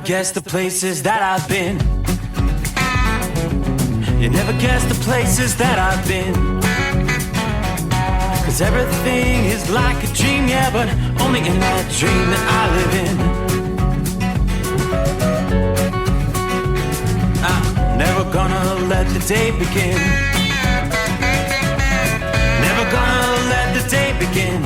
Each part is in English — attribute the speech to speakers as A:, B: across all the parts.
A: guess the places that I've been. You never guess the places that I've been. 'Cause everything is like a dream, yeah, but only in that dream that I live in. I'm never gonna let the day begin. Never gonna let the day begin.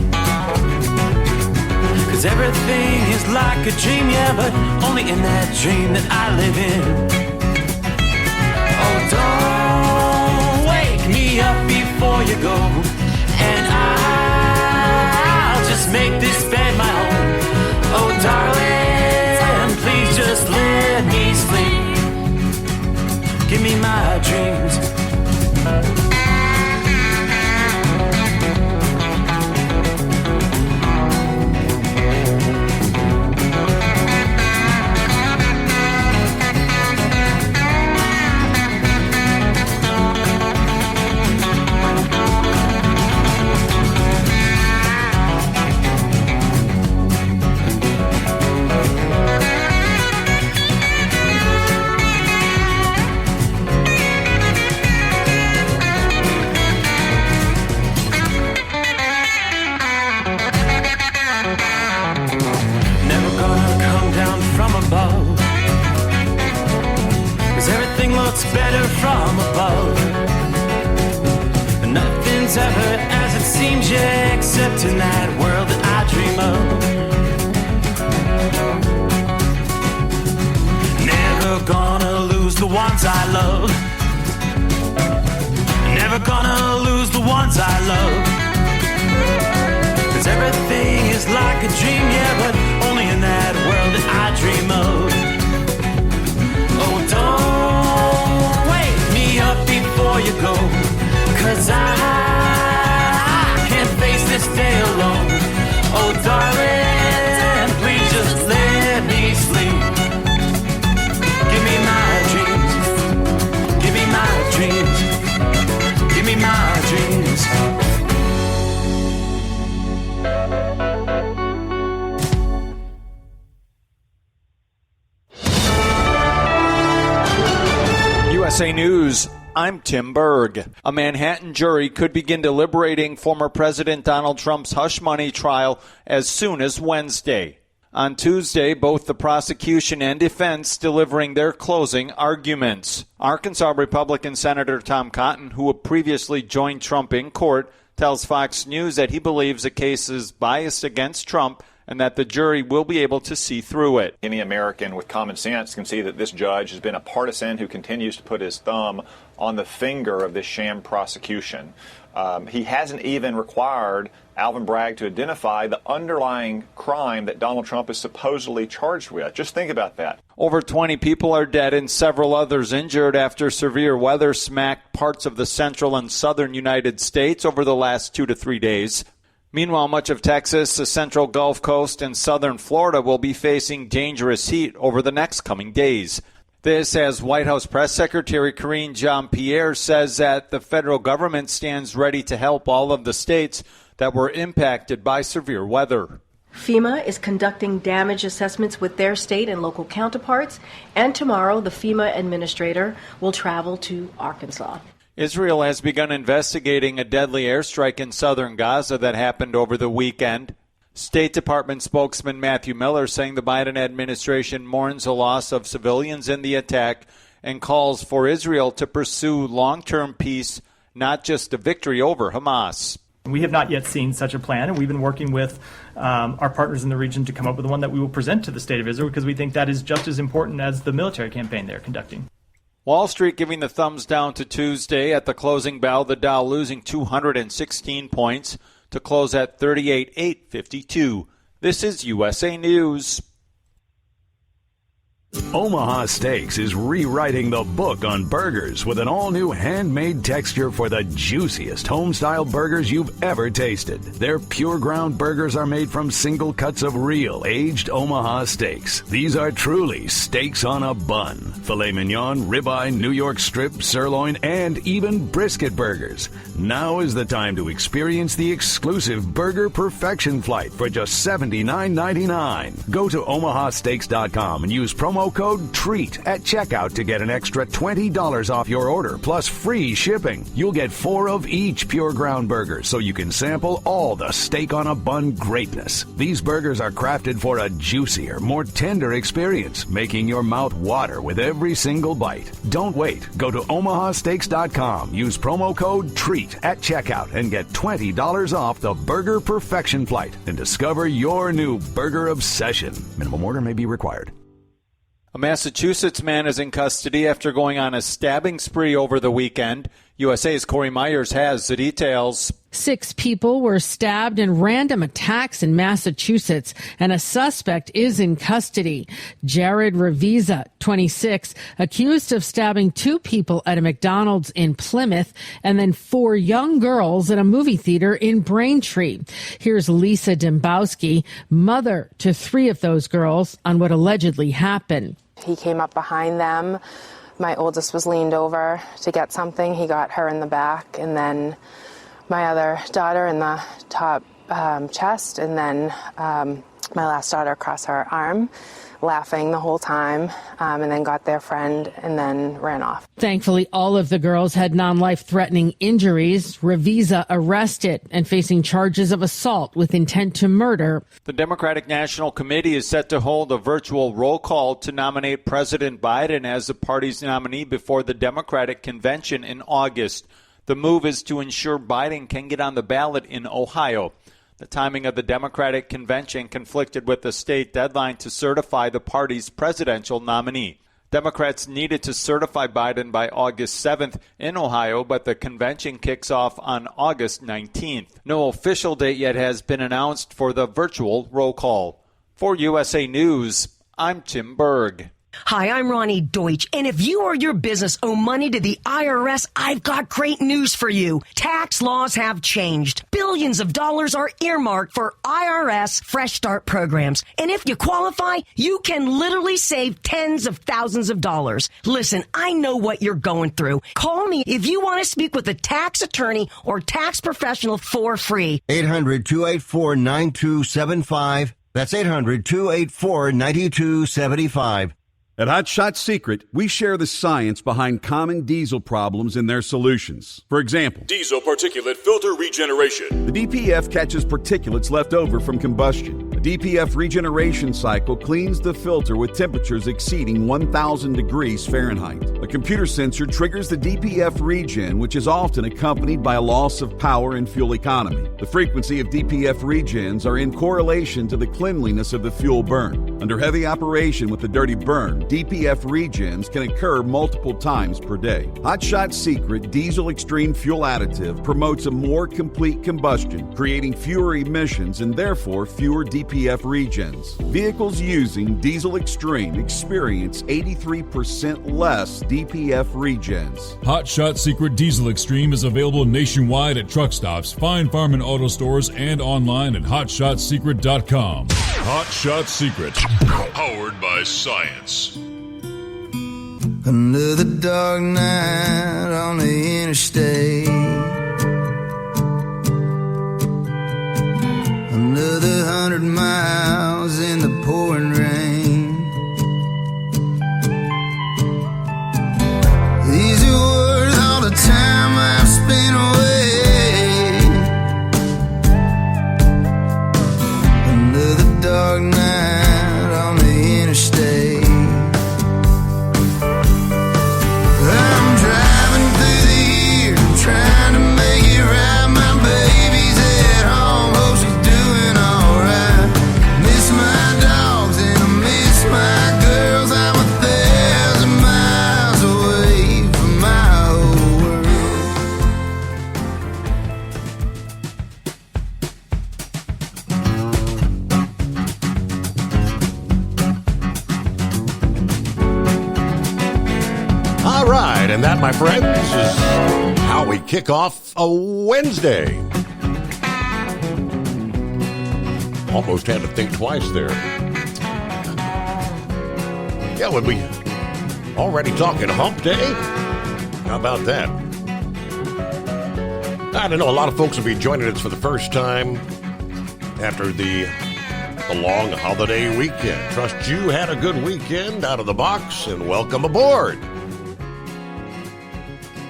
A: 'Cause everything is like a dream, yeah, but only in that dream that I live in. Oh, don't wake me up before you go, and I'll just make this bed my home. Oh, darling, please just let me sleep. Give me my dreams. Better from above. Nothing's ever as it seems, yeah, except in that world that I dream of. Never gonna lose the ones I love. Never gonna lose the ones I love. 'Cause everything is like a dream, yeah, but only in that world that I dream of. Oh, don't wake me up before you go, 'cause I can't face this day alone. Oh, darling, please just let me sleep. Give me my dreams. Give me my dreams. Give me my dreams.
B: USA News, I'm Tim Berg. A Manhattan jury could begin deliberating former President Donald Trump's hush money trial as soon as Wednesday. On Tuesday, both the prosecution and defense delivering their closing arguments. Arkansas Republican Senator Tom Cotton, who had previously joined Trump in court, tells Fox News that he believes the case is biased against Trump and that the jury will be able to see through it.
C: Any American with common sense can see that this judge has been a partisan who continues to put his thumb on the finger of this sham prosecution. He hasn't even required Alvin Bragg to identify the underlying crime that Donald Trump is supposedly charged with. Just think about that.
B: Over 20 people are dead and several others injured after severe weather smacked parts of the central and southern United States over the last 2 to 3 days. Meanwhile, much of Texas, the central Gulf Coast, and southern Florida will be facing dangerous heat over the next coming days. This as White House Press Secretary Karine Jean-Pierre says that the federal government stands ready to help all of the states that were impacted by severe weather.
D: FEMA is conducting damage assessments with their state and local counterparts, and tomorrow the FEMA administrator will travel to Arkansas.
B: Israel has begun investigating a deadly airstrike in southern Gaza that happened over the weekend. State Department spokesman Matthew Miller saying the Biden administration mourns the loss of civilians in the attack and calls for Israel to pursue long-term peace, not just a victory over Hamas.
E: We have not yet seen such a plan, and we've been working with our partners in the region to come up with one that we will present to the state of Israel because we think that is just as important as the military campaign they're conducting.
B: Wall Street giving the thumbs down to Tuesday at the closing bell, the Dow losing 216 points to close at 38,852. This is USA News.
F: Omaha Steaks is rewriting the book on burgers with an all-new handmade texture for the juiciest home-style burgers you've ever tasted. Their pure ground burgers are made from single cuts of real aged Omaha steaks. These are truly steaks on a bun. Filet mignon, ribeye, New York strip, sirloin, and even brisket burgers. Now is the time to experience the exclusive Burger Perfection Flight for just $79.99. Go to omahasteaks.com and use promo promo code TREAT at checkout to get an extra $20 off your order, plus free shipping. You'll get 4 of each Pure Ground burger, so you can sample all the steak on a bun greatness. These burgers are crafted for a juicier, more tender experience, making your mouth water with every single bite. Don't wait. Go to omahasteaks.com. Use promo code TREAT at checkout and get $20 off the Burger Perfection Flight and discover your new burger obsession. Minimum order may be required.
B: A Massachusetts man is in custody after going on a stabbing spree over the weekend. USA's Corey Myers has the details.
G: 6 people were stabbed in random attacks in Massachusetts, and a suspect is in custody. Jared Revisa, 26, accused of stabbing 2 people at a McDonald's in Plymouth and then 4 young girls at a movie theater in Braintree. Here's Lisa Dembowski, mother to 3 of those girls, on what allegedly happened.
H: He came up behind them. My oldest was leaned over to get something. He got her in the back, and then my other daughter in the top chest, and then my last daughter across her arm, laughing the whole time, and then got their friend and then ran off.
G: Thankfully, all of the girls had non-life-threatening injuries. Revisa arrested and facing charges of assault with intent to murder.
B: The Democratic National Committee is set to hold a virtual roll call to nominate President Biden as the party's nominee before the Democratic Convention in August. The move is to ensure Biden can get on the ballot in Ohio. The timing of the Democratic Convention conflicted with the state deadline to certify the party's presidential nominee. Democrats needed to certify Biden by August 7th in Ohio, but the convention kicks off on August 19th. No official date yet has been announced for the virtual roll call. For USA News, I'm Tim Berg.
I: Hi, I'm Ronnie Deutsch, and if you or your business owe money to the IRS, I've got great news for you. Tax laws have changed. Billions of dollars are earmarked for IRS Fresh Start programs, and if you qualify, you can literally save tens of thousands of dollars. Listen, I know what you're going through. Call me if you want to speak with a tax attorney or tax professional for free.
J: 800-284-9275. That's 800-284-9275.
K: At Hot Shot Secret, we share the science behind common diesel problems and their solutions. For example,
L: diesel particulate filter regeneration.
K: The DPF catches particulates left over from combustion. The DPF regeneration cycle cleans the filter with temperatures exceeding 1,000 degrees Fahrenheit. A computer sensor triggers the DPF regen, which is often accompanied by a loss of power and fuel economy. The frequency of DPF regens are in correlation to the cleanliness of the fuel burn. Under heavy operation with the dirty burn, DPF regens can occur multiple times per day. Hot Shot Secret Diesel Extreme Fuel Additive promotes a more complete combustion, creating fewer emissions and therefore fewer DPF regens. Vehicles using Diesel Extreme experience 83% less DPF regens.
L: Hot Shot Secret Diesel Extreme is available nationwide at truck stops, fine farm and auto stores, and online at hotshotsecret.com. Hot Shot Secret, powered by science.
M: Another dark night on the interstate. Another 100 miles in the pouring rain. These are worth all the time I've spent away. Another dark night on the interstate. Trying to make it right, my baby's at home, hope she's doing alright. Miss my dogs and I miss my girls. I'm 1,000 miles away from my whole
N: world. All right, and that, my friends, is how we kick off a Wednesday. Almost had to think twice there. Yeah, when we already talking hump day? How about that? I don't know, a lot of folks will be joining us for the first time after the the long holiday weekend. Trust you had a good weekend out of the box, and welcome aboard.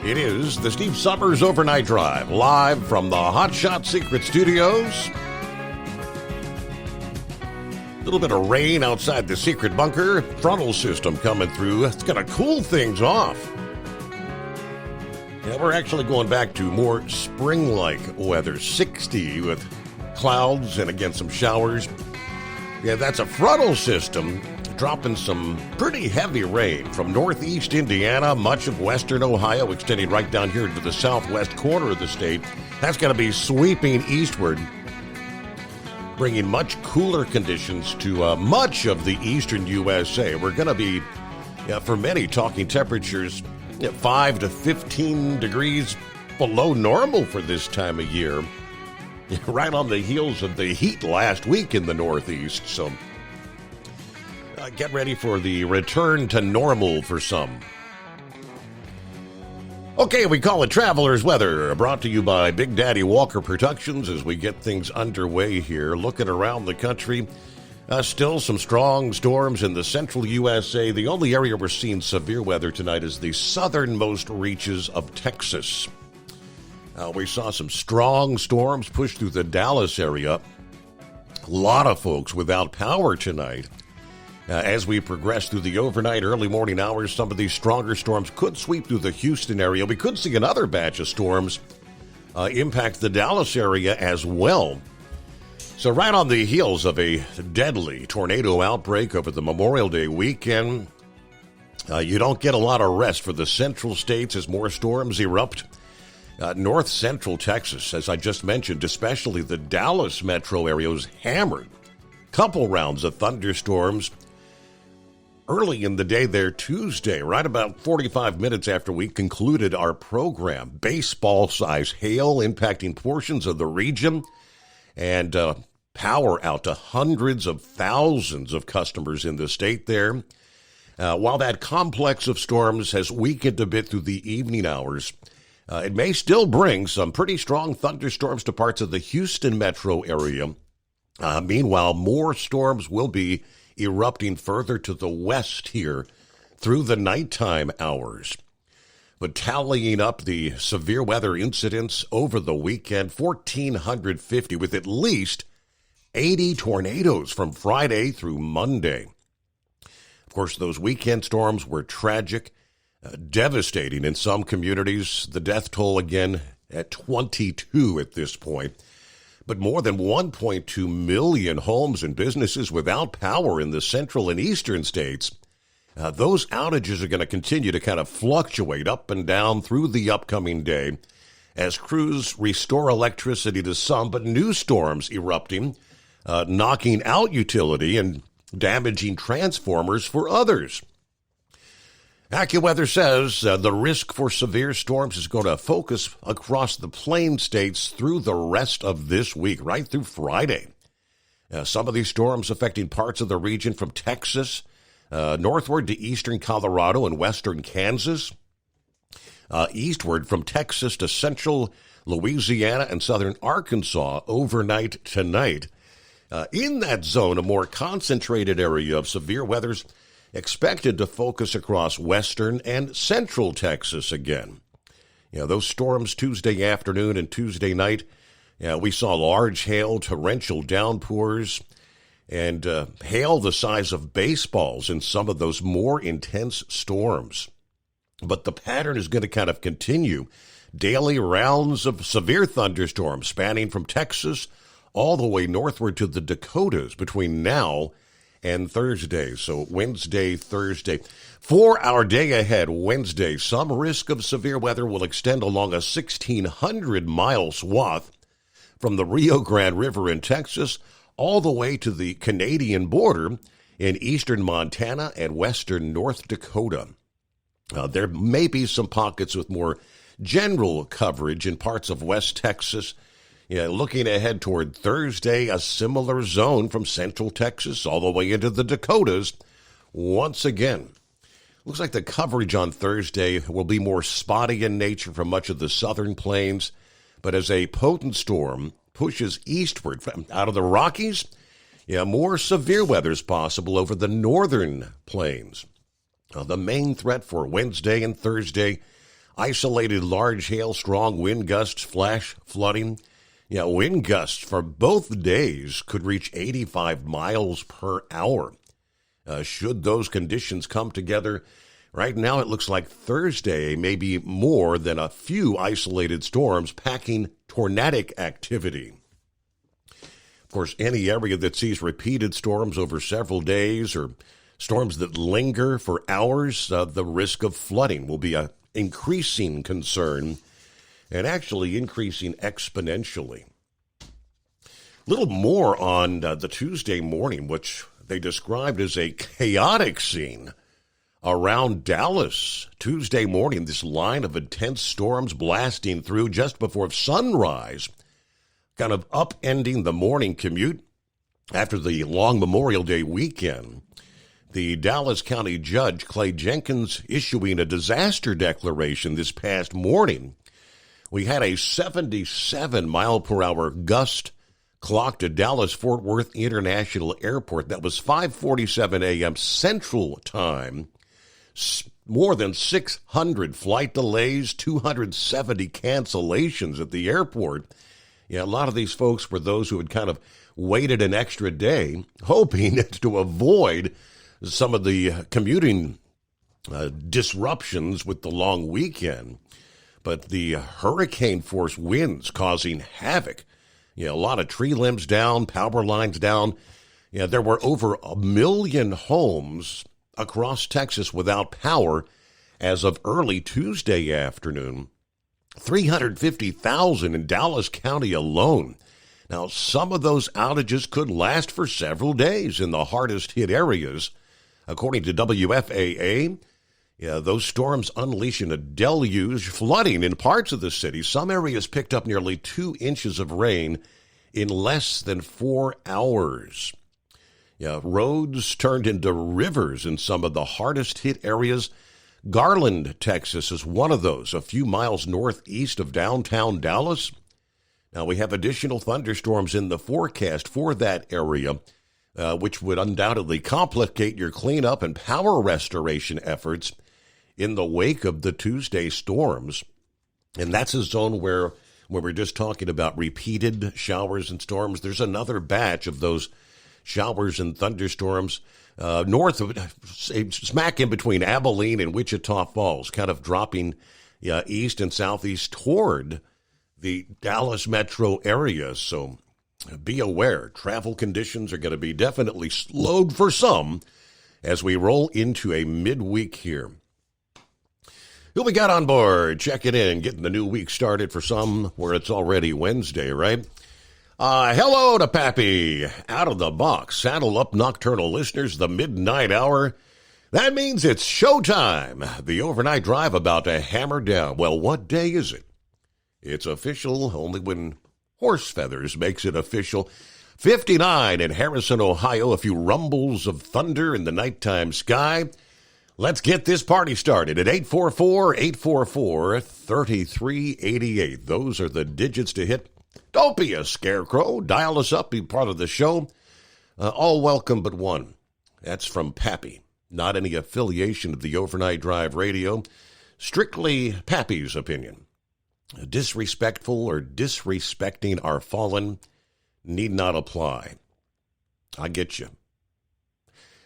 N: It is the Steve Summers Overnight Drive, live from the Hot Shot Secret Studios. A little bit of rain outside the secret bunker. Frontal system coming through. It's going to cool things off. Yeah, we're actually going back to more spring-like weather. 60 with clouds and, again, some showers. Yeah, that's a frontal system dropping some pretty heavy rain from northeast Indiana, much of western Ohio, extending right down here to the southwest corner of the state. That's going to be sweeping eastward, bringing much cooler conditions to much of the eastern USA. We're going to be, for many, talking temperatures 5 to 15 degrees below normal for this time of year, right on the heels of the heat last week in the Northeast. So get ready for the return to normal for some. Okay, we call it Traveler's Weather, brought to you by Big Daddy Walker Productions as we get things underway here. Looking around the country, still some strong storms in the central USA. The only area we're seeing severe weather tonight is the southernmost reaches of Texas. We saw some strong storms push through the Dallas area. A lot of folks without power tonight. As we progress through the overnight, early morning hours, some of these stronger storms could sweep through the Houston area. We could see another batch of storms impact the Dallas area as well. So right on the heels of a deadly tornado outbreak over the Memorial Day weekend, you don't get a lot of rest for the central states as more storms erupt. North central Texas, as I just mentioned, especially the Dallas metro area, was hammered. Couple rounds of thunderstorms early in the day there Tuesday, right about 45 minutes after we concluded our program. Baseball-size hail impacting portions of the region and power out to hundreds of thousands of customers in the state there. While that complex of storms has weakened a bit through the evening hours, it may still bring some pretty strong thunderstorms to parts of the Houston metro area. Meanwhile, more storms will be erupting further to the west here through the nighttime hours. But tallying up the severe weather incidents over the weekend, 1,450 with at least 80 tornadoes from Friday through Monday. Of course, those weekend storms were tragic, devastating in some communities. The death toll again at 22 at this point. But more than 1.2 million homes and businesses without power in the central and eastern states. Those outages are going to continue to kind of fluctuate up and down through the upcoming day as crews restore electricity to some, but new storms erupting, knocking out utility and damaging transformers for others. AccuWeather says the risk for severe storms is going to focus across the plain states through the rest of this week, right through Friday. Some of these storms affecting parts of the region from Texas northward to eastern Colorado and western Kansas, eastward from Texas to central Louisiana and southern Arkansas overnight tonight. In that zone, a more concentrated area of severe weather's expected to focus across western and central Texas again. Those storms Tuesday afternoon and Tuesday night, we saw large hail, torrential downpours, and hail the size of baseballs in some of those more intense storms. But the pattern is going to kind of continue. Daily rounds of severe thunderstorms spanning from Texas all the way northward to the Dakotas between now and Thursday. So Wednesday, Thursday. For our day ahead, Wednesday, some risk of severe weather will extend along a 1,600-mile swath from the Rio Grande River in Texas all the way to the Canadian border in eastern Montana and western North Dakota. There may be some pockets with more general coverage in parts of West Texas. Looking ahead toward Thursday, a similar zone from central Texas all the way into the Dakotas. Once again, looks like the coverage on Thursday will be more spotty in nature from much of the southern plains. But as a potent storm pushes eastward out of the Rockies, More severe weather is possible over the northern plains. The main threat for Wednesday and Thursday, isolated large hail, strong wind gusts, flash flooding. Wind gusts for both days could reach 85 miles per hour. Should those conditions come together, right now it looks like Thursday may be more than a few isolated storms packing tornadic activity. Of course, any area that sees repeated storms over several days or storms that linger for hours, the risk of flooding will be an increasing concern and actually increasing exponentially. A little more on the Tuesday morning, which they described as a chaotic scene around Dallas. Tuesday morning, this line of intense storms blasting through just before sunrise, kind of upending the morning commute after the long Memorial Day weekend. The Dallas County Judge, Clay Jenkins, issuing a disaster declaration this past morning. We had a 77-mile-per-hour gust clocked at Dallas-Fort Worth International Airport. That was 5:47 a.m. Central Time. More than 600 flight delays, 270 cancellations at the airport. A lot of these folks were those who had kind of waited an extra day, hoping to avoid some of the commuting disruptions with the long weekend. But the hurricane-force winds causing havoc. A lot of tree limbs down, power lines down. There were over 1 million homes across Texas without power as of early Tuesday afternoon. 350,000 in Dallas County alone. Now, some of those outages could last for several days in the hardest hit areas. According to WFAA, those storms unleashing a deluge, flooding in parts of the city. Some areas picked up nearly 2 inches of rain in less than 4 hours. Roads turned into rivers in some of the hardest hit areas. Garland, Texas is one of those, a few miles northeast of downtown Dallas. Now, we have additional thunderstorms in the forecast for that area, which would undoubtedly complicate your cleanup and power restoration efforts in the wake of the Tuesday storms. And that's a zone where we're just talking about repeated showers and storms. There's another batch of those showers and thunderstorms north of, smack in between Abilene and Wichita Falls, kind of dropping east and southeast toward the Dallas metro area. So be aware, travel conditions are going to be definitely slowed for some as we roll into a midweek here. Who we got on board? Checking in, getting the new week started for some where it's already Wednesday, right? Hello to Pappy. Out of the box. Saddle up, nocturnal listeners, the midnight hour. That means it's showtime. The overnight drive about to hammer down. Well, what day is it? It's official only when Horse Feathers makes it official. 59 in Harrison, Ohio. A few rumbles of thunder in the nighttime sky. Let's get this party started at 844-844-3388. Those are the digits to hit. Don't be a scarecrow. Dial us up. Be part of the show. All welcome but one. That's from Pappy. Not any affiliation of the Overnight Drive Radio. Strictly Pappy's opinion. Disrespectful or disrespecting our fallen need not apply. I get you.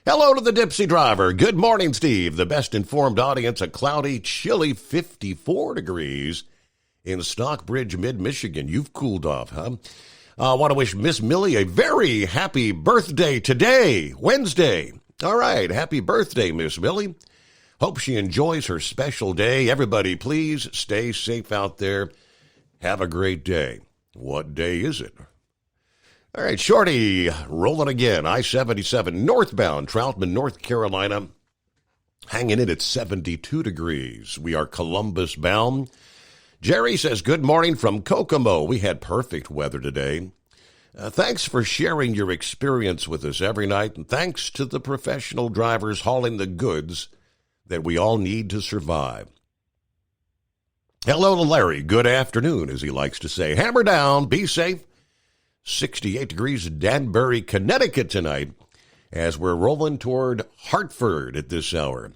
N: Hello to the Dipsy Driver. Good morning, Steve. The best informed audience, a cloudy, chilly 54 degrees in Stockbridge, mid-Michigan. You've cooled off, huh? I want to wish Miss Millie a very happy birthday today, Wednesday. All right, happy birthday, Miss Millie. Hope she enjoys her special day. Everybody, please stay safe out there. Have a great day. What day is it? All right, Shorty, rolling again. I-77 northbound, Troutman, North Carolina, hanging in at 72 degrees. We are Columbus bound. Jerry says, good morning from Kokomo. We had perfect weather today. Thanks for sharing your experience with us every night, and thanks to the professional drivers hauling the goods that we all need to survive. Hello to Larry. Good afternoon, as he likes to say. Hammer down. Be safe. 68 degrees in Danbury, Connecticut tonight as we're rolling toward Hartford at this hour.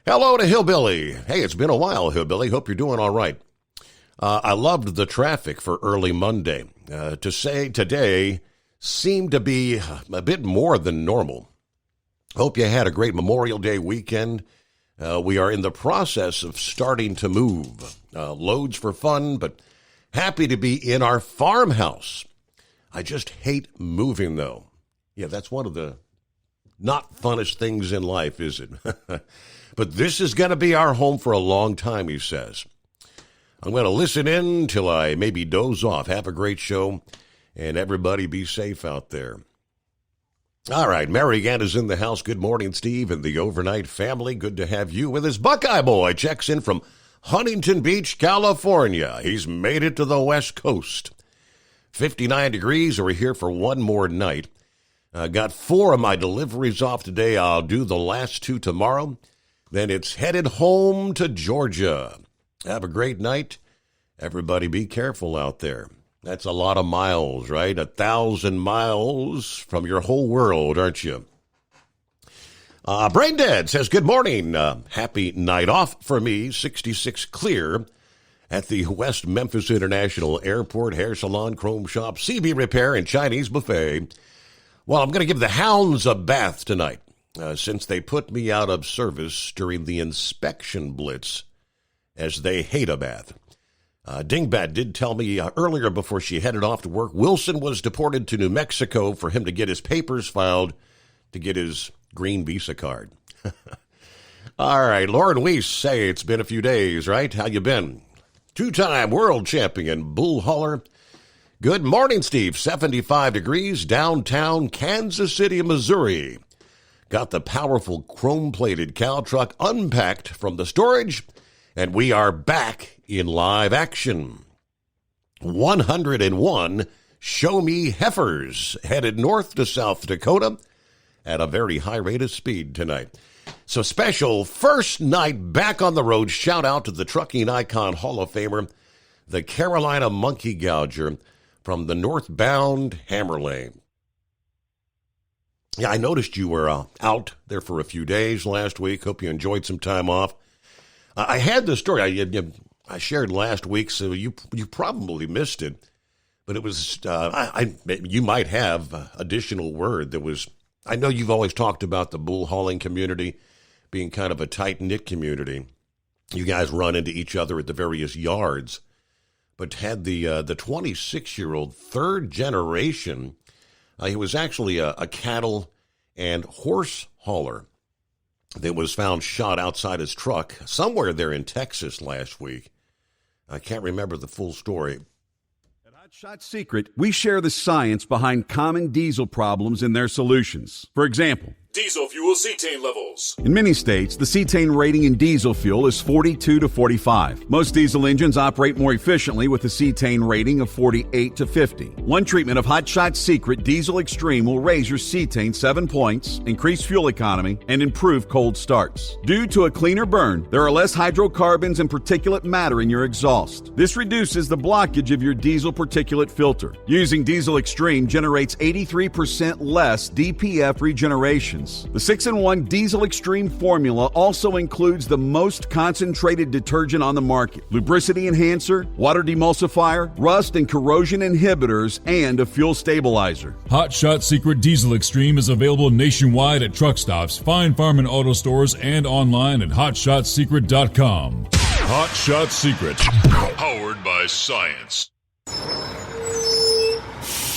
N: Hello to Hillbilly. Hey, it's been a while, Hillbilly. Hope you're doing all right. I loved the traffic for early Monday. To say today seemed to be a bit more than normal. Hope you had a great Memorial Day weekend. We are in the process of starting to move. Loads for fun, but happy to be in our farmhouse. I just hate moving, though. Yeah, that's one of the not funnest things in life, is it? But this is going to be our home for a long time, he says. I'm going to listen in till I maybe doze off. Have a great show, and everybody be safe out there. All right, Mary Ann is in the house. Good morning, Steve, and the overnight family. Good to have you with us. Buckeye Boy checks in from Huntington Beach, California. He's made it to the West Coast. 59 degrees. We're here for one more night. Got 4 of my deliveries off today. I'll do the last 2 tomorrow. Then it's headed home to Georgia. Have a great night. Everybody be careful out there. That's a lot of miles, right? 1,000 miles from your whole world, aren't you? Brain Dead says, good morning. Happy night off for me. 66 clear at the West Memphis International Airport, hair salon, chrome shop, CB repair, and Chinese buffet. Well, I'm going to give the hounds a bath tonight since they put me out of service during the inspection blitz, as they hate a bath. Dingbat did tell me earlier before she headed off to work, Wilson was deported to New Mexico for him to get his papers filed to get his green visa card. All right, Lauren Weiss, say it's been a few days, right? How you been? 2-time world champion, Bull Hauler. Good morning, Steve. 75 degrees, downtown Kansas City, Missouri. Got the powerful chrome-plated cow truck unpacked from the storage, and we are back in live action. 101 Show Me Heifers headed north to South Dakota at a very high rate of speed tonight. So special first night back on the road. Shout out to the Trucking Icon Hall of Famer, the Carolina Monkey Gouger from the northbound Hammer Lane. Yeah, I noticed you were out there for a few days last week. Hope you enjoyed some time off. I had the story I shared last week, so you probably missed it. But it was, you might have additional word. I know you've always talked about the bull hauling community being kind of a tight-knit community. You guys run into each other at the various yards. But had the 26-year-old third generation, he was actually a cattle and horse hauler that was found shot outside his truck somewhere there in Texas last week. I can't remember the full story.
K: At Hot Shot Secret, we share the science behind common diesel problems and their solutions. For example,
L: Diesel fuel cetane levels.
K: in many states, the cetane rating in diesel fuel is 42 to 45. Most diesel engines operate more efficiently with a cetane rating of 48 to 50. One treatment of Hot Shot Secret Diesel Extreme will raise your cetane 7 points, increase fuel economy, and improve cold starts. Due to a cleaner burn, there are less hydrocarbons and particulate matter in your exhaust. This reduces the blockage of your diesel particulate filter. Using Diesel Extreme generates 83% less DPF regeneration. The 6-in-1 Diesel Extreme formula also includes the most concentrated detergent on the market, lubricity enhancer, water demulsifier, rust and corrosion inhibitors, and a fuel stabilizer.
L: Hot Shot Secret Diesel Extreme is available nationwide at truck stops, fine farm and auto stores, and online at hotshotsecret.com. Hot Shot Secret, powered by science.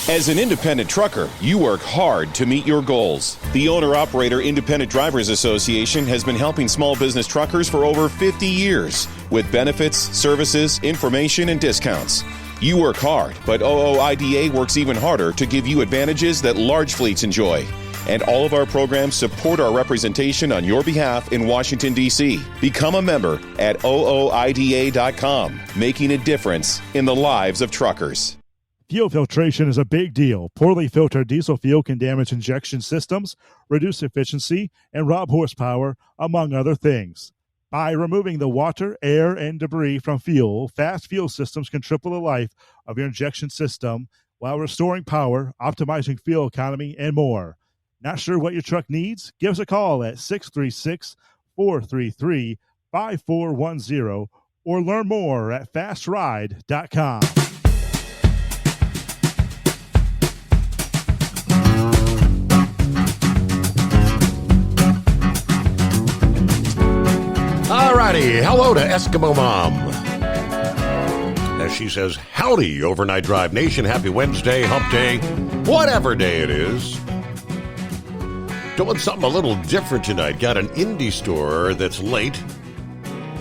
O: As an independent trucker, you work hard to meet your goals. The Owner-Operator Independent Drivers Association has been helping small business truckers for over 50 years with benefits, services, information, and discounts. You work hard, but OOIDA works even harder to give you advantages that large fleets enjoy. And all of our programs support our representation on your behalf in Washington, D.C. Become a member at OOIDA.com, making a difference in the lives of truckers.
P: Fuel filtration is a big deal. Poorly filtered diesel fuel can damage injection systems, reduce efficiency, and rob horsepower, among other things. By removing the water, air, and debris from fuel, fast fuel systems can triple the life of your injection system while restoring power, optimizing fuel economy, and more. Not sure what your truck needs? Give us a call at 636-433-5410 or learn more at fastride.com.
N: Alrighty, hello to Eskimo Mom. As she says, howdy, Overnight Drive Nation. Happy Wednesday, hump day, whatever day it is. Doing something a little different tonight. Got an indie store that's late,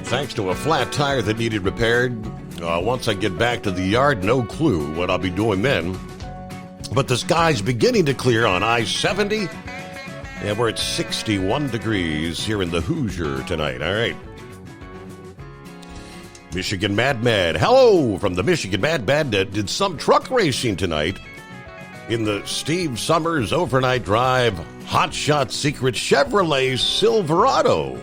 N: thanks to a flat tire that needed repaired. Once I get back to the yard, no clue what I'll be doing then. But the sky's beginning to clear on I-70. Yeah, we're at 61 degrees here in the Hoosier tonight. All right. Michigan Mad. Hello from the Michigan Mad. Did some truck racing tonight in the Steve Summers Overnight Drive Hot Shot Secret Chevrolet Silverado.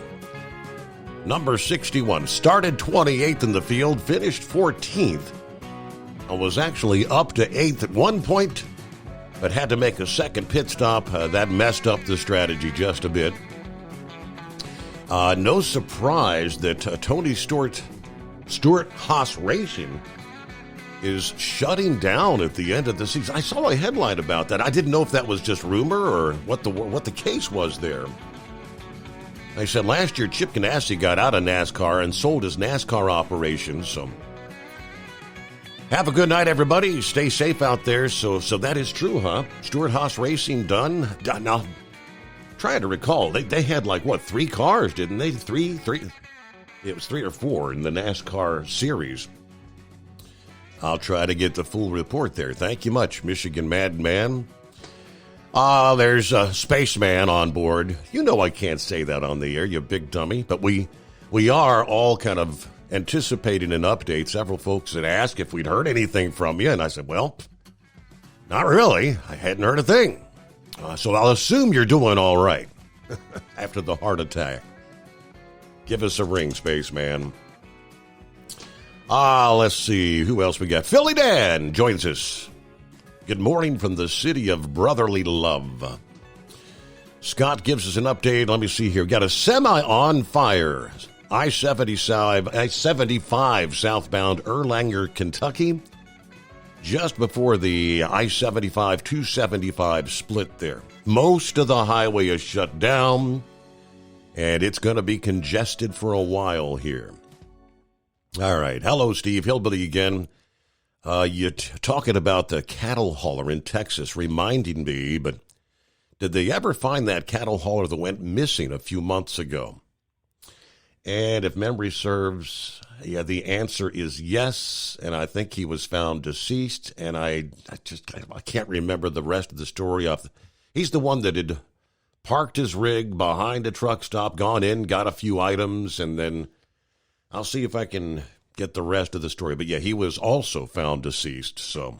N: Number 61. Started 28th in the field, finished 14th. I was actually up to 8th at one point, but had to make a second pit stop. That messed up the strategy just a bit. No surprise that Tony Stewart Haas Racing is shutting down at the end of the season. I saw a headline about that. I didn't know if that was just rumor or what the case was there. They said last year Chip Ganassi got out of NASCAR and sold his NASCAR operations. So have a good night, everybody. Stay safe out there. So that is true, huh? Stewart Haas Racing done. Now, trying to recall, they had like, what, 3 cars, didn't they? Three? It was 3 or 4 in the NASCAR series. I'll try to get the full report there. Thank you much, Michigan Madman. There's a spaceman on board. You know I can't say that on the air, you big dummy. But we are all kind of anticipating an update. Several folks had asked if we'd heard anything from you, and I said, well, not really. I hadn't heard a thing. So I'll assume you're doing all right after the heart attack. Give us a ring, spaceman. Let's see. Who else we got? Philly Dan joins us. Good morning from the city of brotherly love. Scott gives us an update. Let me see here. Got a semi on fire. I-75 southbound Erlanger, Kentucky. Just before the I-75-275 split there. Most of the highway is shut down, and it's going to be congested for a while here. All right. Hello, Steve. Hillbilly again. You're talking about the cattle hauler in Texas, reminding me, but did they ever find that cattle hauler that went missing a few months ago? And if memory serves, yeah, the answer is yes, and I think he was found deceased, and I can't remember the rest of the story. He's the one that had parked his rig behind a truck stop, gone in, got a few items, and then I'll see if I can get the rest of the story. But yeah, he was also found deceased. So,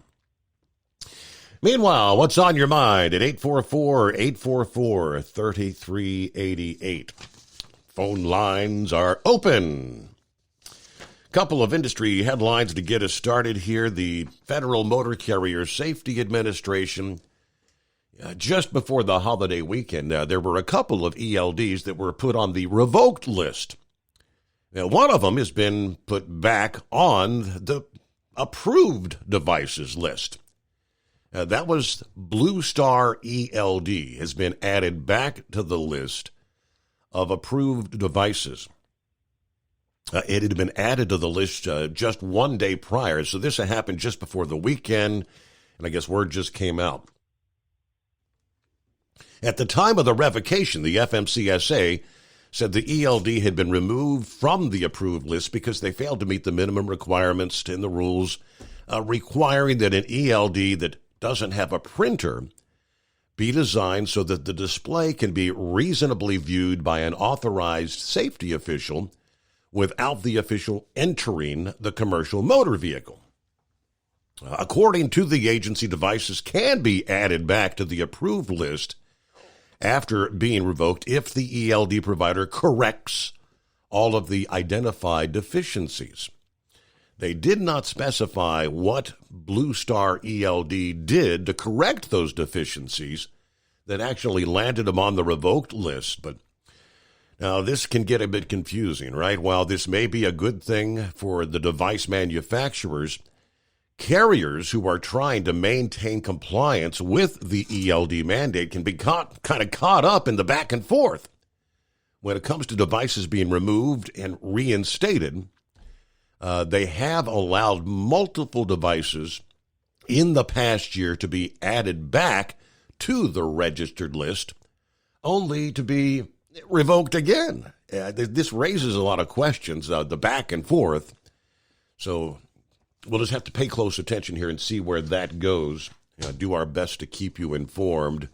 N: meanwhile, what's on your mind at 844-844-3388? Phone lines are open. Couple of industry headlines to get us started here. The Federal Motor Carrier Safety Administration, just before the holiday weekend, there were a couple of ELDs that were put on the revoked list. Now, one of them has been put back on the approved devices list. That was Blue Star ELD, has been added back to the list of approved devices. It had been added to the list just one day prior, so this had happened just before the weekend, and I guess word just came out. At the time of the revocation, the FMCSA said the ELD had been removed from the approved list because they failed to meet the minimum requirements in the rules requiring that an ELD that doesn't have a printer be designed so that the display can be reasonably viewed by an authorized safety official without the official entering the commercial motor vehicle. According to the agency, devices can be added back to the approved list after being revoked if the ELD provider corrects all of the identified deficiencies. They did not specify what Blue Star ELD did to correct those deficiencies that actually landed them on the revoked list. But now this can get a bit confusing, right? While this may be a good thing for the device manufacturers, carriers who are trying to maintain compliance with the ELD mandate can be caught up in the back and forth. When it comes to devices being removed and reinstated, they have allowed multiple devices in the past year to be added back to the registered list, only to be revoked again. This raises a lot of questions, the back and forth. So we'll just have to pay close attention here and see where that goes. Do our best to keep you informed.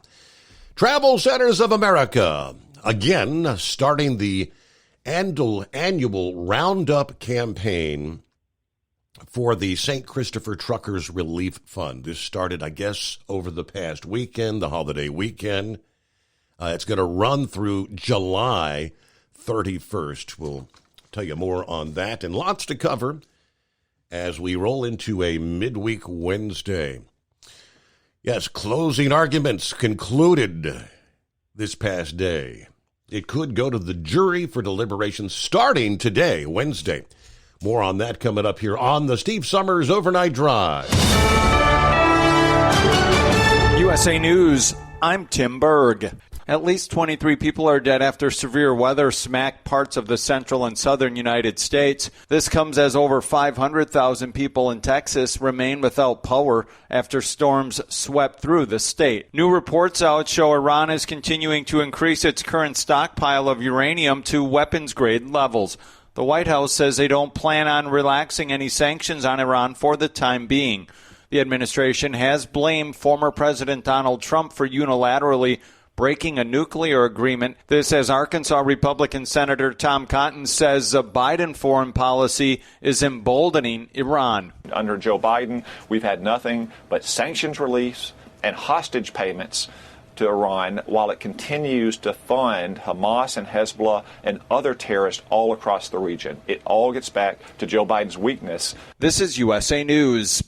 N: Travel Centers of America, again, starting the annual Roundup campaign for the St. Christopher Truckers Relief Fund. This started, I guess, over the past weekend, the holiday weekend. It's going to run through July 31st. We'll tell you more on that and lots to cover as we roll into a midweek Wednesday. Yes, closing arguments concluded this past day. It could go to the jury for deliberation starting today, Wednesday. More on that coming up here on the Steve Summers Overnight Drive.
B: USA News, I'm Tim Berg. At least 23 people are dead after severe weather smacked parts of the central and southern United States. This comes as over 500,000 people in Texas remain without power after storms swept through the state. New reports out show Iran is continuing to increase its current stockpile of uranium to weapons-grade levels. The White House says they don't plan on relaxing any sanctions on Iran for the time being. The administration has blamed former President Donald Trump for unilaterally breaking a nuclear agreement. This as Arkansas Republican Senator Tom Cotton says the Biden foreign policy is emboldening Iran.
C: Under Joe Biden, we've had nothing but sanctions release and hostage payments to Iran while it continues to fund Hamas and Hezbollah and other terrorists all across the region. It all gets back to Joe Biden's weakness.
B: This is USA News.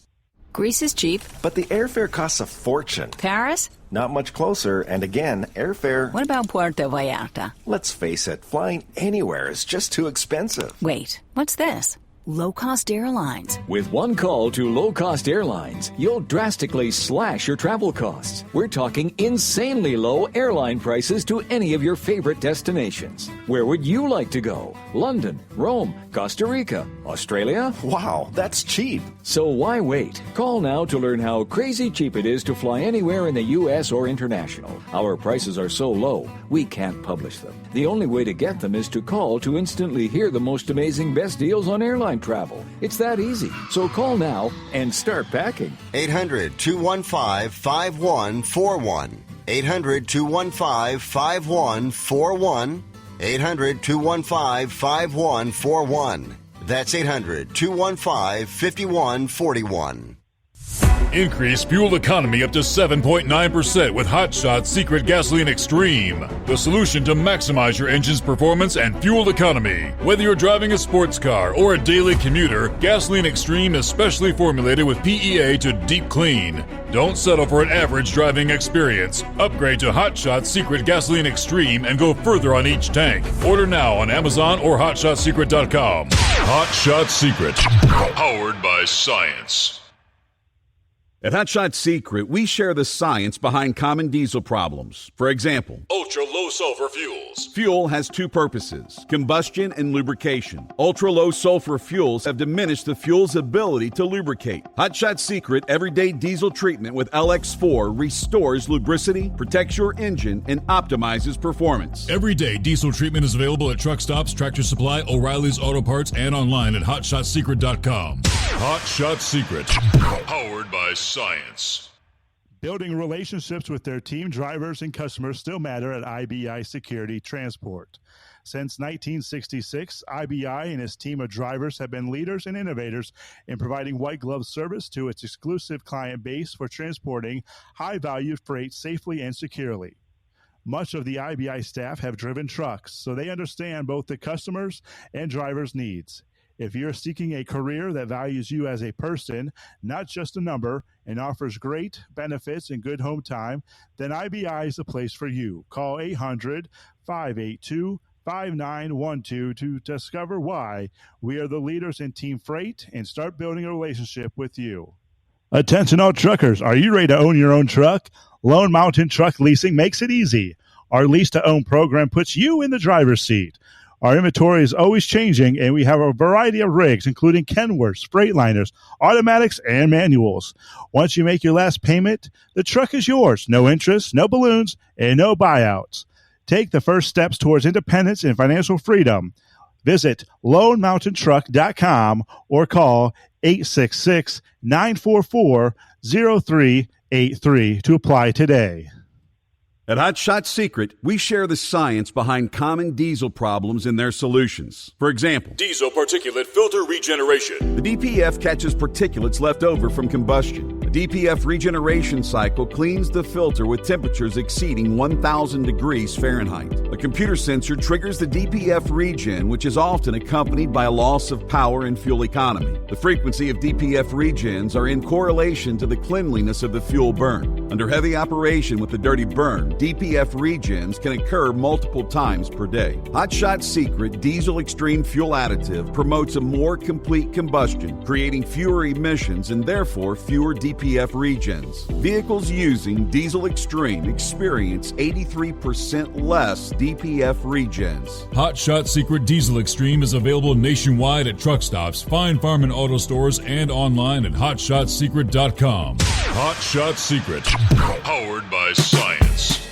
Q: Greece is cheap.
R: But the airfare costs a fortune.
Q: Paris?
R: Not much closer, and again, airfare...
Q: What about Puerto Vallarta?
R: Let's face it, flying anywhere is just too expensive.
Q: Wait, what's this? Low-cost airlines.
S: With one call to low-cost airlines, you'll drastically slash your travel costs. We're talking insanely low airline prices to any of your favorite destinations. Where would you like to go? London, Rome, Costa Rica, Australia?
R: Wow, that's cheap.
S: So why wait? Call now to learn how crazy cheap it is to fly anywhere in the U.S. or international. Our prices are so low, we can't publish them. The only way to get them is to call to instantly hear the most amazing best deals on airline travel. It's that easy. So call now and start packing.
J: 800-215-5141. 800-215-5141. 800-215-5141. That's 800-215-5141.
L: Increase fuel economy up to 7.9% with Hot Shot Secret Gasoline Extreme, the solution to maximize your engine's performance and fuel economy. Whether you're driving a sports car or a daily commuter, Gasoline Extreme is specially formulated with PEA to deep clean. Don't settle for an average driving experience. Upgrade to Hot Shot Secret Gasoline Extreme and go further on each tank. Order now on Amazon or HotShotSecret.com. Hot Shot Secret, powered by science.
K: At Hot Shot Secret, we share the science behind common diesel problems. For example,
L: ultra-low sulfur fuels.
K: Fuel has two purposes, combustion and lubrication. Ultra-low sulfur fuels have diminished the fuel's ability to lubricate. Hot Shot Secret Everyday Diesel Treatment with LX4 restores lubricity, protects your engine, and optimizes performance.
L: Everyday diesel treatment is available at truck stops, Tractor Supply, O'Reilly's Auto Parts, and online at HotShotSecret.com. Hot Shot Secret, powered by science.
P: Building relationships with their team, drivers, and customers still matter at IBI Security Transport. Since 1966, IBI and its team of drivers have been leaders and innovators in providing white glove service to its exclusive client base for transporting high-value freight safely and securely. Much of the IBI staff have driven trucks, so they understand both the customers' and drivers' needs. If you're seeking a career that values you as a person, not just a number, and offers great benefits and good home time, then IBI is the place for you. Call 800-582-5912 to discover why we are the leaders in team freight and start building a relationship with you. Attention all truckers, are you ready to own your own truck? Lone Mountain Truck Leasing makes it easy. Our lease-to-own program puts you in the driver's seat. Our inventory is always changing, and we have a variety of rigs, including Kenworths, Freightliners, automatics, and manuals. Once you make your last payment, the truck is yours. No interest, no balloons, and no buyouts. Take the first steps towards independence and financial freedom. Visit LoneMountainTruck.com or call 866-944-0383 to apply today.
K: At Hot Shot Secret, we share the science behind common diesel problems and their solutions. For example,
L: Diesel particulate filter regeneration.
K: the DPF catches particulates left over from combustion. The DPF regeneration cycle cleans the filter with temperatures exceeding 1,000 degrees Fahrenheit. A computer sensor triggers the DPF regen, which is often accompanied by a loss of power and fuel economy. The frequency of DPF regens are in correlation to the cleanliness of the fuel burn. Under heavy operation with the dirty burn, DPF regens can occur multiple times per day. Hot Shot Secret Diesel Extreme Fuel Additive promotes a more complete combustion, creating fewer emissions and therefore fewer DPF regens. Vehicles using Diesel Extreme experience 83% less DPF regens.
L: Hot Shot Secret Diesel Extreme is available nationwide at truck stops, fine farm and auto stores, and online at hotshotsecret.com. Hot Shot Secret, powered by science.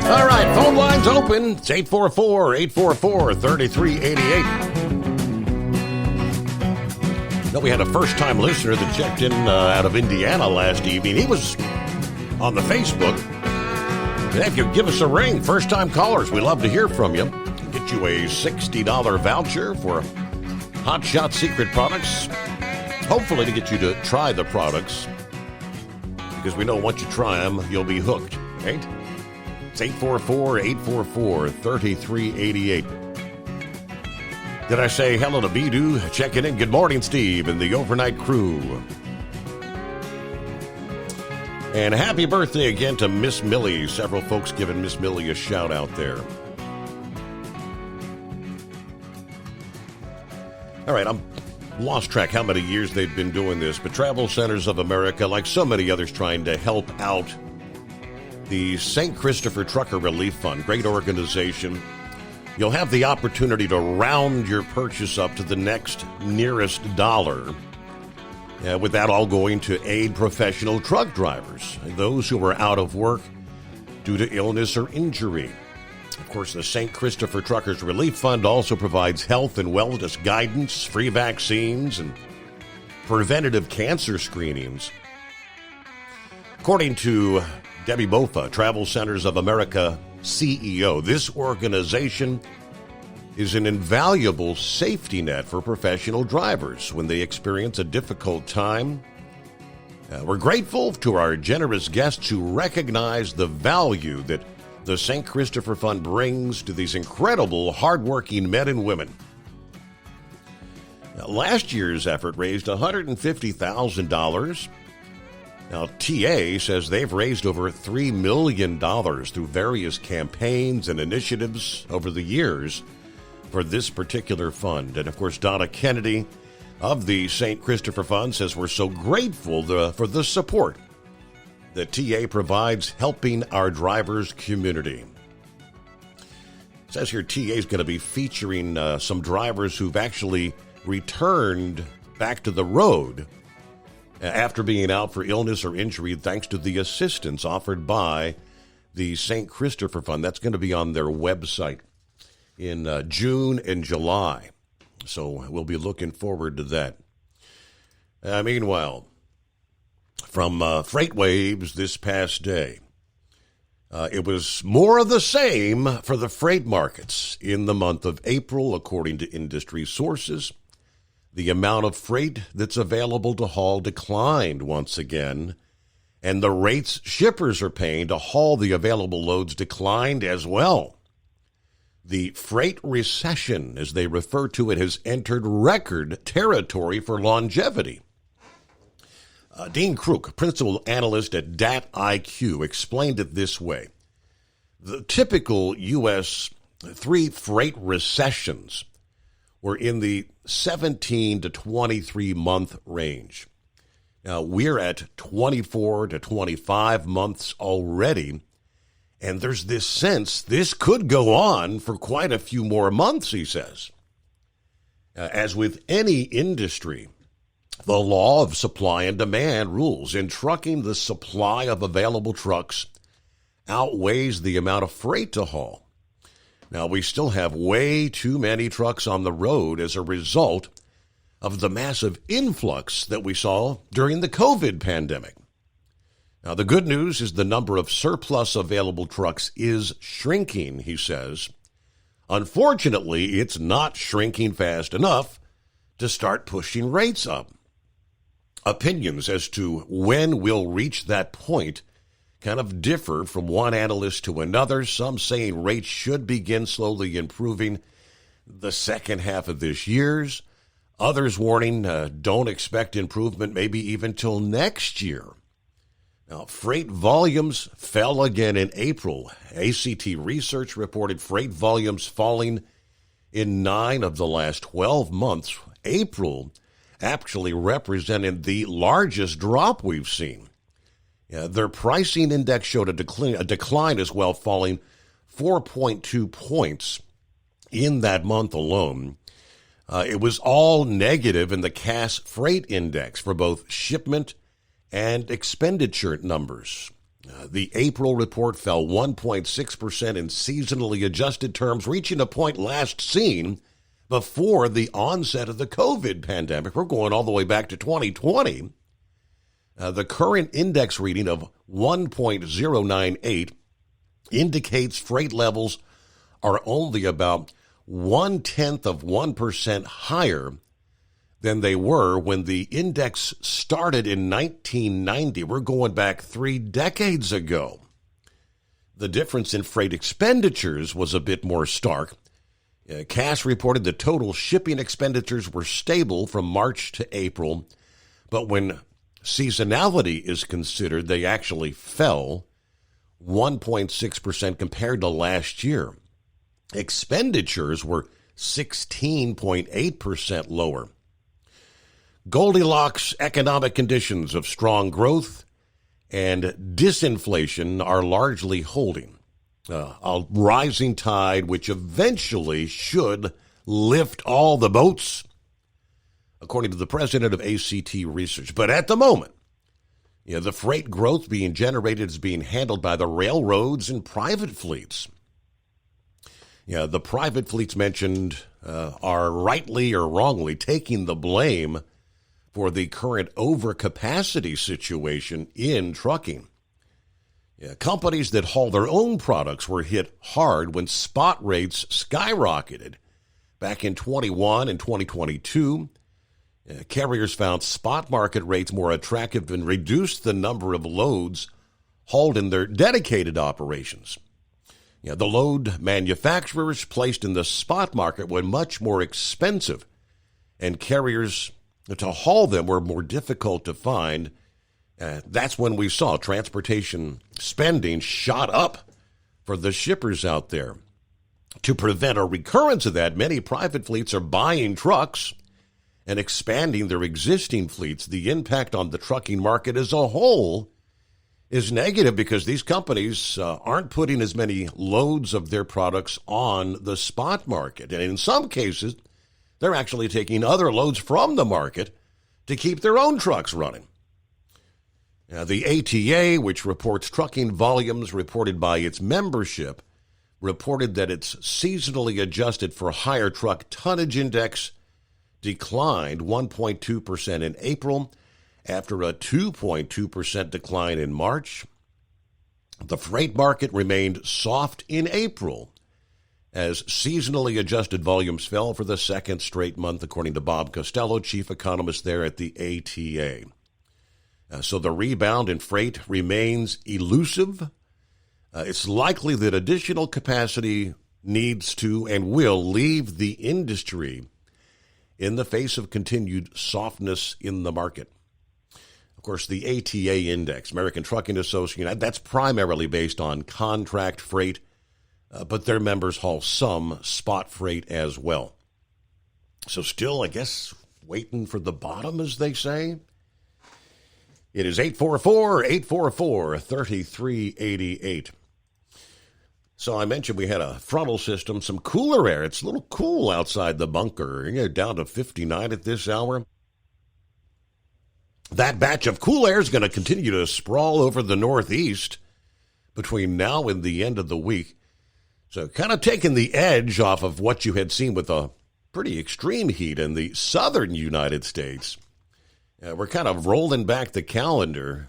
N: All right, phone lines open. It's 844-844-3388. We had a first-time listener that checked in out of Indiana last evening. He was on the Facebook. And if you give us a ring, first-time callers, we love to hear from you. We'll get you a $60 voucher for Hot Shot Secret products. Hopefully to get you to try the products. Because we know once you try them, you'll be hooked, right? It's 844-844-3388. Did I say hello to Bidu? Checking in. Good morning, Steve, and the overnight crew. And happy birthday again to Miss Millie. Several folks giving Miss Millie a shout out there. All right, I'm lost track how many years they've been doing this, but Travel Centers of America, like so many others, trying to help out the St. Christopher Trucker Relief Fund. Great organization. You'll have the opportunity to round your purchase up to the next nearest dollar. With that all going to aid professional truck drivers, those who are out of work due to illness or injury. Of course, the St. Christopher Truckers Relief Fund also provides health and wellness guidance, free vaccines, and preventative cancer screenings. According to Debbie Bofa, Travel Centers of America CEO, this organization is an invaluable safety net for professional drivers when they experience a difficult time. We're grateful to our generous guests who recognize the value that the St. Christopher Fund brings to these incredible, hardworking men and women. Now, last year's effort raised $150,000. Now, TA says they've raised over $3 million through various campaigns and initiatives over the years for this particular fund. And, of course, Donna Kennedy of the St. Christopher Fund says we're so grateful for the support that TA provides helping our drivers' community. It says here TA is going to be featuring some drivers who've actually returned back to the road after being out for illness or injury thanks to the assistance offered by the St. Christopher Fund. That's going to be on their website in June and July. So we'll be looking forward to that. Meanwhile, from FreightWaves this past day, it was more of the same for the freight markets in the month of April, according to industry sources. The amount of freight that's available to haul declined once again, and the rates shippers are paying to haul the available loads declined as well. The freight recession, as they refer to it, has entered record territory for longevity. Dean Crook, principal analyst at DAT-IQ, explained it this way. The typical U.S. 3 freight recessions were in the 17 to 23 month range. Now, we're at 24 to 25 months already, and there's this sense this could go on for quite a few more months, he says. As with any industry, the law of supply and demand rules. In trucking, the supply of available trucks outweighs the amount of freight to haul. Now, we still have way too many trucks on the road as a result of the massive influx that we saw during the COVID pandemic. Now, the good news is the number of surplus available trucks is shrinking, he says. Unfortunately, it's not shrinking fast enough to start pushing rates up. Opinions as to when we'll reach that point kind of differ from one analyst to another. Some saying rates should begin slowly improving the second half of this year. Others warning don't expect improvement maybe even till next year. Now, freight volumes fell again in April. ACT Research reported freight volumes falling in 9 of the last 12 months. April actually represented the largest drop we've seen. Their pricing index showed a decline as well, falling 4.2 points in that month alone. It was all negative in the Cass Freight Index for both shipment and expenditure numbers. The April report fell 1.6% in seasonally adjusted terms, reaching a point last seen before the onset of the COVID pandemic. We're going all the way back to 2020. The current index reading of 1.098 indicates freight levels are only about 0.1% higher than they were when the index started in 1990. We're going back 3 decades ago. The difference in freight expenditures was a bit more stark. Cass reported the total shipping expenditures were stable from March to April, but when seasonality is considered, they actually fell 1.6% compared to last year. Expenditures were 16.8% lower. Goldilocks economic conditions of strong growth and disinflation are largely holding. A rising tide which eventually should lift all the boats, according to the president of ACT Research. But at the moment, the freight growth being generated is being handled by the railroads and private fleets. The private fleets mentioned are rightly or wrongly taking the blame for the current overcapacity situation in trucking. Companies that haul their own products were hit hard when spot rates skyrocketed. Back in 21 and 2022, carriers found spot market rates more attractive and reduced the number of loads hauled in their dedicated operations. The load manufacturers placed in the spot market were much more expensive, and carriers to haul them were more difficult to find. That's when we saw transportation spending shot up for the shippers out there. To prevent a recurrence of that, many private fleets are buying trucks and expanding their existing fleets. The impact on the trucking market as a whole is negative because these companies aren't putting as many loads of their products on the spot market. And in some cases, they're actually taking other loads from the market to keep their own trucks running. The ATA, which reports trucking volumes reported by its membership, reported that its seasonally adjusted for higher truck tonnage index declined 1.2% in April after a 2.2% decline in March. The freight market remained soft in April as seasonally adjusted volumes fell for the second straight month, according to Bob Costello, chief economist there at the ATA. So the rebound in freight remains elusive. It's likely that additional capacity needs to and will leave the industry in the face of continued softness in the market. Of course, the ATA index, American Trucking Association, that's primarily based on contract freight, but their members haul some spot freight as well. So still, I guess, waiting for the bottom, as they say. It is 844-844-3388. So I mentioned we had a frontal system, some cooler air. It's a little cool outside the bunker, down to 59 at this hour. That batch of cool air is going to continue to sprawl over the northeast between now and the end of the week. So kind of taking the edge off of what you had seen with a pretty extreme heat in the southern United States. We're kind of rolling back the calendar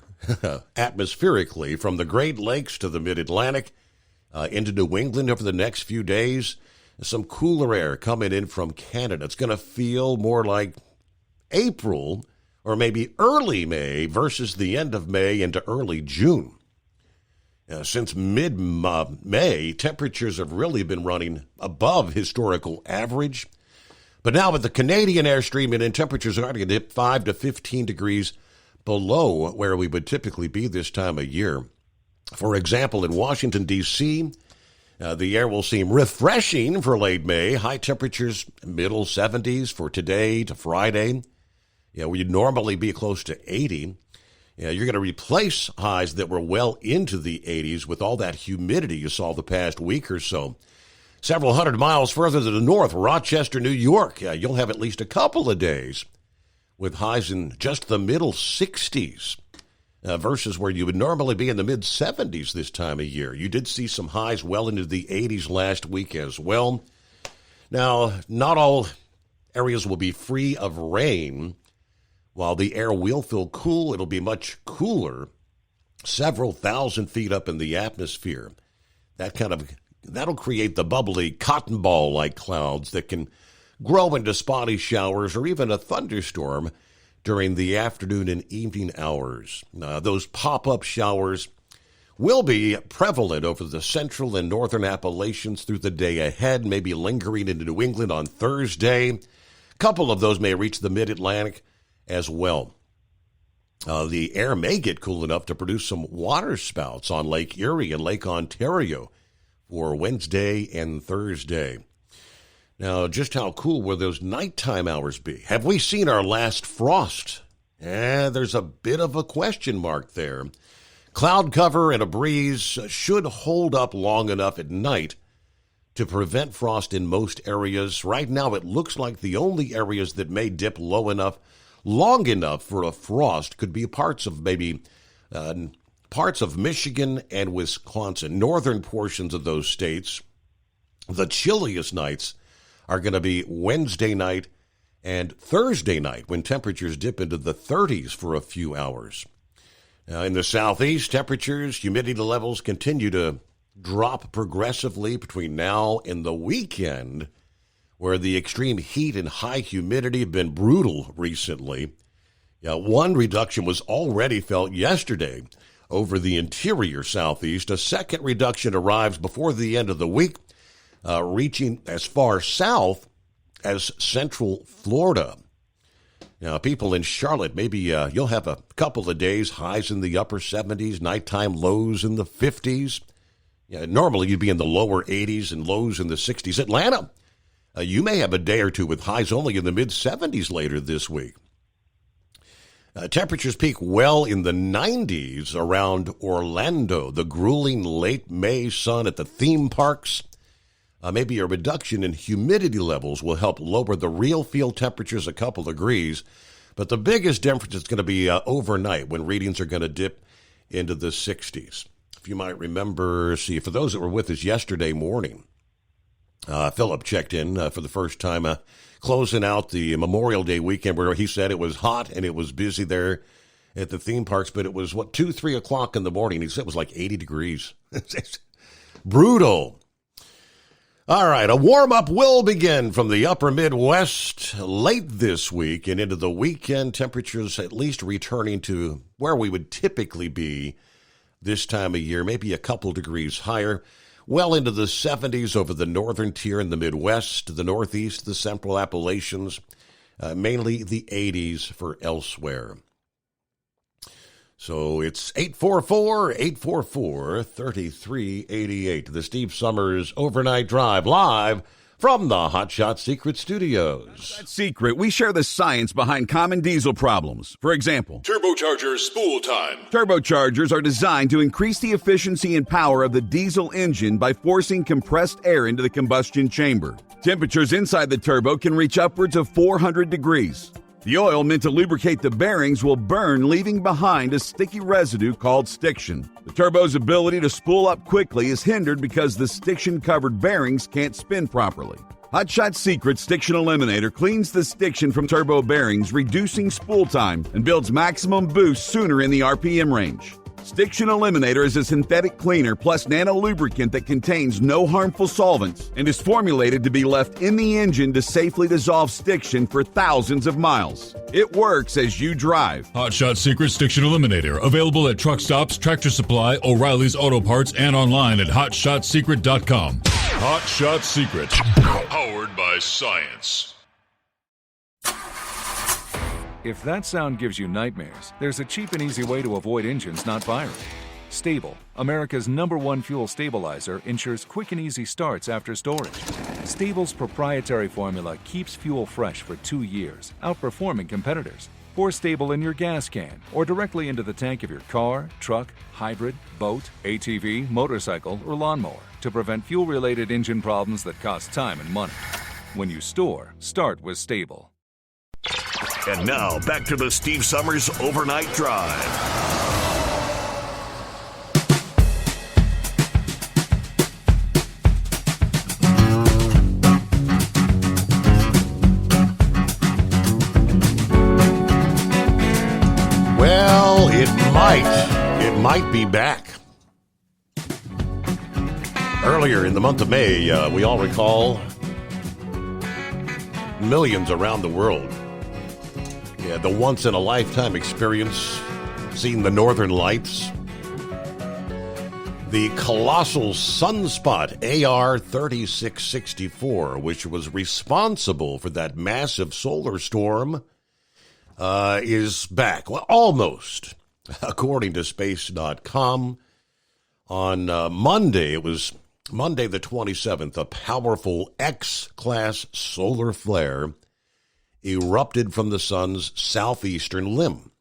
N: atmospherically from the Great Lakes to the Mid-Atlantic into New England over the next few days. Some cooler air coming in from Canada. It's going to feel more like April or maybe early May versus the end of May into early June. Since mid-May, temperatures have really been running above historical average. But now with the Canadian airstream in, temperatures are going to dip 5 to 15 degrees below where we would typically be this time of year. For example, in Washington, D.C., the air will seem refreshing for late May. High temperatures, middle 70s for today to Friday. We'd normally be close to 80. You're going to replace highs that were well into the 80s with all that humidity you saw the past week or so. Several hundred miles further to the north, Rochester, New York, you'll have at least a couple of days with highs in just the middle 60s versus where you would normally be in the mid-70s this time of year. You did see some highs well into the 80s last week as well. Now, not all areas will be free of rain. While the air will feel cool, it'll be much cooler, several thousand feet up in the atmosphere. That'll create the bubbly cotton ball-like clouds that can grow into spotty showers or even a thunderstorm during the afternoon and evening hours. Those pop-up showers will be prevalent over the central and northern Appalachians through the day ahead, maybe lingering into New England on Thursday. A couple of those may reach the mid-Atlantic as well. The air may get cool enough to produce some water spouts on Lake Erie and Lake Ontario for Wednesday and Thursday. Now, just how cool will those nighttime hours be? Have we seen our last frost? There's a bit of a question mark there. Cloud cover and a breeze should hold up long enough at night to prevent frost in most areas. Right now, it looks like the only areas that may dip low enough, long enough for a frost, could be parts of Michigan and Wisconsin, northern portions of those states. The chilliest nights are going to be Wednesday night and Thursday night when temperatures dip into the 30s for a few hours. In the southeast, temperatures, humidity levels continue to drop progressively between now and the weekend, where the extreme heat and high humidity have been brutal recently. One reduction was already felt yesterday over the interior southeast. A second reduction arrives before the end of the week, reaching as far south as central Florida. Now, people in Charlotte, maybe you'll have a couple of days, highs in the upper 70s, nighttime lows in the 50s. Normally you'd be in the lower 80s and lows in the 60s. Atlanta, you may have a day or two with highs only in the mid-70s later this week. Temperatures peak well in the 90s around Orlando. The grueling late May sun at the theme parks. Maybe a reduction in humidity levels will help lower the real field temperatures a couple degrees. But the biggest difference is going to be overnight when readings are going to dip into the 60s. If you might remember, for those that were with us yesterday morning, Philip checked in for the first time, closing out the Memorial Day weekend, where he said it was hot and it was busy there at the theme parks, but it was, 2-3 o'clock in the morning. He said it was like 80 degrees. It's brutal. All right, a warm-up will begin from the upper Midwest late this week and into the weekend. Temperatures at least returning to where we would typically be this time of year, maybe a couple degrees higher, well into the 70s over the northern tier in the Midwest, the Northeast, the Central Appalachians, mainly the 80s for elsewhere. So it's 844-844-3388. The Steve Summers Overnight Drive live from the Hot Shot Secret Studios.
K: That secret, we share the science behind common diesel problems. For example,
L: Turbocharger spool time.
K: turbochargers are designed to increase the efficiency and power of the diesel engine by forcing compressed air into the combustion chamber. Temperatures inside the turbo can reach upwards of 400 degrees. The oil meant to lubricate the bearings will burn, leaving behind a sticky residue called stiction. The turbo's ability to spool up quickly is hindered because the stiction-covered bearings can't spin properly. Hot Shot Secret Stiction Eliminator cleans the stiction from turbo bearings, reducing spool time, and builds maximum boost sooner in the RPM range. Stiction Eliminator is a synthetic cleaner plus nano-lubricant that contains no harmful solvents and is formulated to be left in the engine to safely dissolve stiction for thousands of miles. It works as you drive.
L: Hot Shot Secret Stiction Eliminator. Available at truck stops, Tractor Supply, O'Reilly's Auto Parts, and online at HotShotSecret.com. Hot Shot Secret. Powered by science.
T: If that sound gives you nightmares, there's a cheap and easy way to avoid engines not firing. Stable, America's #1 fuel stabilizer, ensures quick and easy starts after storage. Stable's proprietary formula keeps fuel fresh for 2 years, outperforming competitors. Pour Stable in your gas can or directly into the tank of your car, truck, hybrid, boat, ATV, motorcycle, or lawnmower to prevent fuel-related engine problems that cost time and money. When you store, start with Stable.
F: And now, back to the Steve Summers Overnight Drive.
N: Well, it might be back. Earlier in the month of May, we all recall millions around the world. Yeah, the once-in-a-lifetime experience, seeing the northern lights. The colossal sunspot AR-3664, which was responsible for that massive solar storm, is back. Well, almost, according to Space.com. On Monday, it was Monday the 27th, a powerful X-class solar flare erupted from the sun's southeastern limb.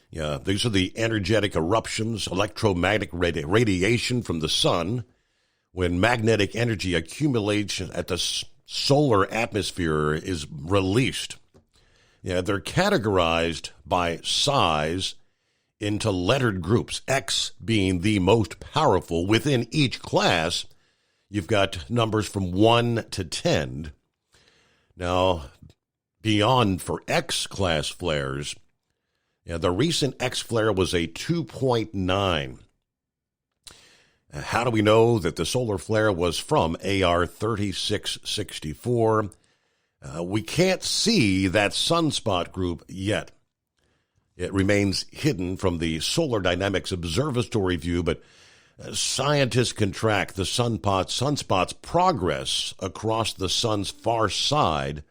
N: Yeah, these are the energetic eruptions, electromagnetic radiation from the sun when magnetic energy accumulates at the solar atmosphere is released. Yeah, they're categorized by size into lettered groups, X being the most powerful. Within each class, you've got numbers from 1 to 10. Now, beyond for X-class flares, the recent X flare was a 2.9. How do we know that the solar flare was from AR-3664? We can't see that sunspot group yet. It remains hidden from the Solar Dynamics Observatory view, but scientists can track the sunspot's progress across the sun's far side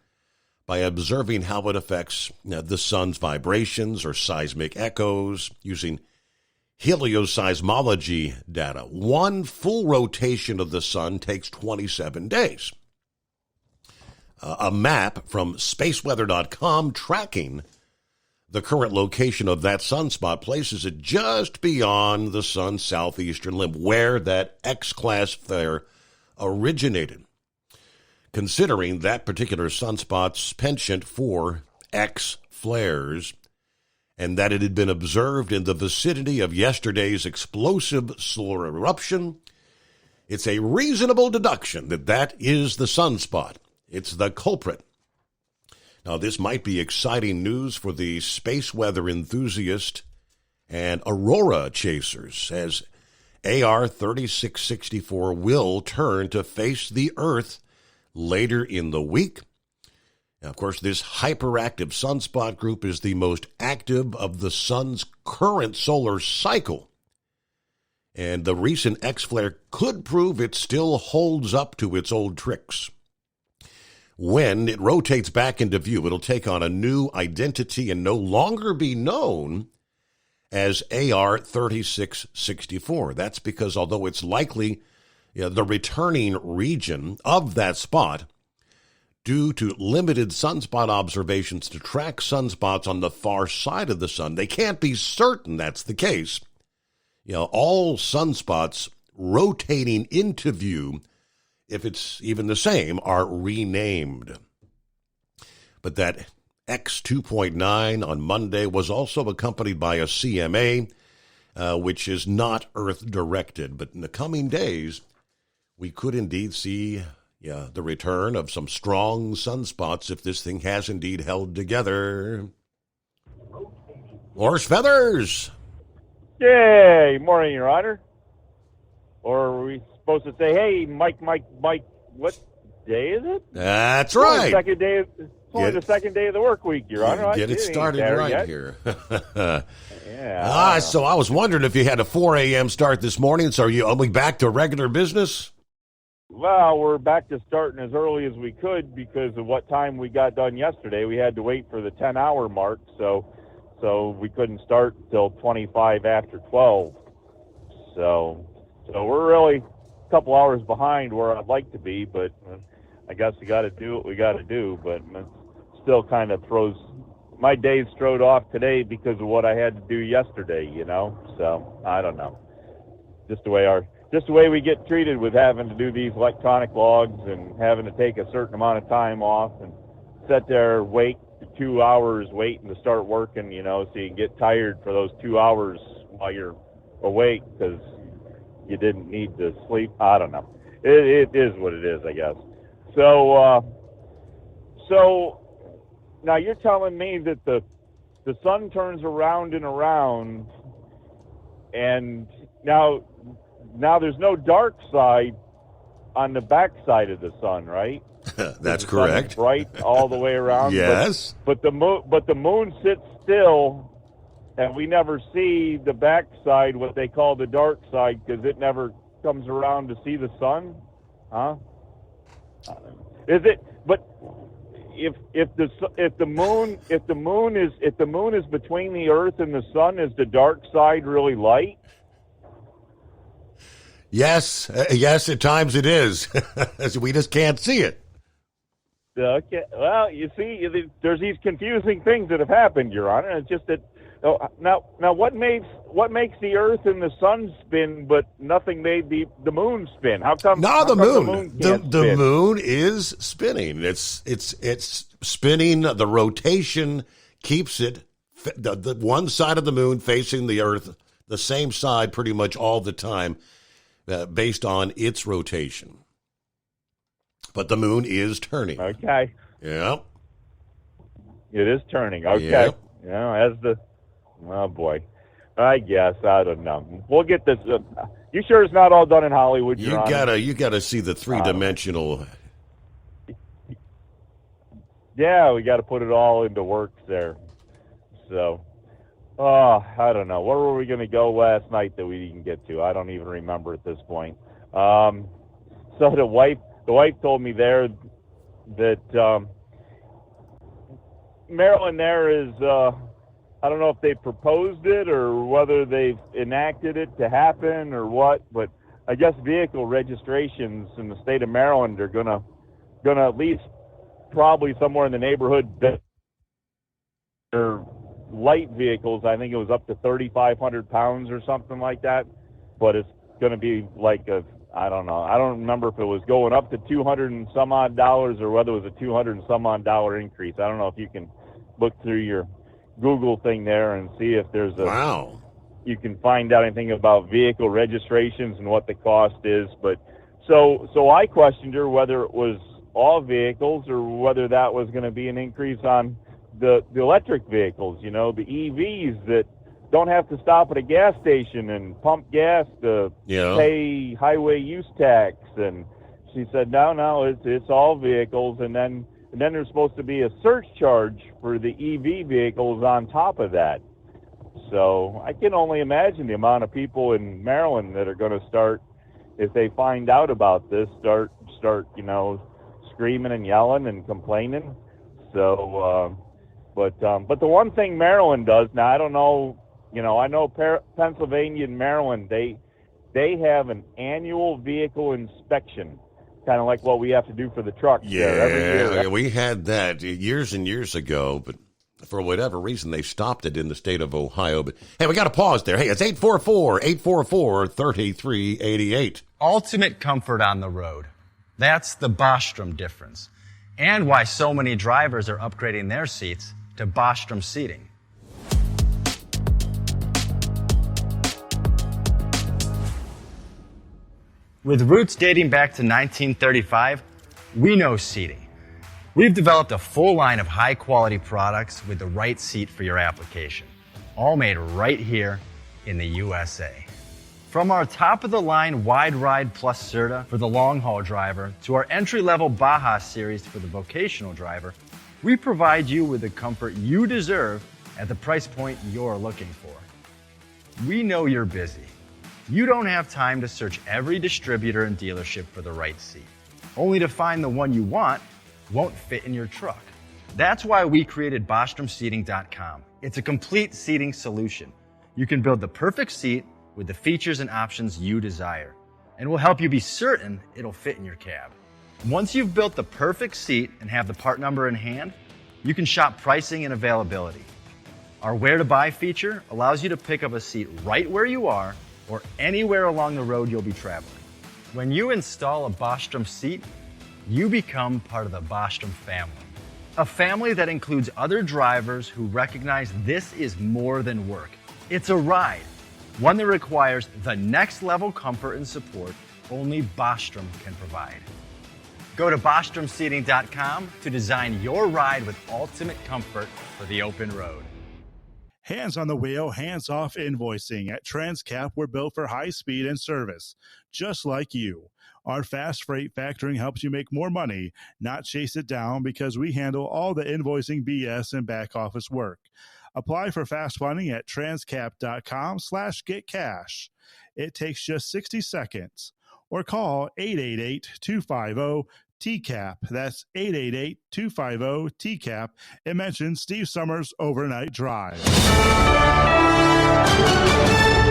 N: by observing how it affects the sun's vibrations or seismic echoes using helioseismology data. One full rotation of the sun takes 27 days. A map from spaceweather.com tracking the current location of that sunspot places it just beyond the sun's southeastern limb, where that X-class flare originated. Considering that particular sunspot's penchant for X flares and that it had been observed in the vicinity of yesterday's explosive solar eruption, it's a reasonable deduction that that is the sunspot. It's the culprit. Now, this might be exciting news for the space weather enthusiast and aurora chasers, as AR-3664 will turn to face the Earth later in the week. Now, of course, this hyperactive sunspot group is the most active of the sun's current solar cycle. And the recent X-flare could prove it still holds up to its old tricks. When it rotates back into view, it'll take on a new identity and no longer be known as AR-3664. That's because although it's likely the returning region of that spot, due to limited sunspot observations to track sunspots on the far side of the sun, they can't be certain that's the case. All sunspots rotating into view, if it's even the same, are renamed. But that X2.9 on Monday was also accompanied by a CMA, which is not Earth-directed. But in the coming days, we could indeed see the return of some strong sunspots if this thing has indeed held together. Horse feathers!
S: Yay! Morning, Your Honor. Or are we supposed to say, hey, Mike, what day is it?
N: That's right.
S: The second day the second day of the work week, Your Honor.
N: Get it started right here.
S: Yeah.
N: So I was wondering if you had a 4 a.m. start this morning. So are we back to regular business?
S: Well, we're back to starting as early as we could because of what time we got done yesterday. We had to wait for the 10-hour mark, so we couldn't start till 25 after 12. So we're really a couple hours behind where I'd like to be, but I guess we got to do what we got to do. But it still kind of throws my days thrown off today because of what I had to do yesterday. So I don't know. Just the way we get treated with having to do these electronic logs and having to take a certain amount of time off and sit there, wait 2 hours waiting to start working, so you can get tired for those 2 hours while you're awake because you didn't need to sleep. I don't know. It is what it is, I guess. So now you're telling me that the sun turns around and around, and now there's no dark side on the back side of the sun, right?
N: That's correct.
S: Bright all the way around.
N: Yes.
S: But the moon sits still, and we never see the back side, what they call the dark side, because it never comes around to see the sun, huh? Is it? But if the moon is between the Earth and the sun, is the dark side really light?
N: Yes, at times it is. We just can't see it.
S: Okay. Well, you see, there's these confusing things that have happened, Your Honor. It's just that now what makes the Earth and the sun spin, but nothing made the moon spin? How come?
N: No, the moon. The
S: moon
N: is spinning. It's spinning. The rotation keeps it the one side of the moon facing the Earth, the same side pretty much all the time. Based on its rotation. But the moon is turning.
S: Okay.
N: Yeah.
S: It is turning. Okay.
N: Yeah.
S: Oh, boy. I guess. I don't know. We'll get this. You sure it's not all done in Hollywood, Your Honor?
N: You gotta see the three-dimensional.
S: Yeah, we got to put it all into works there. So. I don't know. Where were we going to go last night that we didn't get to? I don't even remember at this point. So the wife told me there that Maryland there is, I don't know if they proposed it or whether they've enacted it to happen or what, but I guess vehicle registrations in the state of Maryland are gonna at least probably somewhere in the neighborhood that are light vehicles. I think it was up to 3,500 pounds or something like that, but it's going to be like I don't know. I don't remember if it was going up to $200 and some odd or whether it was a $200 and some odd increase. I don't know if you can look through your Google thing there and see if there's you can find out anything about vehicle registrations and what the cost is. But so I questioned her whether it was all vehicles or whether that was going to be an increase on the electric vehicles, the EVs
U: don't have to stop at a gas station and pump gas to pay highway use tax. And she said, no, it's all vehicles. And then there's supposed to be a surcharge for the EV vehicles on top of that. So I can only imagine the amount of people in Maryland that are going to start, if they find out about this, start screaming and yelling and complaining. So, but the one thing Maryland does now, I don't know, I know Pennsylvania and Maryland, they have an annual vehicle inspection, kind of like what we have to do for the trucks. Every year.
N: We had that years and years ago, but for whatever reason, they stopped it in the state of Ohio. But hey, we got to pause there. Hey, it's 844-3388.
V: Ultimate comfort on the road. That's the Bostrom difference. And why so many drivers are upgrading their seats to Bostrom seating. With roots dating back to 1935, we know seating. We've developed a full line of high-quality products with the right seat for your application, all made right here in the USA. From our top-of-the-line Wide Ride Plus Certa for the long-haul driver to our entry-level Baja series for the vocational driver, we provide you with the comfort you deserve at the price point you're looking for. We know you're busy. You don't have time to search every distributor and dealership for the right seat, only to find the one you want won't fit in your truck. That's why we created BostromSeating.com. It's a complete seating solution. You can build the perfect seat with the features and options you desire, and we'll help you be certain it'll fit in your cab. Once you've built the perfect seat and have the part number in hand, you can shop pricing and availability. Our Where to Buy feature allows you to pick up a seat right where you are or anywhere along the road you'll be traveling. When you install a Bostrom seat, you become part of the Bostrom family. A family that includes other drivers who recognize this is more than work. It's a ride, one that requires the next level comfort and support only Bostrom can provide. Go to BostromSeating.com to design your ride with ultimate comfort for the open road.
P: Hands on the wheel, hands off invoicing. At Transcap, we're built for high speed and service, just like you. Our fast freight factoring helps you make more money, not chase it down, because we handle all the invoicing BS and back office work. Apply for fast funding at transcap.com/getcash. It takes just 60 seconds. Or call 888-250-TCAP. That's 888-250-TCAP. And mention Steve Summers' Overnight Drive.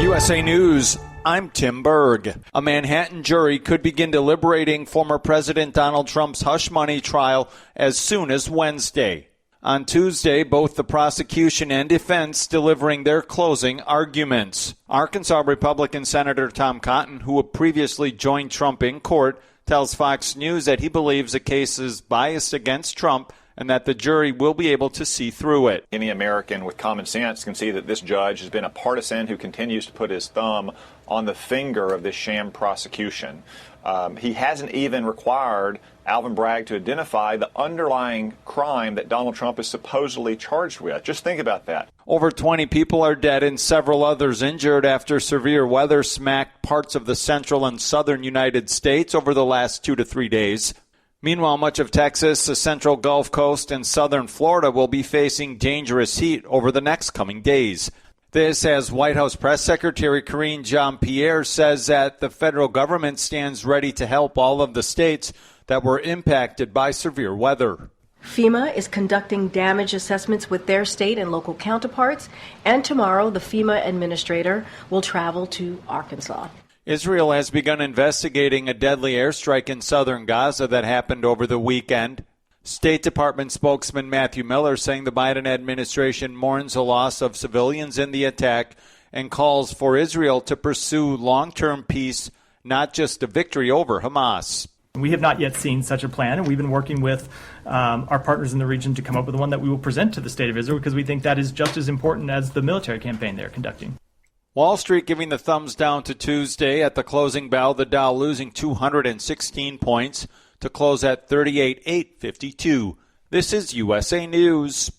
B: USA News, I'm Tim Berg. A Manhattan jury could begin deliberating former President Donald Trump's hush money trial as soon as Wednesday. On Tuesday, both the prosecution and defense delivering their closing arguments. Arkansas Republican Senator Tom Cotton, who had previously joined Trump in court, tells Fox News that he believes the case is biased against Trump and that the jury will be able to see through it.
C: Any American with common sense can see that this judge has been a partisan who continues to put his thumb on the finger of this sham prosecution. He hasn't even required Alvin Bragg to identify the underlying crime that Donald Trump is supposedly charged with. Just think about that.
B: Over 20 people are dead and several others injured after severe weather smacked parts of the central and southern United States over the last 2 to 3 days. Meanwhile, much of Texas, the central Gulf Coast, and southern Florida will be facing dangerous heat over the next coming days. This as White House Press Secretary Karine Jean-Pierre says that the federal government stands ready to help all of the states that were impacted by severe weather.
D: FEMA is conducting damage assessments with their state and local counterparts, and tomorrow the FEMA administrator will travel to Arkansas.
B: Israel has begun investigating a deadly airstrike in southern Gaza that happened over the weekend. State Department spokesman Matthew Miller saying the Biden administration mourns the loss of civilians in the attack and calls for Israel to pursue long-term peace, not just a victory over Hamas.
E: We have not yet seen such a plan, and we've been working with our partners in the region to come up with one that we will present to the state of Israel because we think that is just as important as the military campaign they're conducting.
B: Wall Street giving the thumbs down to Tuesday at the closing bell, the Dow losing 216 points to close at 38,852. This is USA News.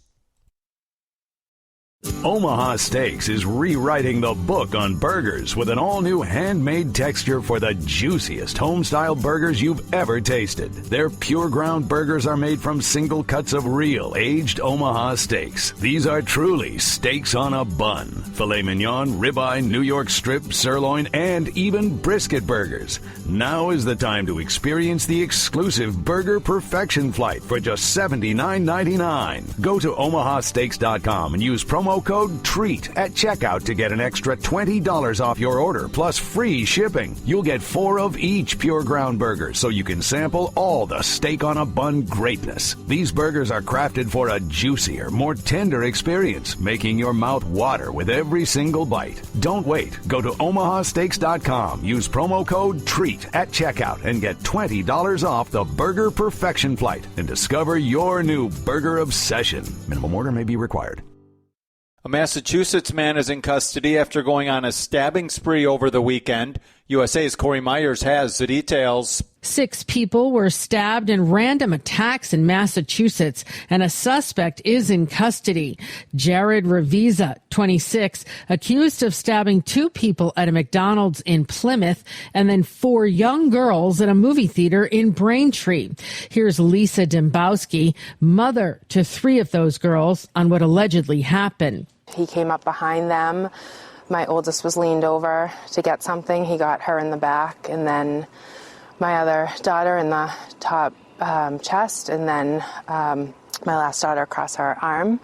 F: Omaha Steaks is rewriting the book on burgers with an all-new handmade texture for the juiciest home-style burgers you've ever tasted. Their pure ground burgers are made from single cuts of real aged Omaha steaks. These are truly steaks on a bun. Filet mignon, ribeye, New York strip, sirloin, and even brisket burgers. Now is the time to experience the exclusive Burger Perfection Flight for just $79.99. Go to omahasteaks.com and use promo code TREAT at checkout to get an extra $20 off your order plus free shipping. You'll get 4 of each pure ground burger so you can sample all the steak on a bun greatness. These burgers are crafted for a juicier, more tender experience, making your mouth water with every single bite. Don't wait. Go to omahasteaks.com. Use promo code TREAT at checkout and get $20 off the Burger Perfection Flight and discover your new burger obsession. Minimum order may be required.
B: A Massachusetts man is in custody after going on a stabbing spree over the weekend. USA's Corey Myers has the details.
G: 6 people were stabbed in random attacks in Massachusetts, and a suspect is in custody. Jared Revisa, 26, accused of stabbing 2 people at a McDonald's in Plymouth and then 4 young girls at a movie theater in Braintree. Here's Lisa Dembowski, mother to 3 of those girls, on what allegedly happened.
A: He came up behind them. My oldest was leaned over to get something. He got her in the back, and then my other daughter in the top chest, and then my last daughter across her arm,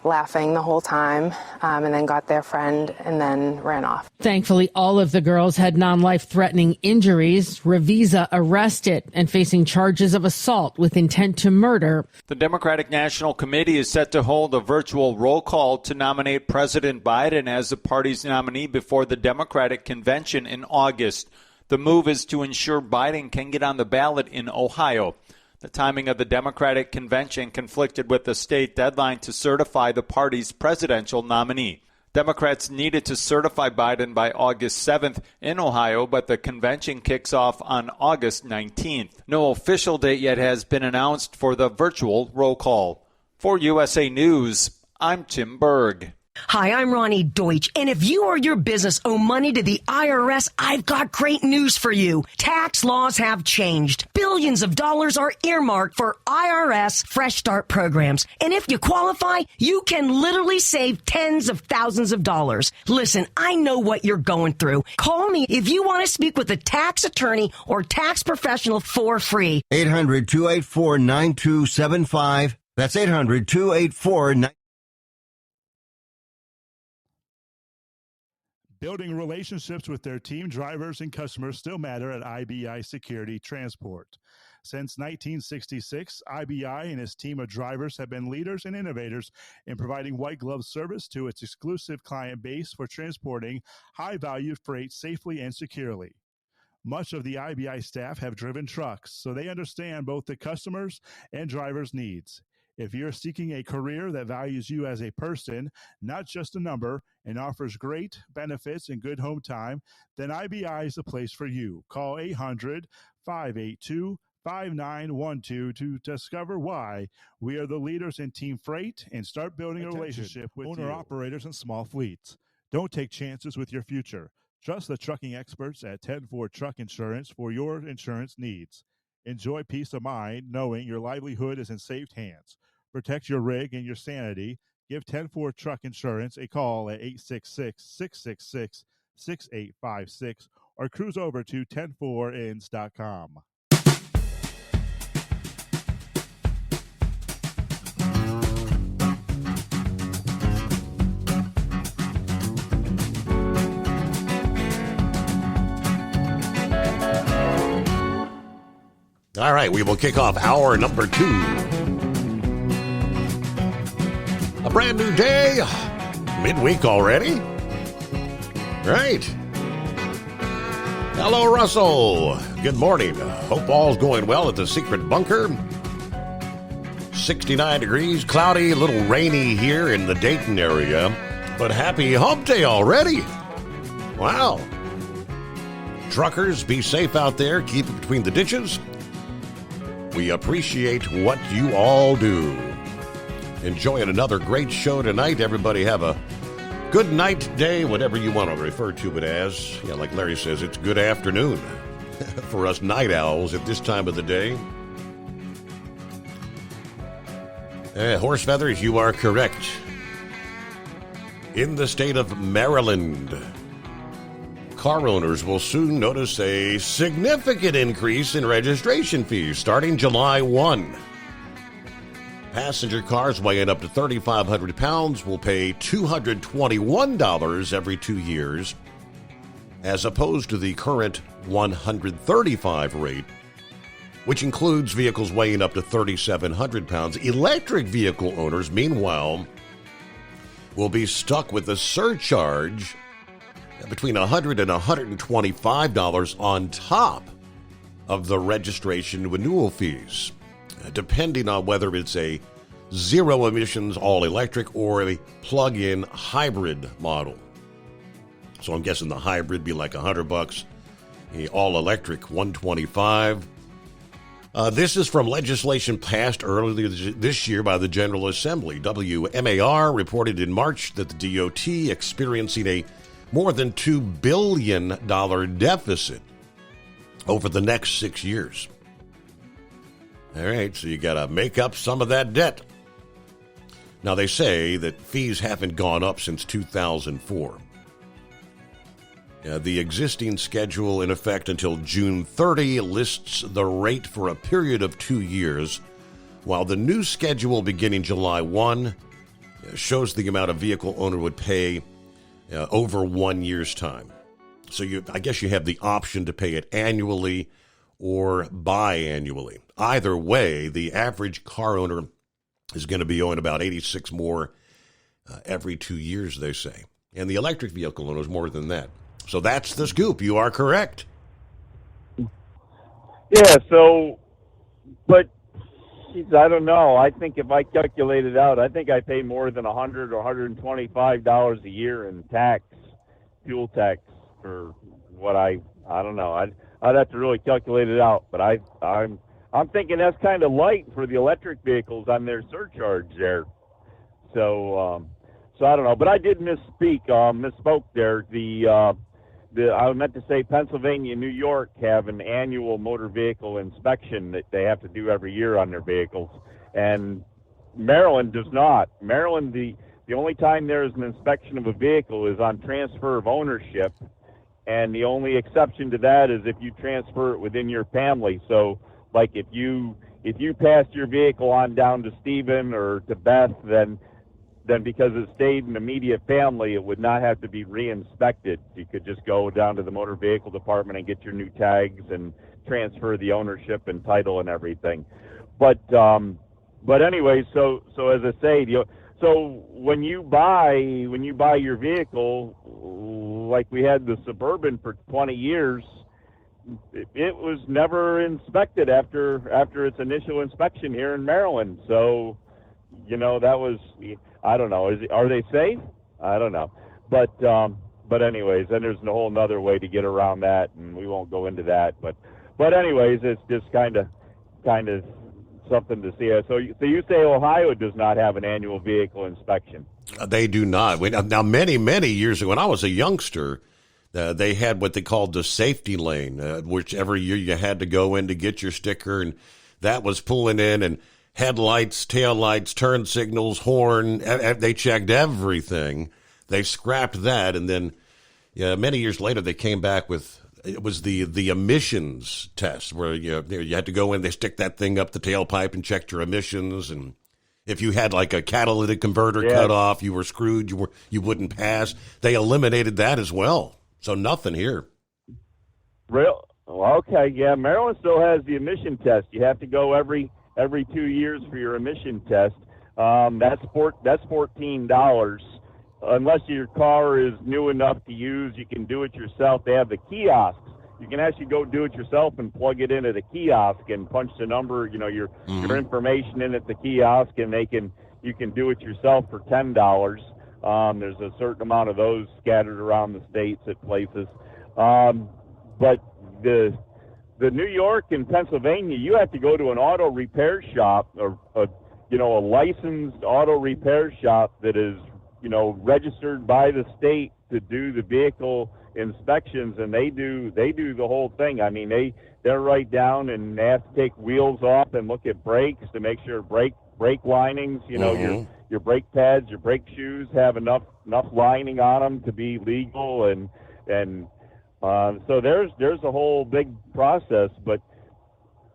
A: laughing the whole time, and then got their friend and then ran off.
G: Thankfully, all of the girls had non-life-threatening injuries. Revisa arrested and facing charges of assault with intent to murder.
B: The Democratic National Committee is set to hold a virtual roll call to nominate President Biden as the party's nominee before the Democratic Convention in August. The move is to ensure Biden can get on the ballot in Ohio. The timing of the Democratic Convention conflicted with the state deadline to certify the party's presidential nominee. Democrats needed to certify Biden by August 7th in Ohio, but the convention kicks off on August 19th. No official date yet has been announced for the virtual roll call. For USA News, I'm Tim Berg.
I: Hi, I'm Ronnie Deutsch, and if you or your business owe money to the IRS, I've got great news for you. Tax laws have changed. Billions of dollars are earmarked for IRS Fresh Start programs, and if you qualify, you can literally save tens of thousands of dollars. Listen, I know what you're going through. Call me if you want to speak with a tax attorney or tax professional for free.
J: 800-284-9275. That's 800-284-9275.
P: Building relationships with their team, drivers, and customers still matter at IBI Security Transport. Since 1966, IBI and its team of drivers have been leaders and innovators in providing white glove service to its exclusive client base for transporting high-value freight safely and securely. Much of the IBI staff have driven trucks, so they understand both the customers' and drivers' needs. If you're seeking a career that values you as a person, not just a number, and offers great benefits and good home time, then IBI is the place for you. Call 800-582-5912 to discover why we are the leaders in team freight and start building a relationship with owner-operators and small fleets. Don't take chances with your future. Trust the trucking experts at 10-4 Truck Insurance for your insurance needs. Enjoy peace of mind knowing your livelihood is in safe hands. Protect your rig and your sanity. Give 10-4 Truck Insurance a call at 866-666-6856 or cruise over to 104ins.com.
N: All right, we will kick off hour number 2. A brand new day, midweek already. Right. Hello, Russell. Good morning. Hope all's going well at the Secret Bunker. 69 degrees, cloudy, a little rainy here in the Dayton area, but happy hump day already. Wow. Truckers, be safe out there. Keep it between the ditches. We appreciate what you all do. enjoying another great show tonight. Everybody have a good night, day, whatever you want to refer to it as. Yeah, like Larry says, it's good afternoon for us night owls at this time of the day. Horse feathers, you are correct. In the state of Maryland, car owners will soon notice a significant increase in registration fees starting July 1. Passenger cars weighing up to 3,500 pounds will pay $221 every 2 years, as opposed to the current $135 rate, which includes vehicles weighing up to 3,700 pounds. Electric vehicle owners, meanwhile, will be stuck with a surcharge between $100 and $125 on top of the registration renewal fees, depending on whether it's a zero emissions all electric or a plug-in hybrid model. So I'm guessing the hybrid be like $100, the all electric $125. This is from legislation passed earlier this year by the General Assembly. WMAR reported in March that the DOT experiencing a more than $2 billion deficit over the next 6 years. All right, so you got to make up some of that debt. Now, they say that fees haven't gone up since 2004. The existing schedule in effect until June 30 lists the rate for a period of 2 years, while the new schedule beginning July 1 shows the amount a vehicle owner would pay over 1 year's time. So I guess you have the option to pay it annually or biannually. Either way, the average car owner is going to be owing about $86 more every 2 years, they say. And the electric vehicle owner is more than that. So that's the scoop. You are correct.
U: Yeah, so, but, geez, I don't know. I think if I calculate it out, I think I pay more than $100 or $125 a year in tax, fuel tax, for what I don't know. I'd have to really calculate it out, but I'm thinking that's kind of light for the electric vehicles on their surcharge there. So I don't know, but I did misspoke there. I meant to say Pennsylvania and New York have an annual motor vehicle inspection that they have to do every year on their vehicles, and Maryland does not. Maryland, the only time there is an inspection of a vehicle is on transfer of ownership, and the only exception to that is if you transfer it within your family. So, like if you passed your vehicle on down to Stephen or to Beth, then because it stayed in the immediate family, it would not have to be re-inspected. You could just go down to the motor vehicle department and get your new tags and transfer the ownership and title and everything. But anyway, so as I say, so when you buy your vehicle, like we had the Suburban for 20 years, it was never inspected after its initial inspection here in Maryland. So, that was, I don't know. Are they safe? I don't know. But anyways, then there's a whole nother way to get around that, and we won't go into that. But anyways, it's just kind of something to see. So you say Ohio does not have an annual vehicle inspection?
N: They do not. Now, many years ago, when I was a youngster, they had what they called the safety lane, which every year you had to go in to get your sticker, and that was pulling in, and headlights, taillights, turn signals, horn, they checked everything. They scrapped that, and then many years later they came back with, it was the emissions test, where you had to go in, they stick that thing up the tailpipe and check your emissions, and if you had like a catalytic converter cut off, you were screwed, you wouldn't pass. They eliminated that as well, so nothing here.
U: Real? Well, okay, yeah, Maryland still has the emission test. You have to go every 2 years for your emission test. That's $14. Unless your car is new enough to use, you can do it yourself. They have the kiosks. You can actually go do it yourself and plug it into the kiosk and punch the number, your information in at the kiosk, and you can do it yourself for $10. There's a certain amount of those scattered around the states at places. But the New York and Pennsylvania, you have to go to an auto repair shop, or a licensed auto repair shop that is, registered by the state to do the vehicle inspections, and they do the whole thing. I mean, they're right down, and they have to take wheels off and look at brakes to make sure brake linings, your brake pads, your brake shoes have enough lining on them to be legal, and so there's a whole big process. But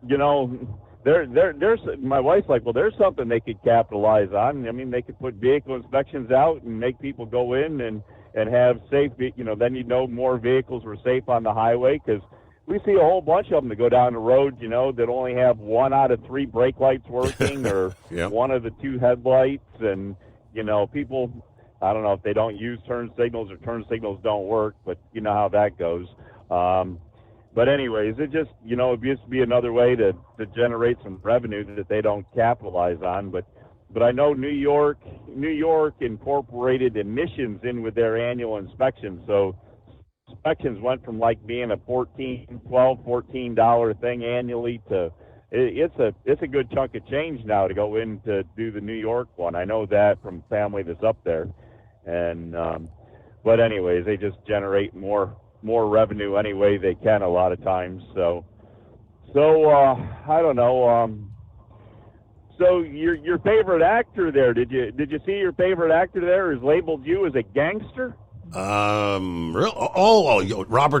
U: there's my wife's like, well, there's something they could capitalize on. I mean, they could put vehicle inspections out and make people go in and have safe, then more vehicles were safe on the highway, because we see a whole bunch of them that go down the road, that only have 1 out of 3 brake lights working or
N: Yep.
U: 1 of the 2 headlights. And, people, I don't know if they don't use turn signals or turn signals don't work, but you know how that goes. But anyways, it just, it used to be another way to generate some revenue that they don't capitalize on. But I know New York incorporated emissions in with their annual inspections. So inspections went from like being a $14 thing annually to it's a good chunk of change now to go in to do the New York one. I know that from family that's up there. And but anyways, they just generate more revenue any way they can a lot of times. So I don't know. So your favorite actor there, did you see your favorite actor there is labeled you as a gangster?
N: Robert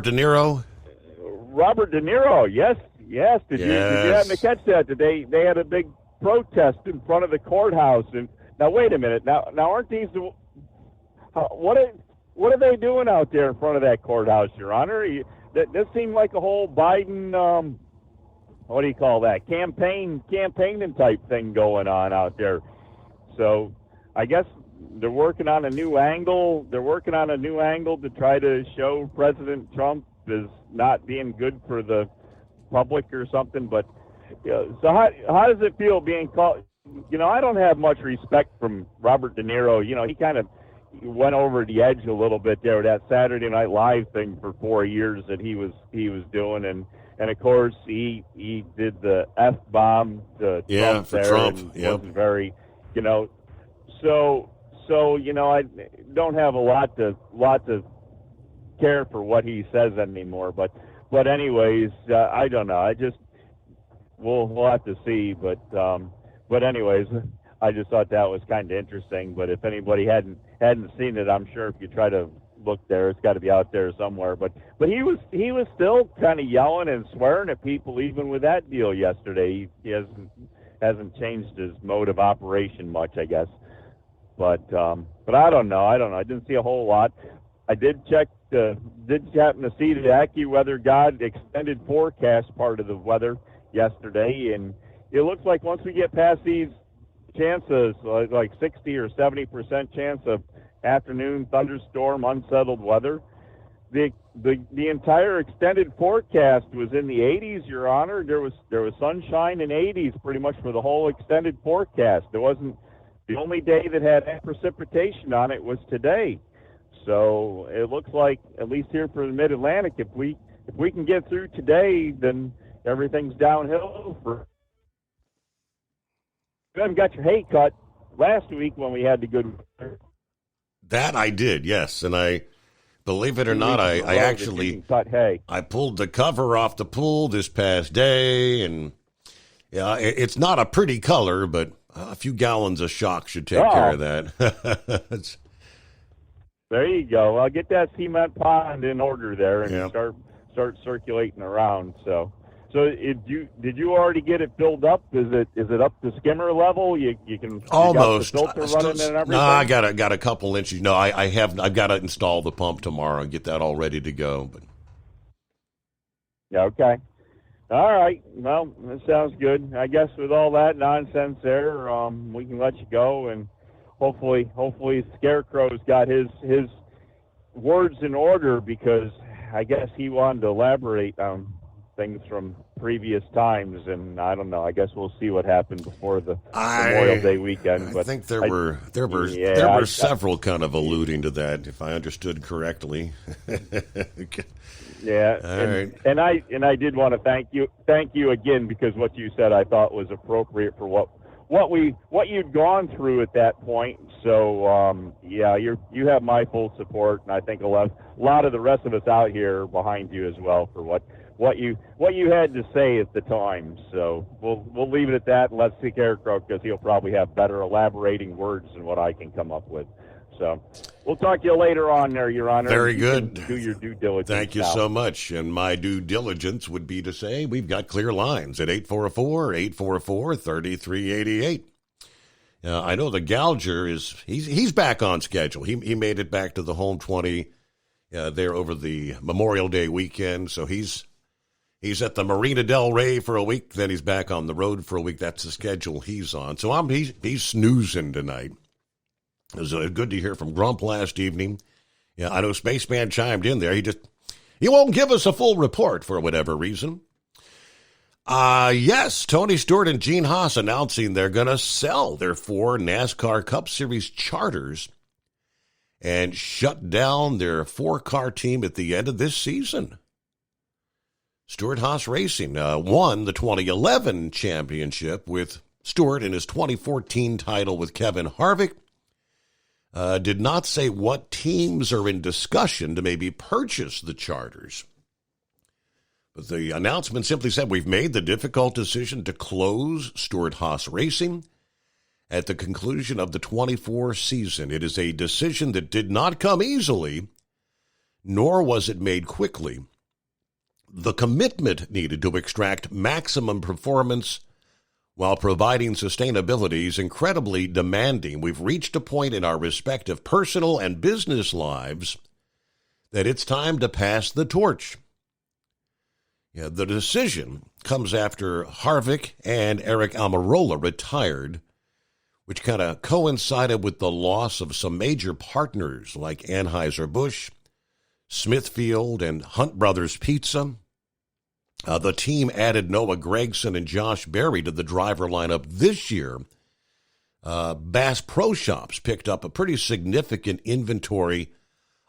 N: De Niro.
U: Robert De Niro, yes. Did you happen to catch that? They had a big protest in front of the courthouse. And now wait a minute. Now aren't these what are they doing out there in front of that courthouse, Your Honor? This seemed like a whole Biden what do you call that? Campaigning type thing going on out there. So I guess they're working on a new angle. To try to show President Trump as not being good for the public or something. But so how does it feel being called? I don't have much respect from Robert De Niro. He kind of went over the edge a little bit there with that Saturday Night Live thing for 4 years that he was doing, and of course he did the F-bomb to Trump there.
N: Trump.
U: And wasn't very, So I don't have a lot to care for what he says anymore. But anyways, I don't know. We'll have to see. But anyways, I just thought that was kind of interesting. But if anybody hadn't seen it, I'm sure if you try to look there, it's got to be out there somewhere. But he was still kind of yelling and swearing at people even with that deal yesterday. He hasn't changed his mode of operation much, I guess. But I don't know. I didn't see a whole lot. I did happen to see the AccuWeather God extended forecast part of the weather yesterday, and it looks like once we get past these chances, like 60 or 70% chance of afternoon thunderstorm, unsettled weather, the entire extended forecast was in the 80s, Your Honor. There was sunshine in 80s pretty much for the whole extended forecast. There wasn't. The only day that had precipitation on it was today. So it looks like, at least here for the Mid-Atlantic, if we can get through today, then everything's downhill. You haven't got your hay cut last week when we had the good weather.
N: That I did, yes. And I, believe it or not, I actually
U: cut hay.
N: I pulled the cover off the pool this past day, and yeah, it's not a pretty color, but a few gallons of shock should take care of that.
U: There you go. I'll get that cement pond in order there and start circulating around. So did you already get it filled up? Is it up to skimmer level? You can
N: almost.
U: You got the filter running and everything?
N: No, I got a couple inches. No, I've got to install the pump tomorrow and get that all ready to go. But
U: yeah, okay. All right. Well, that sounds good. I guess with all that nonsense there, we can let you go, and hopefully Scarecrow's got his words in order, because I guess he wanted to elaborate on things from previous times, and I don't know. I guess we'll see what happened before the Memorial Day weekend. But
N: I think there were several kind of alluding to that, if I understood correctly.
U: Yeah, and I did want to thank you again, because what you said I thought was appropriate for what you'd gone through at that point. So you have my full support, and I think a lot of the rest of us out here are behind you as well for what you had to say at the time. So we'll leave it at that and let Scarecrow, because he'll probably have better elaborating words than what I can come up with. So we'll talk to you later on there, Your Honor.
N: Very good.
U: Do your due diligence.
N: Thank you so much. And my due diligence would be to say we've got clear lines at 844-844-3388. I know the Gouger he's back on schedule. He made it back to the home 20 there over the Memorial Day weekend. So he's at the Marina Del Rey for a week. Then he's back on the road for a week. That's the schedule he's on. So he's snoozing tonight. It was good to hear from Grump last evening. Yeah, I know Spaceman chimed in there. He won't give us a full report for whatever reason. Yes, Tony Stewart and Gene Haas announcing they're going to sell their 4 NASCAR Cup Series charters and shut down their 4-car team at the end of this season. Stewart Haas Racing won the 2011 championship with Stewart in his 2014 title with Kevin Harvick. Did not say what teams are in discussion to maybe purchase the charters. But the announcement simply said, we've made the difficult decision to close Stewart Haas Racing at the conclusion of the 24 season. It is a decision that did not come easily, nor was it made quickly. The commitment needed to extract maximum performance while providing sustainability is incredibly demanding. We've reached a point in our respective personal and business lives that it's time to pass the torch. Yeah, the decision comes after Harvick and Eric Almirola retired, which kind of coincided with the loss of some major partners like Anheuser-Busch, Smithfield, and Hunt Brothers Pizza. The team added Noah Gragson and Josh Berry to the driver lineup this year. Bass Pro Shops picked up a pretty significant inventory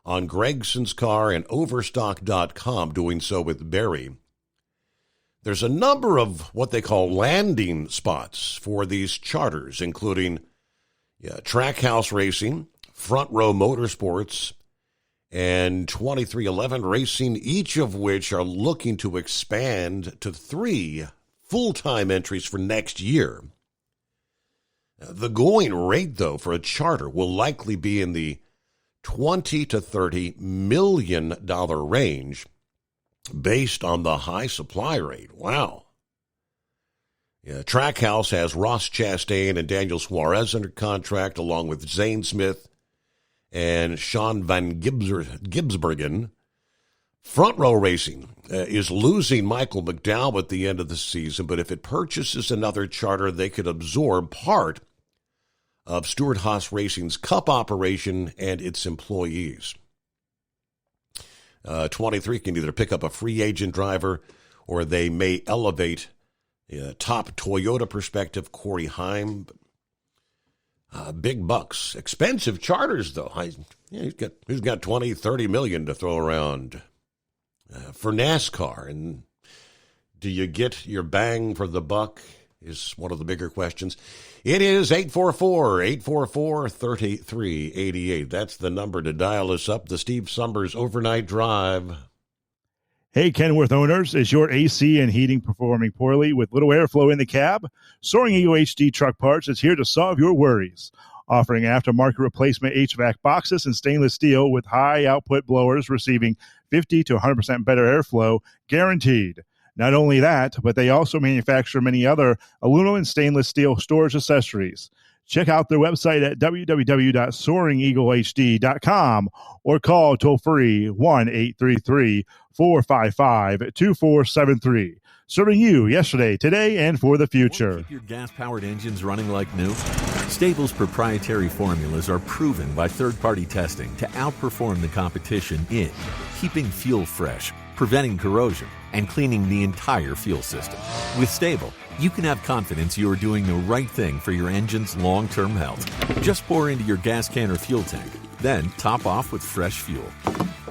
N: on Gregson's car and Overstock.com, doing so with Berry. There's a number of what they call landing spots for these charters, including Trackhouse Racing, Front Row Motorsports, and 2311 Racing, each of which are looking to expand to 3 full-time entries for next year. The going rate, though, for a charter will likely be in the $20 to $30 million range based on the high supply rate. Wow. Yeah, Trackhouse has Ross Chastain and Daniel Suarez under contract, along with Zane Smith and Sean Van Gisbergen. Front Row Racing is losing Michael McDowell at the end of the season, but if it purchases another charter, they could absorb part of Stewart Haas Racing's Cup operation and its employees. 23 can either pick up a free agent driver, or they may elevate top Toyota perspective Corey Heim. Big bucks. Expensive charters, though. He's got 20, 30 million to throw around for NASCAR. And do you get your bang for the buck is one of the bigger questions. It is 844-844-3388. That's the number to dial us up. The Steve Summers Overnight Drive.
P: Hey, Kenworth owners, is your AC and heating performing poorly with little airflow in the cab? Soaring Eagle HD Truck Parts is here to solve your worries. Offering aftermarket replacement HVAC boxes and stainless steel with high output blowers receiving 50 to 100% better airflow, guaranteed. Not only that, but they also manufacture many other aluminum and stainless steel storage accessories. Check out their website at www.soaringeaglehd.com or call toll-free 1-833-455-2473. Serving you yesterday, today, and for the future.
H: Keep your gas-powered engines running like new? Stable's proprietary formulas are proven by third-party testing to outperform the competition in keeping fuel fresh, preventing corrosion, and cleaning the entire fuel system. With Stable, you can have confidence you are doing the right thing for your engine's long-term health. Just pour into your gas can or fuel tank, then top off with fresh fuel.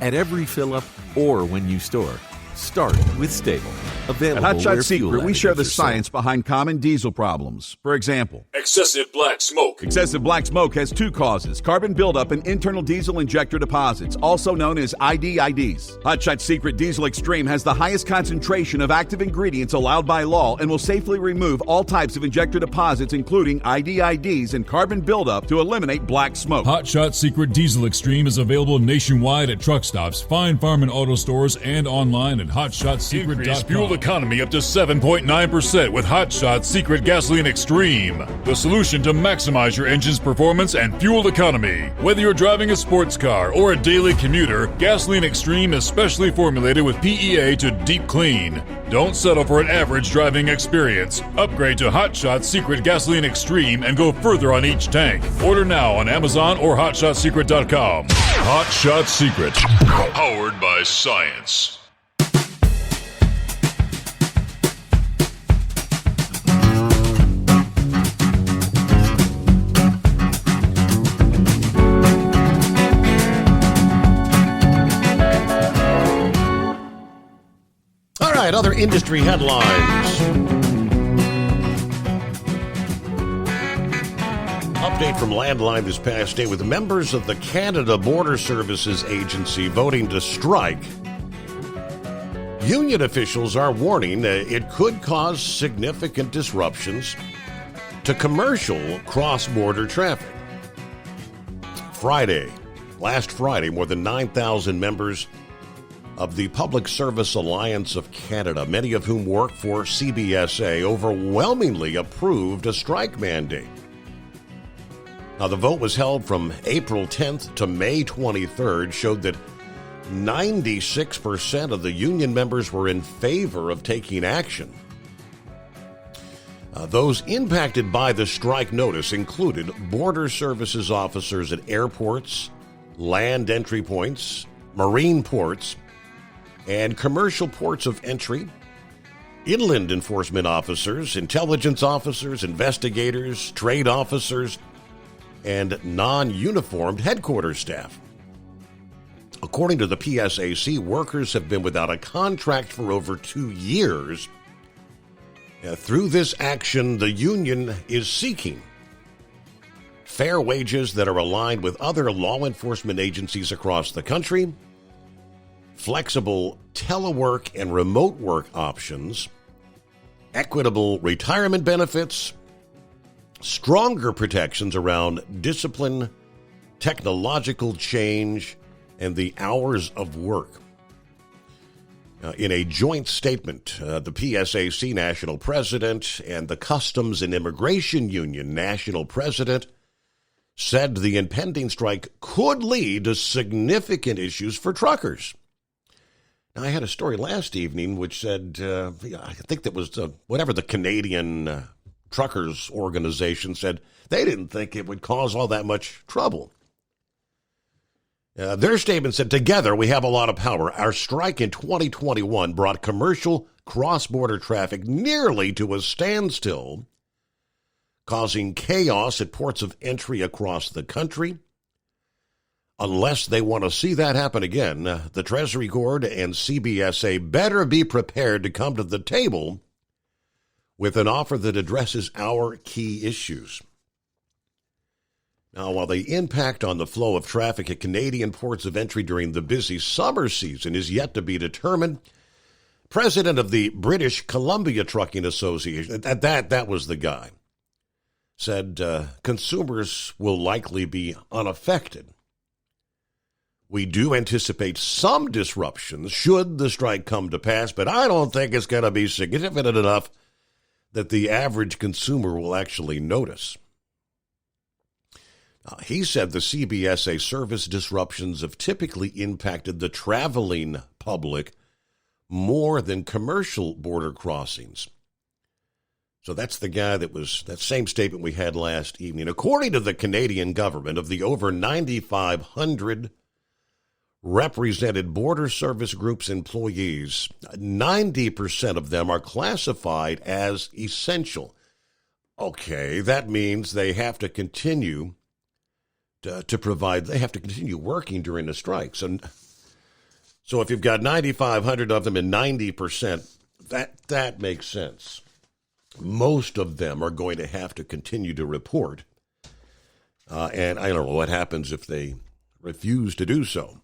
H: At every fill-up or when you store, start with Stable. Available
K: At Hot Shot
H: where
K: Secret,
H: fuel
K: we share the
H: additives are sold.
K: science behind common diesel problems. For example,
L: Excessive black smoke.
K: excessive black smoke has two causes: carbon buildup and internal diesel injector deposits, also known as IDIDs. Hot Shot Secret Diesel Extreme has the highest concentration of active ingredients allowed by law and will safely remove all types of injector deposits, including IDIDs and carbon buildup, to eliminate black smoke.
L: Hot Shot Secret Diesel Extreme is available nationwide at truck stops, fine farm and auto stores, and online at hotshotsecret.com. Increase fuel economy up to 7.9% with Hot Shot Secret Gasoline Extreme. The solution to maximize your engine's performance and fuel economy. Whether you're driving a sports car or a daily commuter, Gasoline Extreme is specially formulated with PEA to deep clean. Don't settle for an average driving experience. Upgrade to Hot Shot Secret Gasoline Extreme and go further on each tank. Order now on Amazon or hotshotsecret.com. Hot Shot Secret. Powered by science.
N: All right, other industry headlines. Update from Landline this past day with members of the Canada Border Services Agency voting to strike. Union officials are warning that it could cause significant disruptions to commercial cross-border traffic. Last Friday, more than 9,000 members of the Public Service Alliance of Canada, many of whom work for CBSA, overwhelmingly approved a strike mandate. Now, the vote was held from April 10th to May 23rd, showed that 96% of the union members were in favor of taking action. Those impacted by the strike notice included border services officers at airports, land entry points, marine ports, and commercial ports of entry, inland enforcement officers, intelligence officers, investigators, trade officers, and non-uniformed headquarters staff. According to the PSAC, workers have been without a contract for over 2 years. Through this action, the union is seeking fair wages that are aligned with other law enforcement agencies across the country, flexible telework and remote work options, equitable retirement benefits, stronger protections around discipline, technological change, and the hours of work. In a joint statement, the PSAC National President and the Customs and Immigration Union National President said the impending strike could lead to significant issues for truckers. Now, I had a story last evening which said, I think that was whatever the Canadian truckers organization said, they didn't think it would cause all that much trouble. Their statement said, "Together we have a lot of power. Our strike in 2021 brought commercial cross-border traffic nearly to a standstill, causing chaos at ports of entry across the country. Unless they want to see that happen again, the Treasury Board and CBSA better be prepared to come to the table with an offer that addresses our key issues." Now, while the impact on the flow of traffic at Canadian ports of entry during the busy summer season is yet to be determined, President of the British Columbia Trucking Association, that was the guy, said consumers will likely be unaffected. "We do anticipate some disruptions should the strike come to pass, but I don't think it's going to be significant enough that the average consumer will actually notice." He said the CBSA service disruptions have typically impacted the traveling public more than commercial border crossings. So that's the guy that same statement we had last evening. According to the Canadian government, of the over 9,500 represented border service groups employees, 90% of them are classified as essential. Okay, that means they have to continue they have to continue working during the strike. So if you've got 9,500 of them and 90% that makes sense. Most of them are going to have to continue to report. And I don't know what happens if they refuse to do so.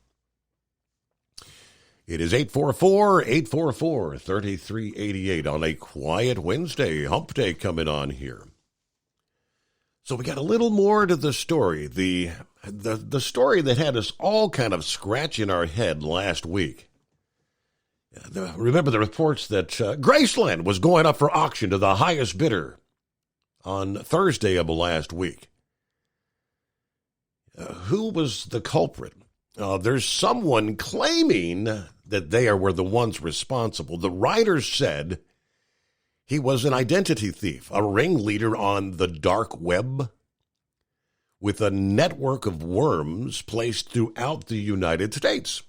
N: It is 844-844-3388 on a quiet Wednesday, hump day coming on here. So we got a little more to the story, the story that had us all kind of scratching our head last week. Remember the reports that Graceland was going up for auction to the highest bidder on Thursday of last week. Who was the culprit? There's someone claiming that they were the ones responsible. The writer said he was an identity thief, a ringleader on the dark web, with a network of worms placed throughout the United States.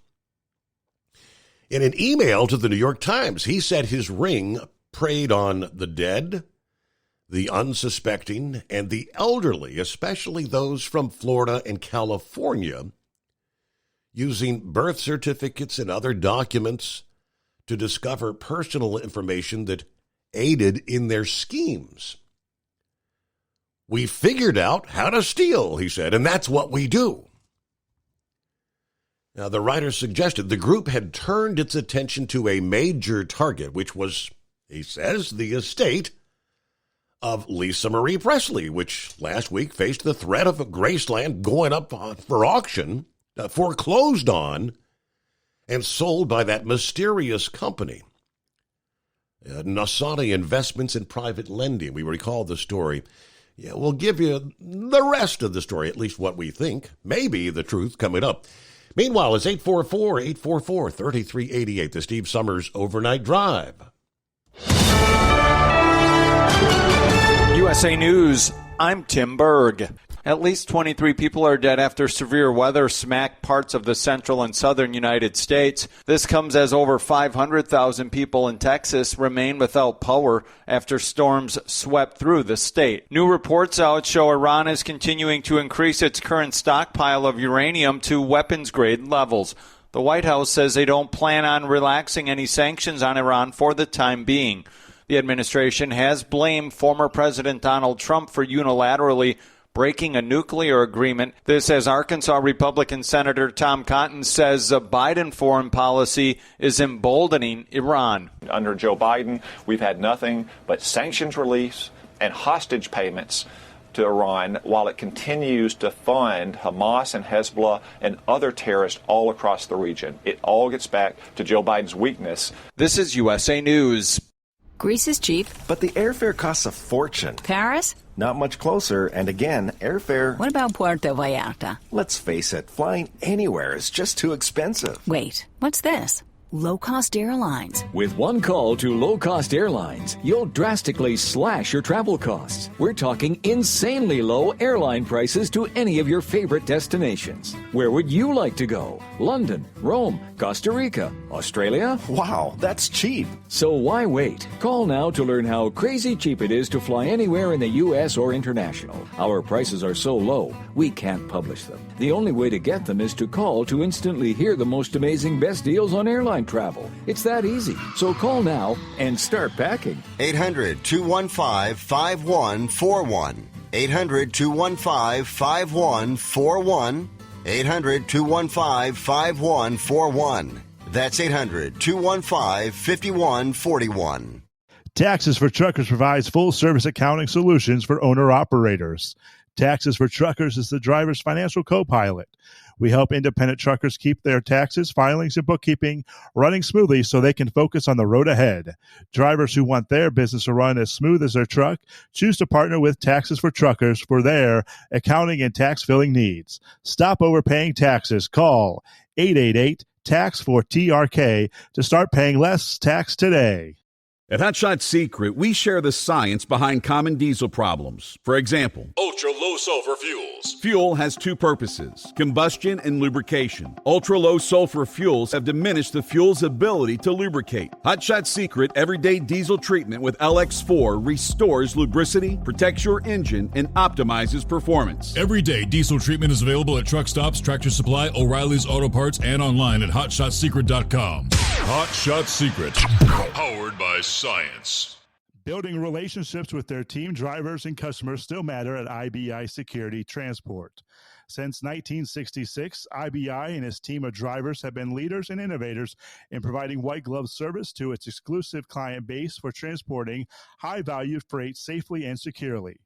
N: In an email to the New York Times, he said his ring preyed on the dead, the unsuspecting, and the elderly, especially those from Florida and California, using birth certificates and other documents to discover personal information that aided in their schemes. We figured out how to steal, he said, and that's what we do. Now, the writer suggested the group had turned its attention to a major target, which was, he says, the estate of Lisa Marie Presley, which last week faced the threat of Graceland going up for auction, foreclosed on, and sold by that mysterious company, Nasani Investments and Private Lending. We recall the story. Yeah, we'll give you the rest of the story, at least what we think. Maybe the truth coming up. Meanwhile, it's 844-844-3388, the Steve Summers Overnight Drive.
B: USA News, I'm Tim Berg. At least 23 people are dead after severe weather smacked parts of the central and southern United States. This comes as over 500,000 people in Texas remain without power after storms swept through the state. New reports out show Iran is continuing to increase its current stockpile of uranium to weapons-grade levels. The White House says they don't plan on relaxing any sanctions on Iran for the time being. The administration has blamed former President Donald Trump for unilaterally breaking a nuclear agreement. This as Arkansas Republican Senator Tom Cotton says the Biden foreign policy is emboldening Iran.
C: Under Joe Biden, we've had nothing but sanctions release and hostage payments to Iran while it continues to fund Hamas and Hezbollah and other terrorists all across the region. It all gets back to Joe Biden's weakness.
B: This is USA News.
Q: Greece is cheap.
R: But the airfare costs a fortune.
Q: Paris?
R: Not much closer, and again, airfare...
Q: What about Puerto Vallarta?
R: Let's face it, flying anywhere is just too expensive.
Q: Wait, what's this? Low-cost airlines.
S: With one call to low-cost airlines, you'll drastically slash your travel costs. We're talking insanely low airline prices to any of your favorite destinations. Where would you like to go? London, Rome, Costa Rica, Australia?
R: Wow, that's cheap.
S: So why wait? Call now to learn how crazy cheap it is to fly anywhere in the U.S. or international. Our prices are so low, we can't publish them. The only way to get them is to call to instantly hear the most amazing best deals on airline travel. It's that easy. So call now and start packing.
J: 800-215-5141. 800-215-5141. 800-215-5141. That's 800-215-5141.
P: Taxes for Truckers provides full-service accounting solutions for owner-operators. Taxes for Truckers is the driver's financial co-pilot. We help independent truckers keep their taxes, filings, and bookkeeping running smoothly so they can focus on the road ahead. Drivers who want their business to run as smooth as their truck choose to partner with Taxes for Truckers for their accounting and tax filing needs. Stop overpaying taxes. Call 888-TAX-4TRK to start paying less tax today.
K: At Hot Shot Secret, we share the science behind common diesel problems. For example,
L: ultra-low sulfur fuels.
K: Fuel has two purposes, combustion and lubrication. Ultra-low sulfur fuels have diminished the fuel's ability to lubricate. Hot Shot Secret Everyday Diesel Treatment with LX4 restores lubricity, protects your engine, and optimizes performance.
L: Everyday diesel treatment is available at truck stops, Tractor Supply, O'Reilly's Auto Parts, and online at hotshotsecret.com. Hot Shot Secret, powered by science.
P: Building relationships with their team drivers and customers still matter at IBI Security Transport. Since 1966, IBI and its team of drivers have been leaders and innovators in providing white glove service to its exclusive client base for transporting high-value freight safely and securely.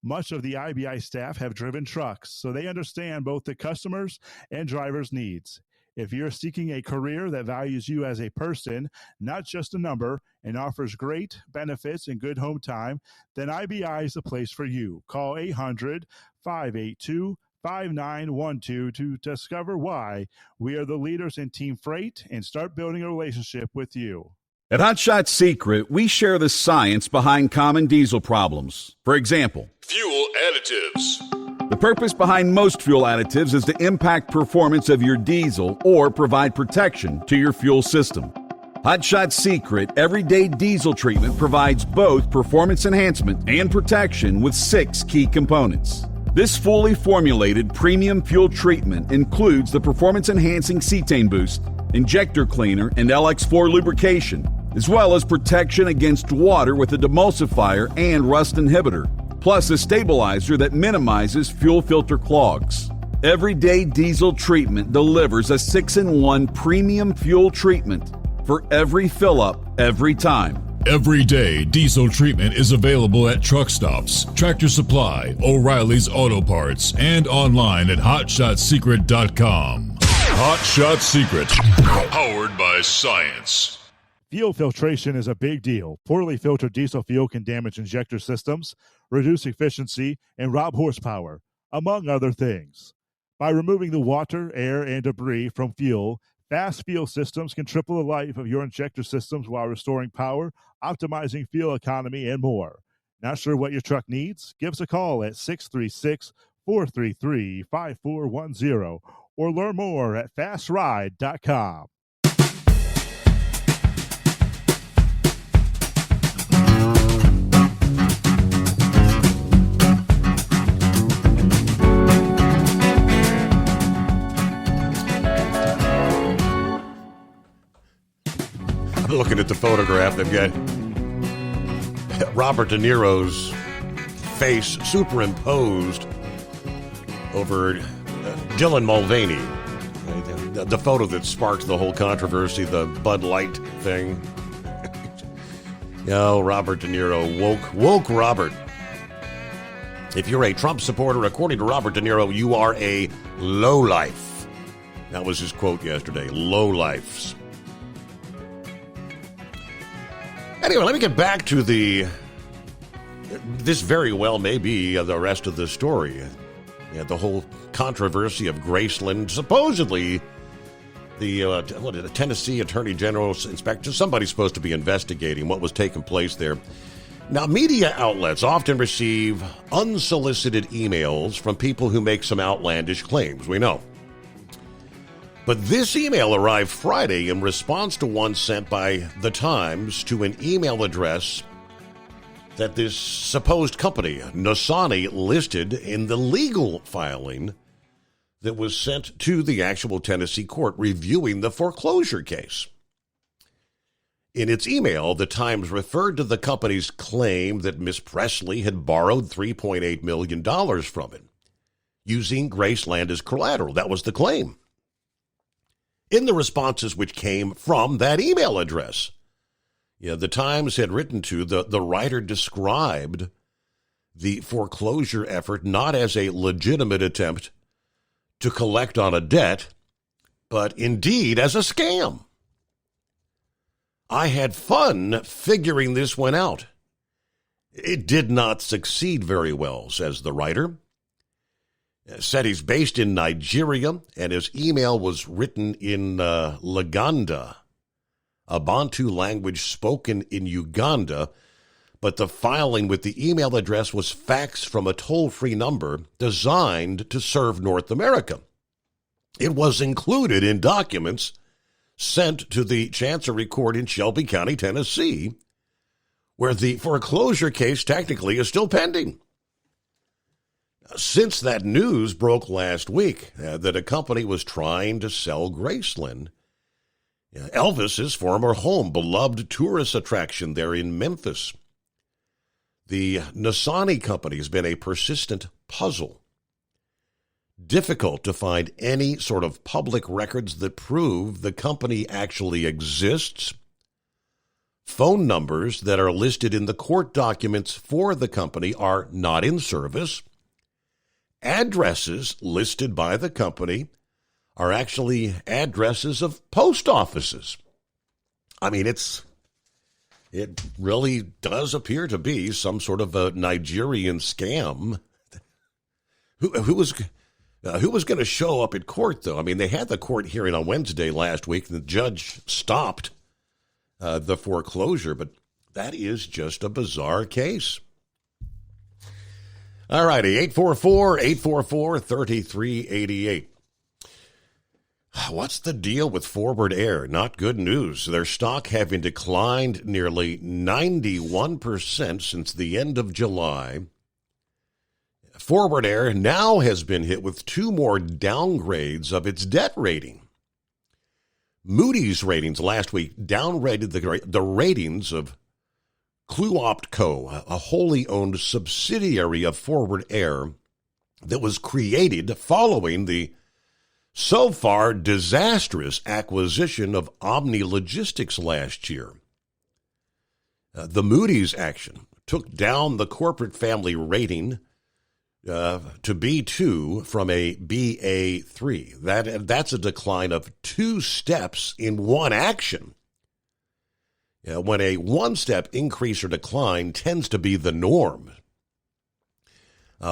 P: Much of the IBI staff have driven trucks, so they understand both the customers' and drivers' needs. If you're seeking a career that values you as a person, not just a number, and offers great benefits and good home time, then IBI is the place for you. Call 800-582-5912 to discover why we are the leaders in team freight and start building a relationship with you.
K: At Hot Shot Secret, we share the science behind common diesel problems. For example,
L: Fuel additives.
K: the purpose behind most fuel additives is to impact performance of your diesel or provide protection to your fuel system. Hot Shot Secret Everyday Diesel Treatment provides both performance enhancement and protection with 6 key components. This fully formulated premium fuel treatment includes the performance-enhancing cetane boost, injector cleaner, and LX4 lubrication, as well as protection against water with a demulsifier and rust inhibitor, plus a stabilizer that minimizes fuel filter clogs. Everyday Diesel Treatment delivers a 6-in-1 premium fuel treatment for every fill-up, every time.
L: Everyday Diesel Treatment is available at truck stops, Tractor Supply, O'Reilly's Auto Parts, and online at HotShotSecret.com. Hot Shot Secret, powered by science.
P: Fuel filtration is a big deal. Poorly filtered diesel fuel can damage injector systems, reduce efficiency, and rob horsepower, among other things. By removing the water, air, and debris from fuel, Fast Fuel Systems can triple the life of your injector systems while restoring power, optimizing fuel economy, and more. Not sure what your truck needs? Give us a call at 636-433-5410 or learn more at fastride.com.
N: I'm looking at the photograph. They've got Robert De Niro's face superimposed over Dylan Mulvaney. The photo that sparked the whole controversy, the Bud Light thing. Oh, Robert De Niro, woke Robert. If you're a Trump supporter, according to Robert De Niro, you are a lowlife. That was his quote yesterday, lowlifes. Anyway, let me get back to this very well may be the rest of the story. The whole controversy of Graceland. Supposedly, the Tennessee Attorney General's inspector, somebody's supposed to be investigating what was taking place there. Now, media outlets often receive unsolicited emails from people who make some outlandish claims, we know. But this email arrived Friday in response to one sent by The Times to an email address that this supposed company, Nosani, listed in the legal filing that was sent to the actual Tennessee court reviewing the foreclosure case. In its email, The Times referred to the company's claim that Miss Presley had borrowed $3.8 million from it, using Graceland as collateral. That was the claim. In the responses which came from that email address, The Times had written to the writer described the foreclosure effort not as a legitimate attempt to collect on a debt, but indeed as a scam. I had fun figuring this one out. It did not succeed very well, says the writer. Said he's based in Nigeria, and his email was written in Laganda, a Bantu language spoken in Uganda, but the filing with the email address was faxed from a toll-free number designed to serve North America. It was included in documents sent to the Chancery Court in Shelby County, Tennessee, where the foreclosure case technically is still pending. Since that news broke last week that a company was trying to sell Graceland, Elvis's former home, beloved tourist attraction there in Memphis. The Nasani company has been a persistent puzzle. Difficult to find any sort of public records that prove the company actually exists. Phone numbers that are listed in the court documents for the company are not in service. Addresses listed by the company are actually addresses of post offices. I mean, it really does appear to be some sort of a Nigerian scam. Who was going to show up at court, though? I mean, they had the court hearing on Wednesday last week, and the judge stopped the foreclosure, but that is just a bizarre case. All righty, 844-844-3388. What's the deal with Forward Air? Not good news. Their stock having declined nearly 91% since the end of July. Forward Air now has been hit with 2 more downgrades of its debt rating. Moody's ratings last week downgraded the ratings of Cluopco, a wholly owned subsidiary of Forward Air that was created following the so far disastrous acquisition of Omni Logistics last year. The Moody's action took down the corporate family rating to B2 from a Ba3. That's a decline of 2 steps in one action. When a one-step increase or decline tends to be the norm.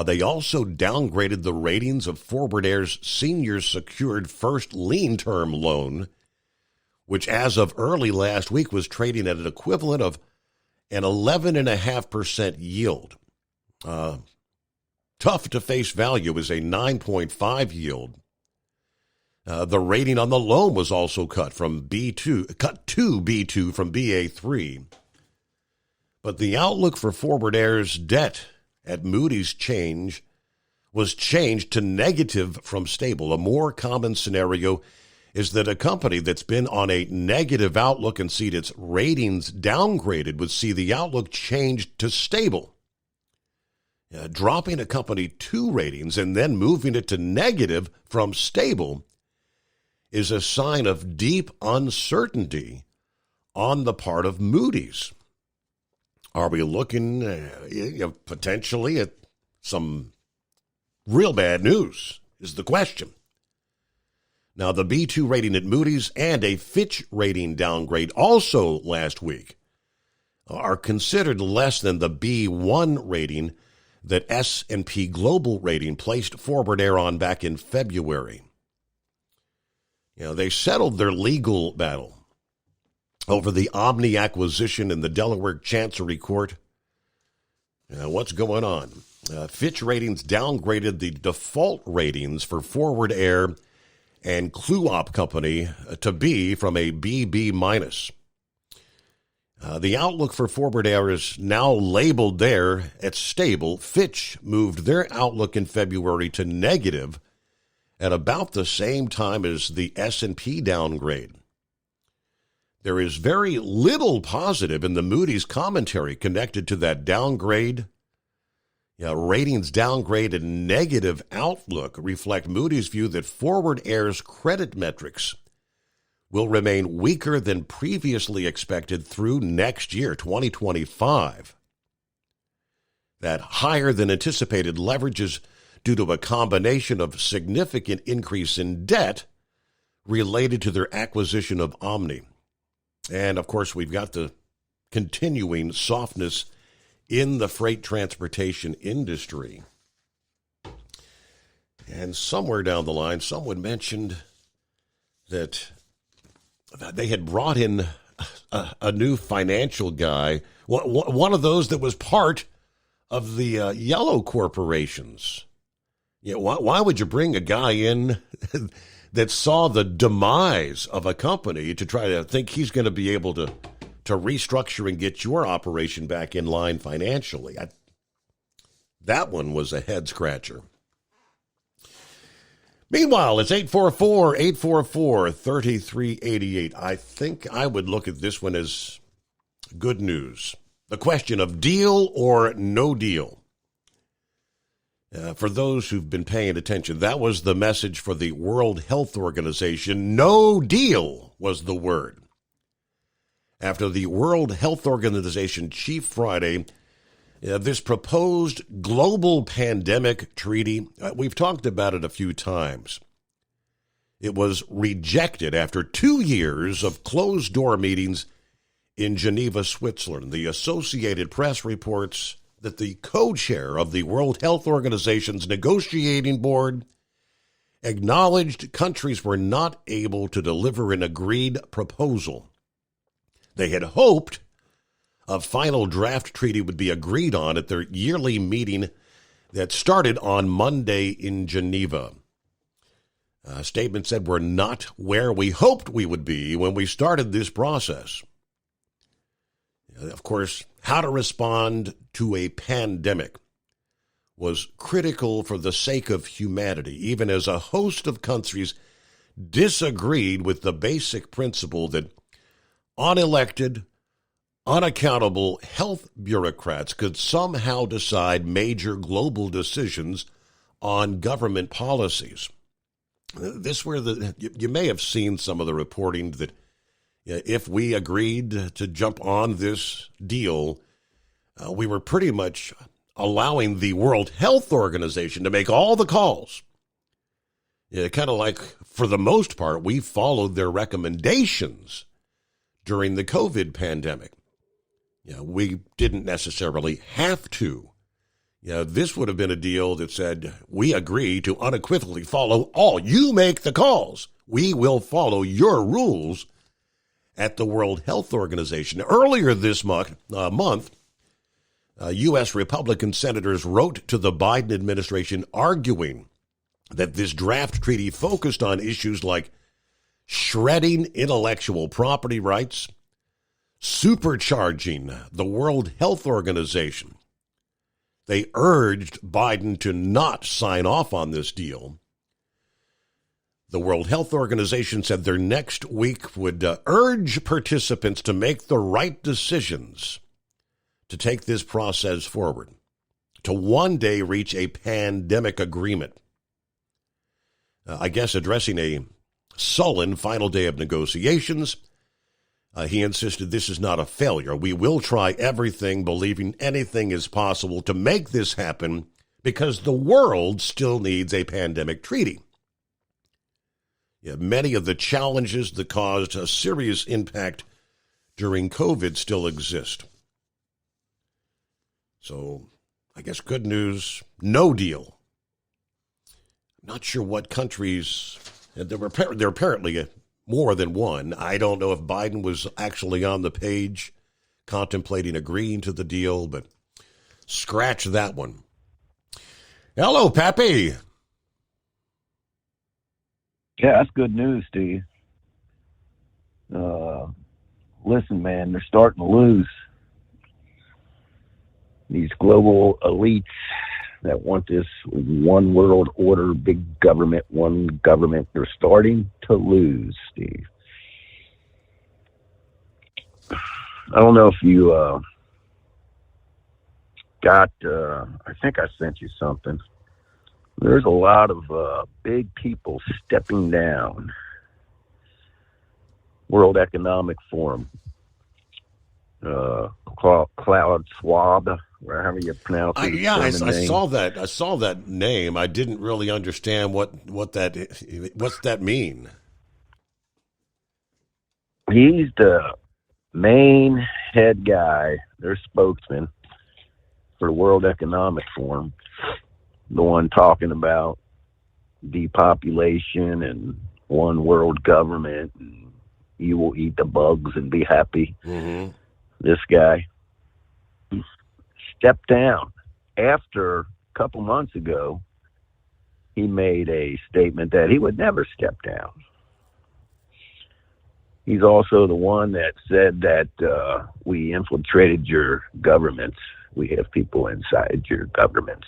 N: They also downgraded the ratings of Forward Air's senior secured first lien term loan, which as of early last week was trading at an equivalent of an 11.5% yield. Tough to face value is a 9.5 yield. The rating on the loan was also cut to B2 from Ba3. But the outlook for Forward Air's debt at Moody's was changed to negative from stable. A more common scenario is that a company that's been on a negative outlook and seen its ratings downgraded would see the outlook changed to stable. Dropping a company 2 ratings and then moving it to negative from stable is a sign of deep uncertainty on the part of Moody's. Are we looking potentially at some real bad news is the question. Now, the B2 rating at Moody's and a Fitch rating downgrade also last week are considered less than the B1 rating that S&P Global Rating placed Forward Air on back in February. They settled their legal battle over the Omni acquisition in the Delaware Chancery Court. What's going on? Fitch Ratings downgraded the default ratings for Forward Air and Cluop Company to B from a BB-. The outlook for Forward Air is now labeled there at stable. Fitch moved their outlook in February to negative at about the same time as the S&P downgrade. There is very little positive in the Moody's commentary connected to that downgrade. Ratings downgrade and negative outlook reflect Moody's view that Forward Air's credit metrics will remain weaker than previously expected through next year, 2025. That higher than anticipated leverage is due to a combination of significant increase in debt related to their acquisition of Omni. And, of course, we've got the continuing softness in the freight transportation industry. And somewhere down the line, someone mentioned that they had brought in a new financial guy, one of those that was part of the yellow corporations. Why would you bring a guy in that saw the demise of a company to try to think he's going to be able to restructure and get your operation back in line financially? That one was a head scratcher. Meanwhile, it's 844-844-3388. I think I would look at this one as good news. The question of deal or no deal. For those who've been paying attention, that was the message for the World Health Organization. No deal was the word. After the World Health Organization chief Friday, this proposed global pandemic treaty, we've talked about it a few times. It was rejected after 2 years of closed-door meetings in Geneva, Switzerland. The Associated Press reports that the co-chair of the World Health Organization's negotiating board acknowledged countries were not able to deliver an agreed proposal. They had hoped a final draft treaty would be agreed on at their yearly meeting that started on Monday in Geneva. A statement said, "We're not where we hoped we would be when we started this process." Of course, how to respond to a pandemic was critical for the sake of humanity, even as a host of countries disagreed with the basic principle that unelected, unaccountable health bureaucrats could somehow decide major global decisions on government policies. You may have seen some of the reporting that if we agreed to jump on this deal, we were pretty much allowing the World Health Organization to make all the calls. Kind of like, for the most part, we followed their recommendations during the COVID pandemic. We didn't necessarily have to. This would have been a deal that said, we agree to unequivocally follow all. You make the calls. We will follow your rules at the World Health Organization. Earlier this month, U.S. Republican senators wrote to the Biden administration arguing that this draft treaty focused on issues like shredding intellectual property rights, supercharging the World Health Organization. They urged Biden to not sign off on this deal. The World Health Organization said their next week would urge participants to make the right decisions to take this process forward, to one day reach a pandemic agreement. I guess addressing a sullen final day of negotiations, he insisted this is not a failure. We will try everything, believing anything is possible to make this happen because the world still needs a pandemic treaty. Many of the challenges that caused a serious impact during COVID still exist. So I guess good news, no deal. Not sure what countries, there are apparently more than one. I don't know if Biden was actually on the page contemplating agreeing to the deal, but scratch that one. Hello, Pappy.
M: Yeah, that's good news, Steve. Listen, man, they're starting to lose. These global elites that want this one world order, big government, one government, they're starting to lose, Steve. I don't know if you got, I think I sent you something. There's a lot of big people stepping down. World Economic Forum, Klaus Schwab, however you pronounce it.
N: Yeah, I saw that. I saw that name. I didn't really understand what's that mean.
M: He's the main head guy, their spokesman for the World Economic Forum. The one talking about depopulation and one world government, and you will eat the bugs and be happy.
N: Mm-hmm.
M: This guy stepped down after a couple months ago. He made a statement that he would never step down. He's also the one that said that we infiltrated your governments. We have people inside your governments.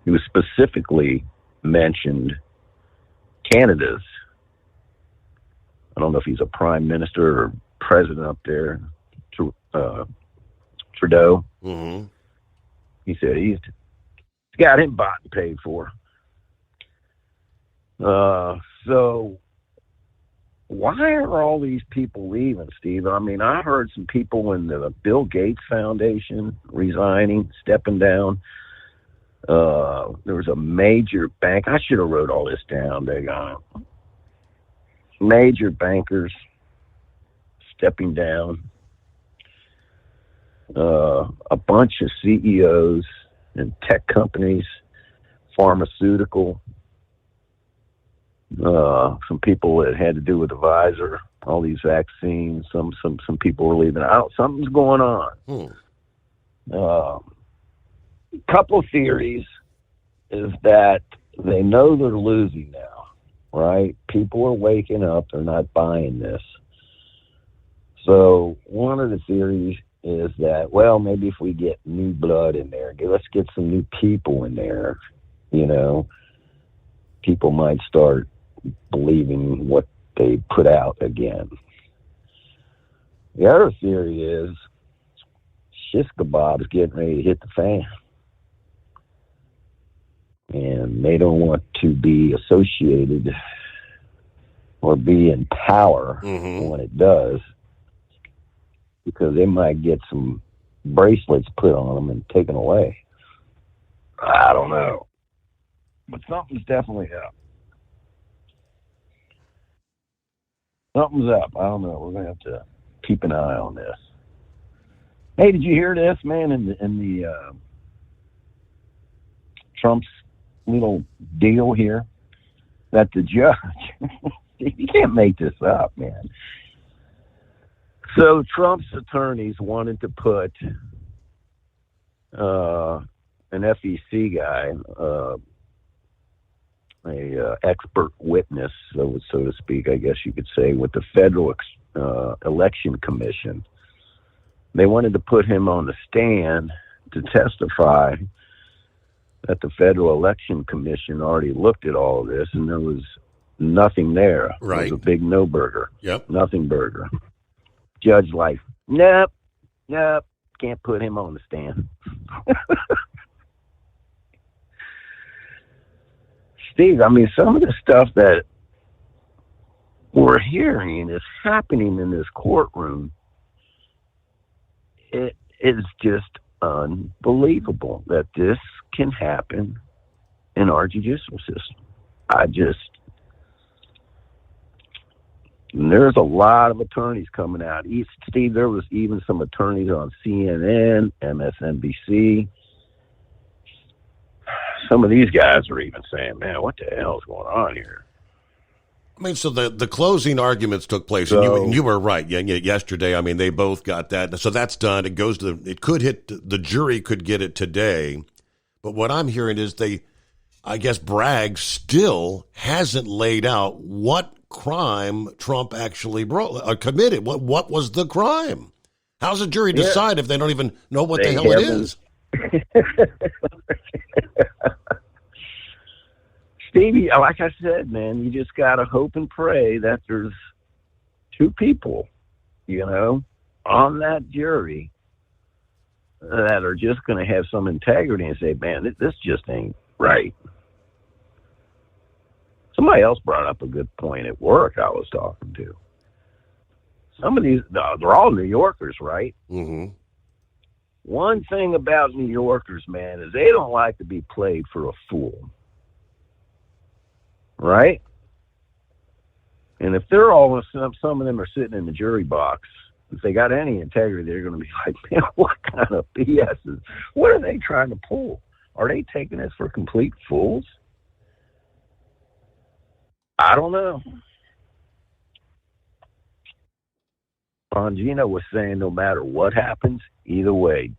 M: who specifically mentioned Canada's. I don't know if he's a prime minister or president up there, Trudeau.
N: Mm-hmm.
M: He said he's got him bought and paid for. So why are all these people leaving, Steve? I mean, I heard some people in the Bill Gates Foundation resigning, stepping down. There was a major bank. I should have wrote all this down. They got major bankers stepping down. A bunch of CEOs and tech companies, pharmaceutical. Some people that had to do with Pfizer, all these vaccines. Some people were leaving out. Something's going on. Couple of theories is that they know they're losing now, right? People are waking up. They're not buying this. So one of the theories is that, well, maybe if we get new blood in there, let's get some new people in there, people might start believing what they put out again. The other theory is shish kebab's getting ready to hit the fan. And they don't want to be associated or be in power when it does, because they might get some bracelets put on them and taken away. I don't know. But something's definitely up. Something's up. I don't know. We're going to have to keep an eye on this. Hey, did you hear this, man, in the Trump's little deal here? That the judge, you can't make this up, man. So Trump's attorneys wanted to put an FEC guy, a expert witness, so to speak, I guess you could say, with the Federal Election Commission. They wanted to put him on the stand to testify that the Federal Election Commission already looked at all of this, and there was nothing there.
N: Right.
M: It was a big no burger.
N: Yep.
M: Nothing burger. Judge like, nope, can't put him on the stand. Steve, I mean, some of the stuff that we're hearing is happening in this courtroom. It is just unbelievable that this can happen in our judicial system. There's a lot of attorneys coming out. Steve, there was even some attorneys on CNN, MSNBC. Some of these guys are even saying, man, what the hell is going on here?
N: I mean, so the closing arguments took place, and you were right. Yeah, yesterday, I mean, they both got that. So that's done. It goes to it could hit, the jury could get it today. But what I'm hearing is I guess Bragg still hasn't laid out what crime Trump actually committed. What was the crime? How's a jury decide if they don't even know what the hell it is?
M: Stevie, like I said, man, you just got to hope and pray that there's two people, on that jury that are just going to have some integrity and say, man, this just ain't right. Somebody else brought up a good point at work I was talking to. Some of these, they're all New Yorkers, right?
N: Mm-hmm.
M: One thing about New Yorkers, man, is they don't like to be played for a fool. Right? And if they're all, some of them are sitting in the jury box, if they got any integrity, they're going to be like, man, what kind of BS is, what are they trying to pull? Are they taking us for complete fools? I don't know. Bongino was saying no matter what happens, either way,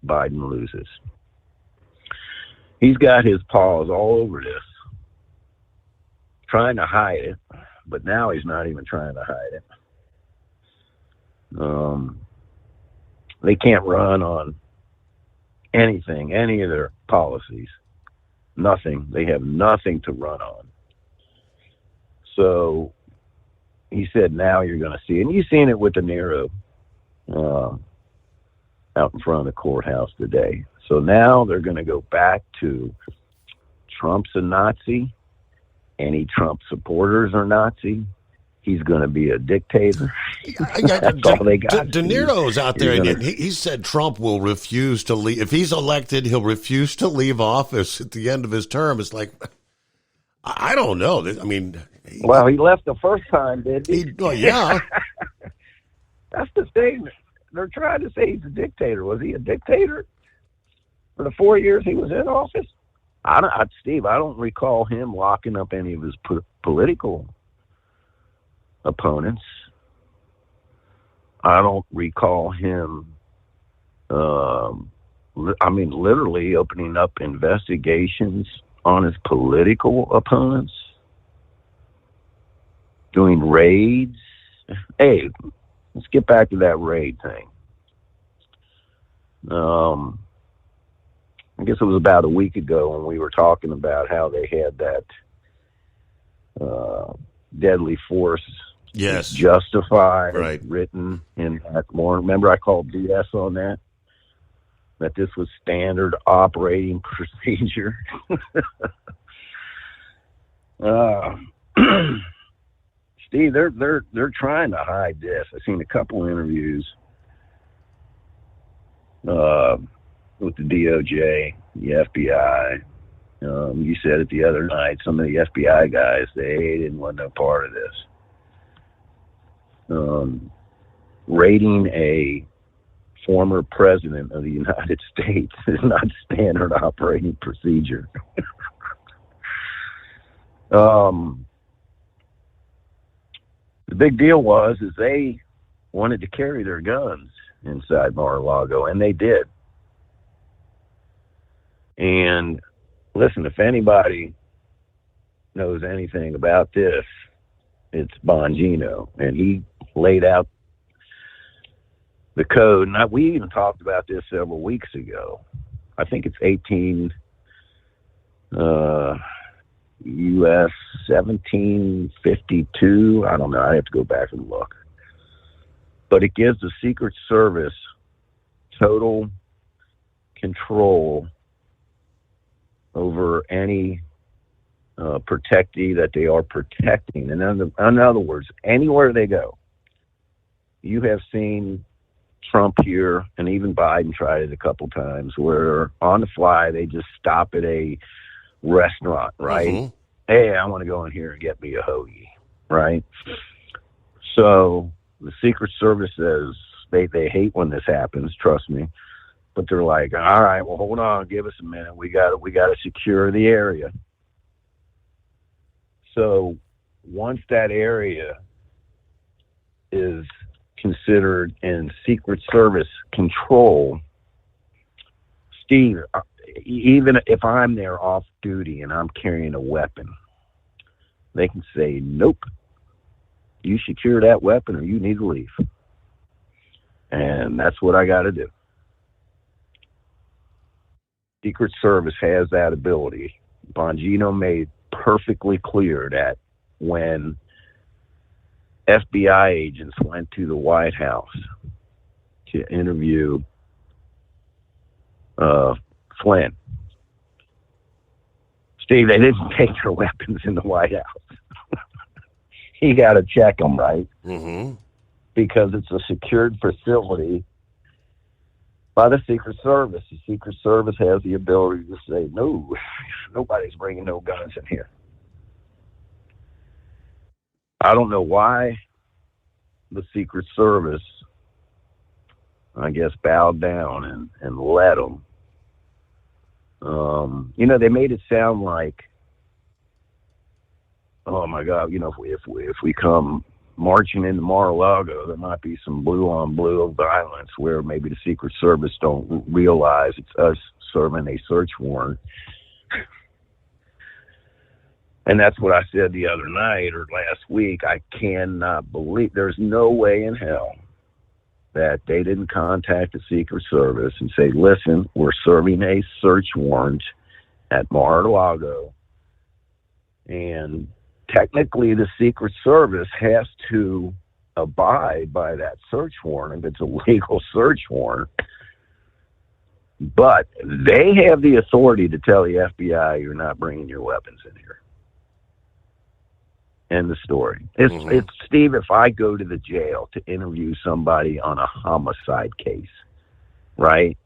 M: Biden loses. He's got his paws all over this, trying to hide it, but now he's not even trying to hide it. They can't run on anything, any of their policies. Nothing. They have nothing to run on. So he said, now you're going to see, and you've seen it with De Niro out in front of the courthouse today. So now they're going to go back to Trump's a Nazi. Any Trump supporters are Nazi. He's going to be a dictator. That's all they got.
N: De Niro's out there, and he said Trump will refuse to leave. If he's elected, he'll refuse to leave office at the end of his term. It's like, I don't know. I mean,
M: well, he left the first time, didn't he?
N: Well, yeah.
M: That's the thing. They're trying to say he's a dictator. Was he a dictator for the 4 years he was in office? Steve, I don't recall him locking up any of his political opponents. I don't recall him, literally opening up investigations on his political opponents, doing raids. Hey, let's get back to that raid thing. I guess it was about a week ago when we were talking about how they had that deadly force justified, written in that warrant. Remember I called BS on that this was standard operating procedure. Steve, they're trying to hide this. I've seen a couple interviews with the DOJ, the FBI. You said it the other night, some of the FBI guys, they didn't want no part of this. Raiding a former president of the United States is not standard operating procedure. The big deal is they wanted to carry their guns inside Mar-a-Lago, and they did. And listen, if anybody knows anything about this, it's Bongino, and he laid out the code. And we even talked about this several weeks ago. I think it's 18 U.S. 1752. I don't know. I have to go back and look. But it gives the Secret Service total control over any protectee that they are protecting. And in other words, anywhere they go, you have seen Trump here, and even Biden tried it a couple times, where on the fly they just stop at a restaurant, right? Mm-hmm. Hey, I want to go in here and get me a hoagie, right? So the Secret Service says they hate when this happens, trust me. But they're like, all right, well, hold on, give us a minute. We got to secure the area. So once that area is considered in Secret Service control, Steve, even if I'm there off duty and I'm carrying a weapon, they can say, nope, you secure that weapon or you need to leave. And that's what I got to do. Secret Service has that ability. Bongino made perfectly clear that when FBI agents went to the White House to interview Flynn, Steve, they didn't take their weapons in the White House. You got to check them, right?
N: Mm-hmm.
M: Because it's a secured facility by the Secret Service. The Secret Service has the ability to say, no, nobody's bringing no guns in here. I don't know why the Secret Service, I guess, bowed down and let them. They made it sound like, oh my God, if we come marching into Mar-a-Lago, there might be some blue-on-blue violence where maybe the Secret Service don't realize it's us serving a search warrant. And that's what I said the other night or last week. I cannot believe there's no way in hell that they didn't contact the Secret Service and say, listen, we're serving a search warrant at Mar-a-Lago. And technically the Secret Service has to abide by that search warrant if it's a legal search warrant. But they have the authority to tell the FBI you're not bringing your weapons in here. End the story. It's Steve, if I go to the jail to interview somebody on a homicide case, right?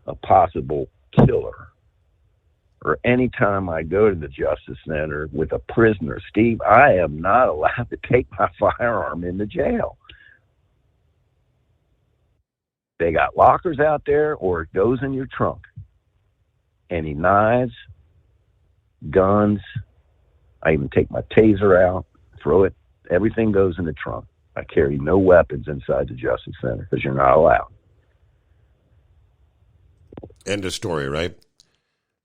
M: A possible killer. Or anytime I go to the Justice Center with a prisoner, Steve, I am not allowed to take my firearm into jail. They got lockers out there, or it goes in your trunk. Any knives, guns, I even take my taser out, throw it, everything goes in the trunk. I carry no weapons inside the Justice Center because you're not allowed.
N: End of story, right?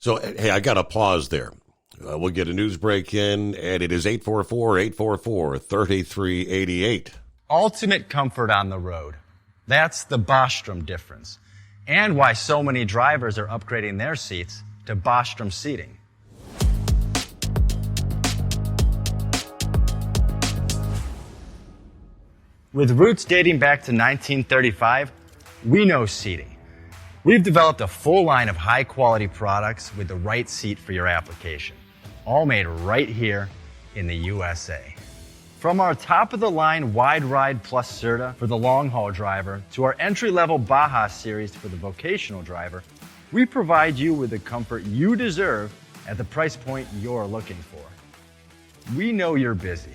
N: So, hey, I got to pause there. We'll get a news break in, and it is 844-844-3388.
V: Ultimate comfort on the road. That's the Bostrom difference. And why so many drivers are upgrading their seats to Bostrom seating. With roots dating back to 1935, we know seating. We've developed a full line of high-quality products with the right seat for your application, all made right here in the USA. From our top-of-the-line Wide Ride Plus Certa for the long-haul driver to our entry-level Baja series for the vocational driver, we provide you with the comfort you deserve at the price point you're looking for. We know you're busy.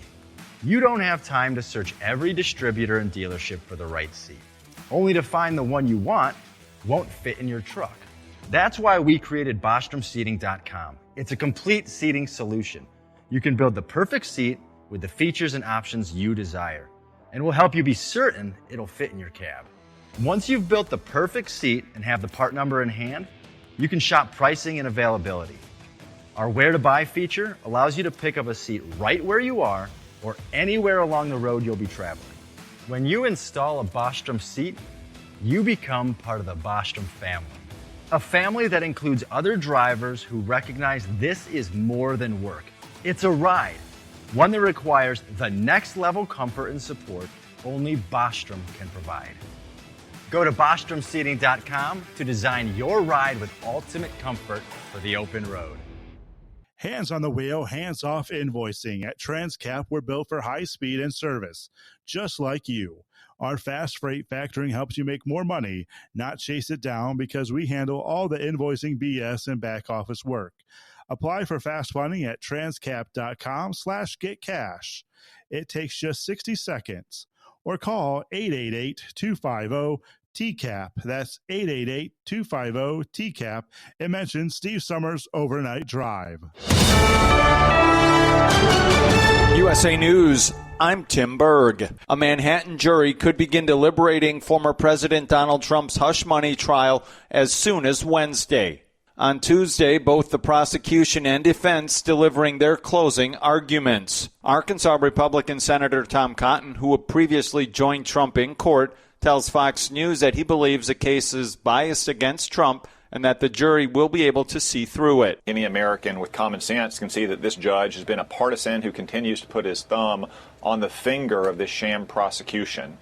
V: You don't have time to search every distributor and dealership for the right seat, only to find the one you want won't fit in your truck. That's why we created BostromSeating.com. It's a complete seating solution. You can build the perfect seat with the features and options you desire, and we'll help you be certain it'll fit in your cab. Once you've built the perfect seat and have the part number in hand, you can shop pricing and availability. Our Where to Buy feature allows you to pick up a seat right where you are or anywhere along the road you'll be traveling. When you install a Bostrom seat, you become part of the Bostrom family. A family that includes other drivers who recognize this is more than work. It's a ride, one that requires the next level comfort and support only Bostrom can provide. Go to BostromSeating.com to design your ride with ultimate comfort for the open road.
P: Hands on the wheel, hands off invoicing. At Transcap, we're built for high speed and service, just like you. Our fast freight factoring helps you make more money, not chase it down, because we handle all the invoicing BS and back office work. Apply for fast funding at transcap.com/getcash. It takes just 60 seconds. Or call 888-250-TCAP. That's 888-250-TCAP. And mention Steve Summers Overnight Drive.
B: USA News, I'm Tim Berg. A Manhattan jury could begin deliberating former President Donald Trump's hush money trial as soon as Wednesday. On Tuesday, both the prosecution and defense delivering their closing arguments. Arkansas Republican Senator Tom Cotton, who had previously joined Trump in court, tells Fox News that he believes the case is biased against Trump and that the jury will be able to see through it.
C: Any American with common sense can see that this judge has been a partisan who continues to put his thumb on the finger of this sham prosecution.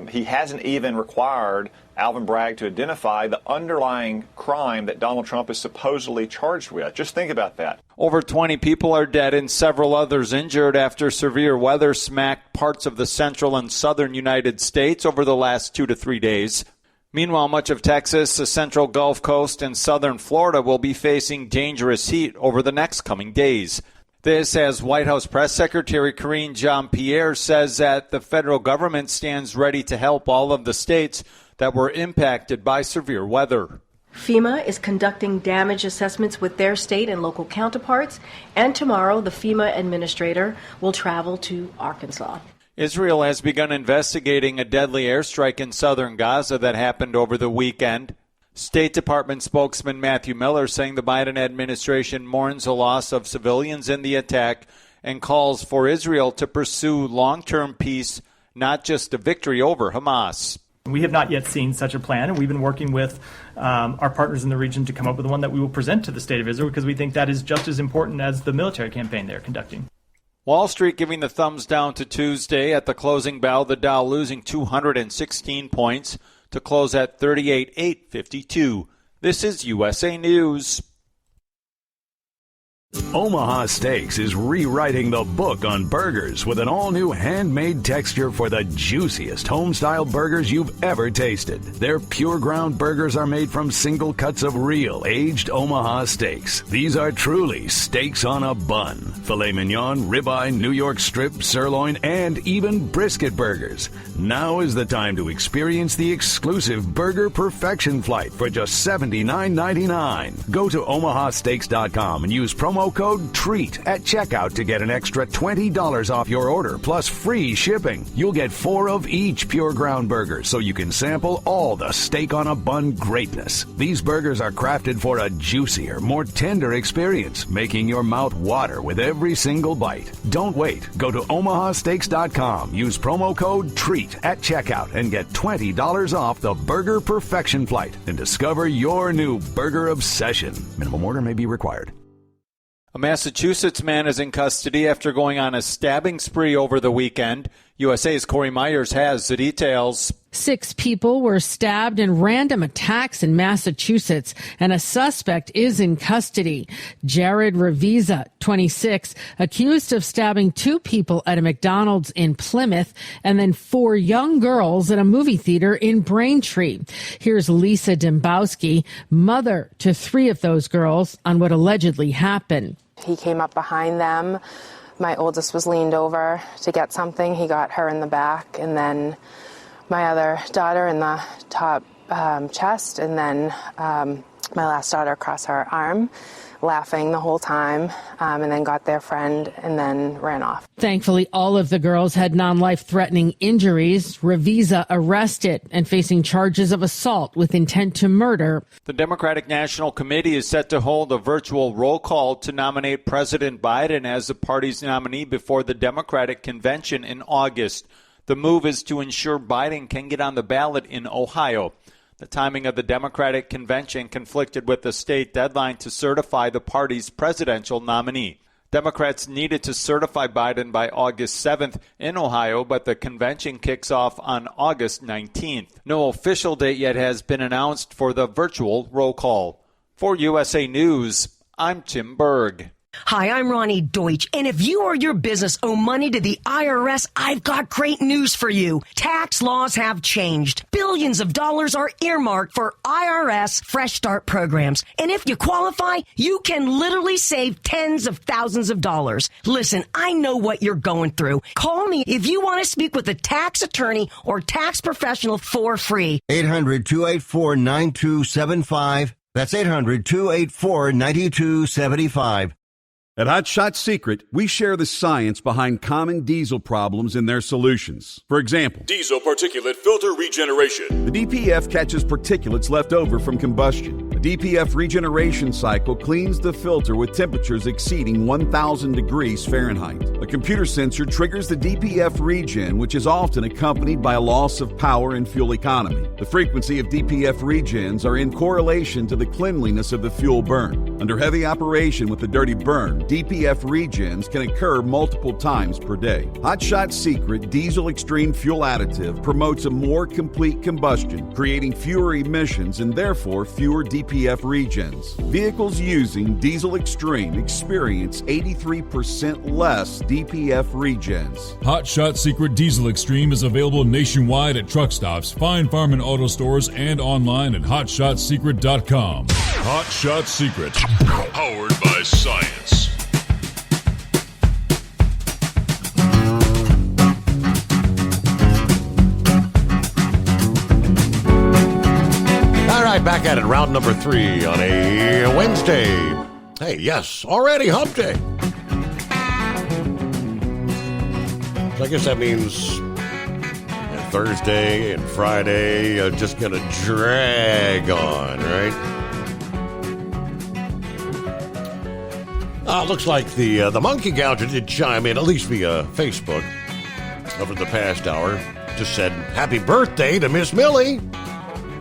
C: He hasn't even required Alvin Bragg to identify the underlying crime that Donald Trump is supposedly charged with. Just think about that.
B: Over 20 people are dead and several others injured after severe weather smacked parts of the central and southern United States over the last 2 to 3 days. Meanwhile, much of Texas, the central Gulf Coast, and southern Florida will be facing dangerous heat over the next coming days. This as White House Press Secretary Karine Jean-Pierre says that the federal government stands ready to help all of the states that were impacted by severe weather.
D: FEMA is conducting damage assessments with their state and local counterparts, and tomorrow the FEMA administrator will travel to Arkansas.
B: Israel has begun investigating a deadly airstrike in southern Gaza that happened over the weekend. State Department spokesman Matthew Miller saying the Biden administration mourns the loss of civilians in the attack and calls for Israel to pursue long-term peace, not just a victory over Hamas.
E: We have not yet seen such a plan, and we've been working with our partners in the region to come up with one that we will present to the state of Israel because we think that is just as important as the military campaign they're conducting.
B: Wall Street giving the thumbs down to Tuesday at the closing bell, the Dow losing 216 points to close at 38,852. This is USA News.
F: Omaha Steaks is rewriting the book on burgers with an all-new handmade texture for the juiciest home-style burgers you've ever tasted. Their pure ground burgers are made from single cuts of real aged Omaha steaks. These are truly steaks on a bun. Filet mignon, ribeye, New York strip, sirloin, and even brisket burgers. Now is the time to experience the exclusive Burger Perfection Flight for just $79.99. Go to omahasteaks.com and use promo code TREAT at checkout to get an extra $20 off your order plus free shipping. You'll get 4 of each pure ground burger so you can sample all the steak on a bun greatness. These burgers are crafted for a juicier, more tender experience, making your mouth water with every single bite. Don't wait. Go to omahasteaks.com. Use promo code TREAT at checkout and get $20 off the Burger Perfection Flight and discover your new burger obsession. Minimum order may be required.
B: A Massachusetts man is in custody after going on a stabbing spree over the weekend. USA's Corey Myers has the details.
G: 6 people were stabbed in random attacks in Massachusetts, and a suspect is in custody. Jared Reviza, 26, accused of stabbing 2 people at a McDonald's in Plymouth and then 4 young girls at a movie theater in Braintree. Here's Lisa Dembowski, mother to 3 of those girls, on what allegedly happened.
A: He came up behind them. My oldest was leaned over to get something. He got her in the back, and then my other daughter in the top chest, and then my last daughter across her arm, laughing the whole time, and then got their friend and then ran off.
G: Thankfully, all of the girls had non-life-threatening injuries. Reviza arrested and facing charges of assault with intent to murder.
B: The Democratic National Committee is set to hold a virtual roll call to nominate President Biden as the party's nominee before the Democratic Convention in August. The move is to ensure Biden can get on the ballot in Ohio. The timing of the Democratic Convention conflicted with the state deadline to certify the party's presidential nominee. Democrats needed to certify Biden by August 7th in Ohio, but the convention kicks off on August 19th. No official date yet has been announced for the virtual roll call. For USA News, I'm Tim Berg.
I: Hi, I'm Ronnie Deutsch, and if you or your business owe money to the IRS, I've got great news for you. Tax laws have changed. Billions of dollars are earmarked for IRS Fresh Start programs. And if you qualify, you can literally save tens of thousands of dollars. Listen, I know what you're going through. Call me if you want to speak with a tax attorney or tax professional for free.
J: 800-284-9275. That's 800-284-9275.
K: At Hot Shot Secret, we share the science behind common diesel problems and their solutions. For example,
L: diesel particulate filter regeneration.
K: The DPF catches particulates left over from combustion. The DPF regeneration cycle cleans the filter with temperatures exceeding 1,000 degrees Fahrenheit. A computer sensor triggers the DPF regen, which is often accompanied by a loss of power and fuel economy. The frequency of DPF regens are in correlation to the cleanliness of the fuel burn. Under heavy operation with the dirty burn, DPF regens can occur multiple times per day. Hot Shot Secret Diesel Extreme Fuel Additive promotes a more complete combustion, creating fewer emissions and therefore fewer DPF regens. Vehicles using Diesel Extreme experience 83% less DPF regens.
L: Hot Shot Secret Diesel Extreme is available nationwide at truck stops, fine farm and auto stores, and online at hotshotsecret.com. Hot Shot Secret, powered by science.
N: Back at it, round number 3 on a Wednesday. Hey, yes, already hump day. So I guess that means Thursday and Friday are just going to drag on, right? Looks like the Monkey Gouger did chime in, at least via Facebook. over the past hour. Just said happy birthday to Miss Millie.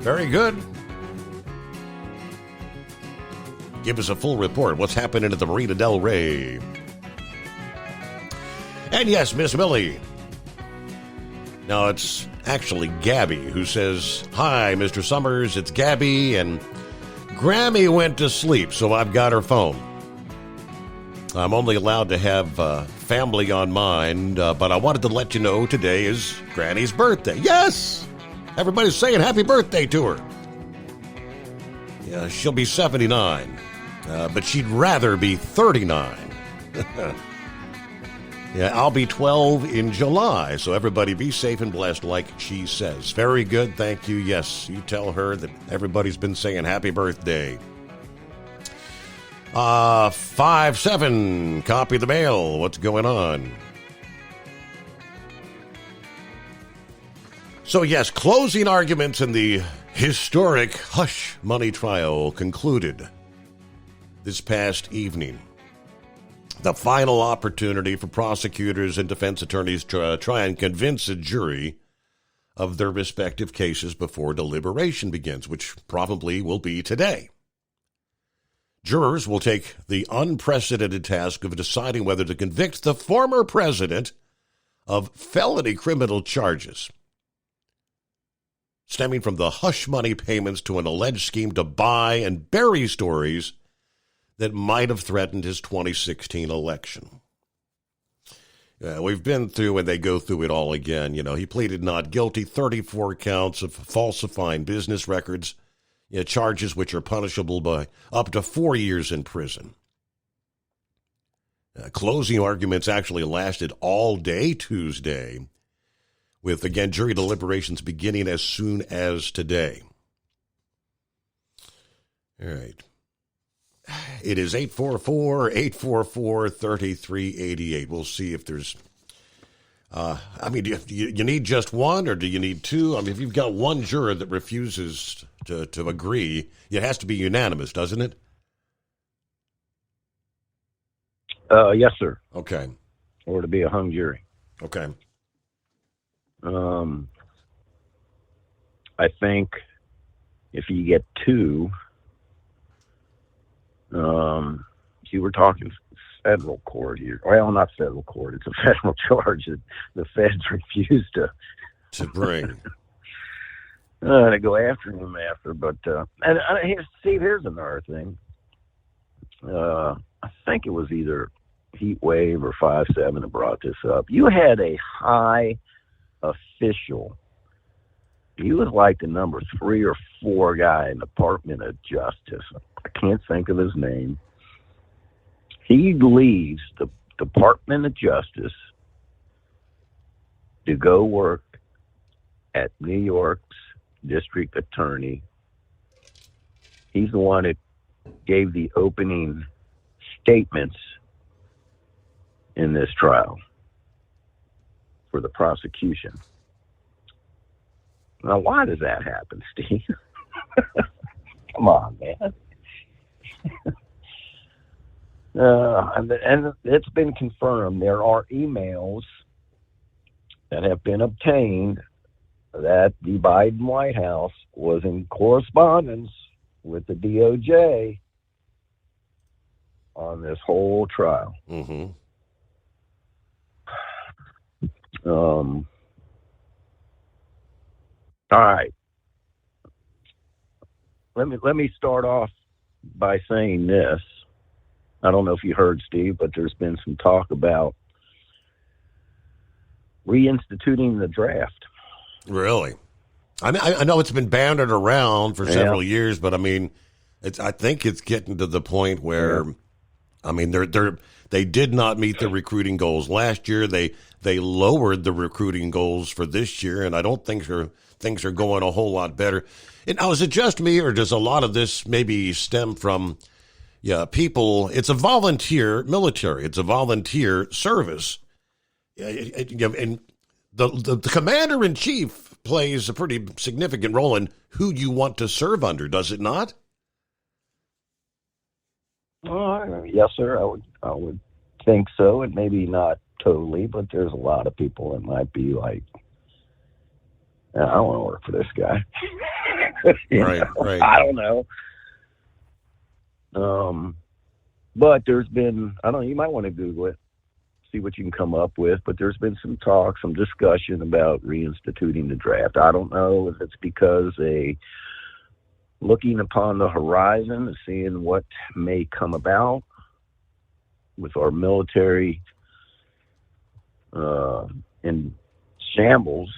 N: Very good. Give us a full report. What's happening at the Marina Del Rey? And yes, Miss Millie. Now, it's actually Gabby who says, "Hi, Mr. Summers, it's Gabby, and Grammy went to sleep, so I've got her phone. I'm only allowed to have family on mine, but I wanted to let you know today is Granny's birthday." Yes! Everybody's saying happy birthday to her. Yeah, she'll be 79, but she'd rather be 39. Yeah, I'll be 12 in July, so everybody be safe and blessed, like she says. Very good, thank you. Yes, you tell her that everybody's been saying happy birthday. 5-7, copy the mail. What's going on? So, yes, closing arguments in the historic hush money trial concluded this past evening. The final opportunity for prosecutors and defense attorneys to try and convince a jury of their respective cases before deliberation begins, which probably will be today. Jurors will take the unprecedented task of deciding whether to convict the former president of felony criminal charges stemming from the hush money payments to an alleged scheme to buy and bury stories that might have threatened his 2016 election. We've been through, and they go through it all again. You know, he pleaded not guilty, 34 counts of falsifying business records, charges which are punishable by up to 4 years in prison. Closing arguments actually lasted all day Tuesday, with, again, jury deliberations beginning as soon as today. All right. It is 844-844-3388. We'll see if there's, do you need just one or do you need two? I mean, if you've got one juror that refuses to agree, it has to be unanimous, doesn't it?
M: Yes, sir.
N: Okay.
M: Or to be a hung jury.
N: Okay.
M: I think if you get two, you were talking federal court here. Well, not federal court. It's a federal charge that the feds refused to
N: bring.
M: To go after him after. But here's another thing. I think it was either Heat Wave or 5-7 that brought this up. You had a high official. He was like the number 3 or 4 guy in the Department of Justice. I can't think of his name. He leaves the Department of Justice to go work at New York's district attorney. He's the one that gave the opening statements in this trial for the prosecution. Now, why does that happen, Steve? Come on, man. And it's been confirmed. There are emails that have been obtained that the Biden White House was in correspondence with the DOJ on this whole trial.
N: Mm-hmm.
M: All right. Let me start off by saying this. I don't know if you heard, Steve, but there's been some talk about reinstituting the draft.
N: Really? I mean, I know it's been banded around for several years, but I mean, I think it's getting to the point where, I mean, they did not meet the recruiting goals last year. They lowered the recruiting goals for this year, and I don't think things are going a whole lot better. And now, is it just me, or does a lot of this maybe stem from people? It's a volunteer military. It's a volunteer service. And the commander-in-chief plays a pretty significant role in who you want to serve under, does it not?
M: Yes, sir. I would think so, and maybe not totally, but there's a lot of people that might be like, I don't want to work for this guy.
N: Right.
M: I don't know. But there's been, I don't know, you might want to Google it, see what you can come up with, but there's been some talk, some discussion about reinstituting the draft. I don't know if it's because looking upon the horizon and seeing what may come about with our military in shambles.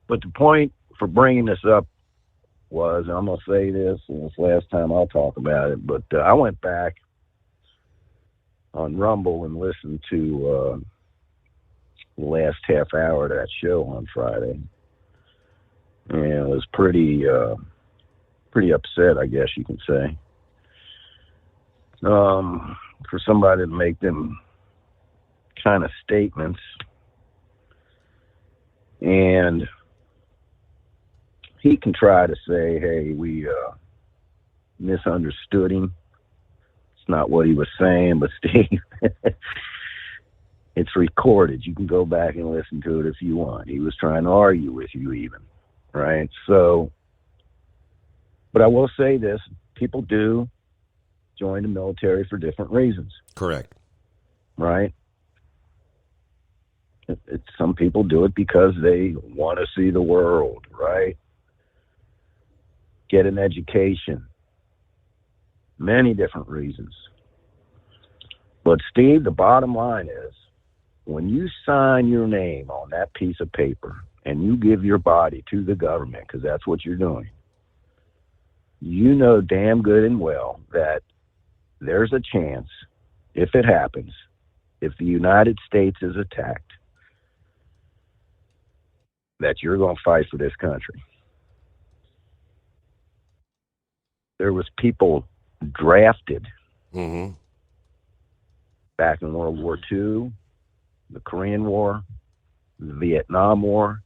M: But the point for bringing this up was, and I'm going to say this, and it's the last time I'll talk about it, but I went back on Rumble and listened to the last half hour of that show on Friday. And it was pretty upset, I guess you can say. For somebody to make them kind of statements. And he can try to say, hey, we misunderstood him. It's not what he was saying, but Steve, it's recorded. You can go back and listen to it if you want. He was trying to argue with you even, right? So, but I will say this, people do join the military for different reasons.
N: Correct.
M: Right? Some people do it because they want to see the world, right? Get an education. Many different reasons. But Steve, the bottom line is, when you sign your name on that piece of paper and you give your body to the government, because that's what you're doing, you know damn good and well that there's a chance, if it happens, if the United States is attacked, that you're going to fight for this country. There was people drafted back in World War II, the Korean War, the Vietnam War.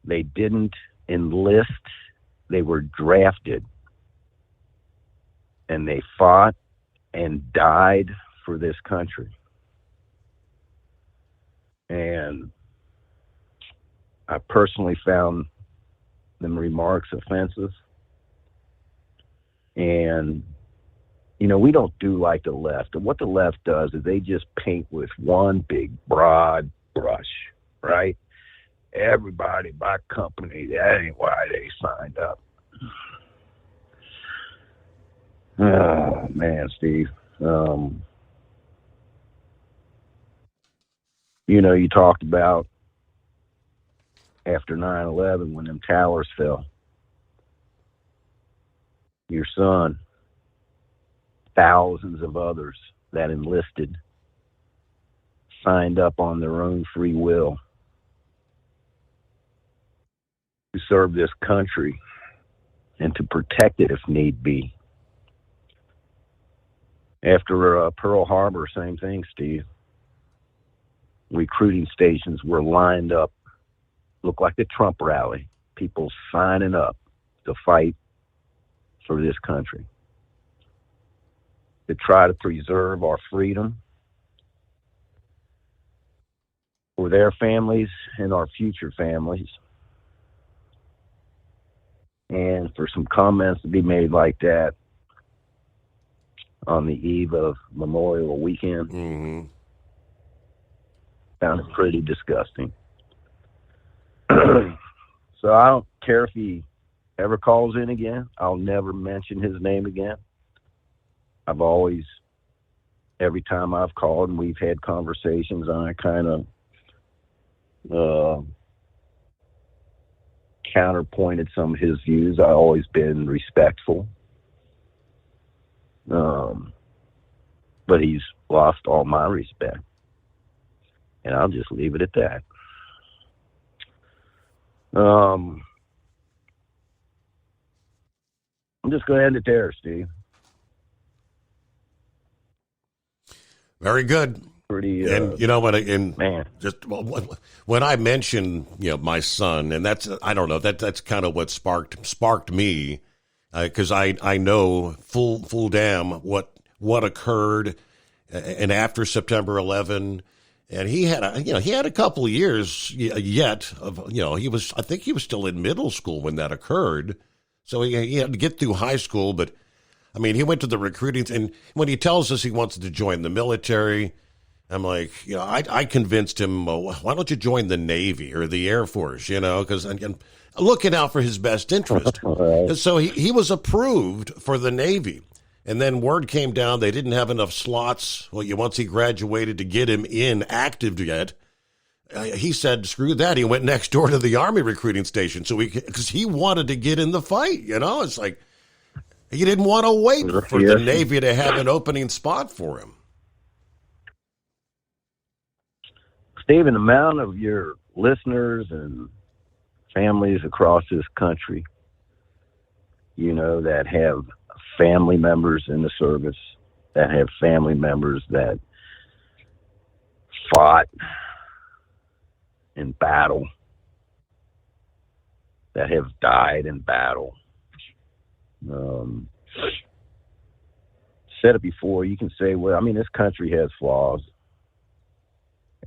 M: They didn't enlist. They were drafted. And they fought and died for this country. And I personally found them remarks offensive. And, you know, we don't do like the left. And what the left does is they just paint with one big broad brush, right? Everybody, my company, that ain't why they signed up. Oh, man, Steve. You know, you talked about after 9/11 when them towers fell. Your son, thousands of others that enlisted, signed up on their own free will to serve this country and to protect it if need be. After Pearl Harbor, same thing, Steve. Recruiting stations were lined up, looked like the Trump rally, people signing up to fight for this country, to try to preserve our freedom for their families and our future families. And for some comments to be made like that on the eve of Memorial Weekend, found it pretty disgusting. So I don't care if he ever calls in again. I'll never mention his name again. I've always, every time I've called and we've had conversations, I kind of counterpointed some of his views. I've always been respectful. But he's lost all my respect. And I'll just leave it at that. I'm just going to end it there, Steve.
N: Very good.
M: Pretty,
N: and you know what?
M: Man,
N: just when I mentioned, you know, my son, and that's, I don't know, that's kind of what sparked me, because I know full damn what occurred, and after September 11. And he had a couple of years yet of, I think he was still in middle school when that occurred. So he had to get through high school. But, I mean, he went to the recruiting. And when he tells us he wants to join the military, I'm like, I convinced him, why don't you join the Navy or the Air Force, because I'm looking out for his best interest. And so he was approved for the Navy. And then word came down they didn't have enough slots once he graduated to get him in active yet. He said, screw that. He went next door to the Army recruiting station because he wanted to get in the fight. It's like he didn't want to wait for the Navy to have an opening spot for him.
M: Stephen, the amount of your listeners and families across this country, that have family members in the service, that have family members that fought in battle, that have died in battle. Said it before, you can say, this country has flaws.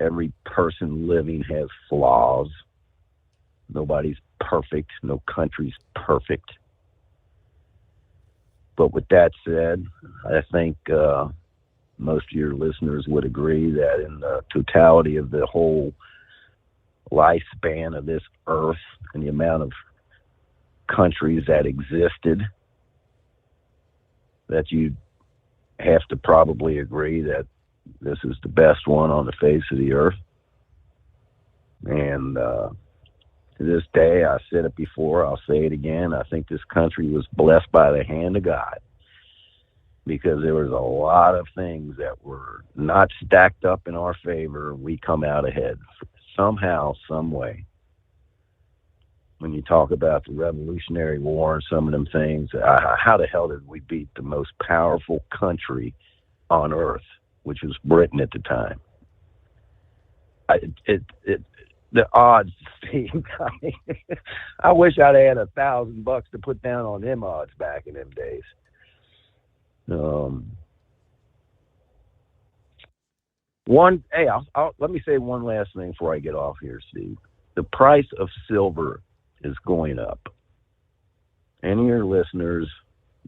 M: Every person living has flaws. Nobody's perfect. No country's perfect. But with that said, I think most of your listeners would agree that in the totality of the whole lifespan of this earth and the amount of countries that existed, that you have to probably agree that this is the best one on the face of the earth. And to this day, I said it before, I'll say it again, I think this country was blessed by the hand of God, because there was a lot of things that were not stacked up in our favor. We come out ahead somehow, some way. When you talk about the Revolutionary War and some of them things, how the hell did we beat the most powerful country on earth, which was Britain at the time? The odds, Steve. I wish I'd had $1,000 to put down on them odds back in them days. Let me say one last thing before I get off here, Steve. The price of silver is going up. Any of your listeners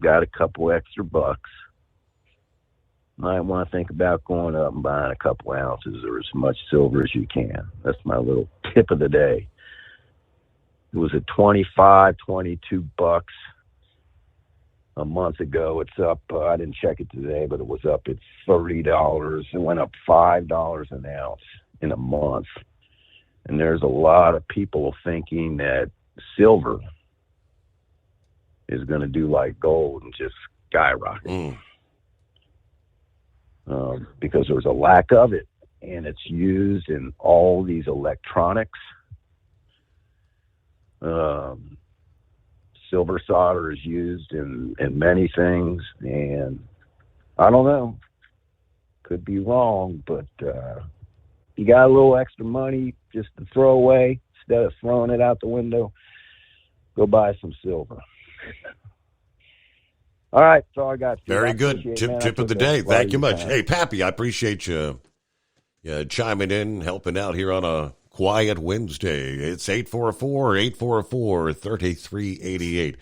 M: got a couple extra bucks, might want to think about going up and buying a couple ounces or as much silver as you can. That's my little tip of the day. It was at $25, $22 a month ago. It's up, I didn't check it today, but it was up at $30. It went up $5 an ounce in a month. And there's a lot of people thinking that silver is going to do like gold and just skyrocket. Because there's a lack of it, and it's used in all these electronics. Silver solder is used in many things, and I don't know, could be wrong, but you got a little extra money just to throw away instead of throwing it out the window, go buy some silver. All right, that's all I got.
N: Very good. Tip of the day. Thank you much. Hey, Pappy, I appreciate you chiming in, helping out here on a quiet Wednesday. It's 844-844-3388.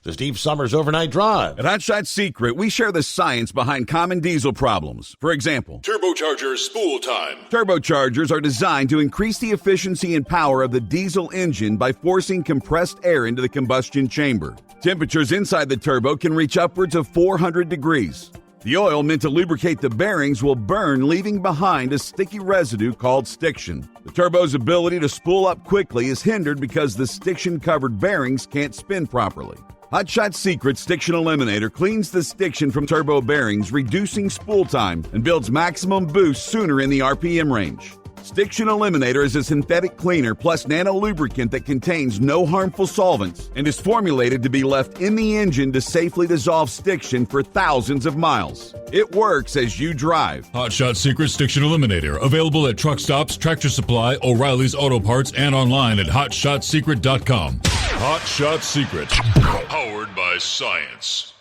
N: The Steve Summers Overnight Drive.
K: At Hot Shot Secret, we share the science behind common diesel problems. For example,
L: turbocharger spool time.
K: Turbochargers are designed to increase the efficiency and power of the diesel engine by forcing compressed air into the combustion chamber. Temperatures inside the turbo can reach upwards of 400 degrees. The oil meant to lubricate the bearings will burn, leaving behind a sticky residue called stiction. The turbo's ability to spool up quickly is hindered because the stiction-covered bearings can't spin properly. Hot Shot Secret Stiction Eliminator cleans the stiction from turbo bearings, reducing spool time, and builds maximum boost sooner in the RPM range. Stiction Eliminator is a synthetic cleaner plus nano lubricant that contains no harmful solvents and is formulated to be left in the engine to safely dissolve stiction for thousands of miles. It works as you drive.
L: Hot Shot Secret Stiction Eliminator, available at truck stops, Tractor Supply, O'Reilly's Auto Parts, and online at HotShotSecret.com. Hot Shot Secret, powered by science.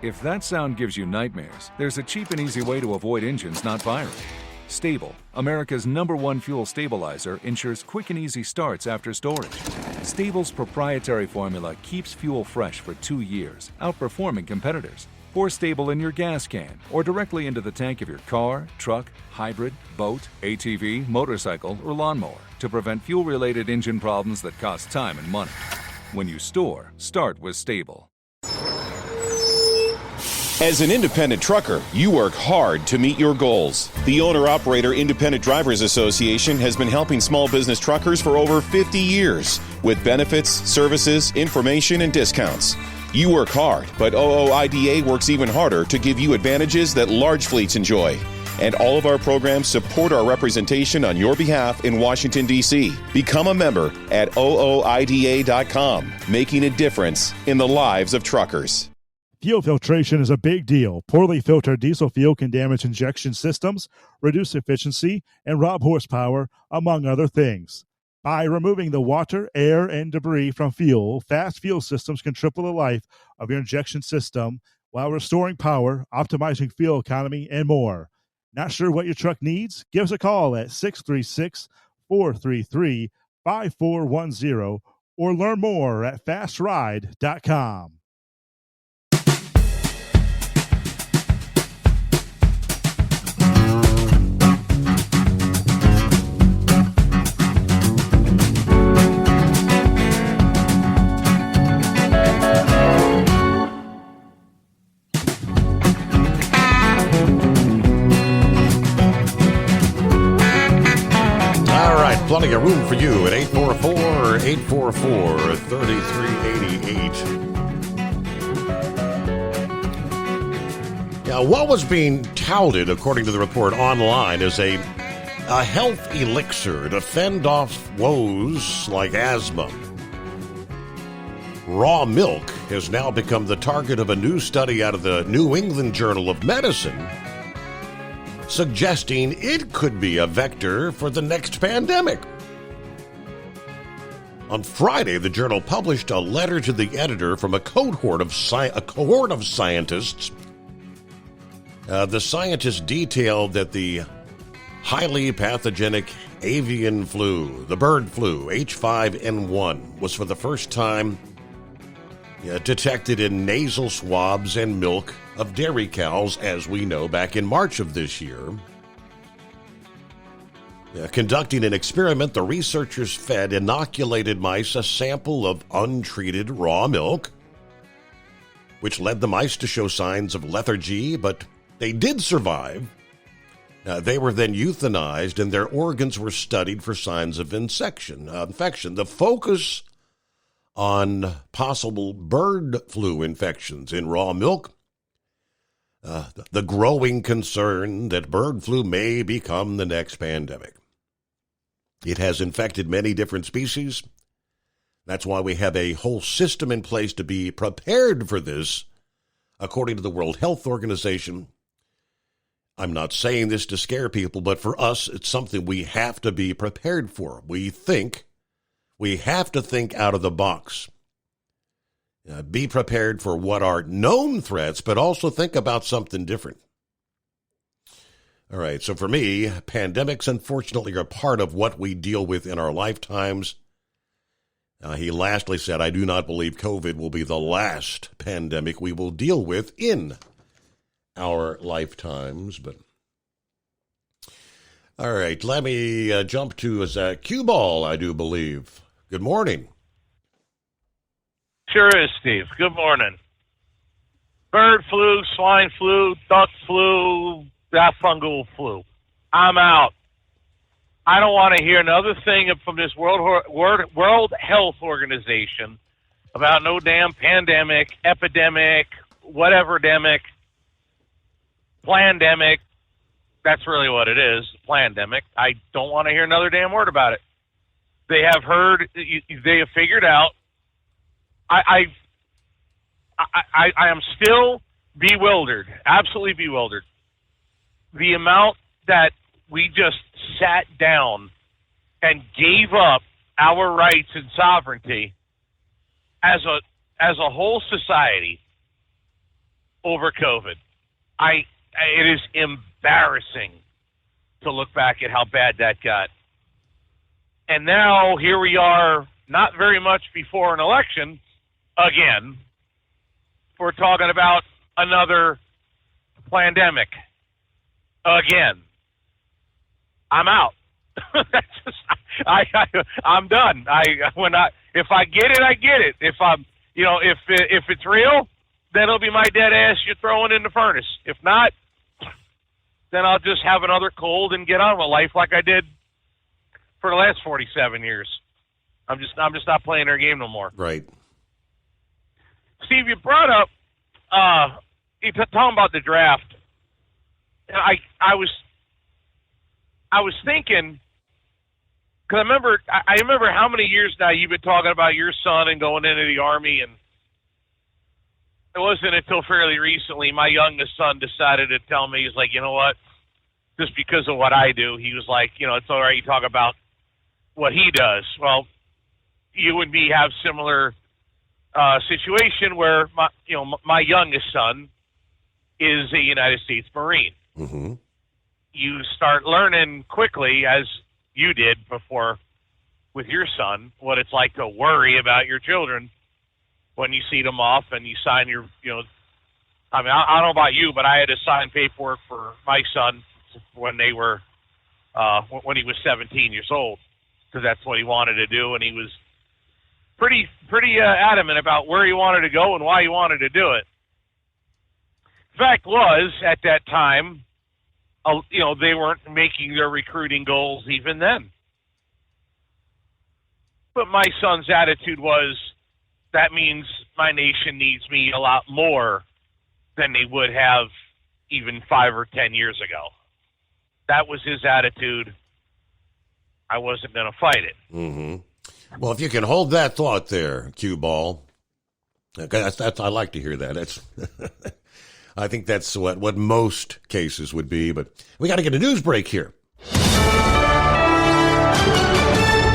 O: If that sound gives you nightmares, there's a cheap and easy way to avoid engines not firing. Stable, America's #1 fuel stabilizer, ensures quick and easy starts after storage. Stable's proprietary formula keeps fuel fresh for 2 years, outperforming competitors. Pour Stable in your gas can or directly into the tank of your car, truck, hybrid, boat, ATV, motorcycle, or lawnmower to prevent fuel-related engine problems that cost time and money. When you store, start with Stable.
T: As an independent trucker, you work hard to meet your goals. The Owner-Operator Independent Drivers Association has been helping small business truckers for over 50 years with benefits, services, information, and discounts. You work hard, but OOIDA works even harder to give you advantages that large fleets enjoy. And all of our programs support our representation on your behalf in Washington, D.C. Become a member at OOIDA.com, making a difference in the lives of truckers.
P: Fuel filtration is a big deal. Poorly filtered diesel fuel can damage injection systems, reduce efficiency, and rob horsepower, among other things. By removing the water, air, and debris from fuel, fast fuel systems can triple the life of your injection system while restoring power, optimizing fuel economy, and more. Not sure what your truck needs? Give us a call at 636-433-5410 or learn more at fastride.com.
N: Plenty of room for you at 844-844-3388. Now, what was being touted, according to the report online, as a health elixir to fend off woes like asthma. Raw milk has now become the target of a new study out of the New England Journal of Medicine, suggesting it could be a vector for the next pandemic. On Friday, the journal published a letter to the editor from a cohort of scientists. The scientists detailed that the highly pathogenic avian flu, the bird flu, H5N1, was for the first time detected in nasal swabs and milk of dairy cows, as we know, back in March of this year. Conducting an experiment, the researchers fed inoculated mice a sample of untreated raw milk, which led the mice to show signs of lethargy, but they did survive. They were then euthanized, and their organs were studied for signs of infection. The focus on possible bird flu infections in raw milk, the growing concern that bird flu may become the next pandemic. It has infected many different species. That's why we have a whole system in place to be prepared for this, according to the World Health Organization. I'm not saying this to scare people, but for us, it's something we have to be prepared for. We have to think out of the box. Be prepared for what are known threats, but also think about something different. All right, so for me, pandemics, unfortunately, are part of what we deal with in our lifetimes. He lastly said, I do not believe COVID will be the last pandemic we will deal with in our lifetimes. But all right, let me jump to Cue Ball, I do believe. Good morning.
W: Sure is, Steve. Good morning. Bird flu, swine flu, duck flu, that fungal flu. I'm out. I don't want to hear another thing from this World Health Organization about no damn pandemic, epidemic, whatever-demic, plandemic. That's really what it is, plandemic. I don't want to hear another damn word about it. They have heard, they have figured out. I am still bewildered, absolutely bewildered. The amount that we just sat down and gave up our rights and sovereignty as a whole society over COVID. It is embarrassing to look back at how bad that got. And now here we are, not very much before an election, again. We're talking about another pandemic. Again. I'm out. That's just, I'm done. If I get it, I get it. If if it's real, then it'll be my dead ass you're throwing in the furnace. If not, then I'll just have another cold and get on with life like I did for the last 47 years. I'm just not playing their game no more.
N: Right.
W: Steve, you brought up talking about the draft. I was thinking, because I remember how many years now you've been talking about your son and going into the Army, and it wasn't until fairly recently my youngest son decided to tell me, he's like, you know what, just because of what I do, he was like, it's all right you talk about what he does. Well, you and me have similar situation where my youngest son is a United States Marine.
N: Mm-hmm.
W: You start learning quickly, as you did before with your son, what it's like to worry about your children when you see them off and you sign your, I don't know about you, but I had to sign paperwork for my son when they were, when he was 17 years old, because that's what he wanted to do, and he was pretty adamant about where he wanted to go and why he wanted to do it. Fact was, at that time, they weren't making their recruiting goals even then. But my son's attitude was, that means my nation needs me a lot more than they would have even 5 or 10 years ago. That was his attitude. I wasn't going to fight it.
N: Mm-hmm. Well, if you can hold that thought there, Cue Ball, that's I like to hear that. That's I think that's what most cases would be, but we got to get a news break here.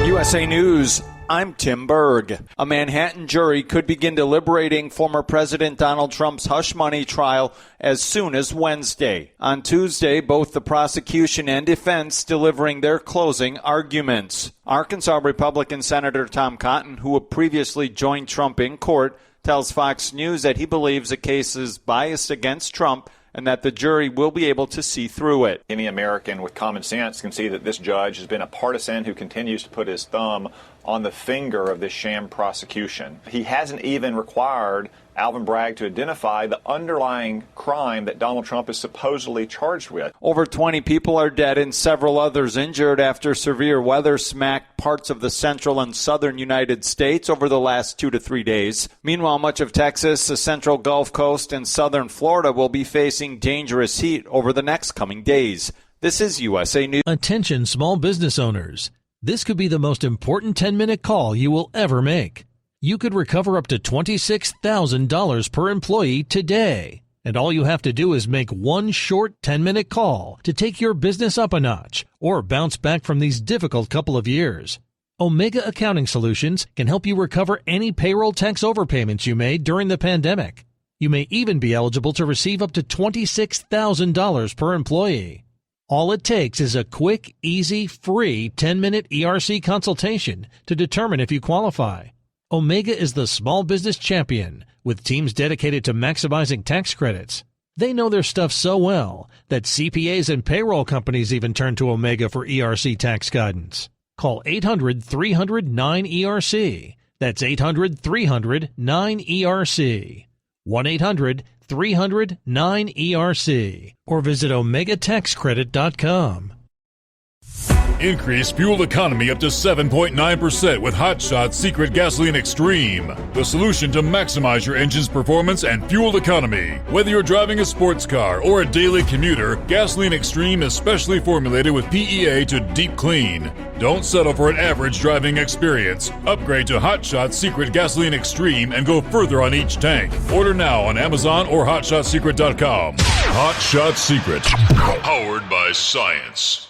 B: USA News, I'm Tim Berg. A Manhattan jury could begin deliberating former President Donald Trump's hush money trial as soon as Wednesday. On Tuesday, both the prosecution and defense delivering their closing arguments. Arkansas Republican Senator Tom Cotton, who had previously joined Trump in court, tells Fox News that he believes the case is biased against Trump and that the jury will be able to see through it.
C: Any American with common sense can see that this judge has been a partisan who continues to put his thumb on the finger of this sham prosecution. He hasn't even required Alvin Bragg to identify the underlying crime that Donald Trump is supposedly charged with.
B: Over 20 people are dead and several others injured after severe weather smacked parts of the central and southern United States over the last 2 to 3 days. Meanwhile, much of Texas, the central Gulf Coast, and southern Florida will be facing dangerous heat over the next coming days. This is USA News.
H: Attention small business owners. This could be the most important 10-minute call you will ever make. You could recover up to $26,000 per employee today. And all you have to do is make one short 10-minute call to take your business up a notch or bounce back from these difficult couple of years. Omega Accounting Solutions can help you recover any payroll tax overpayments you made during the pandemic. You may even be eligible to receive up to $26,000 per employee. All it takes is a quick, easy, free 10-minute ERC consultation to determine if you qualify. Omega is the small business champion with teams dedicated to maximizing tax credits. They know their stuff so well that CPAs and payroll companies even turn to Omega for ERC tax guidance. Call 800-300-9ERC. That's 800-300-9ERC. 1-800-300-9ERC. Or visit OmegaTaxCredit.com.
L: Increase fuel economy up to 7.9% with Hot Shots Secret Gasoline Extreme, the solution to maximize your engine's performance and fuel economy. Whether you're driving a sports car or a daily commuter, Gasoline Extreme is specially formulated with PEA to deep clean. Don't settle for an average driving experience. Upgrade to Hot Shots Secret Gasoline Extreme and go further on each tank. Order now on Amazon or HotShotSecret.com. Hot Shots Secret, powered by science.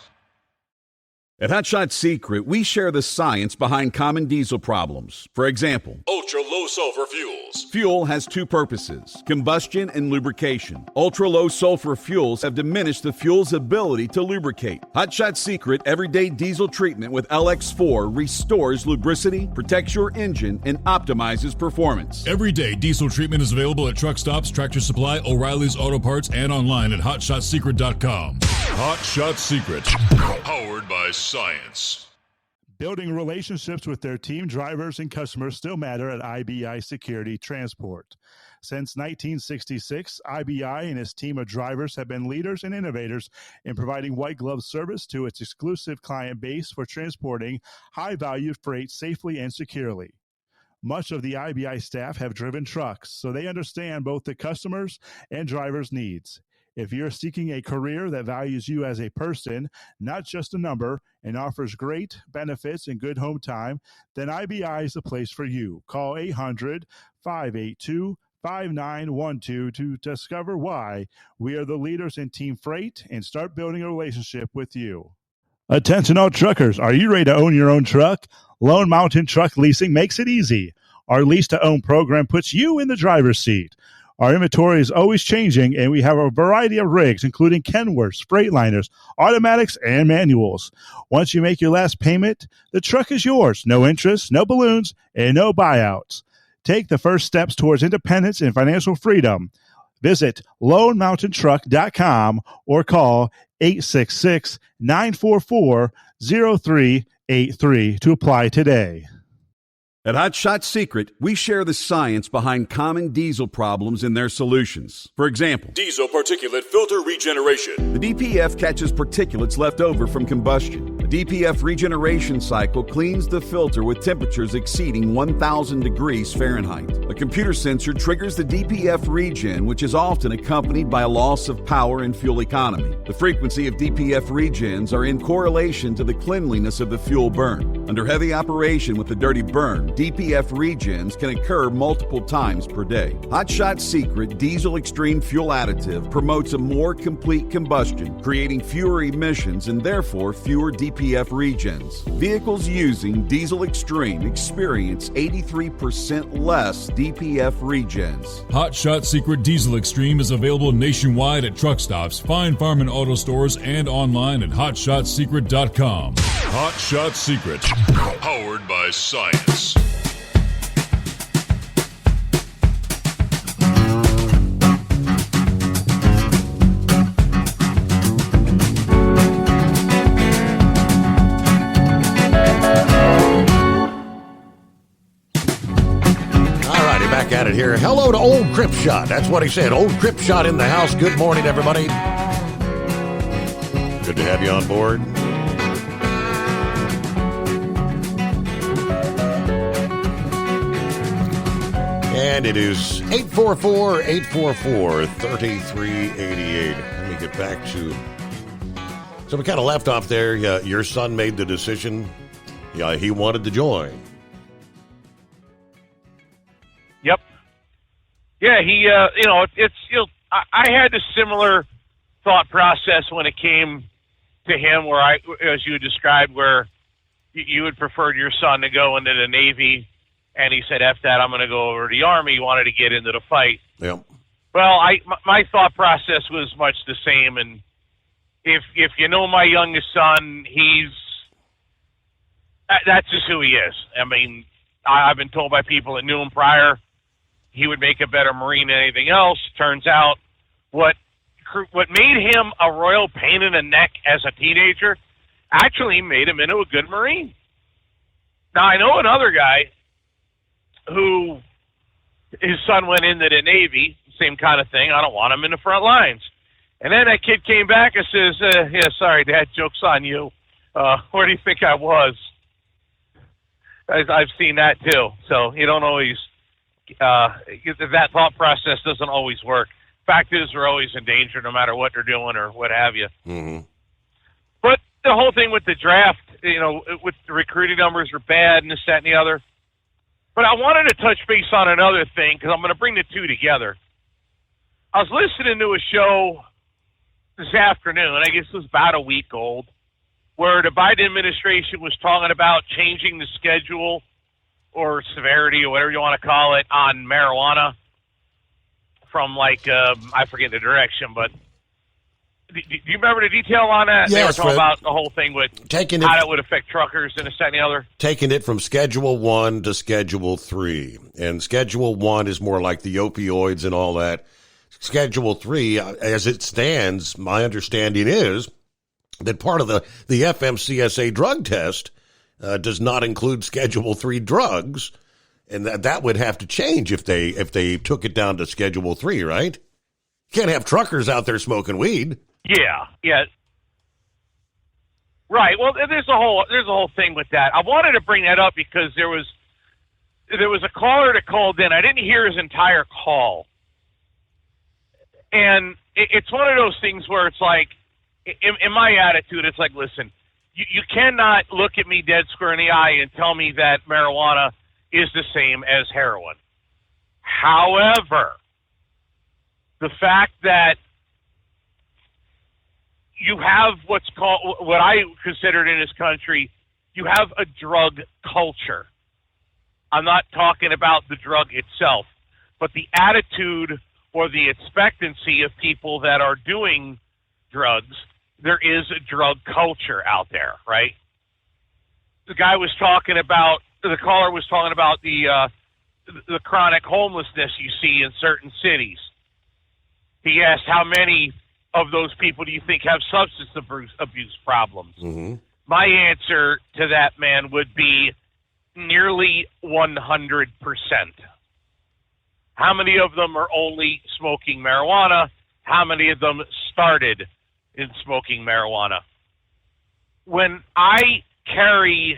K: At Hot Shot Secret, we share the science behind common diesel problems. For example,
L: ultra-low sulfur fuels.
K: Fuel has two purposes, combustion and lubrication. Ultra-low sulfur fuels have diminished the fuel's ability to lubricate. Hot Shot Secret Everyday Diesel Treatment with LX4 restores lubricity, protects your engine, and optimizes performance.
L: Everyday diesel treatment is available at truck stops, Tractor Supply, O'Reilly's Auto Parts, and online at HotShotSecret.com. Hot Shot Secret, powered by science.
P: Building relationships with their team, drivers, and customers still matter at IBI Security Transport. Since 1966, IBI and its team of drivers have been leaders and innovators in providing white glove service to its exclusive client base for transporting high-value freight safely and securely. Much of the IBI staff have driven trucks, so they understand both the customers' and drivers' needs. If you're seeking a career that values you as a person, not just a number, and offers great benefits and good home time, then IBI is the place for you. Call 800-582-5912 to discover why we are the leaders in team freight and start building a relationship with you. Attention all truckers, are you ready to own your own truck? Lone Mountain Truck Leasing makes it easy. Our lease-to-own program puts you in the driver's seat. Our inventory is always changing, and we have a variety of rigs, including Kenworths, Freightliners, automatics, and manuals. Once you make your last payment, the truck is yours. No interest, no balloons, and no buyouts. Take the first steps towards independence and financial freedom. Visit LoneMountainTruck.com or call 866-944-0383 to apply today.
K: At Hot Shot Secret, we share the science behind common diesel problems and their solutions. For example,
L: Diesel particulate filter regeneration.
K: the DPF catches particulates left over from combustion. The DPF regeneration cycle cleans the filter with temperatures exceeding 1,000 degrees Fahrenheit. A computer sensor triggers the DPF regen, which is often accompanied by a loss of power and fuel economy. The frequency of DPF regens are in correlation to the cleanliness of the fuel burn. Under heavy operation with the dirty burn, DPF regens can occur multiple times per day. Hot Shot Secret Diesel Extreme Fuel Additive promotes a more complete combustion, creating fewer emissions and therefore fewer DPF regens. Vehicles using Diesel Extreme experience 83% less DPF regens.
L: Hot Shot Secret Diesel Extreme is available nationwide at truck stops, Fine Farm and Auto Stores, and online at HotShotSecret.com. Hot Shot Secret, powered by science.
N: Back at it here. Hello to Old Crip Shot. That's what he said. Old Crip Shot in the house. Good morning, everybody. Good to have you on board. And it is 844-844-3388. Let me get back to... So we kind of left off there. Your son made the decision. Yeah, he wanted to join.
W: Yep. Yeah, he, I had a similar thought process when it came to him where as you described, where you had preferred your son to go into the Navy, and he said, F that, I'm going to go over to the Army. He wanted to get into the fight.
N: Yep.
W: Well, my thought process was much the same, and if you know my youngest son, that's just who he is. I mean, I've been told by people that knew him prior, he would make a better Marine than anything else. Turns out what made him a royal pain in the neck as a teenager actually made him into a good Marine. Now, I know another guy who his son went into the Navy, same kind of thing. I don't want him in the front lines. And then that kid came back and says, yeah, sorry, Dad, joke's on you. Where do you think I was? I've seen that too. So you don't always... that thought process doesn't always work. Fact is, we're always in danger no matter what they're doing or what have you.
N: Mm-hmm.
W: But the whole thing with the draft, with the recruiting numbers are bad and this, that, and the other. But I wanted to touch base on another thing because I'm going to bring the two together. I was listening to a show this afternoon, I guess it was about a week old, where the Biden administration was talking about changing the schedule or severity or whatever you want to call it on marijuana from I forget the direction, but do you remember the detail on that?
N: Yes,
W: they were talking about the whole thing with how that would affect truckers and this, that, and the other.
N: Taking it from Schedule 1 to Schedule 3. And Schedule 1 is more like the opioids and all that. Schedule 3, as it stands, my understanding is that part of the FMCSA drug test does not include Schedule 3 drugs, and that would have to change if they took it down to Schedule 3, right? You can't have truckers out there smoking weed.
W: Yeah. Right. Well, there's a whole thing with that. I wanted to bring that up because there was a caller that called in. I didn't hear his entire call, and it's one of those things where it's like, in my attitude, it's like, listen, you cannot look at me dead square in the eye and tell me that marijuana is the same as heroin. However, the fact that you have what I considered in this country, you have a drug culture. I'm not talking about the drug itself, but the attitude or the expectancy of people that are doing drugs. There is a drug culture out there, right? The caller was talking about the chronic homelessness you see in certain cities. He asked, how many of those people do you think have substance abuse problems?
N: Mm-hmm.
W: My answer to that man would be nearly 100%. How many of them are only smoking marijuana? How many of them started in smoking marijuana? When I carry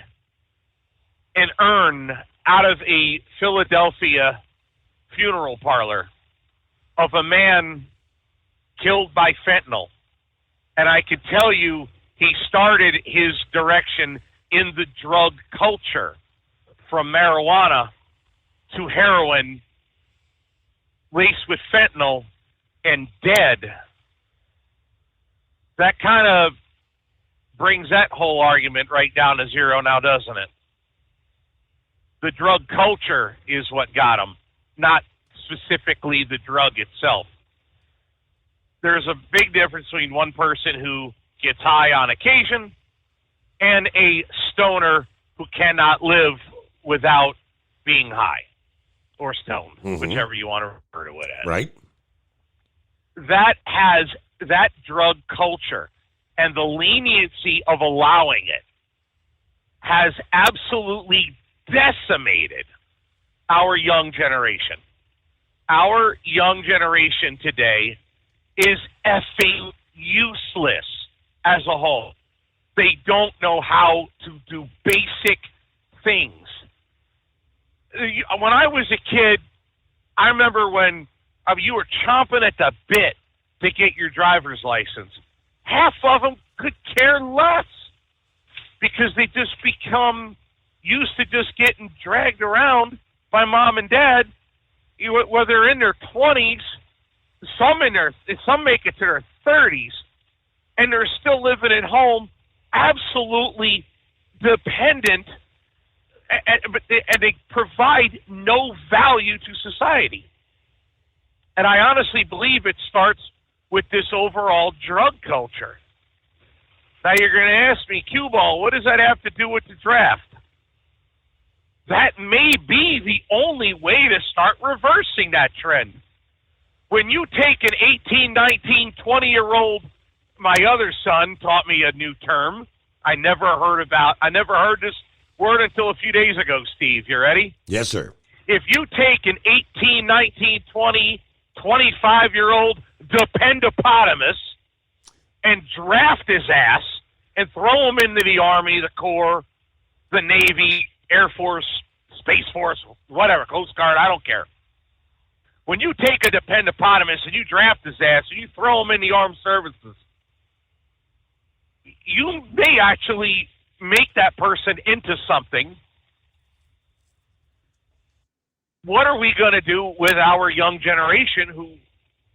W: an urn out of a Philadelphia funeral parlor of a man killed by fentanyl, and I could tell you he started his direction in the drug culture from marijuana to heroin laced with fentanyl and dead. That kind of brings that whole argument right down to zero now, doesn't it? The drug culture is what got him, not specifically the drug itself. There's a big difference between one person who gets high on occasion and a stoner who cannot live without being high or stoned, whichever you want to refer to it as.
N: Right.
W: That drug culture and the leniency of allowing it has absolutely decimated our young generation. Our young generation today is effing useless as a whole. They don't know how to do basic things. When I was a kid, I remember when you were chomping at the bit to get your driver's license. Half of them could care less because they just become used to just getting dragged around by mom and dad, whether they're in their 20s, some make it to their 30s, and they're still living at home, absolutely dependent, and they provide no value to society. And I honestly believe it starts with this overall drug culture. Now you're going to ask me, cue ball, what does that have to do with the draft? That may be the only way to start reversing that trend. When you take an 18, 19, 20-year-old, my other son taught me a new term I never heard this word until a few days ago, Steve. You ready?
N: Yes, sir.
W: If you take an 18, 19, 20, 25-year-old dependopotamus and draft his ass and throw him into the Army, the Corps, the Navy, Air Force, Space Force, whatever, Coast Guard, I don't care. When you take a dependopotamus and you draft his ass and you throw him in the armed services, you may actually make that person into something. What are we going to do with our young generation who,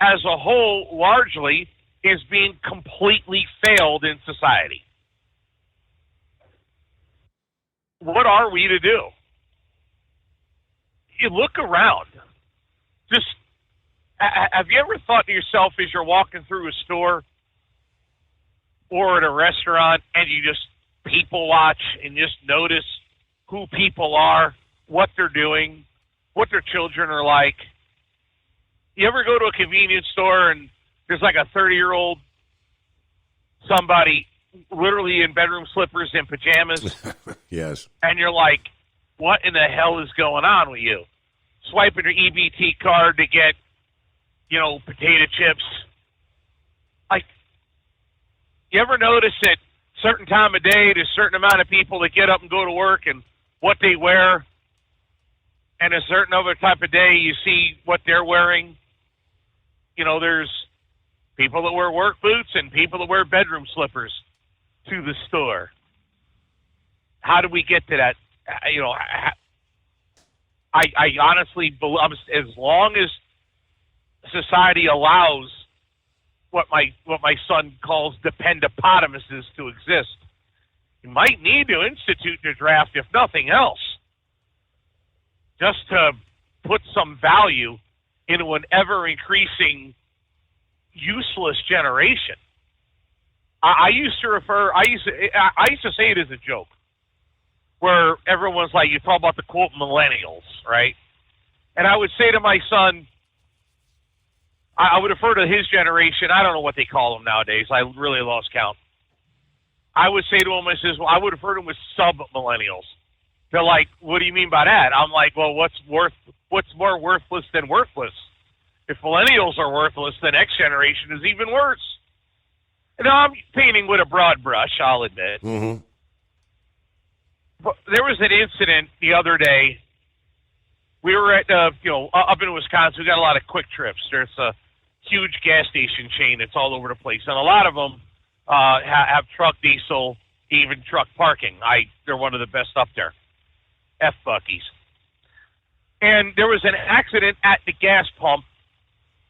W: as a whole, largely is being completely failed in society? what are we to do? You look around. Just, have you ever thought to yourself as you're walking through a store or at a restaurant and you just people watch and just notice who people are, what they're doing, what their children are like? You ever go to a convenience store and there's like a 30-year-old somebody literally in bedroom slippers and pajamas?
N: Yes.
W: And you're like, what in the hell is going on with you? Swiping your EBT card to get, potato chips. Like, you ever notice that certain time of day, there's a certain amount of people that get up and go to work and what they wear, and a certain other type of day, you see what they're wearing? There's people that wear work boots and people that wear bedroom slippers to the store. How do we get to that? I honestly believe, as long as society allows what my son calls dependopotamuses to exist, you might need to institute the draft, if nothing else, just to put some value into an ever-increasing useless generation. I used to say it as a joke, where everyone's like, you talk about the quote millennials, right? And I would say to my son, I would refer to his generation. I don't know what they call them nowadays. I really lost count. I would say to him, I would refer to them as sub-millennials. They're like, what do you mean by that? I'm like, well, what's more worthless than worthless? If millennials are worthless, the next generation is even worse. And I'm painting with a broad brush, I'll admit.
N: Mm-hmm.
W: But there was an incident the other day. We were at, up in Wisconsin, we got a lot of Quick Trips. There's a huge gas station chain that's all over the place. And a lot of them have truck, diesel, even truck parking. They're one of the best up there. F-Buckies. And there was an accident at the gas pump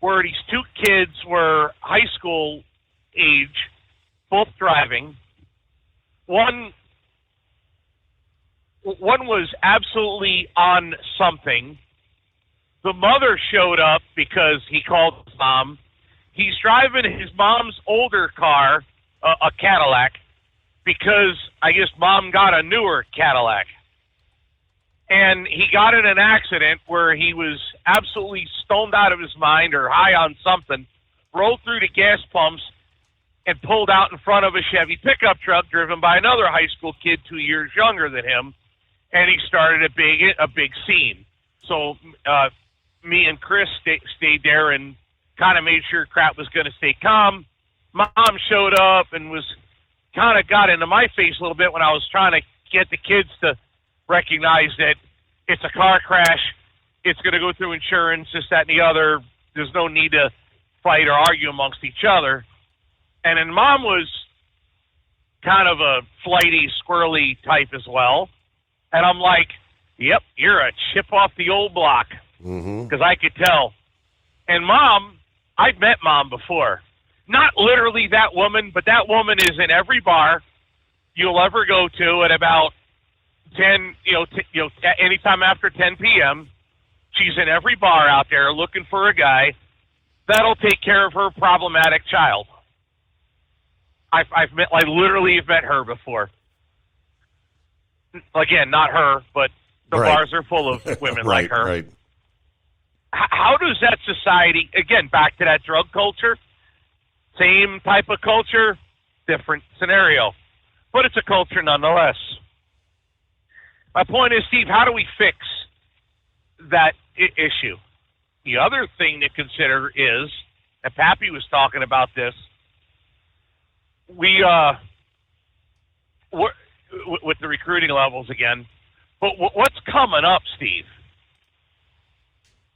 W: where these two kids were high school age, both driving. One was absolutely on something. The mother showed up because he called his mom. He's driving his mom's older car, a Cadillac, because I guess mom got a newer Cadillac. And he got in an accident where he was absolutely stoned out of his mind or high on something, rolled through the gas pumps, and pulled out in front of a Chevy pickup truck driven by another high school kid 2 years younger than him, and he started a big scene. So me and Chris stayed there and kind of made sure crap was going to stay calm. Mom showed up and was kind of got into my face a little bit when I was trying to get the kids to recognize that it's a car crash, it's going to go through insurance, this, that, and the other. There's no need to fight or argue amongst each other. And then Mom was kind of a flighty, squirrely type as well. And I'm like, yep, you're a chip off the old block. Because I could tell. And Mom, I've met Mom before. Not literally that woman, but that woman is in every bar you'll ever go to at about 10, anytime after 10 p.m. She's in every bar out there looking for a guy that'll take care of her problematic child. I literally have met her before. Again, not her, but the bars are full of women like her.
N: Right.
W: How does that society, again, back to that drug culture, same type of culture, different scenario, but it's a culture nonetheless. My point is, Steve, how do we fix that issue? The other thing to consider is, and Pappy was talking about this, we're with the recruiting levels again, but what's coming up, Steve?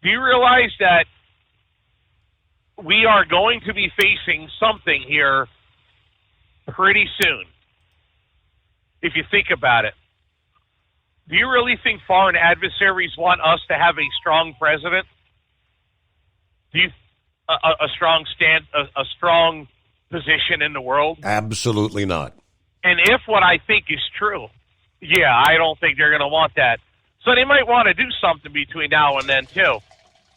W: Do you realize that we are going to be facing something here pretty soon? If you think about it. Do you really think foreign adversaries want us to have a strong president? Do you a strong position in the world?
N: Absolutely not.
W: And if what I think is true, Yeah, I don't think they're going to want that. So they might want to do something between now and then, too,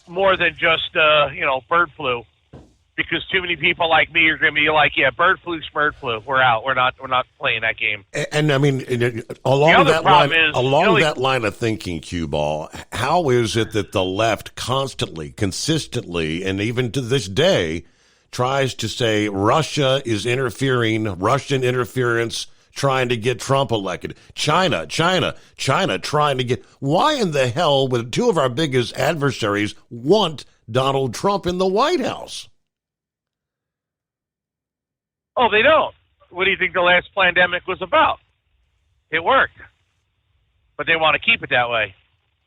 W: more than just, bird flu, because too many people like me are going to be like, yeah, bird flu, we're out. We're not playing that game.
N: And I mean, along that line of thinking, Cue Ball, how is it that the left constantly, consistently, and even to this day tries to say Russia is interfering, Russian interference, trying to get Trump elected. China trying to get... Why in the hell would two of our biggest adversaries want Donald Trump in the White House?
W: Oh, they don't. What do you think the last pandemic was about? It worked. But they want to keep it that way.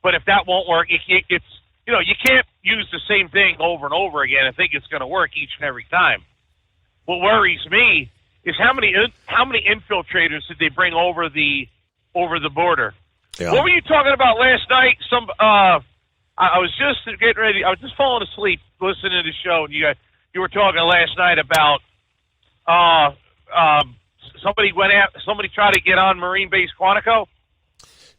W: But if that won't work, it's you can't use the same thing over and over again and think it's going to work each and every time. What worries me is how many infiltrators did they bring over the border? Yeah. What were you talking about last night? I was just getting ready. I was just falling asleep listening to the show, and you were talking last night about somebody tried to get on Marine Base Quantico.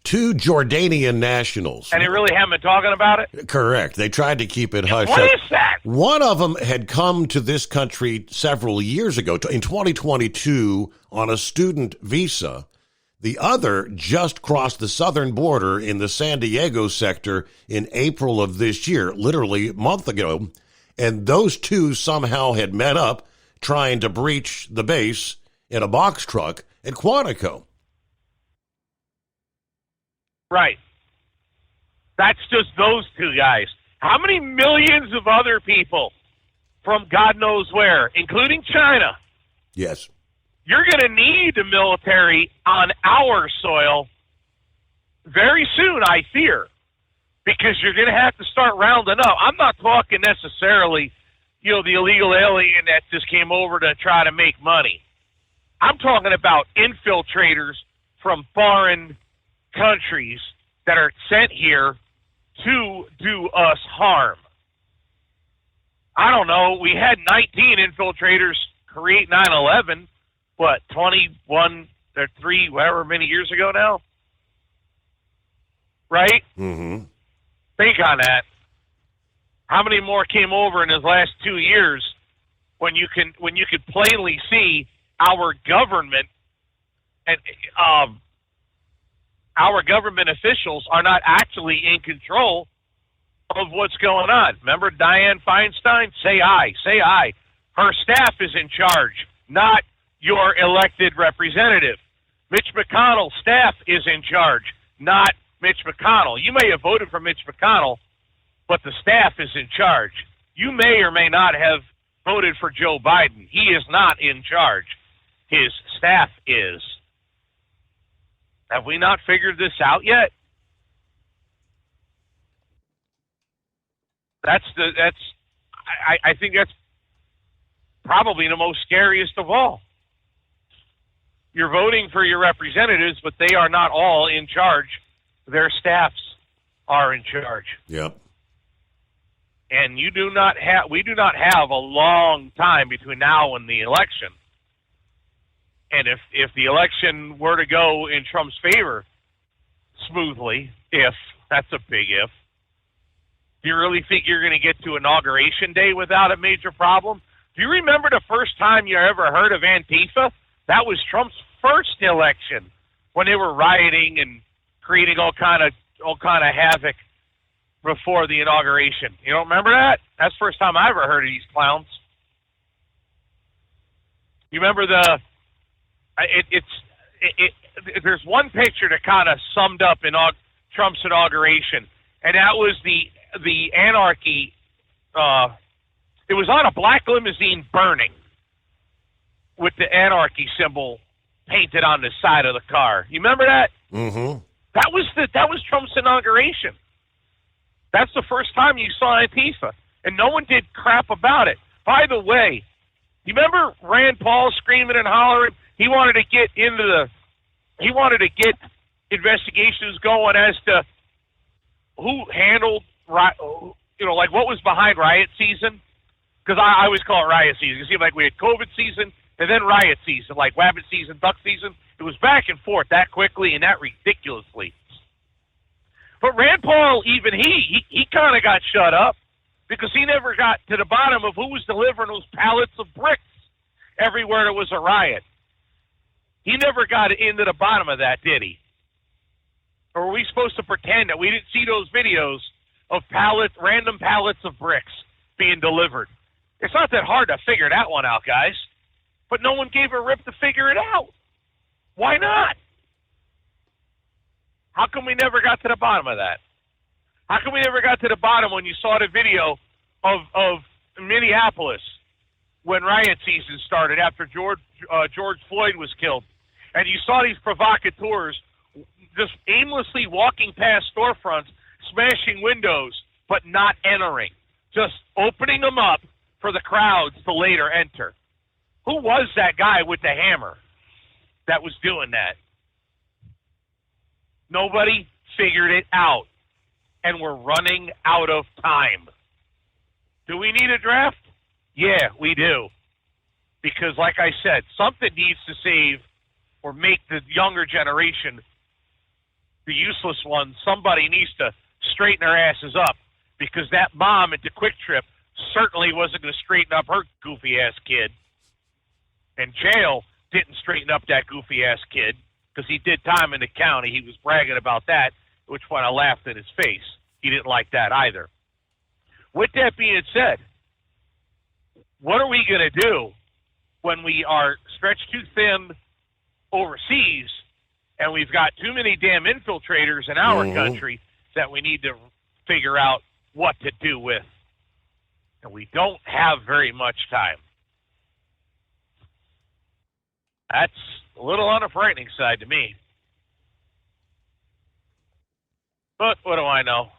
N: 2 Jordanian nationals.
W: And they really haven't been talking about it?
N: Correct. They tried to keep it hush.
W: What is that?
N: One of them had come to this country several years ago, in 2022, on a student visa. The other just crossed the southern border in the San Diego sector in April of this year, literally a month ago. And those 2 somehow had met up trying to breach the base in a box truck at Quantico.
W: Right. That's just those 2 guys. How many millions of other people from God knows where, including China?
N: Yes.
W: You're going to need the military on our soil very soon, I fear, because you're going to have to start rounding up. I'm not talking necessarily, the illegal alien that just came over to try to make money. I'm talking about infiltrators from foreign countries that are sent here to do us harm. I don't know. We had 19 infiltrators create 9/11, 21 or 3, however many years ago now? Right?
N: Mm-hmm.
W: Think on that. How many more came over in his last 2 years when you could plainly see our government and our government officials are not actually in control of what's going on. Remember Dianne Feinstein? Say aye. Her staff is in charge, not your elected representative. Mitch McConnell's staff is in charge, not Mitch McConnell. You may have voted for Mitch McConnell, but the staff is in charge. You may or may not have voted for Joe Biden. He is not in charge. His staff is. Have we not figured this out yet? I think that's probably the most scariest of all. You're voting for your representatives, but they are not all in charge. Their staffs are in charge.
N: Yep.
W: And we do not have a long time between now and the election. And if the election were to go in Trump's favor smoothly, that's a big if, do you really think you're going to get to Inauguration Day without a major problem? Do you remember the first time you ever heard of Antifa? That was Trump's first election when they were rioting and creating all kind of havoc before the inauguration. You don't remember that? That's the first time I ever heard of these clowns. You remember there's one picture that kind of summed up Trump's inauguration, and that was the anarchy. It was on a black limousine burning with the anarchy symbol painted on the side of the car. You remember that?
N: Mm-hmm.
W: That was Trump's inauguration. That's the first time you saw Antifa, and no one did crap about it. By the way, you remember Rand Paul screaming and hollering? He wanted to get investigations going as to who handled, like what was behind riot season. Because I always call it riot season. It seemed like we had COVID season and then riot season, like rabbit season, duck season, It was back and forth that quickly and that ridiculously. But Rand Paul, even he kind of got shut up because he never got to the bottom of who was delivering those pallets of bricks everywhere there was a riot. He never got into the bottom of that, did he? Or were we supposed to pretend that we didn't see those videos of random pallets of bricks being delivered? It's not that hard to figure that one out, guys. But no one gave a rip to figure it out. Why not? How come we never got to the bottom of that? How come we never got to the bottom when you saw the video of Minneapolis when riot season started after George Floyd was killed? And you saw these provocateurs just aimlessly walking past storefronts, smashing windows, but not entering. Just opening them up for the crowds to later enter. Who was that guy with the hammer that was doing that? Nobody figured it out. And we're running out of time. Do we need a draft? Yeah, we do. Because like I said, something needs to save or make the younger generation, the useless ones, somebody needs to straighten their asses up. Because that mom at the Quick Trip certainly wasn't going to straighten up her goofy-ass kid. And jail didn't straighten up that goofy-ass kid because he did time in the county. He was bragging about that, which one I laughed in his face. He didn't like that either. With that being said, what are we going to do when we are stretched too thin overseas and we've got too many damn infiltrators in our country that we need to figure out what to do with? And we don't have very much time. That's a little on the frightening side to me. But what do I know?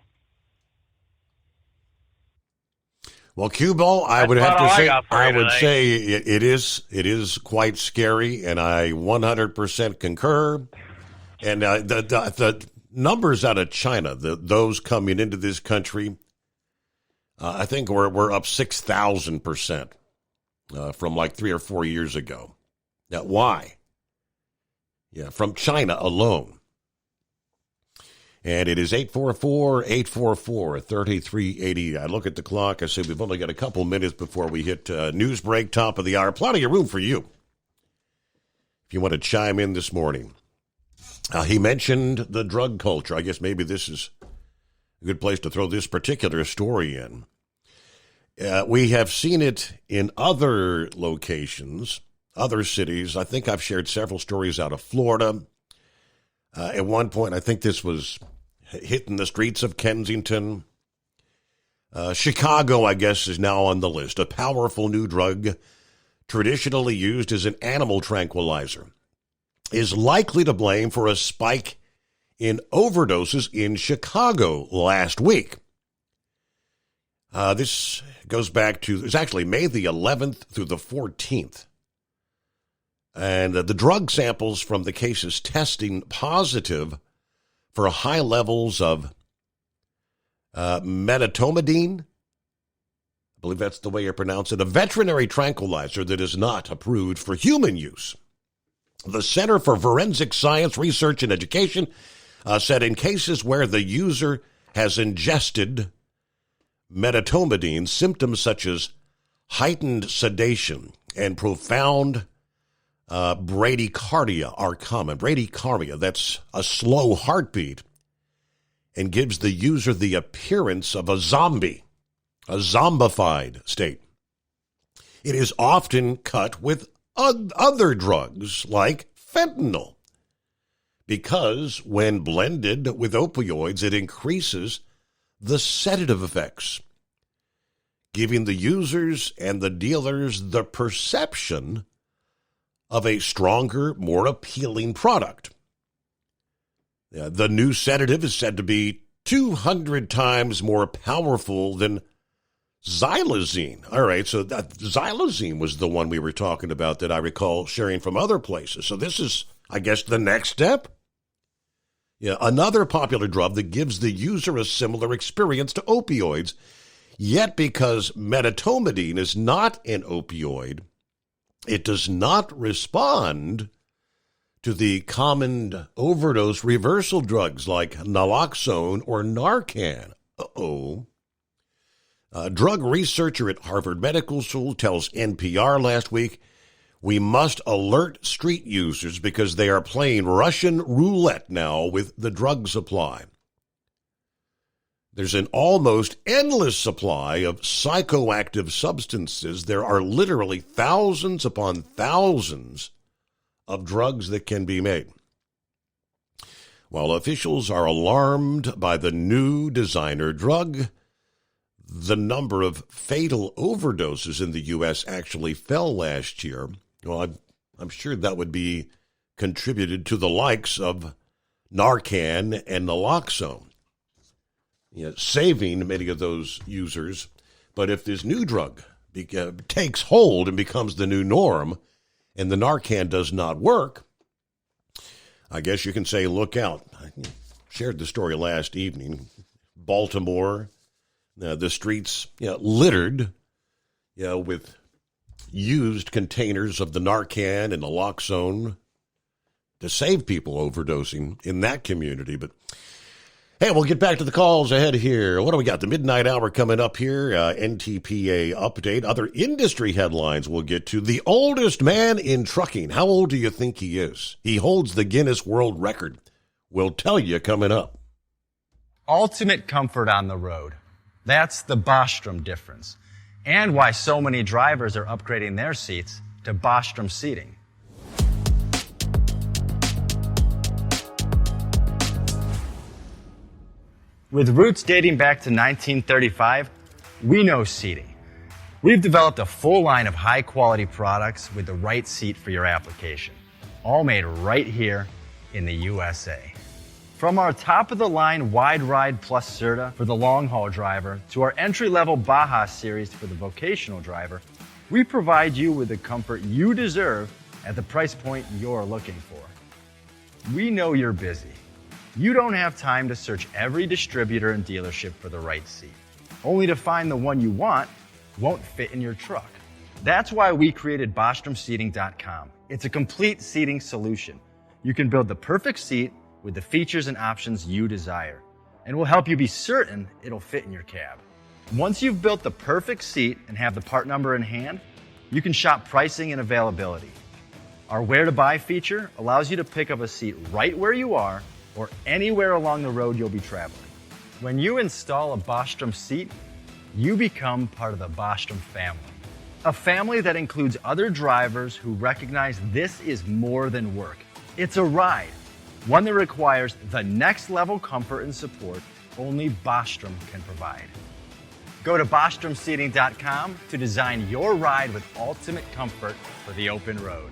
N: Well, Q-Ball, I would have to say, I would
W: tonight.
N: say it is quite scary, and I 100% concur. And the numbers out of China, those coming into this country, I think we're up 6,000% from like 3 or 4 years ago. Now, why? Yeah, from China alone. And it is 844-844-3380. I look at the clock. I say we've only got a couple minutes before we hit news break, top of the hour. Plenty of room for you if you want to chime in this morning. He mentioned the drug culture. I guess maybe this is a good place to throw this particular story in. We have seen it in other locations, other cities. I think I've shared several stories out of Florida. At one point, I think this was hitting the streets of Kensington. Chicago, I guess, is now on the list. A powerful new drug, traditionally used as an animal tranquilizer, is likely to blame for a spike in overdoses in Chicago last week. This goes back to, it's actually May the 11th through the 14th. And the drug samples from the cases testing positive for high levels of medetomidine. I believe that's the way you pronounce it. A veterinary tranquilizer that is not approved for human use. The Center for Forensic Science, Research, and Education said in cases where the user has ingested medetomidine, symptoms such as heightened sedation and profound bradycardia are common. Bradycardia, that's a slow heartbeat, and gives the user the appearance of a zombie, a zombified state. It is often cut with other drugs like fentanyl, because when blended with opioids, it increases the sedative effects, giving the users and the dealers the perception of a stronger, more appealing product. The new sedative is said to be 200 times more powerful than xylazine. All right, so xylazine was the one we were talking about that I recall sharing from other places. So this is, I guess, the next step. Yeah, another popular drug that gives the user a similar experience to opioids, yet because medetomidine is not an opioid, it does not respond to the common overdose reversal drugs like naloxone or Narcan. A drug researcher at Harvard Medical School tells NPR last week, we must alert street users because they are playing Russian roulette now with the drug supply. There's an almost endless supply of psychoactive substances. There are literally thousands upon thousands of drugs that can be made. While officials are alarmed by the new designer drug, the number of fatal overdoses in the U.S. actually fell last year. Well, I'm sure that would be contributed to the likes of Narcan and naloxone, saving many of those users. But if this new drug takes hold and becomes the new norm, and the Narcan does not work, I guess you can say, look out. I shared the story last evening. Baltimore, the streets littered with used containers of the Narcan and naloxone to save people overdosing in that community. But hey, we'll get back to the calls ahead here. What do we got? The midnight hour coming up here. NTPA update. Other industry headlines we'll get to. The oldest man in trucking. How old do you think he is? He holds the Guinness World Record. We'll tell you coming up.
V: Ultimate comfort on the road. That's the Bostrom difference. And why so many drivers are upgrading their seats to Bostrom seating. With roots dating back to 1935, we know seating. We've developed a full line of high-quality products with the right seat for your application, all made right here in the USA. From our top-of-the-line Wide Ride Plus Certa for the long-haul driver to our entry-level Baja series for the vocational driver, we provide you with the comfort you deserve at the price point you're looking for. We know you're busy. You don't have time to search every distributor and dealership for the right seat, only to find the one you want won't fit in your truck. That's why we created BostromSeating.com. It's a complete seating solution. You can build the perfect seat with the features and options you desire, and we'll help you be certain it'll fit in your cab. Once you've built the perfect seat and have the part number in hand, you can shop pricing and availability. Our Where to Buy feature allows you to pick up a seat right where you are or anywhere along the road you'll be traveling. When you install a Bostrom seat, you become part of the Bostrom family. A family that includes other drivers who recognize this is more than work. It's a ride, one that requires the next level comfort and support only Bostrom can provide. Go to BostromSeating.com to design your ride with ultimate comfort for the open road.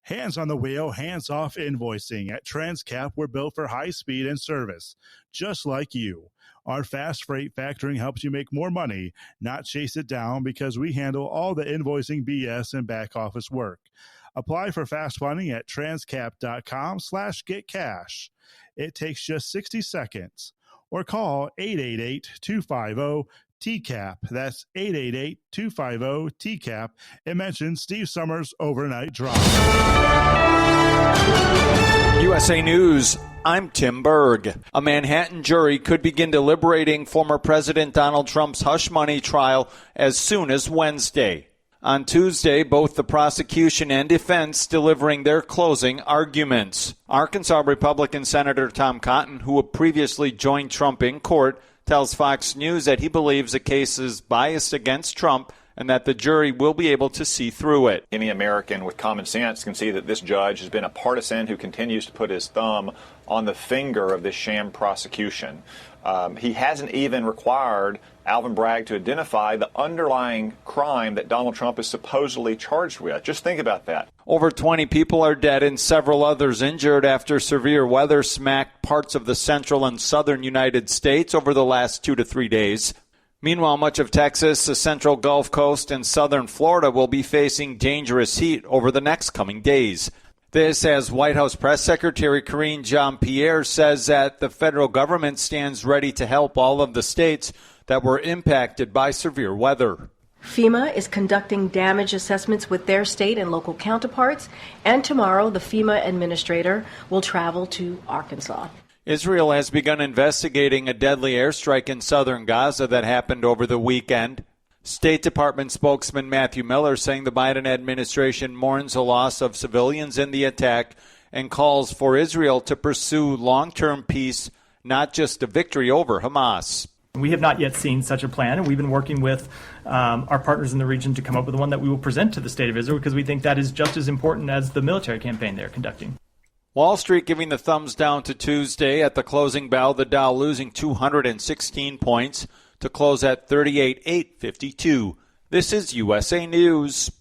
P: Hands on the wheel, hands off invoicing. At Transcap, we're built for high speed and service, just like you. Our fast freight factoring helps you make more money, not chase it down, because we handle all the invoicing BS and back office work. Apply for fast funding at transcap.com/getcash. It takes just 60 seconds. Or call 888-250-TCAP. That's 888-250-TCAP. And mention Steve Summers' Overnight Drive.
B: USA News, I'm Tim Berg. A Manhattan jury could begin deliberating former President Donald Trump's hush money trial as soon as Wednesday. On Tuesday, both the prosecution and defense delivering their closing arguments. Arkansas Republican Senator Tom Cotton, who previously joined Trump in court, tells Fox News that he believes the case is biased against Trump and that the jury will be able to see through it.
C: Any American with common sense can see that this judge has been a partisan who continues to put his thumb on the finger of this sham prosecution. He hasn't even required Alvin Bragg to identify the underlying crime that Donald Trump is supposedly charged with. Just think about that.
B: Over 20 people are dead and several others injured after severe weather smacked parts of the central and southern United States over the last 2 to 3 days. Meanwhile, much of Texas, the central Gulf Coast, and southern Florida will be facing dangerous heat over the next coming days. This as White House Press Secretary Karine Jean-Pierre says that the federal government stands ready to help all of the states that were impacted by severe weather.
D: FEMA is conducting damage assessments with their state and local counterparts, and tomorrow the FEMA administrator will travel to Arkansas.
B: Israel has begun investigating a deadly airstrike in southern Gaza that happened over the weekend. State Department spokesman Matthew Miller saying the Biden administration mourns the loss of civilians in the attack and calls for Israel to pursue long-term peace, not just a victory over Hamas.
E: We have not yet seen such a plan, and we've been working with our partners in the region to come up with one that we will present to the state of Israel because we think that is just as important as the military campaign they're conducting.
B: Wall Street giving the thumbs down to Tuesday at the closing bell, the Dow losing 216 points to close at 38,852. This is USA News.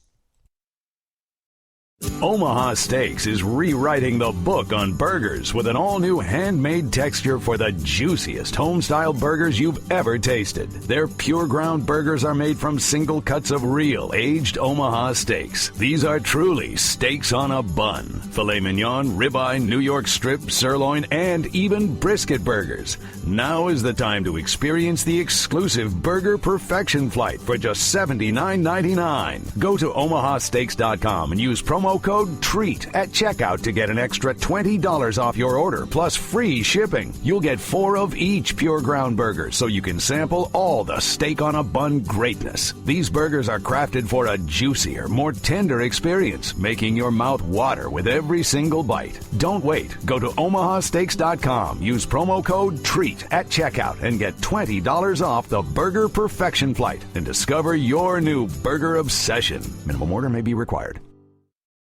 F: Omaha Steaks is rewriting the book on burgers with an all-new handmade texture for the juiciest home-style burgers you've ever tasted. Their pure ground burgers are made from single cuts of real aged Omaha steaks. These are truly steaks on a bun. Filet mignon, ribeye, New York strip, sirloin, and even brisket burgers. Now is the time to experience the exclusive Burger Perfection Flight for just $79.99. Go to omahasteaks.com and use promo code TREAT at checkout to get an extra $20 off your order plus free shipping. You'll get 4 of each pure ground burger so you can sample all the steak on a bun greatness. These burgers are crafted for a juicier, more tender experience, making your mouth water with every single bite. Don't wait. Go to omahasteaks.com. Use promo code TREAT at checkout and get $20 off the Burger Perfection Flight and discover your new burger obsession. Minimum order may be required.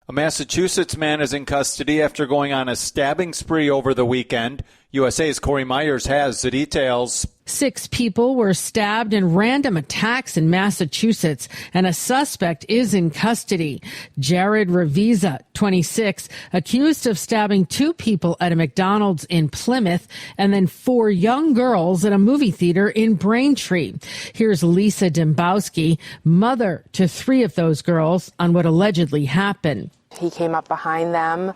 B: A Massachusetts man is in custody after going on a stabbing spree over the weekend. USA's Corey Myers has the details.
G: 6 people were stabbed in random attacks in Massachusetts, and a suspect is in custody. Jared Revisa, 26, accused of stabbing 2 people at a McDonald's in Plymouth and then 4 young girls at a movie theater in Braintree. Here's Lisa Dembowski, mother to 3 of those girls, on what allegedly happened.
A: He came up behind them.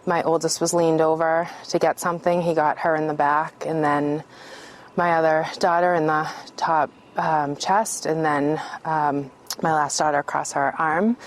A: My oldest was leaned over to get something. He got her in the back, and then my other daughter in the top chest, and then my last daughter across her arm,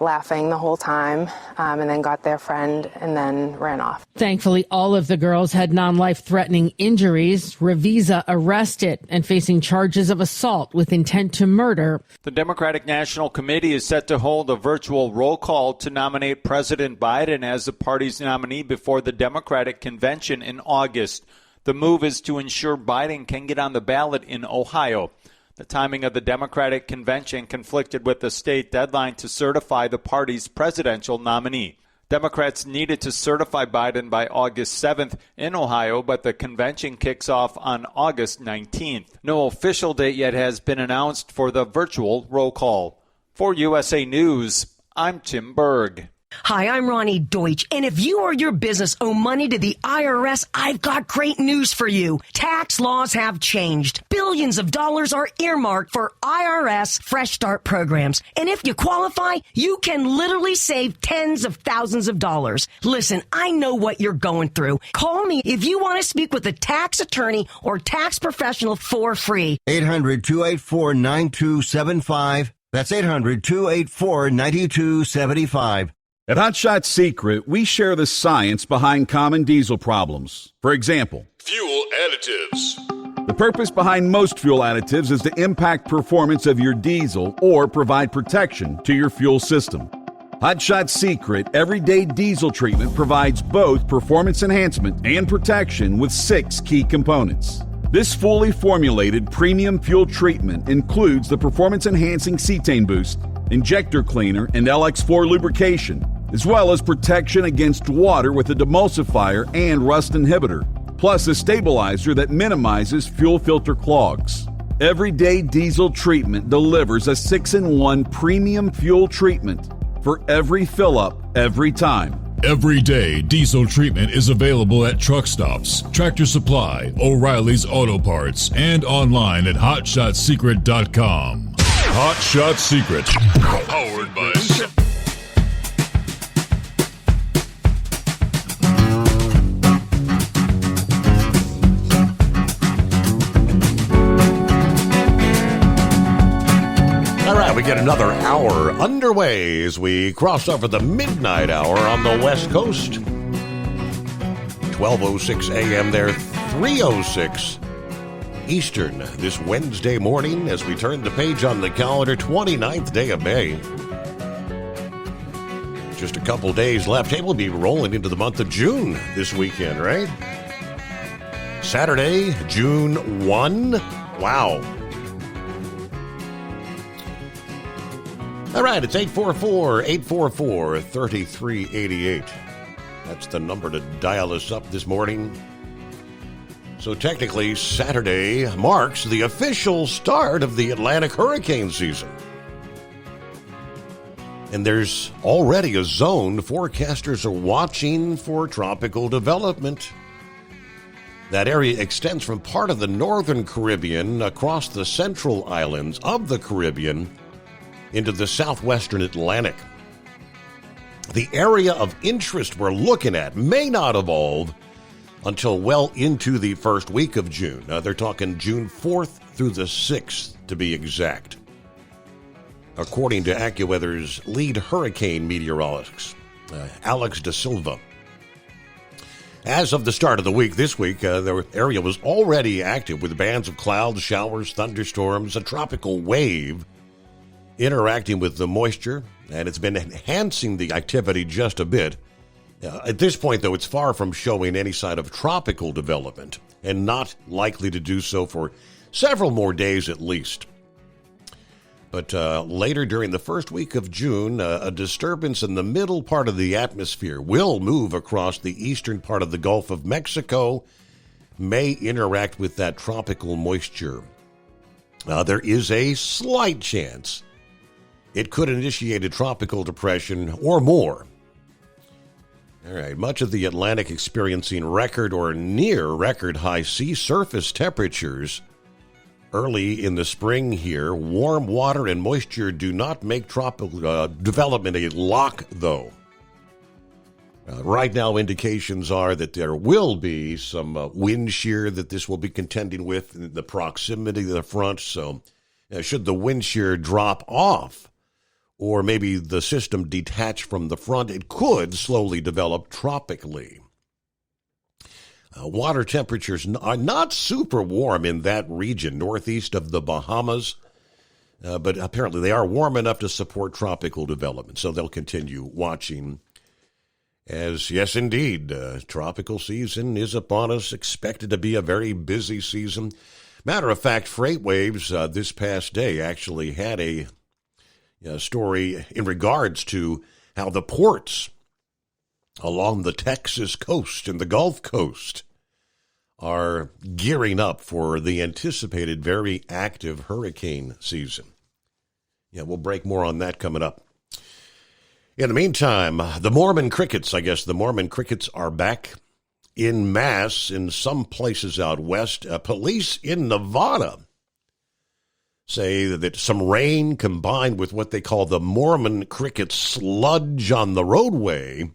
A: laughing the whole time, and then got their friend and then ran off.
G: Thankfully, all of the girls had non-life-threatening injuries. Revisa arrested and facing charges of assault with intent to murder.
B: The Democratic National Committee is set to hold a virtual roll call to nominate President Biden as the party's nominee before the Democratic Convention in August. The move is to ensure Biden can get on the ballot in Ohio. The timing of the Democratic Convention conflicted with the state deadline to certify the party's presidential nominee. Democrats needed to certify Biden by August 7th in Ohio, but the convention kicks off on August 19th. No official date yet has been announced for the virtual roll call. For USA News, I'm Tim Berg.
I: Hi, I'm Ronnie Deutsch, and if you or your business owe money to the IRS, I've got great news for you. Tax laws have changed. Billions of dollars are earmarked for IRS Fresh Start programs. And if you qualify, you can literally save tens of thousands of dollars. Listen, I know what you're going through. Call me if you want to speak with a tax attorney or tax professional for free.
J: 800-284-9275. That's 800-284-9275.
K: At Hot Shot Secret, we share the science behind common diesel problems. For example,
L: fuel additives.
K: The purpose behind most fuel additives is to impact performance of your diesel or provide protection to your fuel system. Hot Shot Secret Everyday Diesel Treatment provides both performance enhancement and protection with 6 key components. This fully formulated premium fuel treatment includes the performance-enhancing cetane boost, injector cleaner, and LX4 lubrication, as well as protection against water with a demulsifier and rust inhibitor, plus a stabilizer that minimizes fuel filter clogs. Everyday Diesel Treatment delivers a 6-in-1 premium fuel treatment for every fill-up, every time.
L: Everyday Diesel Treatment is available at truck stops, Tractor Supply, O'Reilly's Auto Parts, and online at HotShotSecret.com. Hot Shot Secret, powered by...
N: All right. get another hour underway as we cross over the midnight hour on the West Coast. 12:06 a.m. there, 3:06 Eastern this Wednesday morning as we turn the page on the calendar, 29th day of May. Just a couple days left. Hey, we'll be rolling into the month of June this weekend, right? Saturday, June 1. Wow. All right, it's 844-844-3388. That's the number to dial us up this morning. So technically, Saturday marks the official start of the Atlantic hurricane season. And there's already a zone forecasters are watching for tropical development. That area extends from part of the northern Caribbean across the central islands of the Caribbean into the southwestern Atlantic. The area of interest we're looking at may not evolve until well into the first week of June. They're talking June 4th through the 6th to be exact, according to AccuWeather's lead hurricane meteorologist, Alex Da Silva. As of the start of the week, this week, the area was already active with bands of clouds, showers, thunderstorms, a tropical wave interacting with the moisture, and it's been enhancing the activity just a bit. At this point, though, it's far from showing any sign of tropical development and not likely to do so for several more days at least. But later during the first week of June, a disturbance in the middle part of the atmosphere will move across the eastern part of the Gulf of Mexico, may interact with that tropical moisture. There is a slight chance it could initiate a tropical depression or more. All right, much of the Atlantic experiencing record or near record high sea surface temperatures. Early in the spring here, warm water and moisture do not make tropical development a lock, though. Right now, indications are that there will be some wind shear that this will be contending with in the proximity of the front. So should the wind shear drop off, or maybe the system detach from the front, it could slowly develop tropically. Water temperatures are not super warm in that region, northeast of the Bahamas, but apparently they are warm enough to support tropical development, so they'll continue watching. As, yes, indeed, tropical season is upon us, expected to be a very busy season. Matter of fact, FreightWaves this past day actually had a story in regards to how the ports along the Texas coast and the Gulf Coast are gearing up for the anticipated very active hurricane season. Yeah, we'll break more on that coming up. In the meantime, the Mormon crickets are back en masse in some places out west. Police in Nevada say that some rain combined with what they call the Mormon cricket sludge on the roadway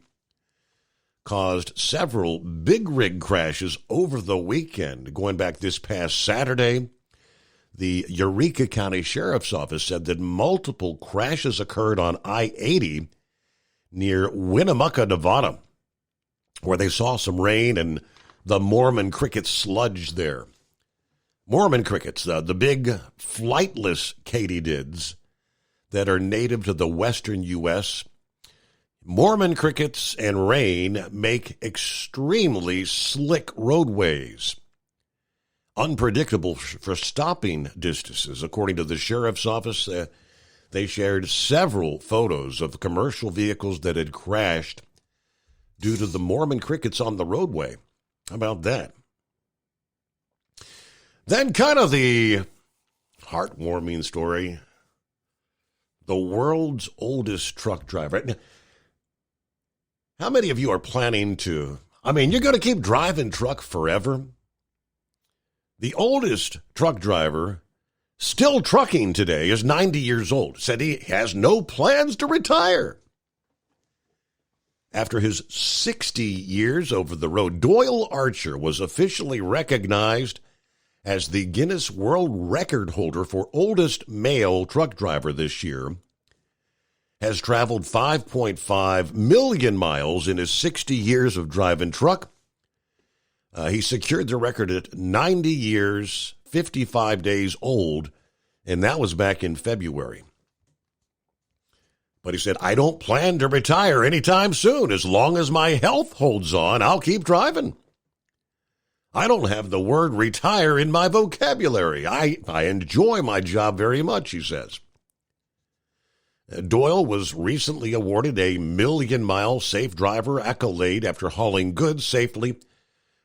N: caused several big rig crashes over the weekend. Going back this past Saturday, the Eureka County Sheriff's Office said that multiple crashes occurred on I-80 near Winnemucca, Nevada, where they saw some rain and the Mormon cricket sludge there. Mormon crickets, the big flightless katydids that are native to the western U.S., Mormon crickets and rain make extremely slick roadways, unpredictable for stopping distances. According to the sheriff's office, they shared several photos of commercial vehicles that had crashed due to the Mormon crickets on the roadway. How about that? Then kind of the heartwarming story, the world's oldest truck driver. How many of you are planning to, you're going to keep driving truck forever? The oldest truck driver still trucking today is 90 years old. Said he has no plans to retire. After his 60 years over the road, Doyle Archer was officially recognized as the Guinness World Record holder for oldest male truck driver this year, has traveled 5.5 million miles in his 60 years of driving truck. He secured the record at 90 years, 55 days old, and that was back in February. But he said, I don't plan to retire anytime soon. As long as my health holds on, I'll keep driving. I don't have the word retire in my vocabulary. I enjoy my job very much, he says. Doyle was recently awarded a 1,000,000-mile safe driver accolade after hauling goods safely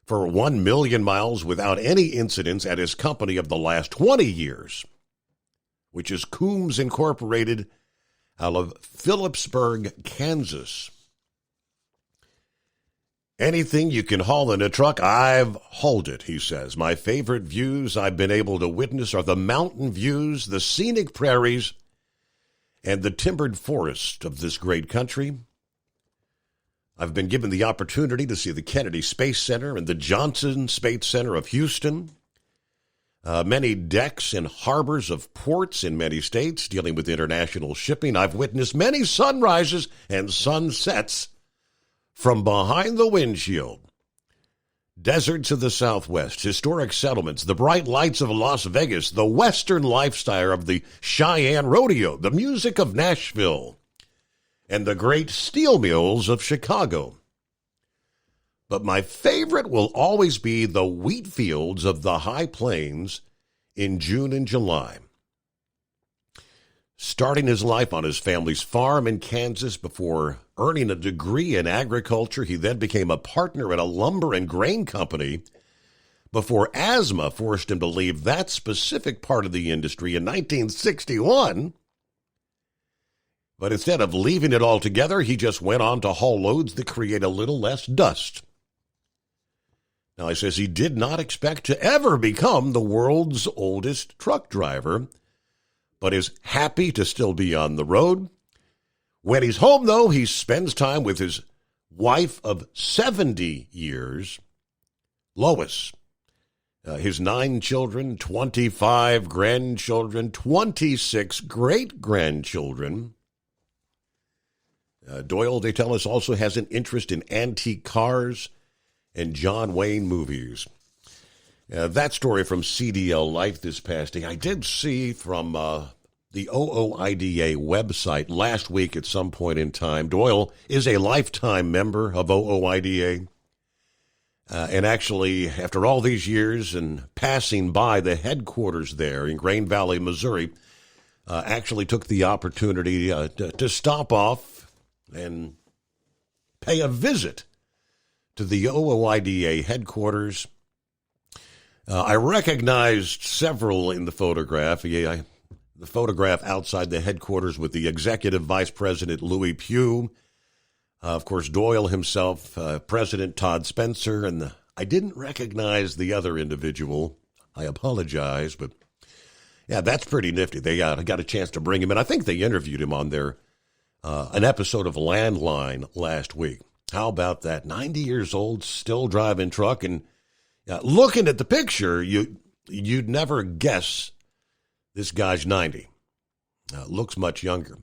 N: for 1 million miles without any incidents at his company of the last 20 years, which is Coombs Incorporated out of Phillipsburg, Kansas. Anything you can haul in a truck, I've hauled it, he says. My favorite views I've been able to witness are the mountain views, the scenic prairies, and the timbered forest of this great country. I've been given the opportunity to see the Kennedy Space Center and the Johnson Space Center of Houston, many decks and harbors of ports in many states dealing with international shipping. I've witnessed many sunrises and sunsets from behind the windshield. Deserts of the Southwest, historic settlements, the bright lights of Las Vegas, the Western lifestyle of the Cheyenne Rodeo, the music of Nashville, and the great steel mills of Chicago. But my favorite will always be the wheat fields of the High Plains in June and July. Starting his life on his family's farm in Kansas before earning a degree in agriculture, he then became a partner at a lumber and grain company before asthma forced him to leave that specific part of the industry in 1961. But instead of leaving it altogether, he just went on to haul loads that create a little less dust. Now, he says he did not expect to ever become the world's oldest truck driver, but is happy to still be on the road. When he's home, though, he spends time with his wife of 70 years, Lois. His 9 children, 25 grandchildren, 26 great-grandchildren. Doyle, they tell us, also has an interest in antique cars and John Wayne movies. That story from CDL Life this past day. I did see from the OOIDA website last week at some point in time. Doyle is a lifetime member of OOIDA. And actually, after all these years and passing by the headquarters there in Grain Valley, Missouri, actually took the opportunity to stop off and pay a visit to the OOIDA headquarters. I recognized several in the photograph. The photograph outside the headquarters with the Executive Vice President Louis Pugh. Of course, Doyle himself, President Todd Spencer, and I didn't recognize the other individual. I apologize, but yeah, that's pretty nifty. They got a chance to bring him in. I think they interviewed him on their an episode of Landline last week. How about that? 90 years old, still driving truck, and looking at the picture, you'd never guess this guy's 90. Looks much younger.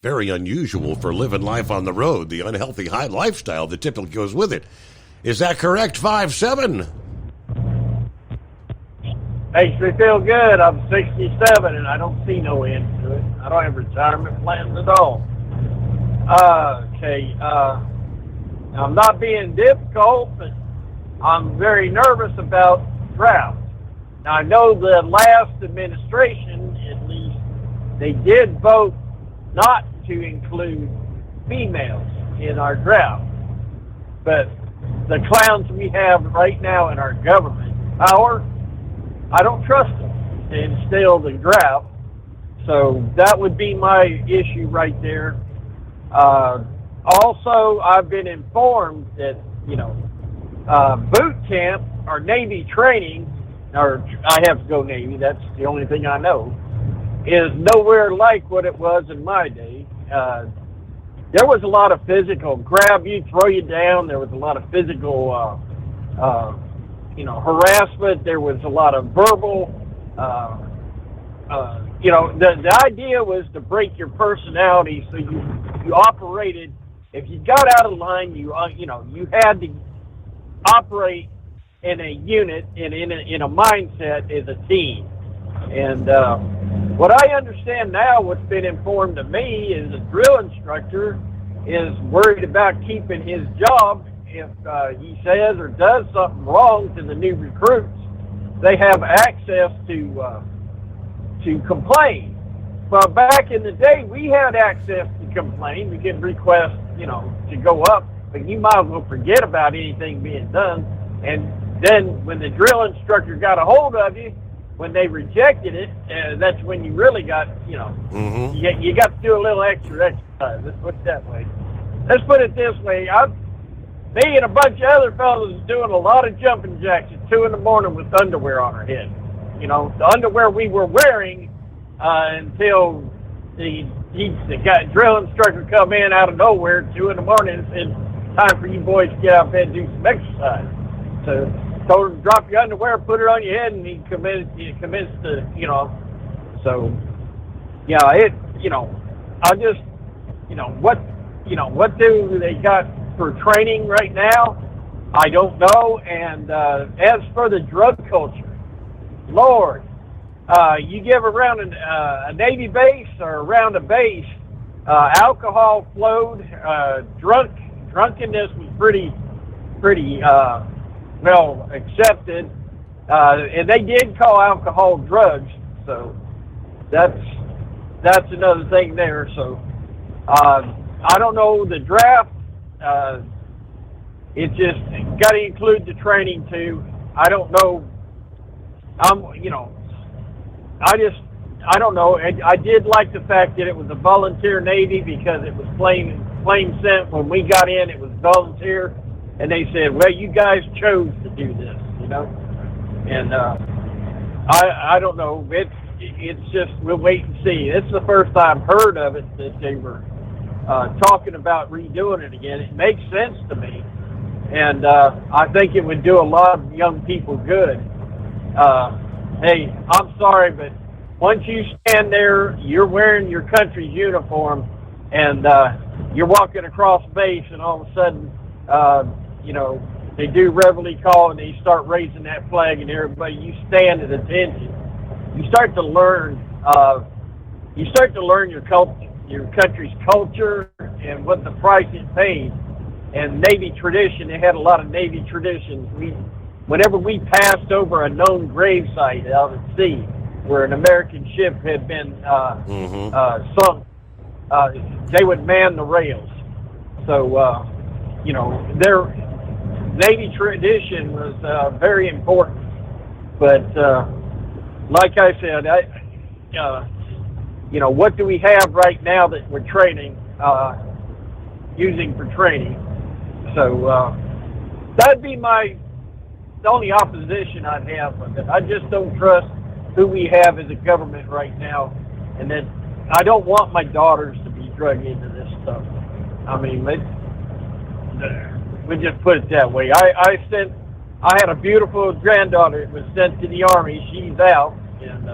N: Very unusual for living life on the road, the unhealthy high lifestyle that typically goes with it. Is that correct, 5-7?
Q: Makes me feel good. I'm 67 and I don't see no end to it. I don't have retirement plans at all. Okay. I'm not being difficult, but I'm very nervous about drought. Now, I know the last administration, at least, they did vote not to include females in our drought. But the clowns we have right now in our government power, I don't trust them to instill the drought. So that would be my issue right there. Also, I've been informed that, boot camp or Navy training, or I have to go Navy, that's the only thing I know, is nowhere like what it was in my day. There was a lot of physical grab you, throw you down. There was a lot of physical harassment. There was a lot of verbal. The idea was to break your personality, so you operated. If you got out of line, you had to operate in a unit and in a mindset as a team. And what I understand now, what's been informed to me, is a drill instructor is worried about keeping his job if he says or does something wrong to the new recruits. They have access to complain. But back in the day, we had access to complain. We could request, to go up, but you might as well forget about anything being done. And then when the drill instructor got a hold of you, when they rejected it, that's when you really got, you got to do a little extra exercise. Let's put it that way. Let's put it this way. Me and a bunch of other fellas was doing a lot of jumping jacks at 2 a.m. with underwear on our head. The underwear we were wearing until the drill instructor come in out of nowhere at 2 a.m. and said, time for you boys to get out of bed and do some exercise. So told him to drop your underwear, put it on your head, and he commenced to, so, yeah, what do they got for training right now? I don't know. And as for the drug culture, Lord, you give around a Navy base or around a base, alcohol flowed, drunkenness was pretty well accepted, and they did call alcohol drugs, so that's another thing there. So I don't know the draft. It just got to include the training too. I don't know. I don't know. I did like the fact that it was a volunteer Navy, because it was plain sent. When we got in, it was volunteer, and they said, well, you guys chose to do this, and I don't know. It's just, we'll wait and see. It's the first I've heard of it, that they were talking about redoing it again. It makes sense to me, and I think it would do a lot of young people good. Hey, I'm sorry, but once you stand there, you're wearing your country's uniform, and you're walking across base, and all of a sudden, they do reveille call, and they start raising that flag, and everybody, you stand at attention. You start to learn your culture, your country's culture, and what the price it pays. And Navy tradition, they had a lot of Navy traditions. Whenever we passed over a known grave site out at sea, where an American ship had been sunk, they would man the rails. So, their Navy tradition was very important. But like I said, what do we have right now that we're training, using for training? So that'd be the only opposition I'd have with it. I just don't trust who we have as a government right now, and that I don't want my daughters to be drug into this stuff. I mean, we just put it that way. I had a beautiful granddaughter that was sent to the Army. She's out, and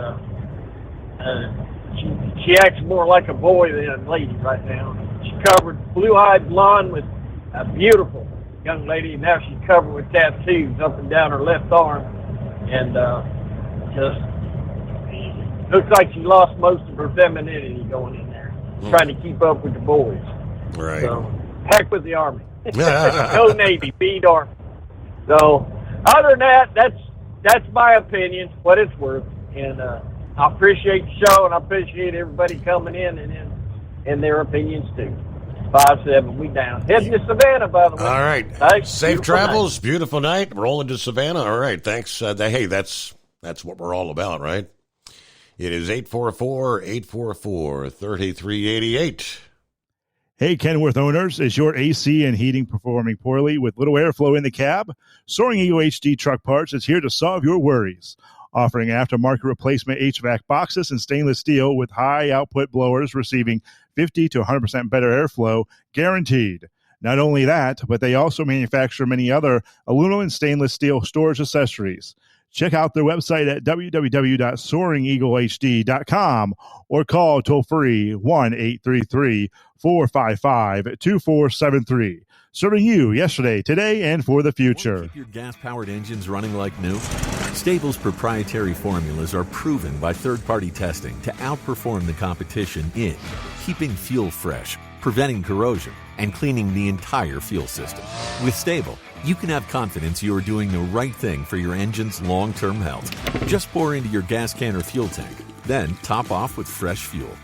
Q: she acts more like a boy than a lady right now. She's covered, blue-eyed blonde, with a beautiful young lady. Now she's covered with tattoos up and down her left arm, and just looks like she lost most of her femininity going in there, trying to keep up with the boys.
N: Right.
Q: So, heck with the Army. Go Navy, beat Army. So, other than that, that's my opinion, what it's worth. And I appreciate the show, and I appreciate everybody coming in and their opinions too. 5-7, we down. Heading to Savannah, by the way.
N: All right.
Q: Thanks.
N: Safe travels. Beautiful night. Rolling to Savannah. All right. Thanks. Hey, that's what we're all about, right? It is 844-844-3388.
P: Hey, Kenworth owners, is your AC and heating performing poorly with little airflow in the cab? Soaring Eagle HD Truck Parts is here to solve your worries. Offering aftermarket replacement HVAC boxes and stainless steel with high output blowers receiving 50 to 100% better airflow, guaranteed. Not only that, but they also manufacture many other aluminum and stainless steel storage accessories. Check out their website at www.soaringeaglehd.com or call toll-free 1-833-455-2473. Serving you yesterday, today, and for the future.
R: Keep your gas-powered engines running like new? Stable's proprietary formulas are proven by third-party testing to outperform the competition in keeping fuel fresh, preventing corrosion, and cleaning the entire fuel system. With Stable, you can have confidence you are doing the right thing for your engine's long-term health. Just pour into your gas can or fuel tank, then top off with fresh fuel.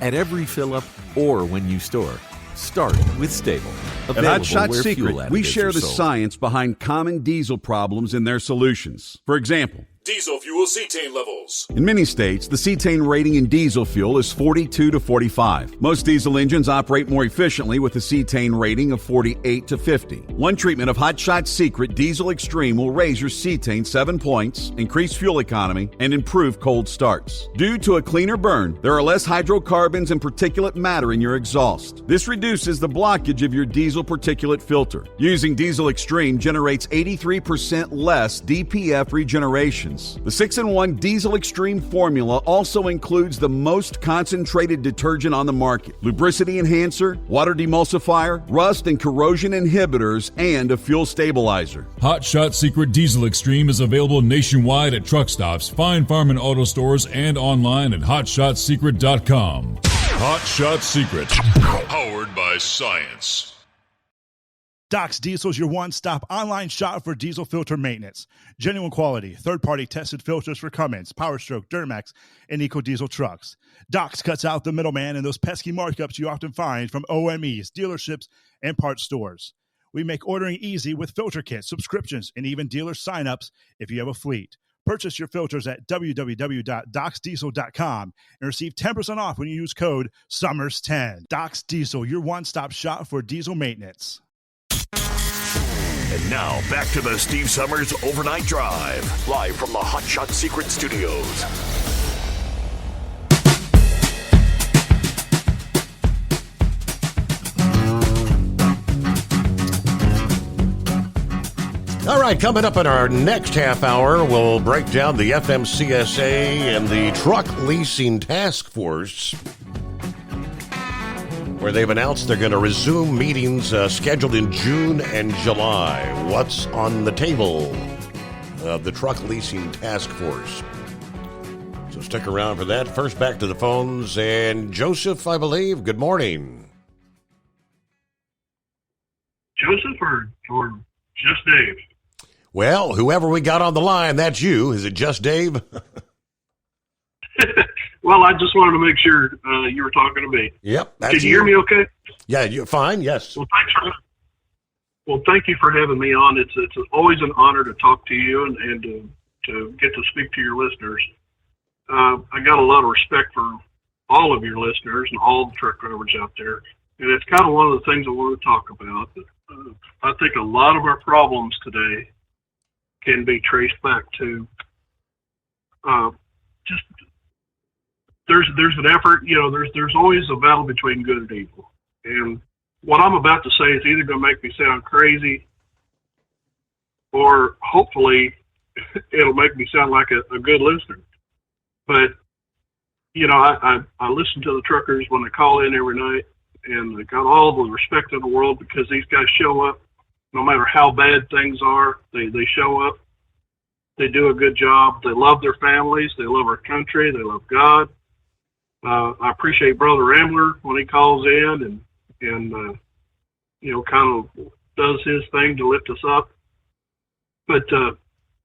R: At every fill-up or when you store, start with Stable.
K: At Hot Shot
R: where fuel
K: Secret, we
R: additives
K: share
R: are
K: the
R: sold.
K: science behind common diesel problems and their solutions. For example,
S: Diesel fuel cetane levels.
K: in many states, the cetane rating in diesel fuel is 42 to 45. Most diesel engines operate more efficiently with a cetane rating of 48 to 50. One treatment of Hot Shot Secret Diesel Extreme will raise your cetane 7 points, increase fuel economy, and improve cold starts. Due to a cleaner burn, there are less hydrocarbons and particulate matter in your exhaust. This reduces the blockage of your diesel particulate filter. Using Diesel Extreme generates 83% less DPF regeneration. The 6-in-1 Diesel Extreme formula also includes the most concentrated detergent on the market, lubricity enhancer, water demulsifier, rust and corrosion inhibitors, and a fuel stabilizer.
L: Hot Shot Secret Diesel Extreme is available nationwide at truck stops, Fine Farm and auto stores, and online at hotshotsecret.com.
S: Hot Shot Secret. Powered by science.
P: Doc's Diesel is your one-stop online shop for diesel filter maintenance. Genuine quality, third-party tested filters for Cummins, PowerStroke, Duramax, and EcoDiesel trucks. Doc's cuts out the middleman and those pesky markups you often find from OMEs, dealerships, and parts stores. We make ordering easy with filter kits, subscriptions, and even dealer sign-ups if you have a fleet. Purchase your filters at www.docsdiesel.com and receive 10% off when you use code SUMMERS10. Doc's Diesel, your one-stop shop for diesel maintenance.
S: And now, back to the Steve Summers Overnight Drive, live from the Hot Shot Secret Studios.
N: All right, coming up in our next half hour, we'll break down the FMCSA and the Truck Leasing Task Force, where they've announced they're going to resume meetings scheduled in June and July. What's on the table of the Truck Leasing Task Force? So stick around for that. First, back to the phones. And Joseph, I believe, good morning.
U: Joseph or just Dave?
N: Well, whoever we got on the line, that's you. Is it just Dave?
U: Well, I just wanted to make sure you were talking to me.
N: Yep.
U: Can you hear me okay?
N: Yeah, you're fine, yes.
U: Well, thank you for having me on. It's always an honor to talk to you and to get to speak to your listeners. I got a lot of respect for all of your listeners and all the truck drivers out there. And it's kind of one of the things I want to talk about. I think a lot of our problems today can be traced back to just there's an effort, there's always a battle between good and evil. And what I'm about to say is either going to make me sound crazy or hopefully it'll make me sound like a good listener. But, I listen to the truckers when they call in every night, and they got all the respect in the world because these guys show up. No matter how bad things are, they show up. They do a good job. They love their families. They love our country. They love God. I appreciate Brother Rambler when he calls in and kind of does his thing to lift us up. But,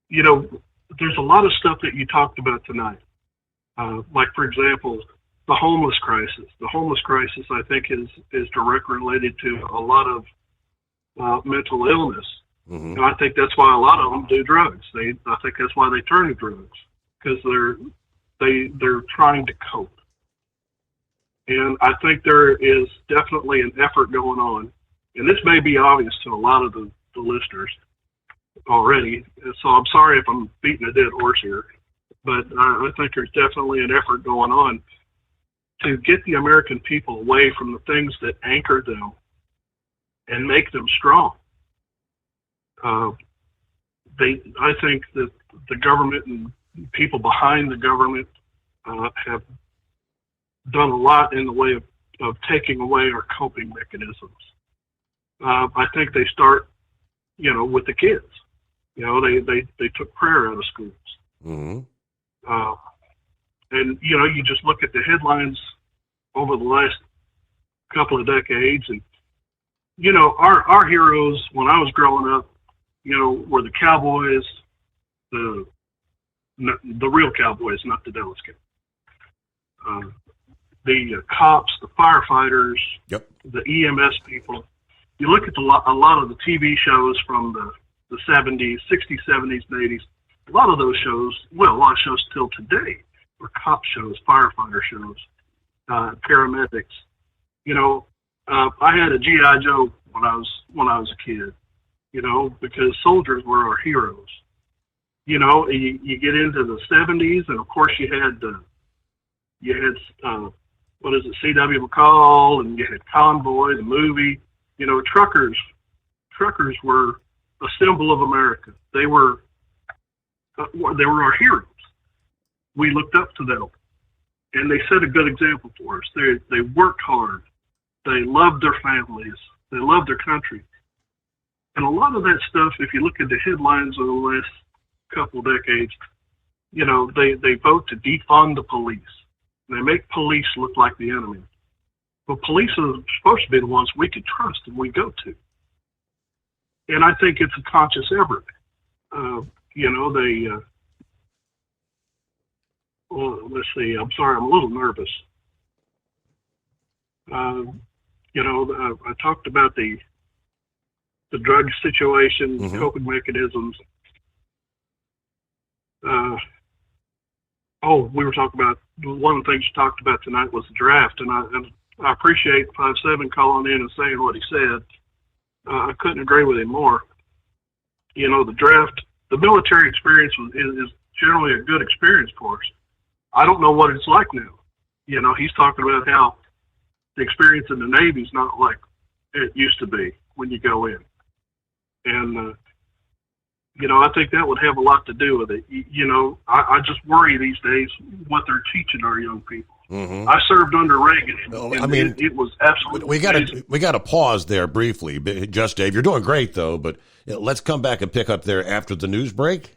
U: there's a lot of stuff that you talked about tonight. Like, for example, the homeless crisis. The homeless crisis, I think, is directly related to a lot of mental illness. Mm-hmm. And I think that's why a lot of them do drugs. I think that's why they turn to drugs, because they're trying to cope. And I think there is definitely an effort going on, and this may be obvious to a lot of the listeners already. So I'm sorry if I'm beating a dead horse here, but I think there's definitely an effort going on to get the American people away from the things that anchor them and make them strong. I think that the government and people behind the government have done a lot in the way of taking away our coping mechanisms. I think they start, with the kids. They took prayer out of schools.
N: Mm-hmm.
U: And, you just look at the headlines over the last couple of decades, and, our heroes when I was growing up, were the cowboys, the real cowboys, not the Dallas Cowboys. The cops, the firefighters,
N: yep,
U: the EMS people. You look at a lot of the TV shows from the 70s, 60s, 70s, and 80s. A lot of those shows, a lot of shows still today, are cop shows, firefighter shows, paramedics. I had a G.I. Joe when I was a kid, because soldiers were our heroes. You get into the 70s, and of course you had C.W. McCall, and you had Convoy, the movie. Truckers were a symbol of America. They were our heroes. We looked up to them, and they set a good example for us. They worked hard. They loved their families. They loved their country. And a lot of that stuff, if you look at the headlines of the last couple of decades, they vote to defund the police. They make police look like the enemy. But police are supposed to be the ones we can trust and we go to. And I think it's a conscious effort. Let's see, I'm sorry, I'm a little nervous. I talked about the drug situation,
N: mm-hmm,
U: coping mechanisms. We were talking about, one of the things you talked about tonight was the draft, and I appreciate 5-7 calling in and saying what he said. I couldn't agree with him more. The draft, the military experience is generally a good experience for us. I don't know what it's like now. He's talking about how the experience in the Navy is not like it used to be when you go in. And, I think that would have a lot to do with it. I just worry these days what they're teaching our young people.
N: Mm-hmm.
U: I served under Reagan, and it was absolutely
N: we got to pause there briefly. Just Dave, you're doing great though, but let's come back and pick up there after the news break.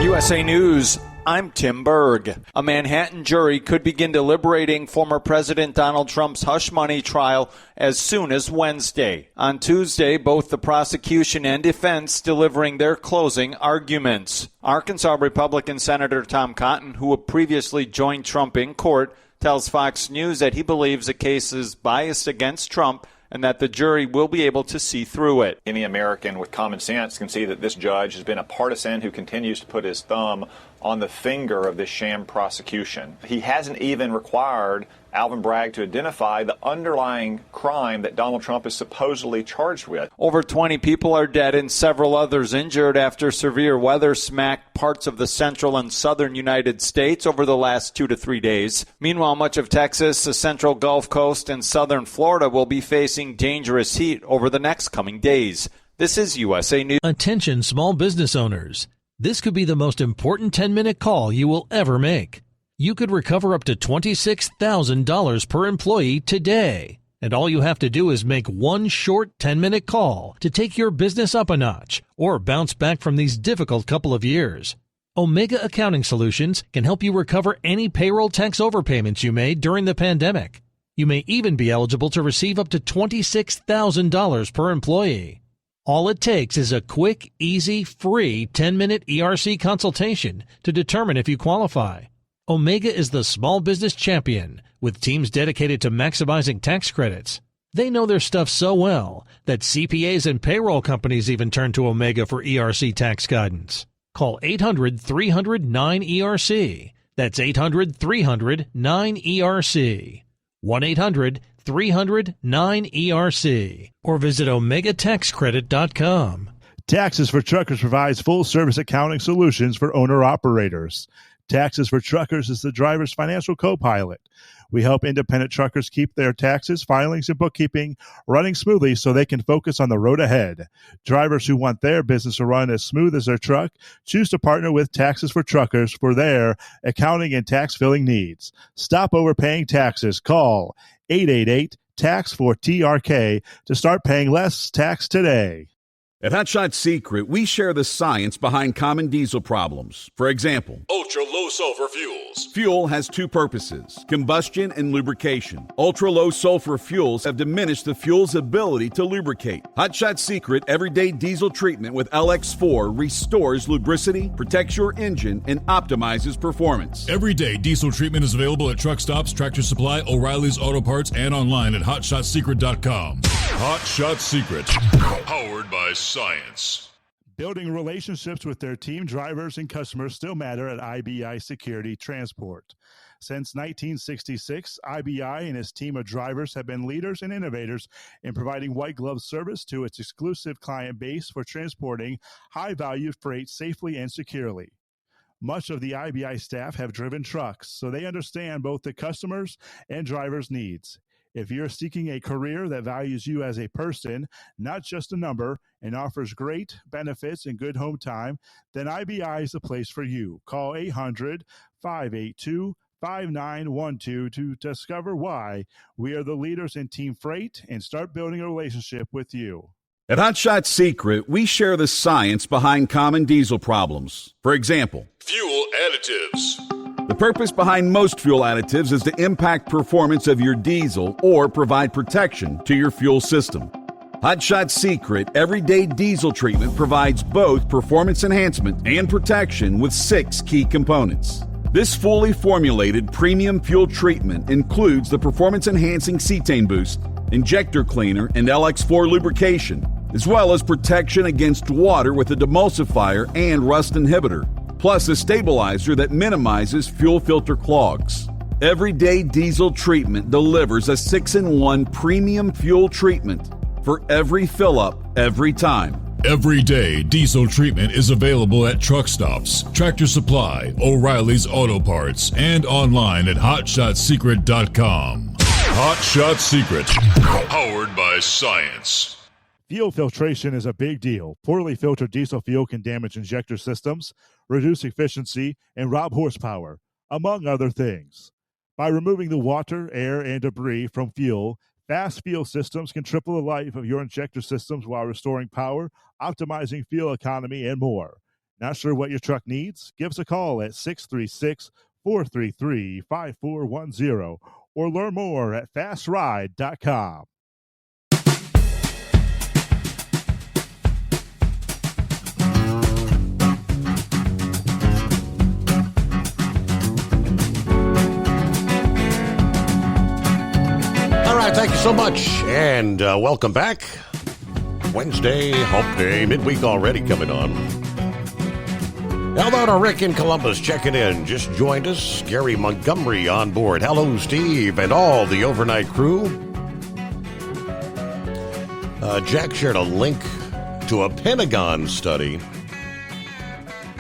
B: USA News. I'm Tim Berg. A Manhattan jury could begin deliberating former President Donald Trump's hush money trial as soon as Wednesday. On Tuesday, both the prosecution and defense delivering their closing arguments. Arkansas Republican Senator Tom Cotton, who had previously joined Trump in court, tells Fox News that he believes the case is biased against Trump and that the jury will be able to see through it.
C: Any American with common sense can see that this judge has been a partisan who continues to put his thumb on the finger of this sham prosecution. He hasn't even required Alvin Bragg to identify the underlying crime that Donald Trump is supposedly charged with.
B: Over 20 people are dead and several others injured after severe weather smacked parts of the central and southern United States over the last 2 to 3 days. Meanwhile, much of Texas, the central Gulf Coast, and southern Florida will be facing dangerous heat over the next coming days. This is USA News.
H: Attention small business owners. This could be the most important 10-minute call you will ever make. You could recover up to $26,000 per employee today. And all you have to do is make one short 10-minute call to take your business up a notch or bounce back from these difficult couple of years. Omega Accounting Solutions can help you recover any payroll tax overpayments you made during the pandemic. You may even be eligible to receive up to $26,000 per employee. All it takes is a quick, easy, free 10-minute ERC consultation to determine if you qualify. Omega is the small business champion with teams dedicated to maximizing tax credits. They know their stuff so well that CPAs and payroll companies even turn to Omega for ERC tax guidance. Call 800-300-9ERC. That's 800-300-9ERC. 1-800-300-9ERC. Or visit OmegaTaxCredit.com.
P: Taxes for Truckers provides full-service accounting solutions for owner-operators. Taxes for Truckers is the driver's financial co-pilot. We help independent truckers keep their taxes, filings, and bookkeeping running smoothly so they can focus on the road ahead. Drivers who want their business to run as smooth as their truck choose to partner with Taxes for Truckers for their accounting and tax filing needs. Stop overpaying taxes. Call 888-TAX-4TRK to start paying less tax today.
K: At Hot Shot Secret, we share the science behind common diesel problems. For example,
S: ultra-low sulfur fuels.
K: Fuel has two purposes, combustion and lubrication. Ultra-low sulfur fuels have diminished the fuel's ability to lubricate. Hot Shot Secret Everyday Diesel Treatment with LX4 restores lubricity, protects your engine, and optimizes performance.
L: Everyday diesel treatment is available at truck stops, Tractor Supply, O'Reilly's Auto Parts, and online at hotshotsecret.com. Hot Shot Secret, powered by science.
P: Building relationships with their team, drivers, and customers still matter at IBI Security Transport. Since 1966, IBI and its team of drivers have been leaders and innovators in providing white glove service to its exclusive client base for transporting high-value freight safely and securely. Much of the IBI staff have driven trucks, so they understand both the customers' and drivers' needs. If you're seeking a career that values you as a person, not just a number, and offers great benefits and good home time, then IBI is the place for you. Call 800-582-5912 to discover why we are the leaders in team freight and start building a relationship with you.
K: At Hot Shot Secret, we share the science behind common diesel problems. For example,
S: Fuel additives.
K: the purpose behind most fuel additives is to impact performance of your diesel or provide protection to your fuel system. Hot Shot Secret Everyday Diesel Treatment provides both performance enhancement and protection with 6 key components. This fully formulated premium fuel treatment includes the performance-enhancing cetane boost, injector cleaner, and LX4 lubrication, as well as protection against water with a demulsifier and rust inhibitor, plus a stabilizer that minimizes fuel filter clogs. Everyday Diesel Treatment delivers a 6-in-1 premium fuel treatment for every fill-up, every time.
L: Everyday diesel treatment is available at truck stops, Tractor Supply, O'Reilly's Auto Parts, and online at hotshotsecret.com. Hot Shot Secret, powered by science.
P: Fuel filtration is a big deal. Poorly filtered diesel fuel can damage injector systems, reduce efficiency, and rob horsepower, among other things. By removing the water, air, and debris from fuel, Fast Fuel Systems can triple the life of your injector systems while restoring power, optimizing fuel economy, and more. Not sure what your truck needs? Give us a call at 636-433-5410 or learn more at fastride.com.
N: Thank you so much, and welcome back. Wednesday, Hump Day, midweek already coming on. How about Rick in Columbus checking in? Just joined us. Gary Montgomery on board. Hello, Steve, and all the overnight crew. Jack shared a link to a Pentagon study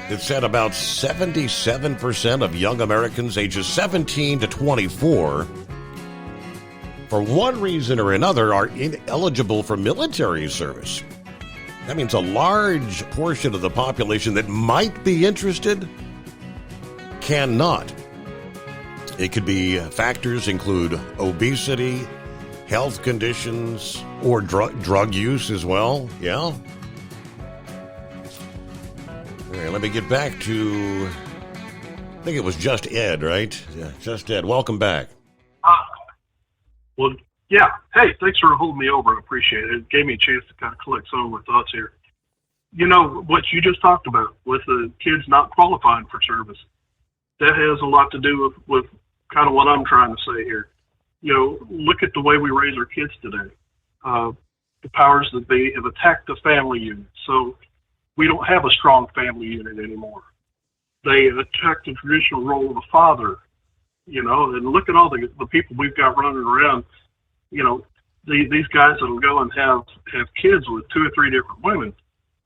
N: that said about 77% of young Americans ages 17 to 24 for one reason or another, are ineligible for military service. That means a large portion of the population that might be interested cannot. It could be factors include obesity, health conditions, or drug use as well. Yeah? All right, let me get back to, I think it was Just Ed, right? Yeah, Just Ed. Welcome back.
U: Well, yeah. Hey, thanks for holding me over. I appreciate it. It gave me a chance to kind of collect some of my thoughts here. You know, what you just talked about with the kids not qualifying for service, that has a lot to do with kind of what I'm trying to say here. You know, look at the way we raise our kids today. The powers that be have attacked the family unit. So we don't have a strong family unit anymore. They attack the traditional role of the father. You know, and look at all the people we've got running around. You know, these guys that'll go and have kids with 2 or 3 different women,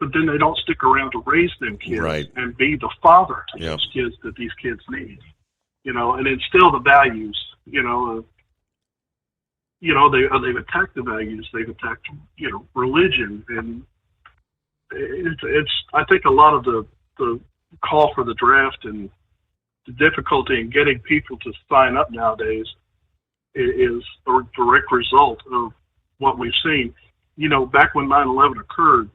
U: but then they don't stick around to raise them kids and be the father to those kids that these kids need. You know, and instill the values They've attacked the values, they've attacked religion, and it's I think a lot of the call for the draft and the difficulty in getting people to sign up nowadays is a direct result of what we've seen. Back when 9/11 occurred,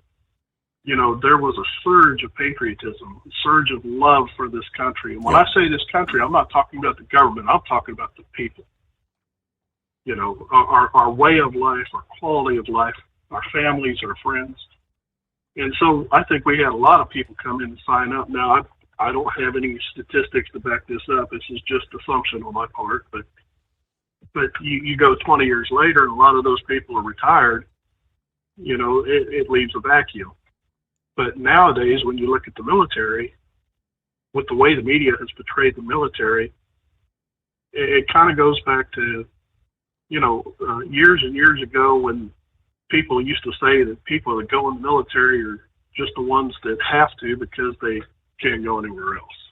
U: there was a surge of patriotism, a surge of love for this country. And when I say this country, I'm not talking about the government, I'm talking about the people. Our way of life, our quality of life, our families, our friends. And so I think we had a lot of people come in and sign up. Now, I don't have any statistics to back this up. This is just assumption on my part. But you go 20 years later, and a lot of those people are retired, it leaves a vacuum. But nowadays, when you look at the military, with the way the media has portrayed the military, it kind of goes back to, years and years ago when people used to say that people that go in the military are just the ones that have to because they can't go anywhere else,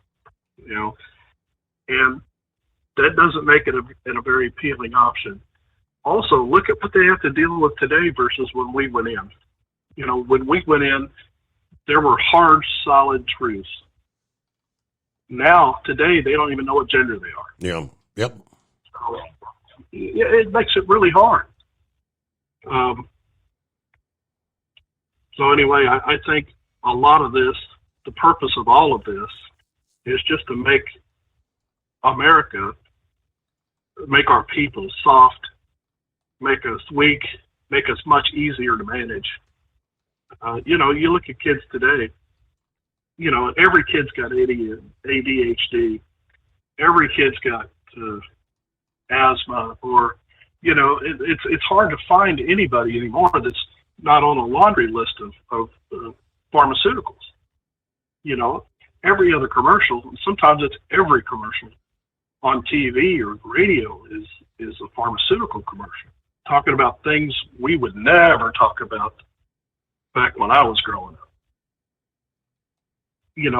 U: and that doesn't make it a very appealing option. Also, look at what they have to deal with today versus when we went in. When we went in, there were hard, solid truths. Now, today, they don't even know what gender they are.
N: Yeah. Yep.
U: So, it makes it really hard. So anyway, I think a lot of this, the purpose of all of this, is just to make America, make our people soft, make us weak, make us much easier to manage. You look at kids today, every kid's got ADHD, every kid's got asthma, or, it's hard to find anybody anymore that's not on a laundry list of pharmaceuticals. Every other commercial, sometimes it's every commercial on TV or radio is a pharmaceutical commercial, talking about things we would never talk about back when I was growing up. And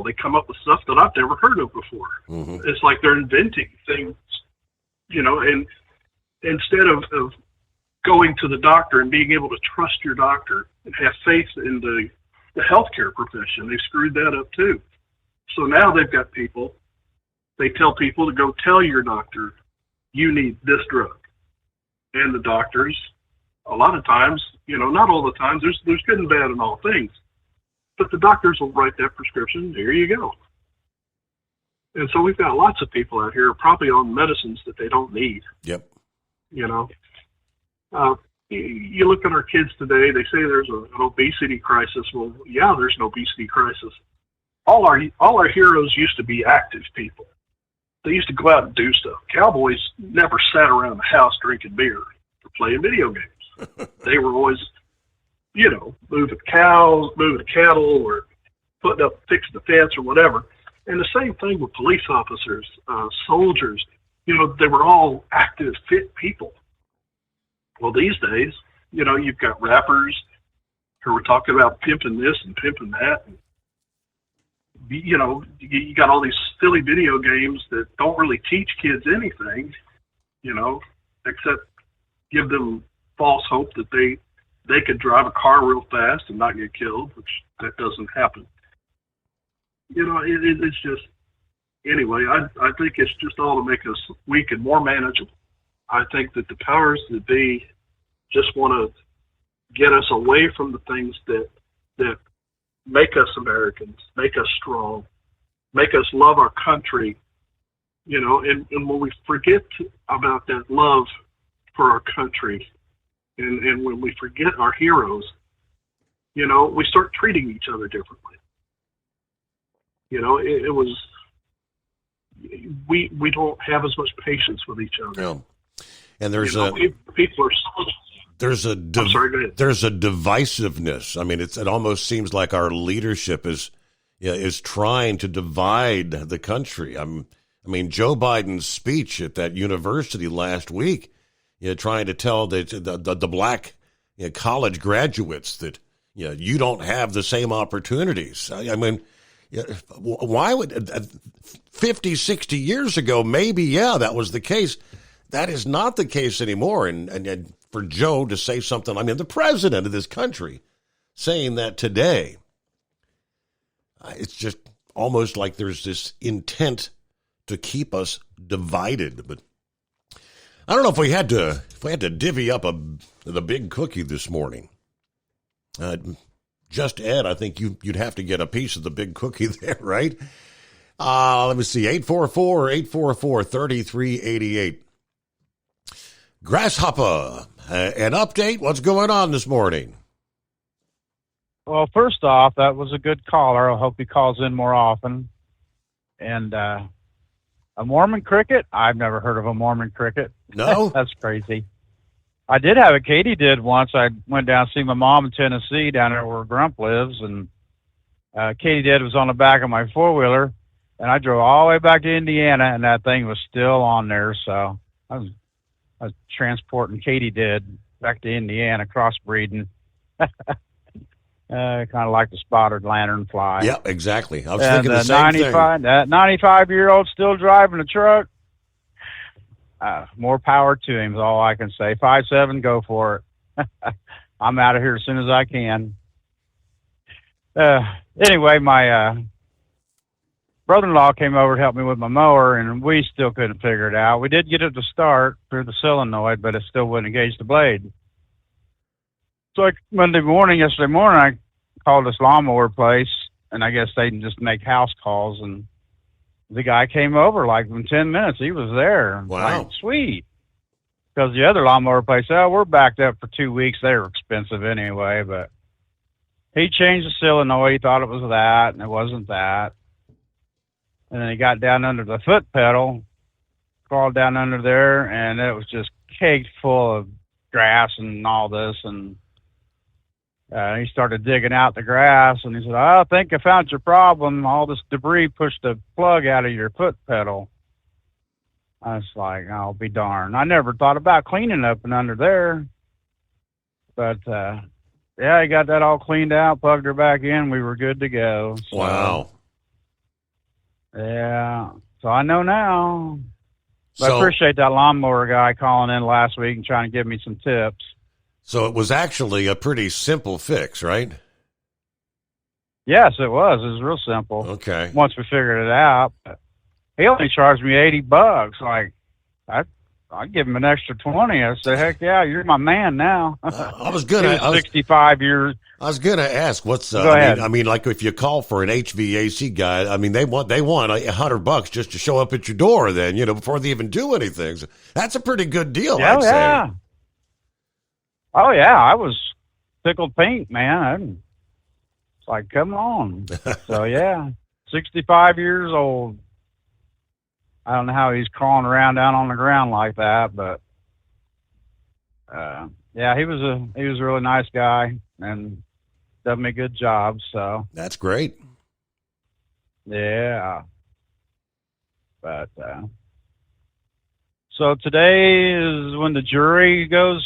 U: they come up with stuff that I've never heard of before. Mm-hmm. It's like they're inventing things, and instead of going to the doctor and being able to trust your doctor and have faith in the healthcare profession, they screwed that up too. So now they've got people, they tell people to go tell your doctor, you need this drug. And the doctors, a lot of times, not all the times, there's good and bad in all things, but the doctors will write that prescription, there you go. And so we've got lots of people out here probably on medicines that they don't need.
N: Yep.
U: You look at our kids today, they say there's an obesity crisis. Well, yeah, there's an obesity crisis. All our heroes used to be active people. They used to go out and do stuff. Cowboys never sat around the house drinking beer or playing video games. They were always, moving cows, moving cattle, or fixing the fence or whatever. And the same thing with police officers, soldiers. They were all active, fit people. Well, these days, you've got rappers who are talking about pimping this and pimping that. And, you got all these silly video games that don't really teach kids anything, except give them false hope that they could drive a car real fast and not get killed, which that doesn't happen. It's just, anyway, I think it's just all to make us weak and more manageable. I think that the powers that be just want to get us away from the things that make us Americans, make us strong, make us love our country, and when we forget about that love for our country, and when we forget our heroes, we start treating each other differently. It was, we don't have as much patience with each other.
N: Yeah. And there's
U: people are so,
N: there's a divisiveness. I mean, it almost seems like our leadership is trying to divide the country. I mean, Joe Biden's speech at that university last week, trying to tell the black college graduates that you don't have the same opportunities. I mean, Why would 50, 60 years ago, maybe, yeah, that was the case. That is not the case anymore. And for Joe to say something, I mean, the president of this country saying that today, it's just almost like there's this intent to keep us divided. But I don't know if we had to divvy up the big cookie this morning. Just Ed, I think you'd have to get a piece of the big cookie there, right? Let me see, 844-3388. Grasshopper, an update. What's going on this morning?
M: Well, first off, that was a good caller. I hope he calls in more often. And a Mormon cricket? I've never heard of a Mormon cricket.
N: No?
M: That's crazy. I did have a katydid once. I went down to see my mom in Tennessee down there where Grump lives, and katydid was on the back of my four-wheeler, and I drove all the way back to Indiana, and that thing was still on there. So I was transporting katydid back to Indiana, crossbreeding. Kind of like the spotted lanternfly.
N: Yeah, exactly. I was thinking the same
M: 95,
N: thing.
M: That 95-year-old still driving a truck. More power to him is all I can say. 5'7", go for it. I'm out of here as soon as I can. Anyway, my brother-in-law came over to help me with my mower, and we still couldn't figure it out. We did get it to start through the solenoid, but it still wouldn't engage the blade. So yesterday morning, I called this lawnmower place, and I guess they just make house calls, and the guy came over like in 10 minutes. He was there.
N: Wow.
M: Like, sweet. Because the other lawnmower place, we're backed up for 2 weeks. They were expensive anyway, but he changed the solenoid. He thought it was that, and it wasn't that. And then he got down under the foot pedal, crawled down under there, and it was just caked full of grass and all this. And he started digging out the grass, and he said, I think I found your problem. All this debris pushed the plug out of your foot pedal. I was like, I'll be darned. I never thought about cleaning up and under there. But, yeah, he got that all cleaned out, plugged her back in. We were good to go. So,
N: wow.
M: Yeah. So I know now. But
N: So-
M: I appreciate that lawnmower guy calling in last week and trying to give me some tips.
N: So it was actually a pretty simple fix, right?
M: Yes, it was. It was real simple.
N: Okay.
M: Once we figured it out. But he only charged me $80. Like, I'd give him an extra 20. I said, heck yeah, you're my man now.
N: I was gonna.
M: He was 65 years.
N: I was gonna ask what's.
M: Go ahead.
N: I mean, like if you call for an HVAC guy, I mean they want $100 just to show up at your door. Then before they even do anything. So that's a pretty good deal.
M: Yeah,
N: I'd
M: yeah.
N: say.
M: Oh yeah, I was tickled pink, man. It's like, come on. So yeah, 65 years old. I don't know how he's crawling around down on the ground like that, but yeah, he was a really nice guy and done me a good job. So
N: that's great.
M: Yeah, but so today is when the jury goes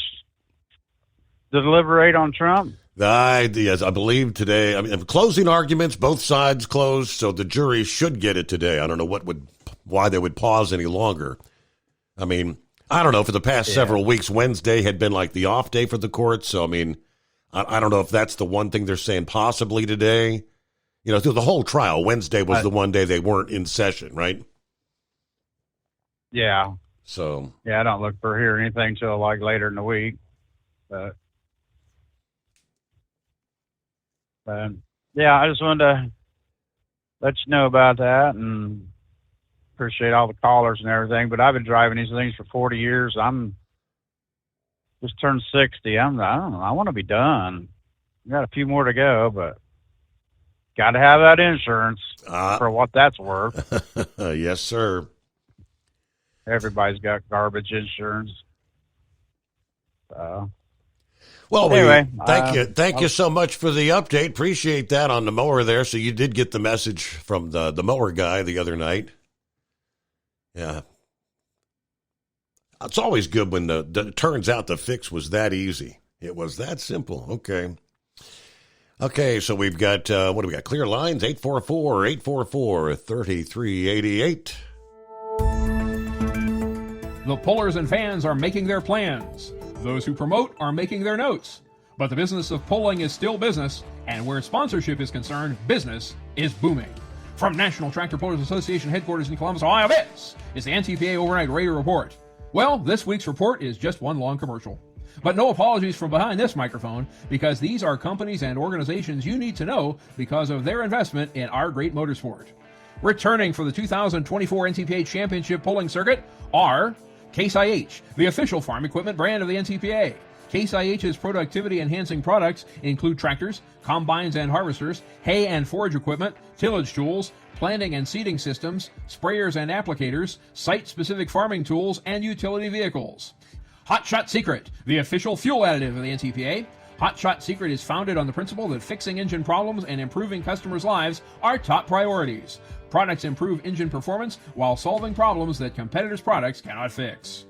M: to deliberate on Trump.
N: Yes, I believe today. I mean, closing arguments, both sides closed, so the jury should get it today. I don't know why they would pause any longer. I mean, I don't know. For the past several weeks, Wednesday had been like the off day for the courts. So, I mean, I don't know if that's the one thing they're saying possibly today. Through the whole trial, Wednesday was the one day they weren't in session, right?
M: Yeah.
N: So.
M: Yeah, I don't look for hear anything till like later in the week. But yeah, I just wanted to let you know about that and appreciate all the callers and everything. But I've been driving these things for 40 years. I'm just turned 60. I don't know. I want to be done. I got a few more to go, but got to have that insurance for what that's worth.
N: Yes, sir.
M: Everybody's got garbage insurance.
N: Well,
M: anyway,
N: thank you so much for the update. Appreciate that on the mower there. So you did get the message from the mower guy the other night. Yeah. It's always good when it turns out the fix was that easy. It was that simple. Okay. Okay, so we've got, what do we got? Clear lines, 844-844-3388.
O: The pullers and fans are making their plans. Those who promote are making their notes. But the business of pulling is still business, and where sponsorship is concerned, business is booming. From National Tractor Pullers Association headquarters in Columbus, Ohio, this is the NTPA Overnight Radio Report. Well, this week's report is just one long commercial. But no apologies from behind this microphone, because these are companies and organizations you need to know because of their investment in our great motorsport. Returning for the 2024 NTPA Championship Pulling Circuit are Case IH, the official farm equipment brand of the NTPA. Case IH's productivity-enhancing products include tractors, combines and harvesters, hay and forage equipment, tillage tools, planting and seeding systems, sprayers and applicators, site-specific farming tools, and utility vehicles. Hot Shot Secret, the official fuel additive of the NTPA. Hot Shot Secret is founded on the principle that fixing engine problems and improving customers' lives are top priorities. Products improve engine performance while solving problems that competitors' products cannot fix.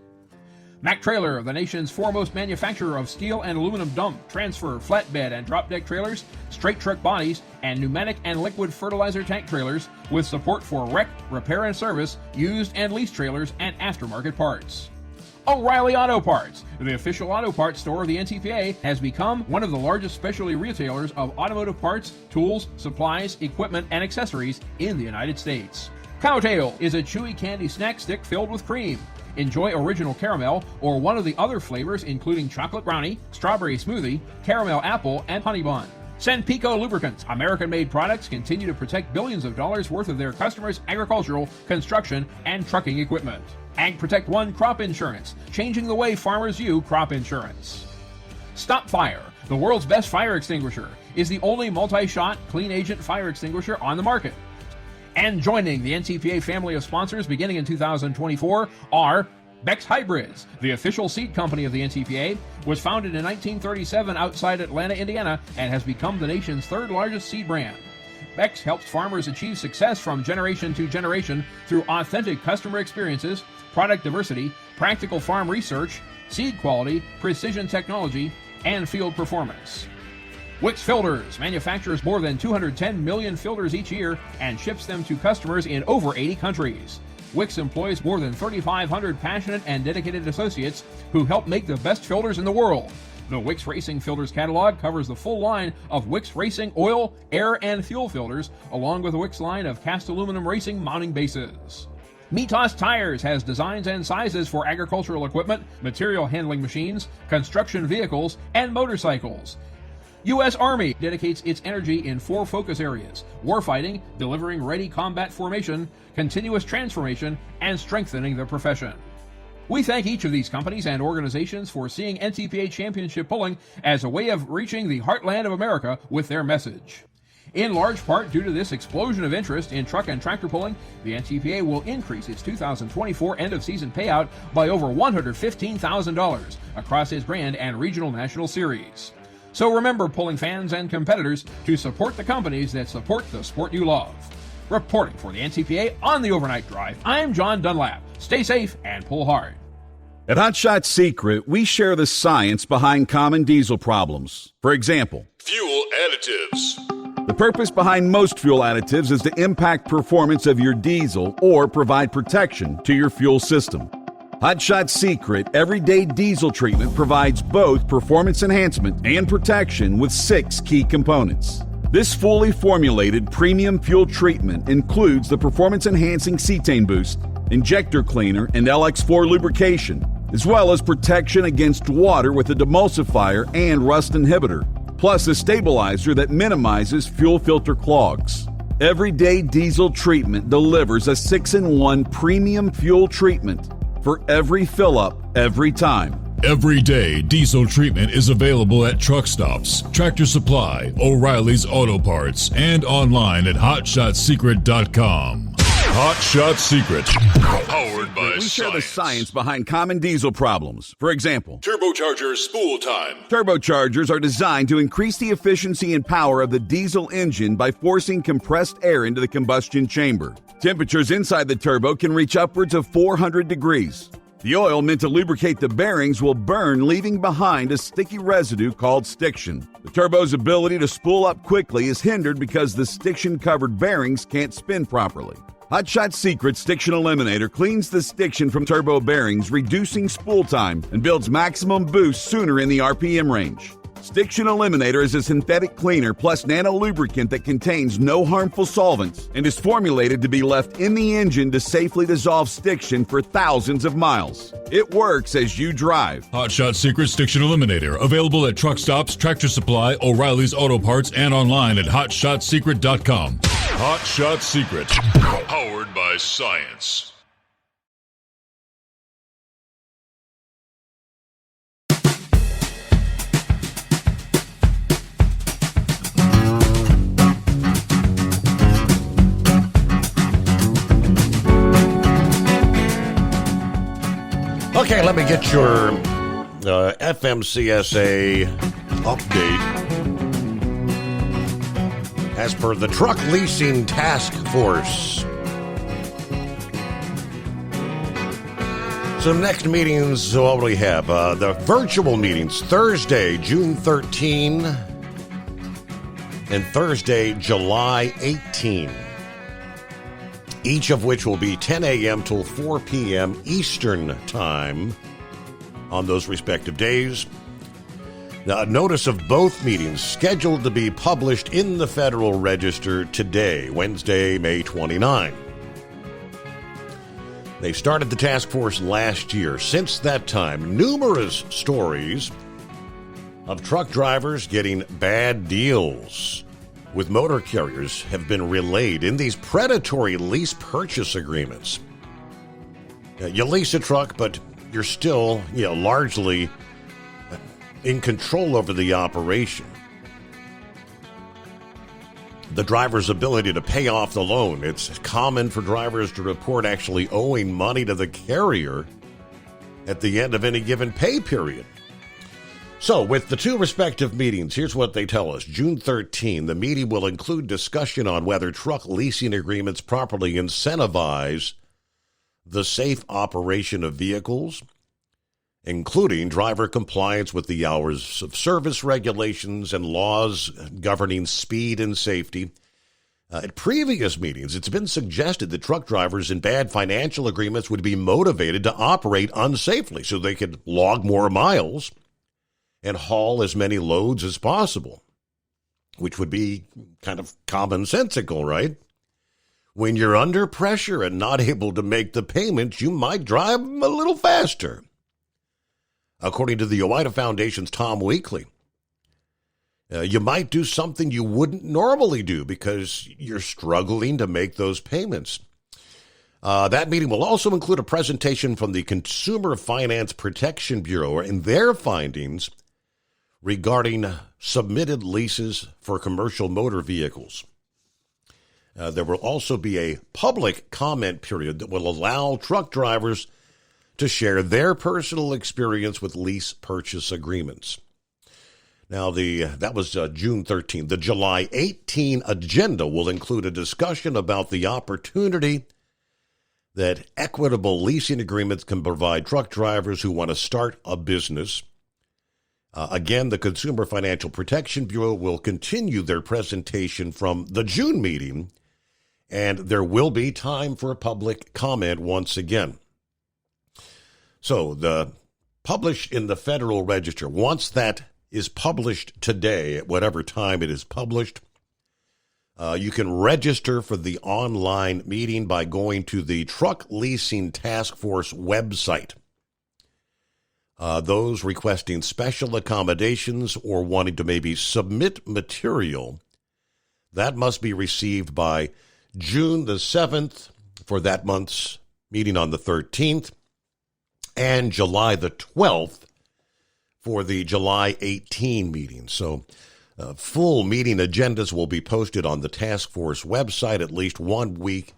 O: Mack Trailer, the nation's foremost manufacturer of steel and aluminum dump, transfer, flatbed, and drop deck trailers, straight truck bodies, and pneumatic and liquid fertilizer tank trailers, with support for wreck, repair and service, used and leased trailers, and aftermarket parts. O'Reilly Auto Parts, the official auto parts store of the NTPA, has become one of the largest specialty retailers of automotive parts, tools, supplies, equipment, and accessories in the United States. Cowtail is a chewy candy snack stick filled with cream. Enjoy original caramel or one of the other flavors, including chocolate brownie, strawberry smoothie, caramel apple, and honey bun. Senpico Lubricants, American-made products, continue to protect billions of dollars worth of their customers' agricultural, construction, and trucking equipment. Ag Protect One Crop Insurance, changing the way farmers view crop insurance. Stop Fire, the world's best fire extinguisher, is the only multi-shot, clean agent fire extinguisher on the market. And joining the NTPA family of sponsors beginning in 2024 are Beck's Hybrids, the official seed company of the NTPA, was founded in 1937 outside Atlanta, Indiana, and has become the nation's third largest seed brand. Beck's helps farmers achieve success from generation to generation through authentic customer experiences, product diversity, practical farm research, seed quality, precision technology, and field performance. Wix Filters manufactures more than 210 million filters each year and ships them to customers in over 80 countries. Wix employs more than 3,500 passionate and dedicated associates who help make the best filters in the world. The Wix Racing Filters catalog covers the full line of Wix Racing oil, air, and fuel filters, along with a Wix line of cast aluminum racing mounting bases. Mitas Tires has designs and sizes for agricultural equipment, material handling machines, construction vehicles, and motorcycles. U.S. Army dedicates its energy in 4 focus areas: warfighting, delivering ready combat formation, continuous transformation, and strengthening the profession. We thank each of these companies and organizations for seeing NTPA Championship Pulling as a way of reaching the heartland of America with their message. In large part due to this explosion of interest in truck and tractor pulling, the NTPA will increase its 2024 end-of-season payout by over $115,000 across its Grand and Regional National Series. So remember, pulling fans and competitors, to support the companies that support the sport you love. Reporting for the NTPA on the Overnight Drive, I'm John Dunlap. Stay safe and pull hard.
K: At Hot Shot Secret, we share the science behind common diesel problems. For example,
L: fuel additives.
K: The purpose behind most fuel additives is to impact performance of your diesel or provide protection to your fuel system. Hot Shot Secret Everyday Diesel Treatment provides both performance enhancement and protection with 6 key components. This fully formulated premium fuel treatment includes the performance-enhancing cetane boost, injector cleaner, and LX4 lubrication, as well as protection against water with a demulsifier and rust inhibitor, plus a stabilizer that minimizes fuel filter clogs. Everyday Diesel Treatment delivers a 6-in-1 premium fuel treatment for every fill-up, every time.
L: Everyday Diesel Treatment is available at truck stops, Tractor Supply, O'Reilly's Auto Parts, and online at HotShotSecret.com. Hot Shot Secret, powered by
K: We share the science behind common diesel problems. For example,
L: Turbocharger spool time.
K: Turbochargers are designed to increase the efficiency and power of the diesel engine by forcing compressed air into the combustion chamber. Temperatures inside the turbo can reach upwards of 400 degrees. The oil meant to lubricate the bearings will burn, leaving behind a sticky residue called stiction. The turbo's ability to spool up quickly is hindered because the stiction-covered bearings can't spin properly. Hot Shot Secret Stiction Eliminator cleans the stiction from turbo bearings, reducing spool time, and builds maximum boost sooner in the RPM range. Stiction Eliminator is a synthetic cleaner plus nano lubricant that contains no harmful solvents and is formulated to be left in the engine to safely dissolve stiction for thousands of miles. It works as you drive.
L: Hot Shot Secret Stiction Eliminator. Available at truck stops, Tractor Supply, O'Reilly's Auto Parts, and online at hotshotsecret.com. Hot Shot Secret. Powered by science.
N: Okay, let me get your FMCSA update. As per the Truck Leasing Task Force. So next meetings, what do we have? The virtual meetings, Thursday, June 13, and Thursday, July 18. Each of which will be 10 a.m. till 4 p.m. Eastern Time on those respective days. Now, a notice of both meetings scheduled to be published in the Federal Register today, Wednesday, May 29. They started the task force last year. Since that time, numerous stories of truck drivers getting bad deals with motor carriers have been relayed in these predatory lease purchase agreements. You lease a truck, but you're still, largely in control over the operation. The driver's ability to pay off the loan. It's common for drivers to report actually owing money to the carrier at the end of any given pay period. So, with the two respective meetings, here's what they tell us. June 13, the meeting will include discussion on whether truck leasing agreements properly incentivize the safe operation of vehicles, including driver compliance with the hours of service regulations and laws governing speed and safety. At previous meetings, it's been suggested that truck drivers in bad financial agreements would be motivated to operate unsafely so they could log more miles and haul as many loads as possible, which would be kind of commonsensical, right? When you're under pressure and not able to make the payments, you might drive a little faster. According to the OOIDA Foundation's Tom Weekly, you might do something you wouldn't normally do because you're struggling to make those payments. That meeting will also include a presentation from the Consumer Finance Protection Bureau and their findings regarding submitted leases for commercial motor vehicles. There will also be a public comment period that will allow truck drivers to share their personal experience with lease purchase agreements. Now, that was June 13. The July 18 agenda will include a discussion about the opportunity that equitable leasing agreements can provide truck drivers who want to start a business. Again, the Consumer Financial Protection Bureau will continue their presentation from the June meeting, and there will be time for public comment once again. So, publish in the Federal Register. Once that is published today, at whatever time it is published, you can register for the online meeting by going to the Truck Leasing Task Force website. Those requesting special accommodations or wanting to maybe submit material, that must be received by June the 7th for that month's meeting on the 13th, and July the 12th for the July 18 meeting. So full meeting agendas will be posted on the task force website at least 1 week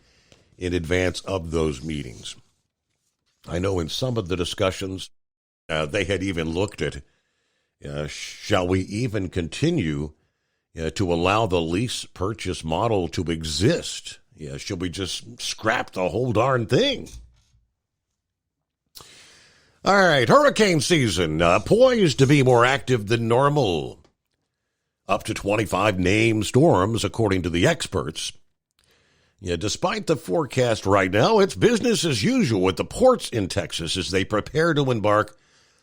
N: in advance of those meetings. I know in some of the discussions, they had even looked at, shall we even continue to allow the lease purchase model to exist? Should we just scrap the whole darn thing? All right, hurricane season poised to be more active than normal. Up to 25 named storms, according to the experts. Yeah, despite the forecast right now, it's business as usual at the ports in Texas as they prepare to embark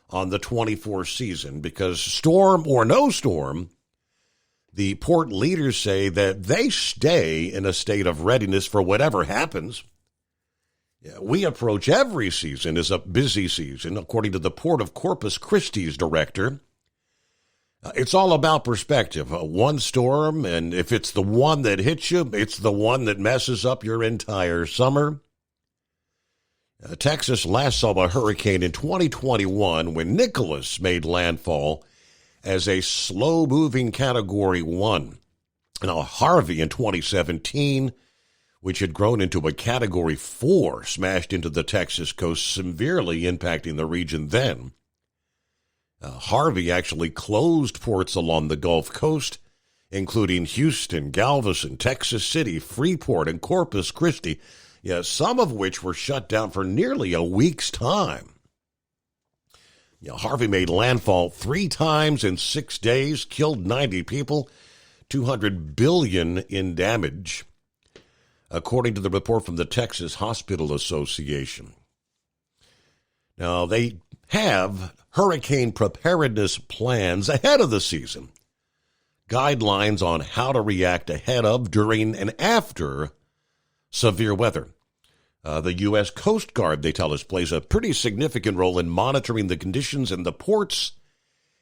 N: on the 24 season. Because storm or no storm, the port leaders say that they stay in a state of readiness for whatever happens. Yeah, we approach every season as a busy season, according to the Port of Corpus Christi's director. It's all about perspective. One storm, and if it's the one that hits you, it's the one that messes up your entire summer. Texas last saw a hurricane in 2021 when Nicholas made landfall as a slow-moving Category 1. Now, Harvey in 2017, which had grown into a Category 4, smashed into the Texas coast, severely impacting the region then. Harvey actually closed ports along the Gulf Coast, including Houston, Galveston, Texas City, Freeport, and Corpus Christi, some of which were shut down for nearly a week's time. Harvey made landfall 3 times in 6 days, killed 90 people, $200 billion in damage, according to the report from the Texas Hospital Association. Now, they have hurricane preparedness plans ahead of the season, guidelines on how to react ahead of, during, and after severe weather. The U.S. Coast Guard, they tell us, plays a pretty significant role in monitoring the conditions in the ports,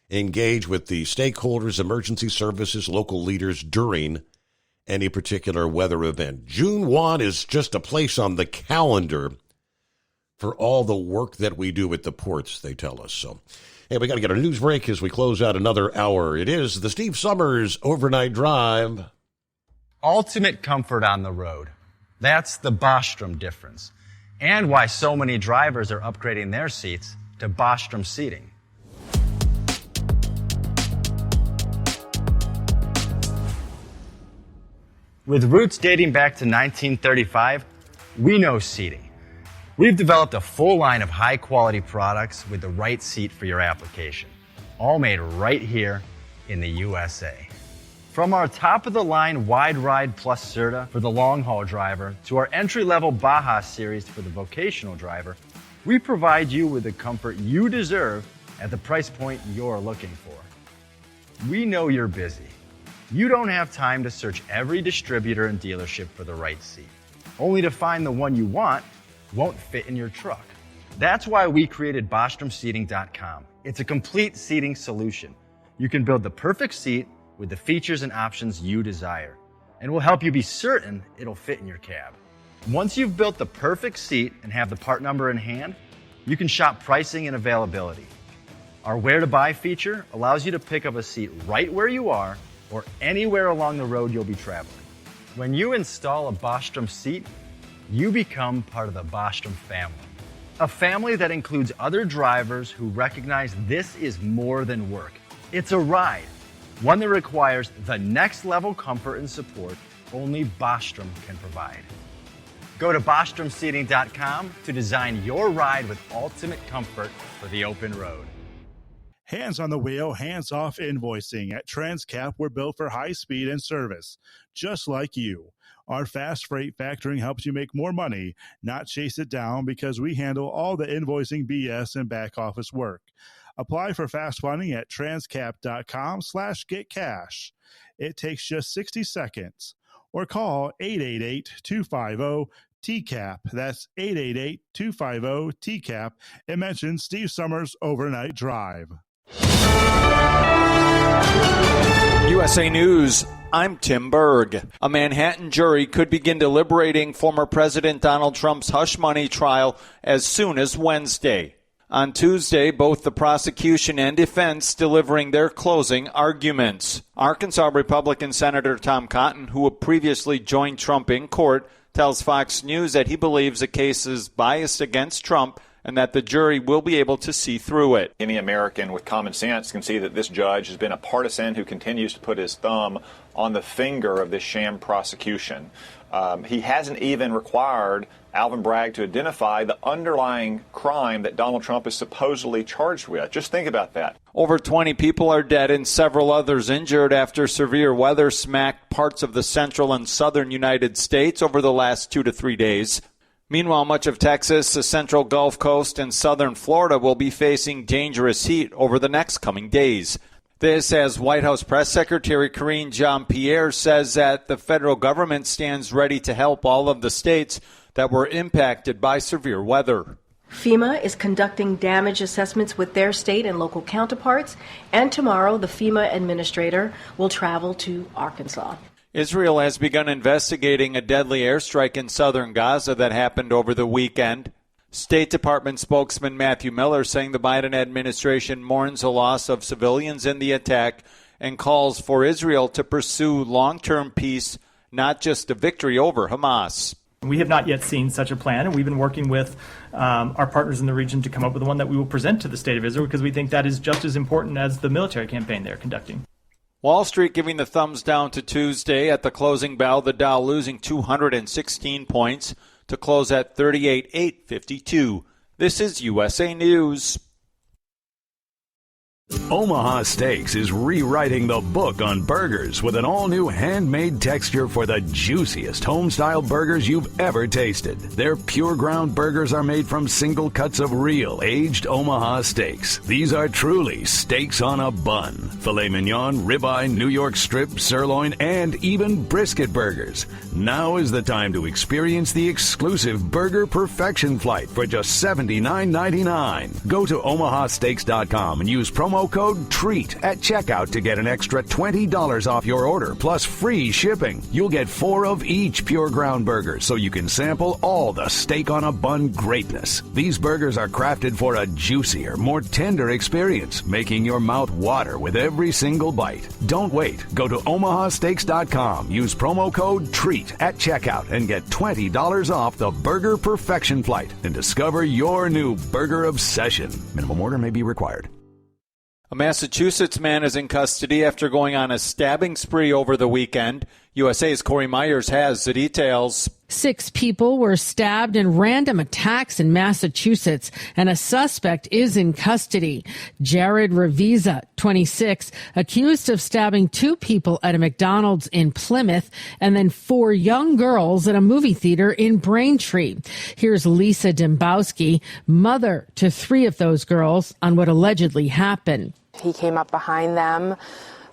N: engage with the stakeholders, emergency services, local leaders during any particular weather event. June 1 is just a place on the calendar for all the work that we do at the ports, they tell us. So, hey, we got to get a news break as we close out another hour. It is the Steve Summers Overnight Drive.
T: Ultimate comfort on the road. That's the Bostrom difference. And why so many drivers are upgrading their seats to Bostrom seating. With roots dating back to 1935, we know seating. We've developed a full line of high-quality products with the right seat for your application, all made right here in the USA. From our top-of-the-line Wide Ride Plus Certa for the long-haul driver to our entry-level Baja series for the vocational driver, we provide you with the comfort you deserve at the price point you're looking for. We know you're busy. You don't have time to search every distributor and dealership for the right seat, only to find the one you want won't fit in your truck. That's why we created BostromSeating.com. It's a complete seating solution. You can build the perfect seat with the features and options you desire, and we'll help you be certain it'll fit in your cab. Once you've built the perfect seat and have the part number in hand, you can shop pricing and availability. Our Where to Buy feature allows you to pick up a seat right where you are or anywhere along the road you'll be traveling. When you install a Bostrom seat, you become part of the Bostrom family. A family that includes other drivers who recognize this is more than work. It's a ride, one that requires the next level comfort and support only Bostrom can provide. Go to BostromSeating.com to design your ride with ultimate comfort for the open road.
P: Hands on the wheel, hands off invoicing. At Transcap, we're built for high speed and service, just like you. Our fast freight factoring helps you make more money, not chase it down, because we handle all the invoicing BS and back office work. Apply for fast funding at transcap.com/getcash. It takes just 60 seconds. Or call 888-250-TCAP. That's 888-250-TCAP. And mention Steve Summers Overnight Drive.
B: USA News, I'm Tim Berg. A Manhattan jury could begin deliberating former President Donald Trump's hush money trial as soon as Wednesday. On Tuesday, both the prosecution and defense delivering their closing arguments. Arkansas Republican Senator Tom Cotton, who had previously joined Trump in court, tells Fox News that he believes the case is biased against Trump and that the jury will be able to see through it.
C: Any American with common sense can see that this judge has been a partisan who continues to put his thumb on the finger of this sham prosecution. He hasn't even required Alvin Bragg to identify the underlying crime that Donald Trump is supposedly charged with. Just think about that.
B: Over 20 people are dead and several others injured after severe weather smacked parts of the central and southern United States over the last 2 to 3 days. Meanwhile, much of Texas, the central Gulf Coast, and southern Florida will be facing dangerous heat over the next coming days. This as White House Press Secretary Karine Jean-Pierre says that the federal government stands ready to help all of the states that were impacted by severe weather.
D: FEMA is conducting damage assessments with their state and local counterparts, and tomorrow the FEMA administrator will travel to Arkansas.
B: Israel has begun investigating a deadly airstrike in southern Gaza that happened over the weekend. State Department spokesman Matthew Miller saying the Biden administration mourns the loss of civilians in the attack and calls for Israel to pursue long-term peace, not just a victory over Hamas.
E: We have not yet seen such a plan, and we've been working with our partners in the region to come up with one that we will present to the state of Israel because we think that is just as important as the military campaign they're conducting.
B: Wall Street giving the thumbs down to Tuesday at the closing bell, the Dow losing 216 points to close at 38,852. This is USA News.
F: Omaha Steaks is rewriting the book on burgers with an all-new handmade texture for the juiciest home-style burgers you've ever tasted. Their pure ground burgers are made from single cuts of real aged Omaha steaks. These are truly steaks on a bun. Filet mignon, ribeye, New York strip, sirloin, and even brisket burgers. Now is the time to experience the exclusive Burger Perfection Flight for just $79.99. Go to omahasteaks.com and use promo code TREAT at checkout to get an extra $20 off your order plus free shipping. You'll get 4 of each pure ground burger so you can sample all the steak on a bun greatness. These burgers are crafted for a juicier, more tender experience, making your mouth water with every single bite. Don't wait. Go to omahasteaks.com. Use promo code TREAT at checkout and get $20 off the Burger Perfection Flight and discover your new burger obsession. Minimum order may be required.
B: A Massachusetts man is in custody after going on a stabbing spree over the weekend. USA's Corey Myers has the details.
G: 6 people were stabbed in random attacks in Massachusetts, and a suspect is in custody. Jared Revisa, 26, accused of stabbing 2 people at a McDonald's in Plymouth and then 4 young girls at a movie theater in Braintree. Here's Lisa Dembowski, mother to 3 of those girls, on what allegedly happened.
A: He came up behind them.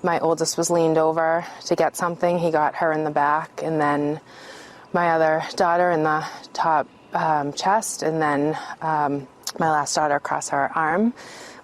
A: My oldest was leaned over to get something. He got her in the back, and then my other daughter in the top chest, and then my last daughter across her arm,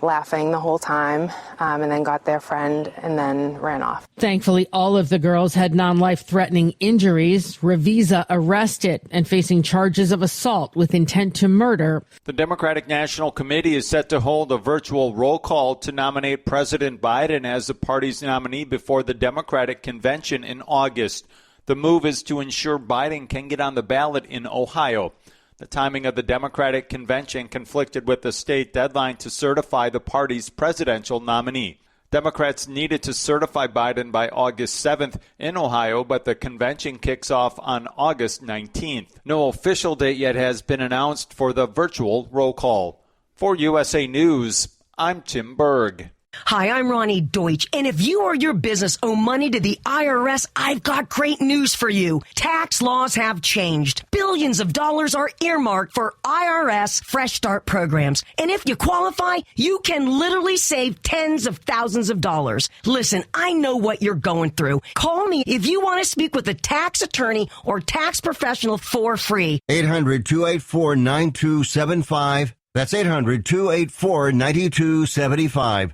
A: laughing the whole time, and then got their friend and then ran off.
G: Thankfully, all of the girls had non-life-threatening injuries. Revisa arrested and facing charges of assault with intent to murder.
B: The Democratic National Committee is set to hold a virtual roll call to nominate President Biden as the party's nominee before the Democratic Convention in August. The move is to ensure Biden can get on the ballot in Ohio. The timing of the Democratic Convention conflicted with the state deadline to certify the party's presidential nominee. Democrats needed to certify Biden by August 7th in Ohio, but the convention kicks off on August 19th. No official date yet has been announced for the virtual roll call. For USA News, I'm Tim Berg.
I: Hi, I'm Ronnie Deutsch, and if you or your business owe money to the IRS, I've got great news for you. Tax laws have changed. Billions of dollars are earmarked for IRS Fresh Start programs. And if you qualify, you can literally save tens of thousands of dollars. Listen, I know what you're going through. Call me if you want to speak with a tax attorney or tax professional for free.
J: 800-284-9275. That's 800-284-9275.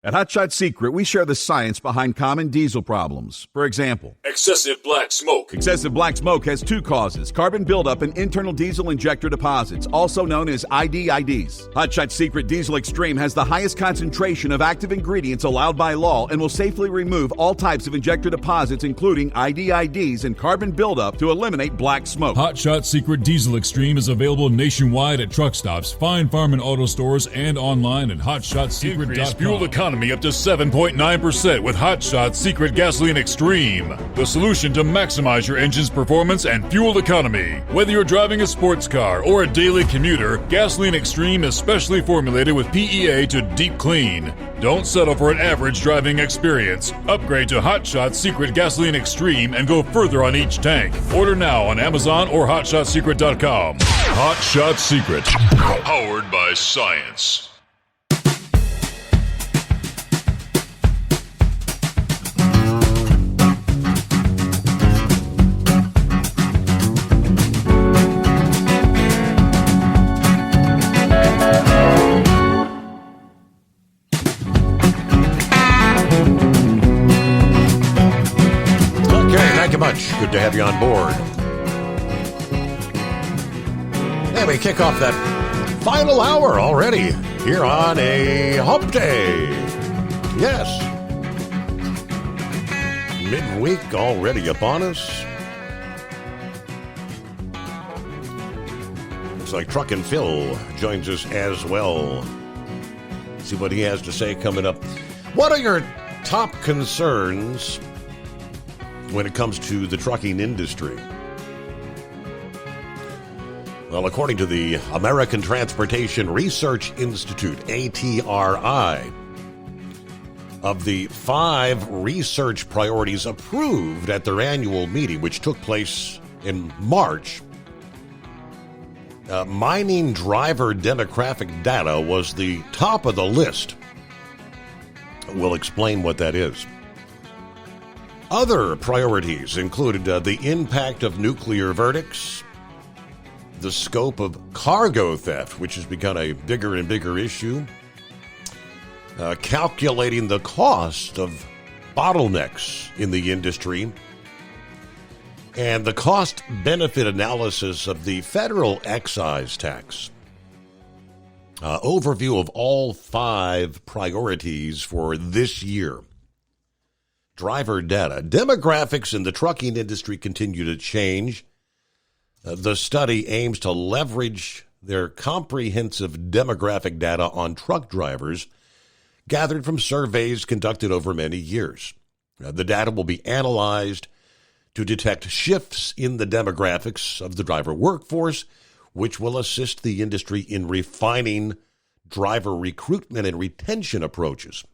K: At Hot Shot Secret, we share the science behind common diesel problems. For example,
S: Excessive black smoke.
K: excessive black smoke has two causes: carbon buildup and internal diesel injector deposits, also known as IDIDs. Hot Shot Secret Diesel Extreme has the highest concentration of active ingredients allowed by law and will safely remove all types of injector deposits, including IDIDs and carbon buildup, to eliminate black smoke.
L: Hot Shot Secret Diesel Extreme is available nationwide at truck stops, Fine Farm and auto stores, and online at hotshotsecret.com.
S: Increase fuel economy up to 7.9% with Hot Shot Secret Gasoline Extreme.
L: The solution to maximize your engine's performance and fuel economy. Whether you're driving a sports car or a daily commuter, Gasoline Extreme is specially formulated with PEA to deep clean. Don't settle for an average driving experience. Upgrade to Hot Shot Secret Gasoline Extreme and go further on each tank. Order now on Amazon or hotshotsecret.com. Hot Shot Secret. Powered by science.
N: Much. Good to have you on board. And we kick off that final hour already here on a hump day. Yes. Midweek already upon us. Looks like Truck and Phil joins us as well. See what he has to say coming up. What are your top concerns when it comes to the trucking industry? Well, according to the American Transportation Research Institute, ATRI, of the 5 research priorities approved at their annual meeting, which took place in March, mining driver demographic data was the top of the list. We'll explain what that is. Other priorities included the impact of nuclear verdicts, the scope of cargo theft, which has become a bigger and bigger issue, calculating the cost of bottlenecks in the industry, and the cost-benefit analysis of the federal excise tax. Overview of all 5 priorities for this year. Driver data. Demographics in the trucking industry continue to change. The study aims to leverage their comprehensive demographic data on truck drivers gathered from surveys conducted over many years. The data will be analyzed to detect shifts in the demographics of the driver workforce, which will assist the industry in refining driver recruitment and retention approaches.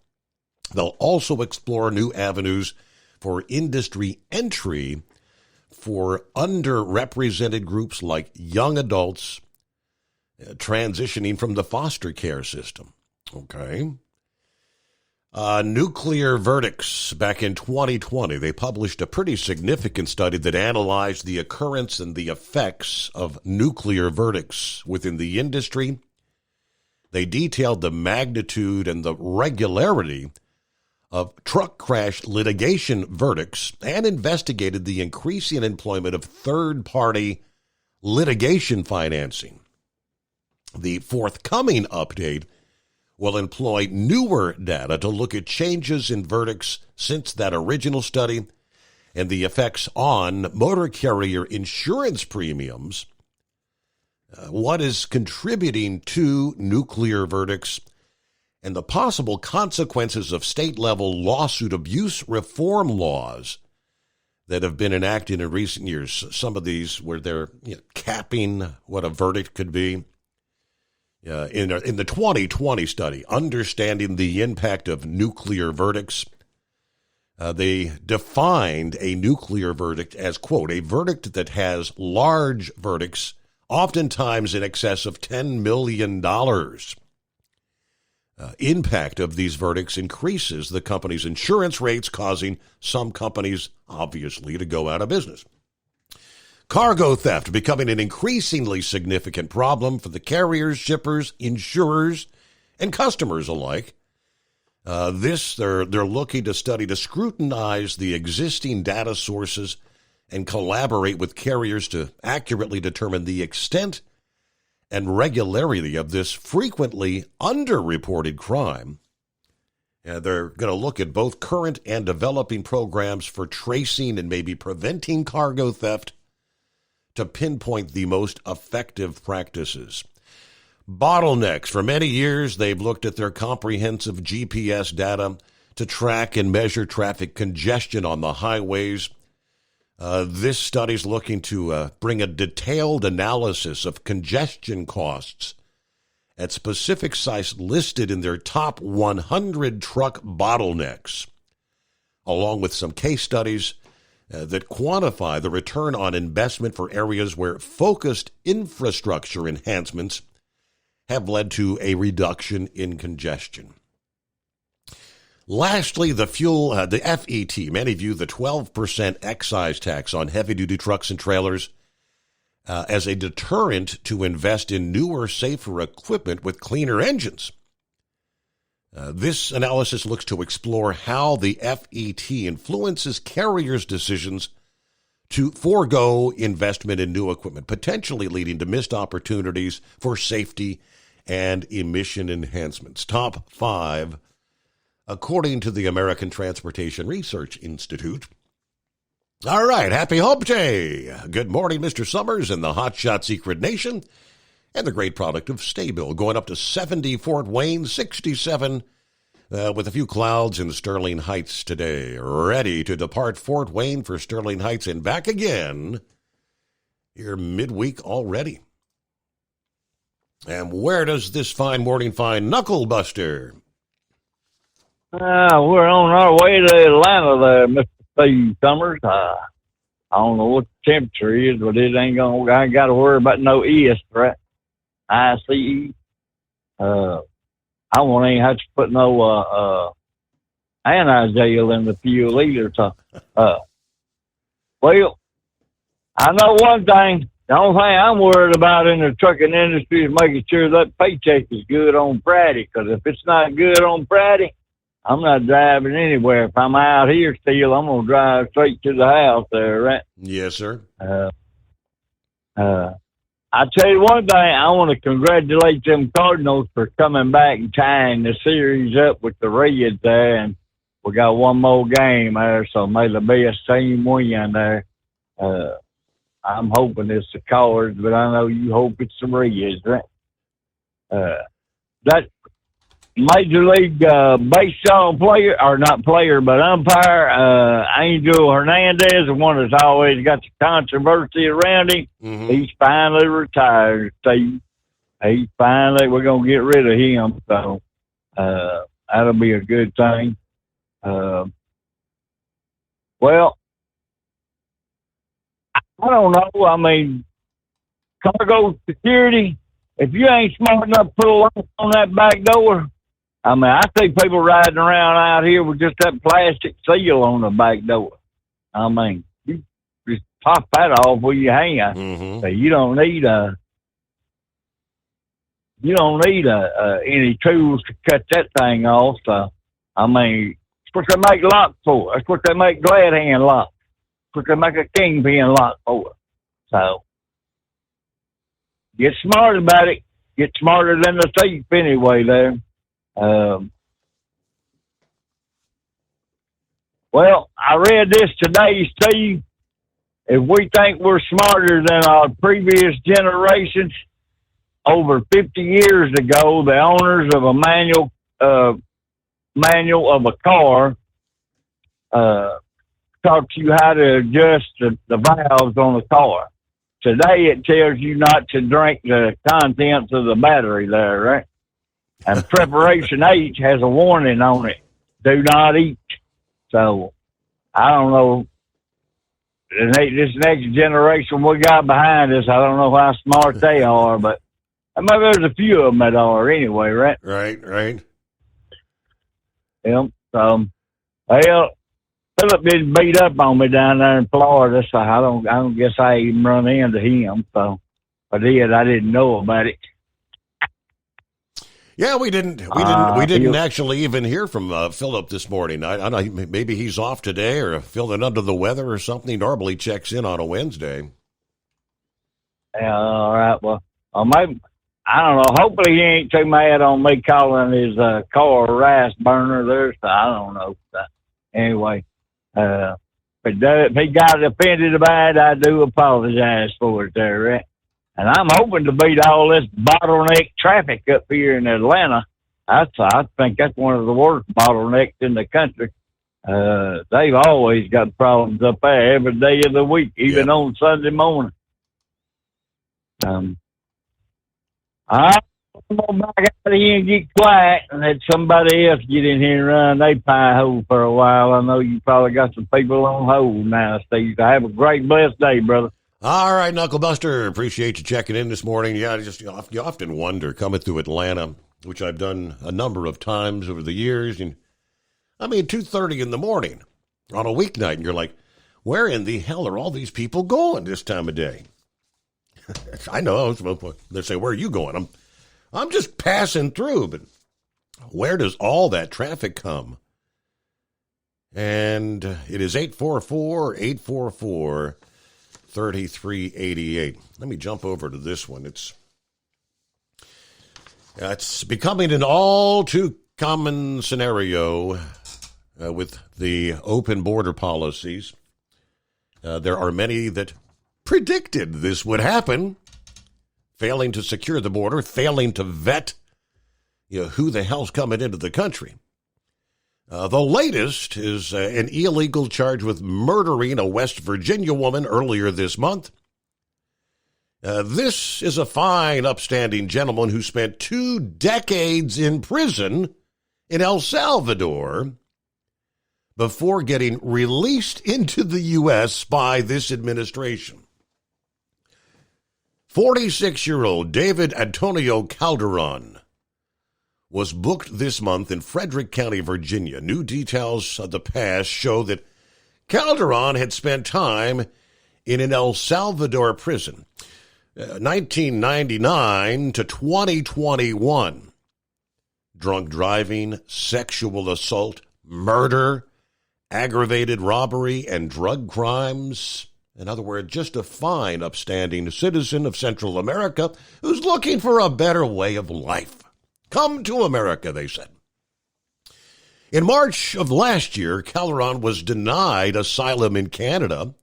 N: They'll also explore new avenues for industry entry for underrepresented groups like young adults transitioning from the foster care system. Okay. Nuclear verdicts. Back in 2020, they published a pretty significant study that analyzed the occurrence and the effects of nuclear verdicts within the industry. They detailed the magnitude and the regularity of truck crash litigation verdicts and investigated the increasing employment of third-party litigation financing. The forthcoming update will employ newer data to look at changes in verdicts since that original study and the effects on motor carrier insurance premiums, what is contributing to nuclear verdicts, and the possible consequences of state-level lawsuit abuse reform laws that have been enacted in recent years. Some of these where they're capping what a verdict could be. In the 2020 study, Understanding the Impact of Nuclear Verdicts, they defined a nuclear verdict as, quote, a verdict that has large verdicts, oftentimes in excess of $10 million. Impact of these verdicts increases the company's insurance rates, causing some companies, obviously, to go out of business. Cargo theft becoming an increasingly significant problem for the carriers, shippers, insurers, and customers alike. They're looking to scrutinize the existing data sources and collaborate with carriers to accurately determine the extent and regularity of this frequently underreported crime. They're going to look at both current and developing programs for tracing and maybe preventing cargo theft to pinpoint the most effective practices. Bottlenecks. For many years, they've looked at their comprehensive GPS data to track and measure traffic congestion on the highways. This study's looking to bring a detailed analysis of congestion costs at specific sites listed in their top 100 truck bottlenecks, along with some case studies that quantify the return on investment for areas where focused infrastructure enhancements have led to a reduction in congestion. Lastly, the fuel, the FET. Many view the 12% excise tax on heavy-duty trucks and trailers as a deterrent to invest in newer, safer equipment with cleaner engines. This analysis looks to explore how the FET influences carriers' decisions to forego investment in new equipment, potentially leading to missed opportunities for safety and emission enhancements. Top 5, according to the American Transportation Research Institute. All right, happy Hump Day. Good morning, Mr. Summers and the Hot Shot Secret Nation, and the great product of Staybill, going up to 70 Fort Wayne, 67 with a few clouds in Sterling Heights today. Ready to depart Fort Wayne for Sterling Heights and back again here midweek already. And where does this fine morning find Knuckle Buster?
Q: We're on our way to Atlanta there, Mr. Steve Summers. I don't know what the temperature is, but it ain't gonna. I ain't got to worry about no ES threat. ICE. I won't even have to put no anti-gel in the fuel either. So, well, I know one thing. The only thing I'm worried about in the trucking industry is making sure that paycheck is good on Friday. Because if it's not good on Friday, I'm not driving anywhere. If I'm out here still, I'm going to drive straight to the house there, right?
N: Yes, sir.
Q: I tell you one thing, I want to congratulate them Cardinals for coming back and tying the series up with the Reds there. And we got one more game there, so may the best team win there. I'm hoping it's the Cards, but I know you hope it's the Reds, right? That Major League Baseball player, or not player, but umpire, Angel Hernandez, the one that's always got the controversy around him, he's finally retired, Steve. We're going to get rid of him, so that'll be a good thing. Well, I don't know. I mean, cargo security, if you ain't smart enough to put a lock on that back door, I mean, I see people riding around out here with just that plastic seal on the back door. I mean, you just pop that off where you hang. So you don't need any tools to cut that thing off. So, I mean, that's what they make locks for. That's what they make glad hand locks. That's what they make a kingpin lock for. So, get smart about it. Get smarter than the thief anyway there. Well, I read this today, Steve. If we think we're smarter than our previous generations, over 50 years ago, the owners of a manual of a car taught you how to adjust the valves on the car. Today, it tells you not to drink the contents of the battery there, right? And Preparation H has a warning on it. Do not eat. So, I don't know. This next generation we got behind us, I don't know how smart they are, but maybe there's a few of them that are anyway, right?
N: Right.
Q: Yep. Well, Philip didn't beat up on me down there in Florida, so I don't guess I even run into him. So, if I did, I didn't know about it.
N: Yeah, we didn't actually even hear from Philip this morning. I don't know, maybe he's off today or feeling under the weather or something. He normally checks in on a Wednesday.
Q: Yeah, all right. Well, maybe, I don't know. Hopefully he ain't too mad on me calling his car a rice burner there. So I don't know. Anyway, if he got offended about it, I do apologize for it there, right? And I'm hoping to beat all this bottleneck traffic up here in Atlanta. I think that's one of the worst bottlenecks in the country. They've always got problems up there every day of the week, even on Sunday morning. I'm going to go back out here and get quiet and let somebody else get in here and run their pie hole for a while. I know you probably got some people on hold now, Steve. Have a great, blessed day, brother.
N: All right, Knucklebuster, appreciate you checking in this morning. Yeah, you often wonder, coming through Atlanta, which I've done a number of times over the years, and 2:30 in the morning on a weeknight, and you're like, where in the hell are all these people going this time of day? I know. They say, where are you going? I'm just passing through, but where does all that traffic come? And it is 844-844-3388. Let me jump over to this one. It's becoming an all too common scenario with the open border policies. There are many that predicted this would happen, failing to secure the border, failing to vet who the hell's coming into the country. The latest is an illegal charge with murdering a West Virginia woman earlier this month. This is a fine, upstanding gentleman who spent 2 decades in prison in El Salvador before getting released into the U.S. by this administration. 46-year-old David Antonio Calderon was booked this month in Frederick County, Virginia. New details of the past show that Calderon had spent time in an El Salvador prison, 1999 to 2021. Drunk driving, sexual assault, murder, aggravated robbery, and drug crimes. In other words, just a fine, upstanding citizen of Central America who's looking for a better way of life. Come to America, they said. In March of last year, Calderon was denied asylum in Canada,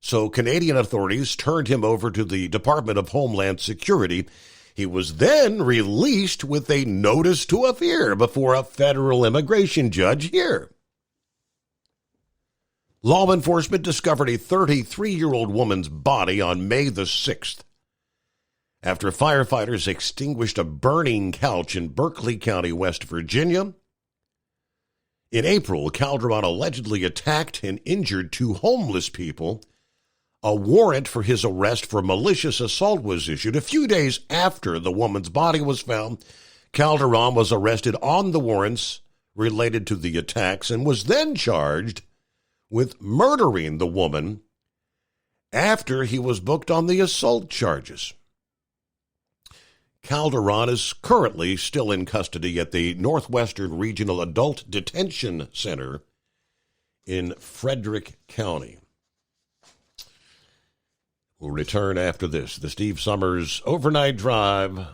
N: so Canadian authorities turned him over to the Department of Homeland Security. He was then released with a notice to appear before a federal immigration judge here. Law enforcement discovered a 33-year-old woman's body on May the 6th after firefighters extinguished a burning couch in Berkeley County, West Virginia. In April, Calderon allegedly attacked and injured 2 homeless people. A warrant for his arrest for malicious assault was issued. A few days after the woman's body was found, Calderon was arrested on the warrants related to the attacks and was then charged with murdering the woman after he was booked on the assault charges. Calderon is currently still in custody at the Northwestern Regional Adult Detention Center in Frederick County. We'll return after this. The Steve Summers Overnight Drive.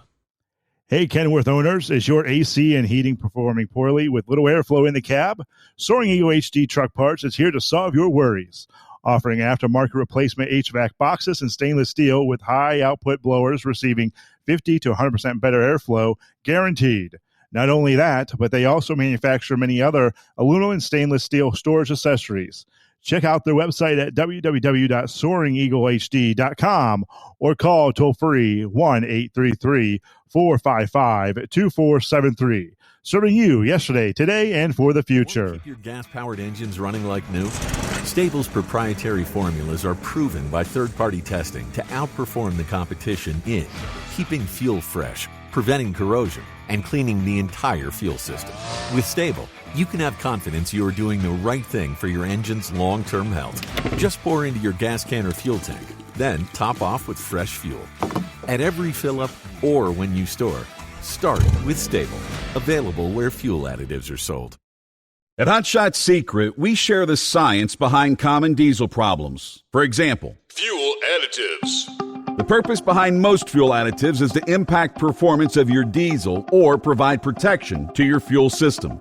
P: Hey, Kenworth owners, is your AC and heating performing poorly with little airflow in the cab? Soaring Eagle HD Truck Parts is here to solve your worries. Offering aftermarket replacement HVAC boxes and stainless steel with high output blowers receiving 50 to 100% better airflow, guaranteed. Not only that, but they also manufacture many other aluminum and stainless steel storage accessories. Check out their website at www.soaringeaglehd.com or call toll-free 1-833-455-2473. Serving you yesterday, today, and for the future.
R: Keep your gas-powered engines running like new? Stable's proprietary formulas are proven by third-party testing to outperform the competition in keeping fuel fresh, preventing corrosion, and cleaning the entire fuel system. With Stable, you can have confidence you are doing the right thing for your engine's long-term health. Just pour into your gas can or fuel tank, then top off with fresh fuel. At every fill-up or when you store, Start with Stable. Available where fuel additives are sold.
K: At Hot Shot Secret, we share the science behind common diesel problems. For example,
L: Fuel additives.
K: the purpose behind most fuel additives is to impact performance of your diesel or provide protection to your fuel system.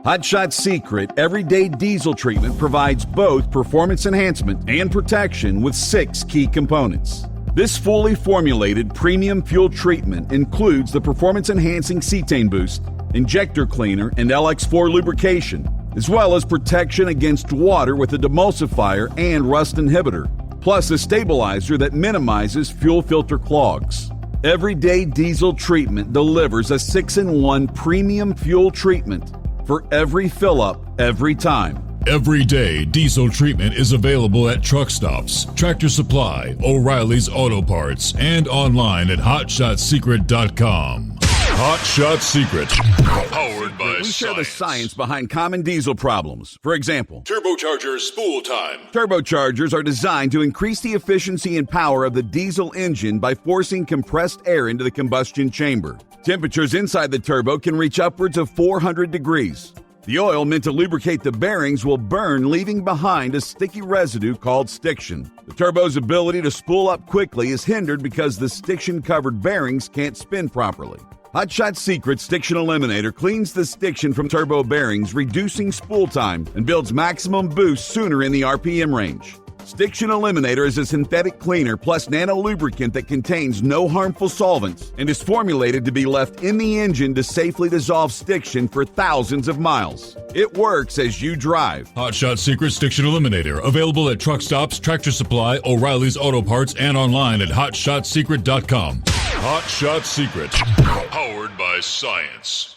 K: Hot Shot Secret Everyday Diesel Treatment provides both performance enhancement and protection with 6 key components. This fully formulated premium fuel treatment includes the performance-enhancing cetane boost, injector cleaner, and LX4 lubrication, as well as protection against water with a demulsifier and rust inhibitor, plus a stabilizer that minimizes fuel filter clogs. Everyday Diesel Treatment delivers a 6-in-1 premium fuel treatment for every fill-up, every time.
L: Everyday Diesel Treatment is available at truck stops, Tractor Supply, O'Reilly's Auto Parts, and online at HotShotSecret.com. Hot Shot Secret, powered by
K: We share the
L: science.
K: science behind common diesel problems. For example,
L: Turbocharger spool time.
K: turbochargers are designed to increase the efficiency and power of the diesel engine by forcing compressed air into the combustion chamber. Temperatures inside the turbo can reach upwards of 400 degrees. The oil meant to lubricate the bearings will burn, leaving behind a sticky residue called stiction. The turbo's ability to spool up quickly is hindered because the stiction-covered bearings can't spin properly. Hot Shot Secret Stiction Eliminator cleans the stiction from turbo bearings, reducing spool time, and builds maximum boost sooner in the RPM range. Stiction Eliminator is a synthetic cleaner plus nano lubricant that contains no harmful solvents and is formulated to be left in the engine to safely dissolve stiction for thousands of miles. It works as you drive.
L: Hot Shot Secret Stiction Eliminator, available at truck stops, Tractor Supply, O'Reilly's Auto Parts, and online at HotShotSecret.com. Hot Shot Secret, powered by science.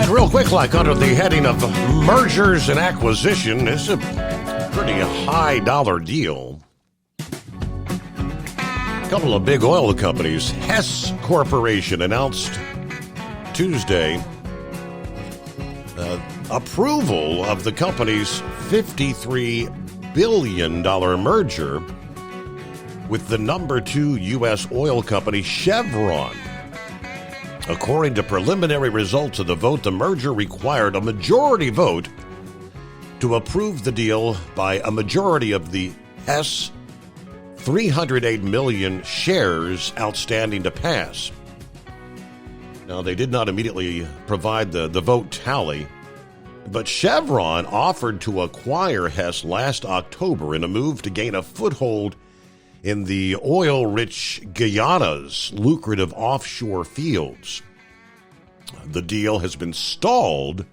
N: Real quick, like under the heading of mergers and acquisition, it's a pretty high dollar deal. A couple of big oil companies, Hess Corporation announced Tuesday approval of the company's $53 billion merger with the number 2 U.S. oil company, Chevron. According to preliminary results of the vote, the merger required a majority vote to approve the deal by a majority of the Hess 308 million shares outstanding to pass. Now, they did not immediately provide the vote tally, but Chevron offered to acquire Hess last October in a move to gain a foothold in the oil-rich Guyana's lucrative offshore fields. The deal has been stalled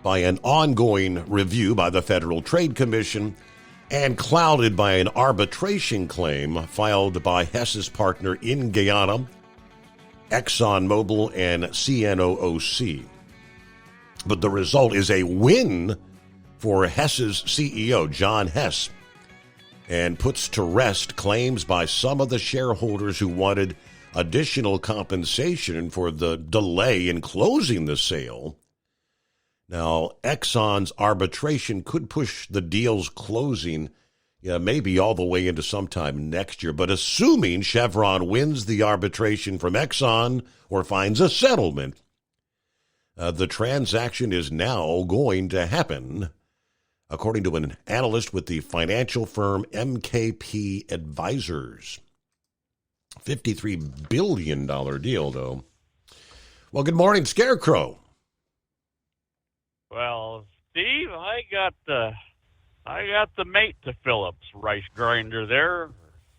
N: by an ongoing review by the Federal Trade Commission and clouded by an arbitration claim filed by Hess's partner in Guyana, ExxonMobil and CNOOC. But the result is a win for Hess's CEO, John Hess, and puts to rest claims by some of the shareholders who wanted additional compensation for the delay in closing the sale. Now, Exxon's arbitration could push the deal's closing, maybe all the way into sometime next year. But assuming Chevron wins the arbitration from Exxon or finds a settlement, the transaction is now going to happen, according to an analyst with the financial firm MKP Advisors. $53 billion deal, though. Well, good morning, Scarecrow.
H: Well, Steve, I got the mate to Phillips rice grinder there,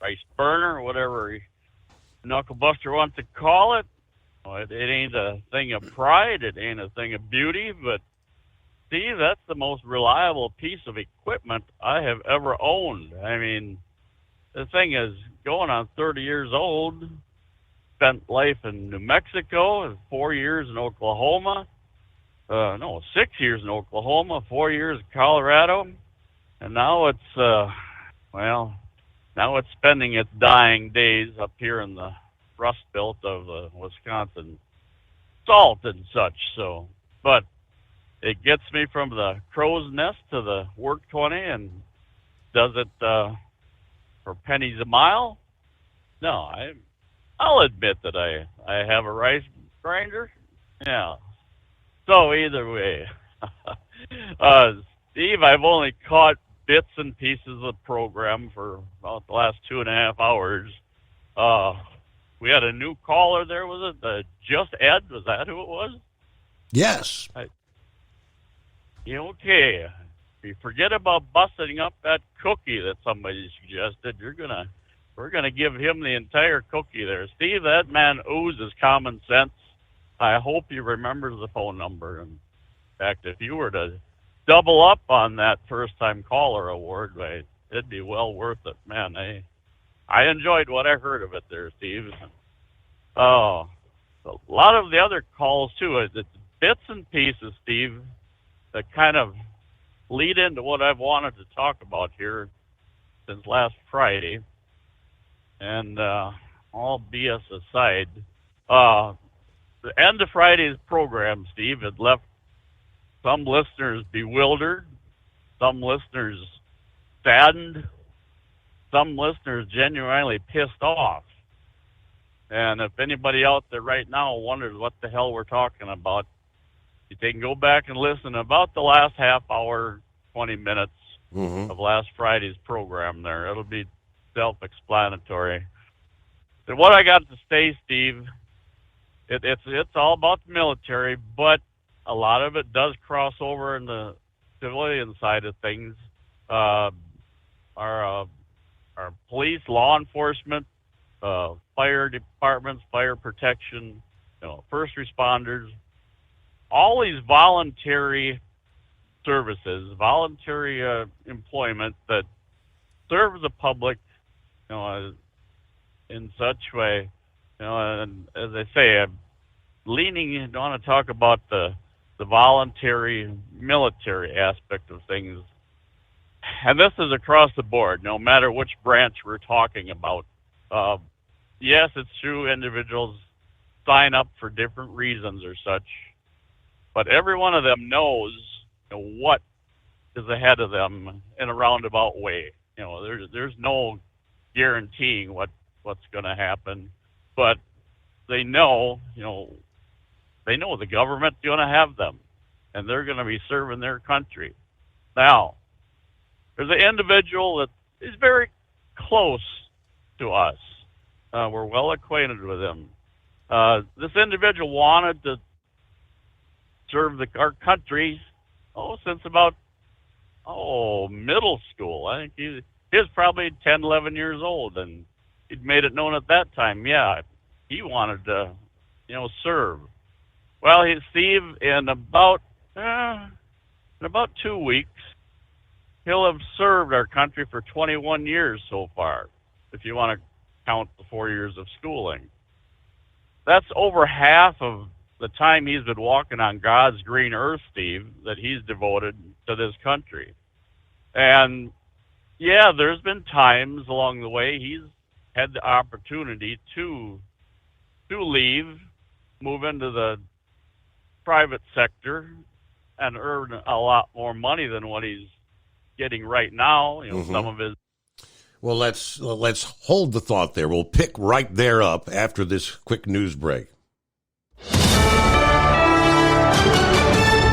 H: rice burner, whatever Knucklebuster wants to call it. It ain't a thing of pride, it ain't a thing of beauty, but Steve, that's the most reliable piece of equipment I have ever owned. I mean, the thing is going on 30 years old, spent life in New Mexico, 4 years in Oklahoma, 6 years in Oklahoma, 4 years in Colorado, and now it's, now it's spending its dying days up here in the Rust Belt of the Wisconsin salt and such, so, but it gets me from the crow's nest to the work 20 and does it for pennies a mile. No, I'll admit that I have a rice grinder. Yeah. So either way, Steve, I've only caught bits and pieces of the program for about the last 2.5 hours. We had a new caller there, was it? Just Ed, was that who it was?
N: Yes.
H: Okay. If you forget about busting up that cookie that somebody suggested, we're gonna give him the entire cookie there. Steve, that man oozes common sense. I hope he remembers the phone number. In fact, if you were to double up on that first-time caller award, it'd be well worth it. Man, I enjoyed what I heard of it there, Steve. Oh, a lot of the other calls, too. It's bits and pieces, Steve, that kind of lead into what I've wanted to talk about here since last Friday. And all BS aside, the end of Friday's program, Steve, had left some listeners bewildered, some listeners saddened, some listeners genuinely pissed off. And if anybody out there right now wonders what the hell we're talking about, they can go back and listen about the last half hour, 20 minutes of last Friday's program there. It'll be self-explanatory. And what I got to say, Steve, it's all about the military, but a lot of it does cross over in the civilian side of things. Our police, law enforcement, fire departments, fire protection, first responders, all these voluntary services, voluntary employment that serve the public, in such way, and as I say, I'm leaning. I want to talk about the voluntary military aspect of things, and this is across the board, no matter which branch we're talking about. Yes, it's true, individuals sign up for different reasons or such, but every one of them knows what is ahead of them in a roundabout way. There's no guaranteeing what's going to happen, but they know, the government's going to have them, and they're going to be serving their country. Now, there's an individual that is very close to us. We're well acquainted with him. This individual wanted to serve our country, since about, middle school. I think he was probably 10, 11 years old, and he'd made it known at that time, he wanted to, serve. Well, Steve, in about 2 weeks, he'll have served our country for 21 years so far, if you want to count the 4 years of schooling. That's over half of the time he's been walking on God's green earth, Steve, that he's devoted to this country. And, there's been times along the way he's had the opportunity to leave, move into the private sector, and earn a lot more money than what he's getting right now. Some of his.
N: Well, let's hold the thought there. We'll pick right there up after this quick news break.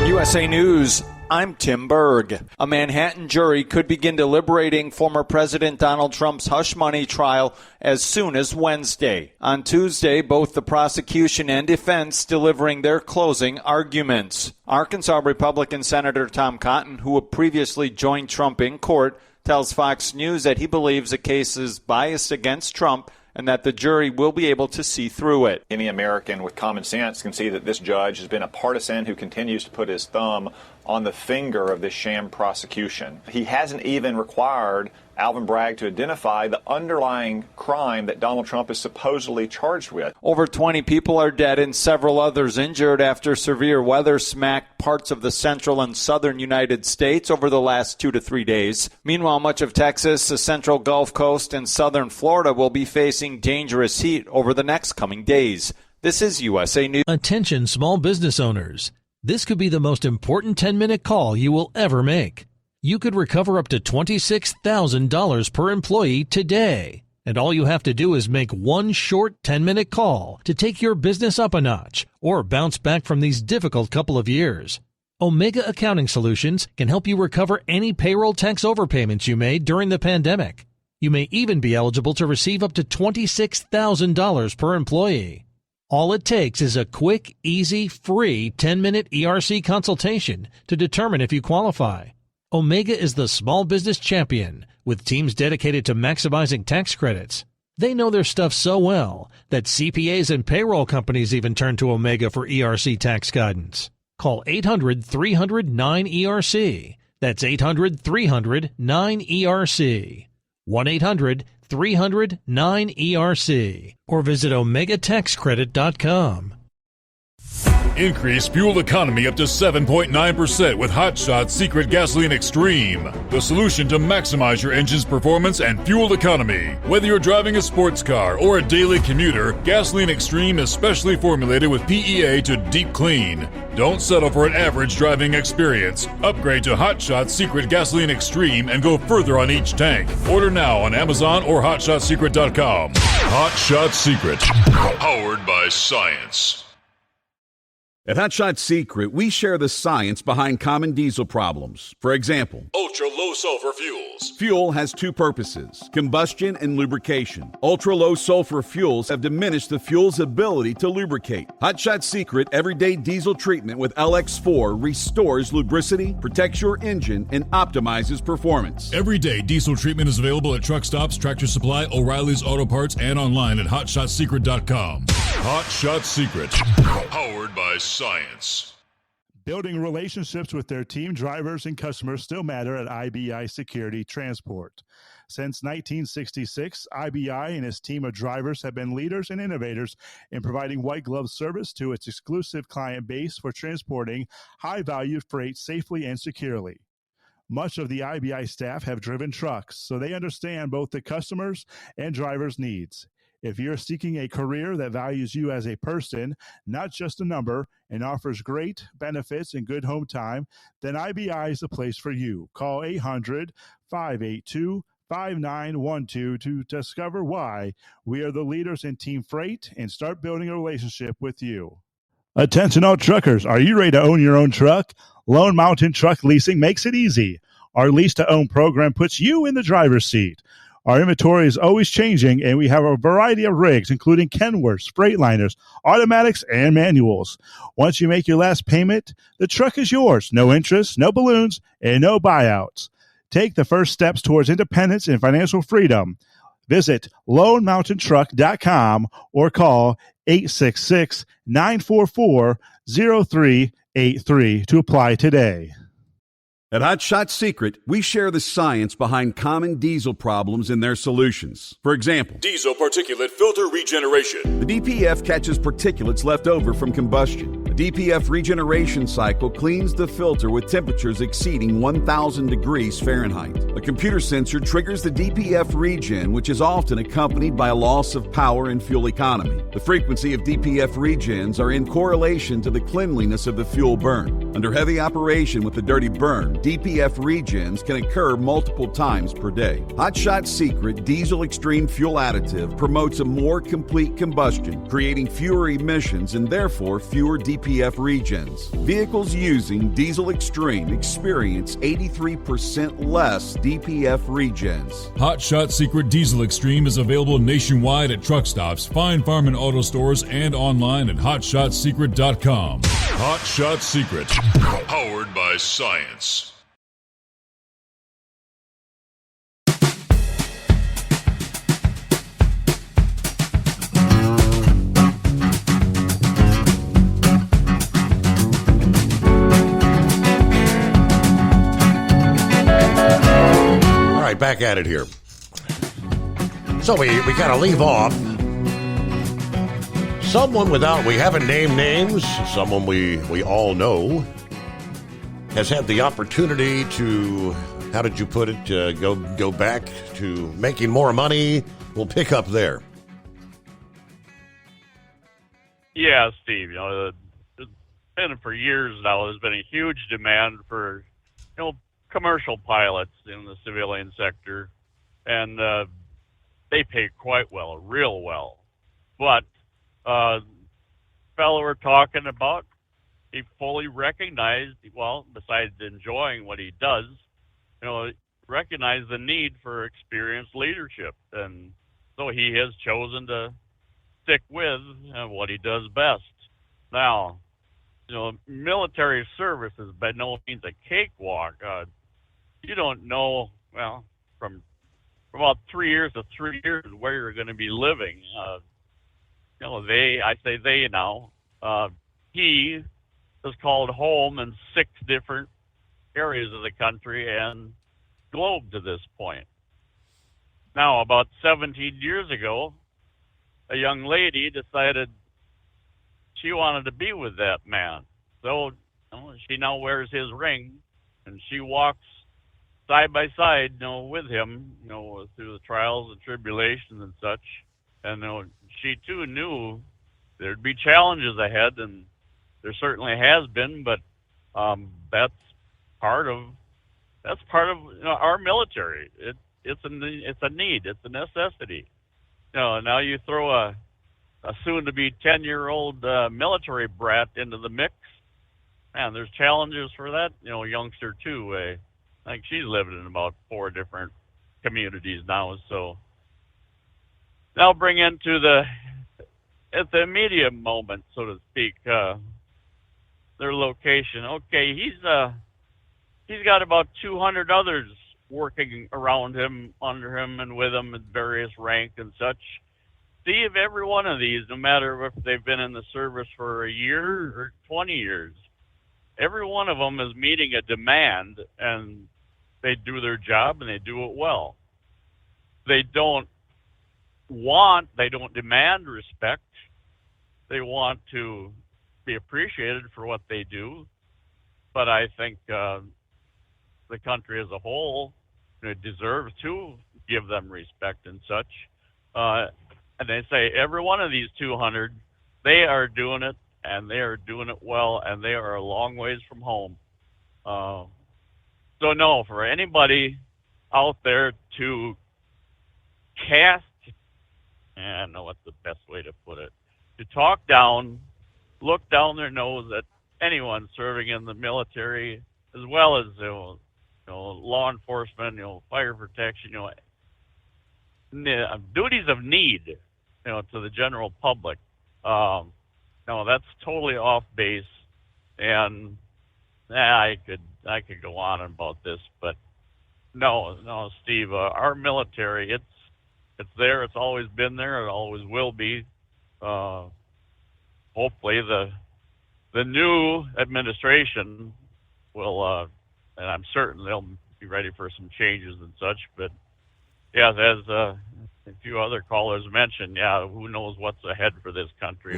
B: USA News. I'm Tim Berg. A Manhattan jury could begin deliberating former President Donald Trump's hush money trial as soon as Wednesday. On Tuesday, both the prosecution and defense delivering their closing arguments. Arkansas Republican Senator Tom Cotton, who had previously joined Trump in court, tells Fox News that he believes the case is biased against Trump and that the jury will be able to see through it.
C: Any American with common sense can see that this judge has been a partisan who continues to put his thumb on the finger of this sham prosecution. He hasn't even required Alvin Bragg to identify the underlying crime that Donald Trump is supposedly charged with.
B: Over 20 people are dead and several others injured after severe weather smacked parts of the central and southern United States over the last 2 to 3 days. Meanwhile, much of Texas, the central Gulf Coast, and southern Florida will be facing dangerous heat over the next coming days. This is USA News.
U: Attention small business owners. This could be the most important 10-minute call you will ever make. You could recover up to $26,000 per employee today. And all you have to do is make one short 10-minute call to take your business up a notch or bounce back from these difficult couple of years. Omega Accounting Solutions can help you recover any payroll tax overpayments you made during the pandemic. You may even be eligible to receive up to $26,000 per employee. All it takes is a quick, easy, free 10-minute ERC consultation to determine if you qualify. Omega is the small business champion with teams dedicated to maximizing tax credits. They know their stuff so well that CPAs and payroll companies even turn to Omega for ERC tax guidance. Call 800-300-9ERC. That's 800-300-9ERC. 1-800-300-9ERC. Or visit OmegaTaxCredit.com.
L: Increase fuel economy up to 7.9% with Hot Shot Secret Gasoline Extreme, the solution to maximize your engine's performance and fuel economy. Whether you're driving a sports car or a daily commuter, Gasoline Extreme is specially formulated with PEA to deep clean. Don't settle for an average driving experience. Upgrade to Hot Shot Secret Gasoline Extreme and go further on each tank. Order now on Amazon or HotShotSecret.com. Hot Shot Secret, powered by science.
K: At Hot Shot Secret, we share the science behind common diesel problems. For example,
L: ultra-low sulfur fuels.
K: Fuel has two purposes, combustion and lubrication. Ultra-low sulfur fuels have diminished the fuel's ability to lubricate. Hot Shot Secret Everyday Diesel Treatment with LX4 restores lubricity, protects your engine, and optimizes performance.
L: Everyday diesel treatment is available at truck stops, Tractor Supply, O'Reilly's Auto Parts, and online at HotShotSecret.com. Hot Shot Secret, powered by science.
P: Building relationships with their team, drivers, and customers still matter at IBI Security Transport. Since 1966, IBI and its team of drivers have been leaders and innovators in providing white glove service to its exclusive client base for transporting high-value freight safely and securely. Much of the IBI staff have driven trucks, so they understand both the customers' and drivers' needs. If you're seeking a career that values you as a person, not just a number, and offers great benefits and good home time, then IBI is the place for you. Call 800-582-5912 to discover why we are the leaders in team freight and start building a relationship with you. Attention all truckers, are you ready to own your own truck? Lone Mountain Truck Leasing makes it easy. Our lease-to-own program puts you in the driver's seat. Our inventory is always changing, and we have a variety of rigs, including Kenworths, Freightliners, automatics, and manuals. Once you make your last payment, the truck is yours. No interest, no balloons, and no buyouts. Take the first steps towards independence and financial freedom. Visit LoneMountainTruck.com or call 866-944-0383 to apply today.
K: At Hot Shot Secret, we share the science behind common diesel problems and their solutions. For example,
L: Diesel particulate filter regeneration.
K: the DPF catches particulates left over from combustion. The DPF regeneration cycle cleans the filter with temperatures exceeding 1,000 degrees Fahrenheit. A computer sensor triggers the DPF regen, which is often accompanied by a loss of power and fuel economy. The frequency of DPF regens are in correlation to the cleanliness of the fuel burn. Under heavy operation with the dirty burn, DPF regens can occur multiple times per day. Hot Shot Secret Diesel Extreme Fuel Additive promotes a more complete combustion, creating fewer emissions and therefore fewer DPF regens. Vehicles using Diesel Extreme experience 83% less DPF regens.
L: Hot Shot Secret Diesel Extreme is available nationwide at truck stops, Fine Farm and Auto Stores, and online at HotShotSecret.com. Hot Shot Secret, powered by science.
N: All right, back at it here. So we kind of leave off. Someone we haven't named names, someone we all know, has had the opportunity to, how did you put it, go back to making more money. We'll pick up there.
H: Yeah, Steve, and for years now, there's been a huge demand for, commercial pilots in the civilian sector, and they pay quite well, real well. But fellow we're talking about, he fully recognized, well, besides enjoying what he does, recognized the need for experienced leadership, and so he has chosen to stick with what he does best. Now, military service is by no means a cakewalk. You don't know, well, from about 3 years to 3 years where you're going to be living. I say they now. He is called home in 6 different areas of the country and globe to this point. Now, about 17 years ago, a young lady decided she wanted to be with that man. So she now wears his ring, and she walks side by side, with him, through the trials and tribulations and such. And she too knew there'd be challenges ahead, and there certainly has been. But that's part of our military. It's a need. It's a necessity. Now you throw a soon-to-be 10-year-old military brat into the mix, man, there's challenges for that, youngster too. I think she's living in about 4 different communities now. So now bring into at the immediate moment, so to speak, their location. Okay, he's got about 200 others working around him, under him, and with him in various rank and such. See if every one of these, no matter if they've been in the service for a year or 20 years, every one of them is meeting a demand, and they do their job and they do it well. They don't demand respect. They want to be appreciated for what they do. But I think the country as a whole deserves to give them respect and such. And they say every one of these 200, they are doing it, and they are doing it well, and they are a long ways from home. So no, for anybody out there to cast, I don't know what's the best way to put it, to talk down, look down their nose at anyone serving in the military, as well as law enforcement, fire protection, duties of need, to the general public. No, that's totally off base, and I could go on about this, but no, Steve, our military, it's there, it's always been there, it always will be. Hopefully the new administration will, and I'm certain they'll be ready for some changes and such, but yeah, as a few other callers mentioned, who knows what's ahead for this country.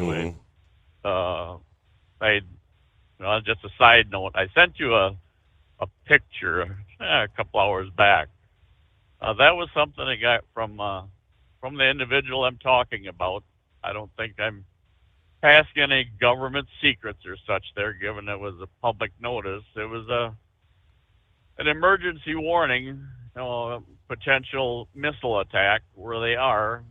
H: Just a side note, I sent you a picture a couple hours back. That was something I got from the individual I'm talking about. I don't think I'm passing any government secrets or such there, given it was a public notice. It was an emergency warning, potential missile attack where they are.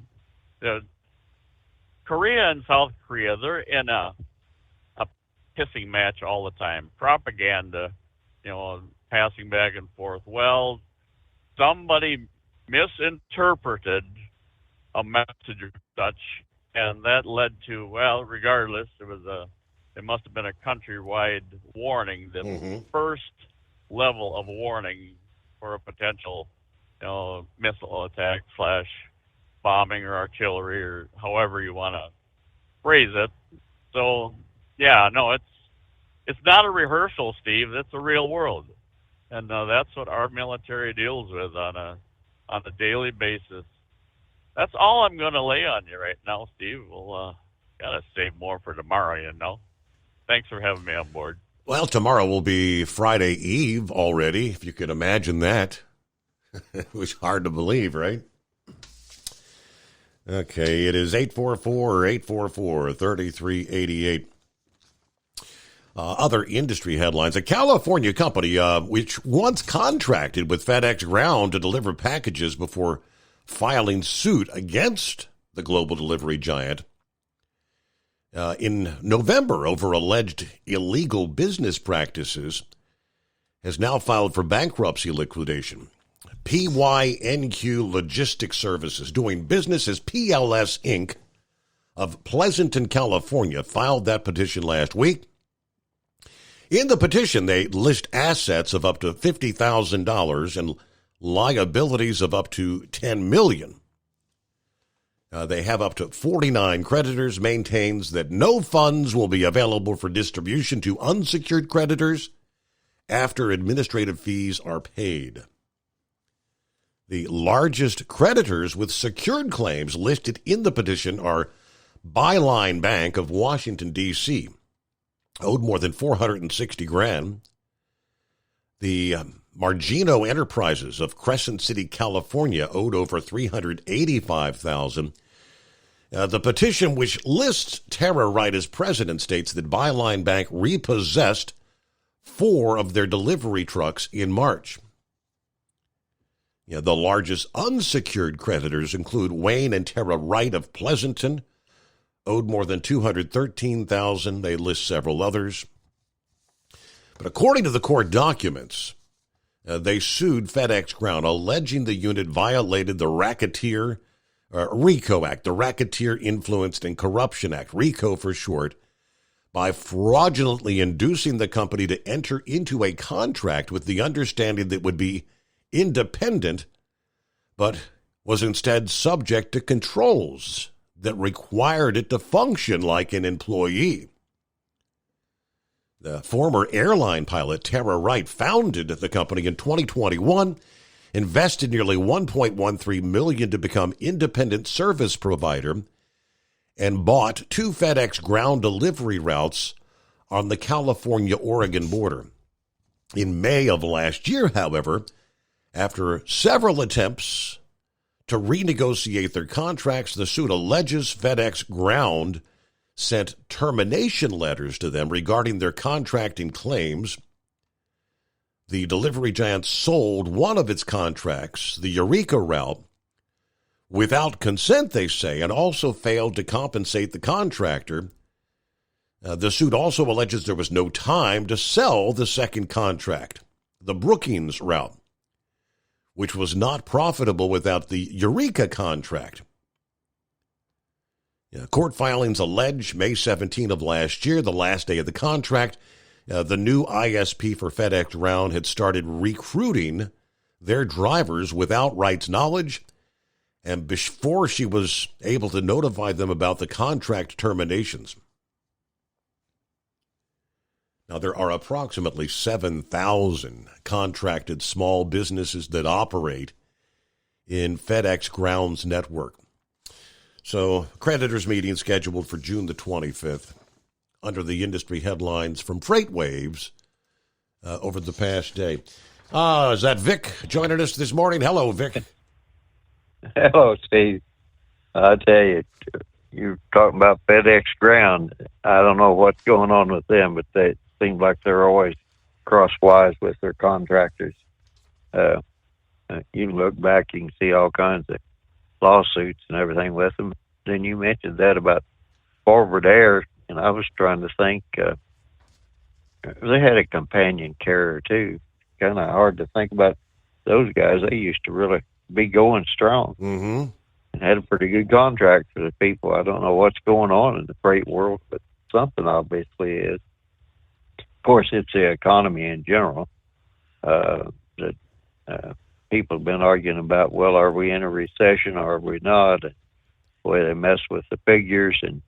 H: Korea and South Korea, they're in a pissing match all the time. Propaganda, passing back and forth. Well, somebody misinterpreted a message or such, and that led to, regardless, it must have been a countrywide warning, the first level of warning for a potential missile attack / bombing or artillery or however you want to phrase it. So, it's not a rehearsal, Steve. It's a real world. And that's what our military deals with on a daily basis. That's all I'm going to lay on you right now, Steve. We'll got to save more for tomorrow, Thanks for having me on board.
N: Well, tomorrow will be Friday Eve already, if you could imagine that. It was hard to believe, right? Okay, it is 844-844-3388. Other industry headlines. A California company which once contracted with FedEx Ground to deliver packages before filing suit against the global delivery giant in November over alleged illegal business practices has now filed for bankruptcy liquidation. PYNQ Logistics Services, doing business as PLS Inc. of Pleasanton, California, filed that petition last week. In the petition, they list assets of up to $50,000 and liabilities of up to $10 million. They have up to 49 creditors, maintains that no funds will be available for distribution to unsecured creditors after administrative fees are paid. The largest creditors with secured claims listed in the petition are Byline Bank of Washington, D.C., owed more than $460,000. The Margino Enterprises of Crescent City, California, owed over $385,000. The petition, which lists Tara Wright as president, states that Byline Bank repossessed 4 of their delivery trucks in March. The largest unsecured creditors include Wayne and Tara Wright of Pleasanton, owed more than $213,000. They list several others. But according to the court documents, they sued FedEx Ground, alleging the unit violated the RICO Act, the Racketeer Influenced and Corruption Act, RICO for short, by fraudulently inducing the company to enter into a contract with the understanding that it would be independent, but was instead subject to controls that required it to function like an employee. The former airline pilot, Tara Wright, founded the company in 2021, invested nearly $1.13 million to become independent service provider, and bought 2 FedEx Ground delivery routes on the California-Oregon border. In May of last year, however, after several attempts to renegotiate their contracts, the suit alleges FedEx Ground sent termination letters to them regarding their contracting claims. The delivery giant sold one of its contracts, the Eureka route, without consent, they say, and also failed to compensate the contractor. The suit also alleges there was no time to sell the second contract, the Brookings route, which was not profitable without the Eureka contract. Court filings allege May 17 of last year, the last day of the contract, the new ISP for FedEx Ground had started recruiting their drivers without Wright's knowledge, and before she was able to notify them about the contract terminations. Now, there are approximately 7,000 contracted small businesses that operate in FedEx Ground's network. So, creditors' meeting scheduled for June the 25th under the industry headlines from FreightWaves over the past day. Is that Vic joining us this morning? Hello, Vic.
M: Hello, Steve. I tell you, you're talking about FedEx Ground. I don't know what's going on with them, but they seem like they're always crosswise with their contractors. You can look back, you can see all kinds of lawsuits and everything with them. Then you mentioned that about Forward Air, and I was trying to think, they had a companion carrier too. Kind of hard to think about those guys. They used to really be going strong and had a pretty good contract for the people. I don't know what's going on in the freight world, but something obviously is. Of course, it's the economy in general that people have been arguing about, well, are we in a recession or are we not? And boy, they mess with the figures. And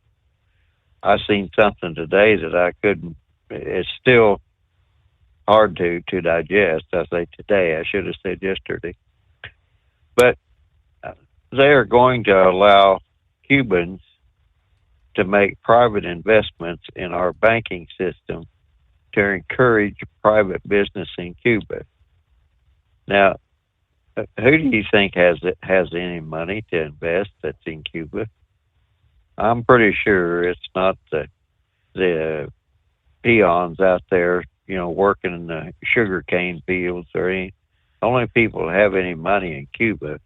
M: I seen something today that I couldn't, it's still hard to digest. I say today, I should have said yesterday. But they're going to allow Cubans to make private investments in our banking system to encourage private business in Cuba. Now, who do you think has any money to invest that's in Cuba? I'm pretty sure it's not the peons out there, working in the sugarcane fields or any. The only people that have any money in Cuba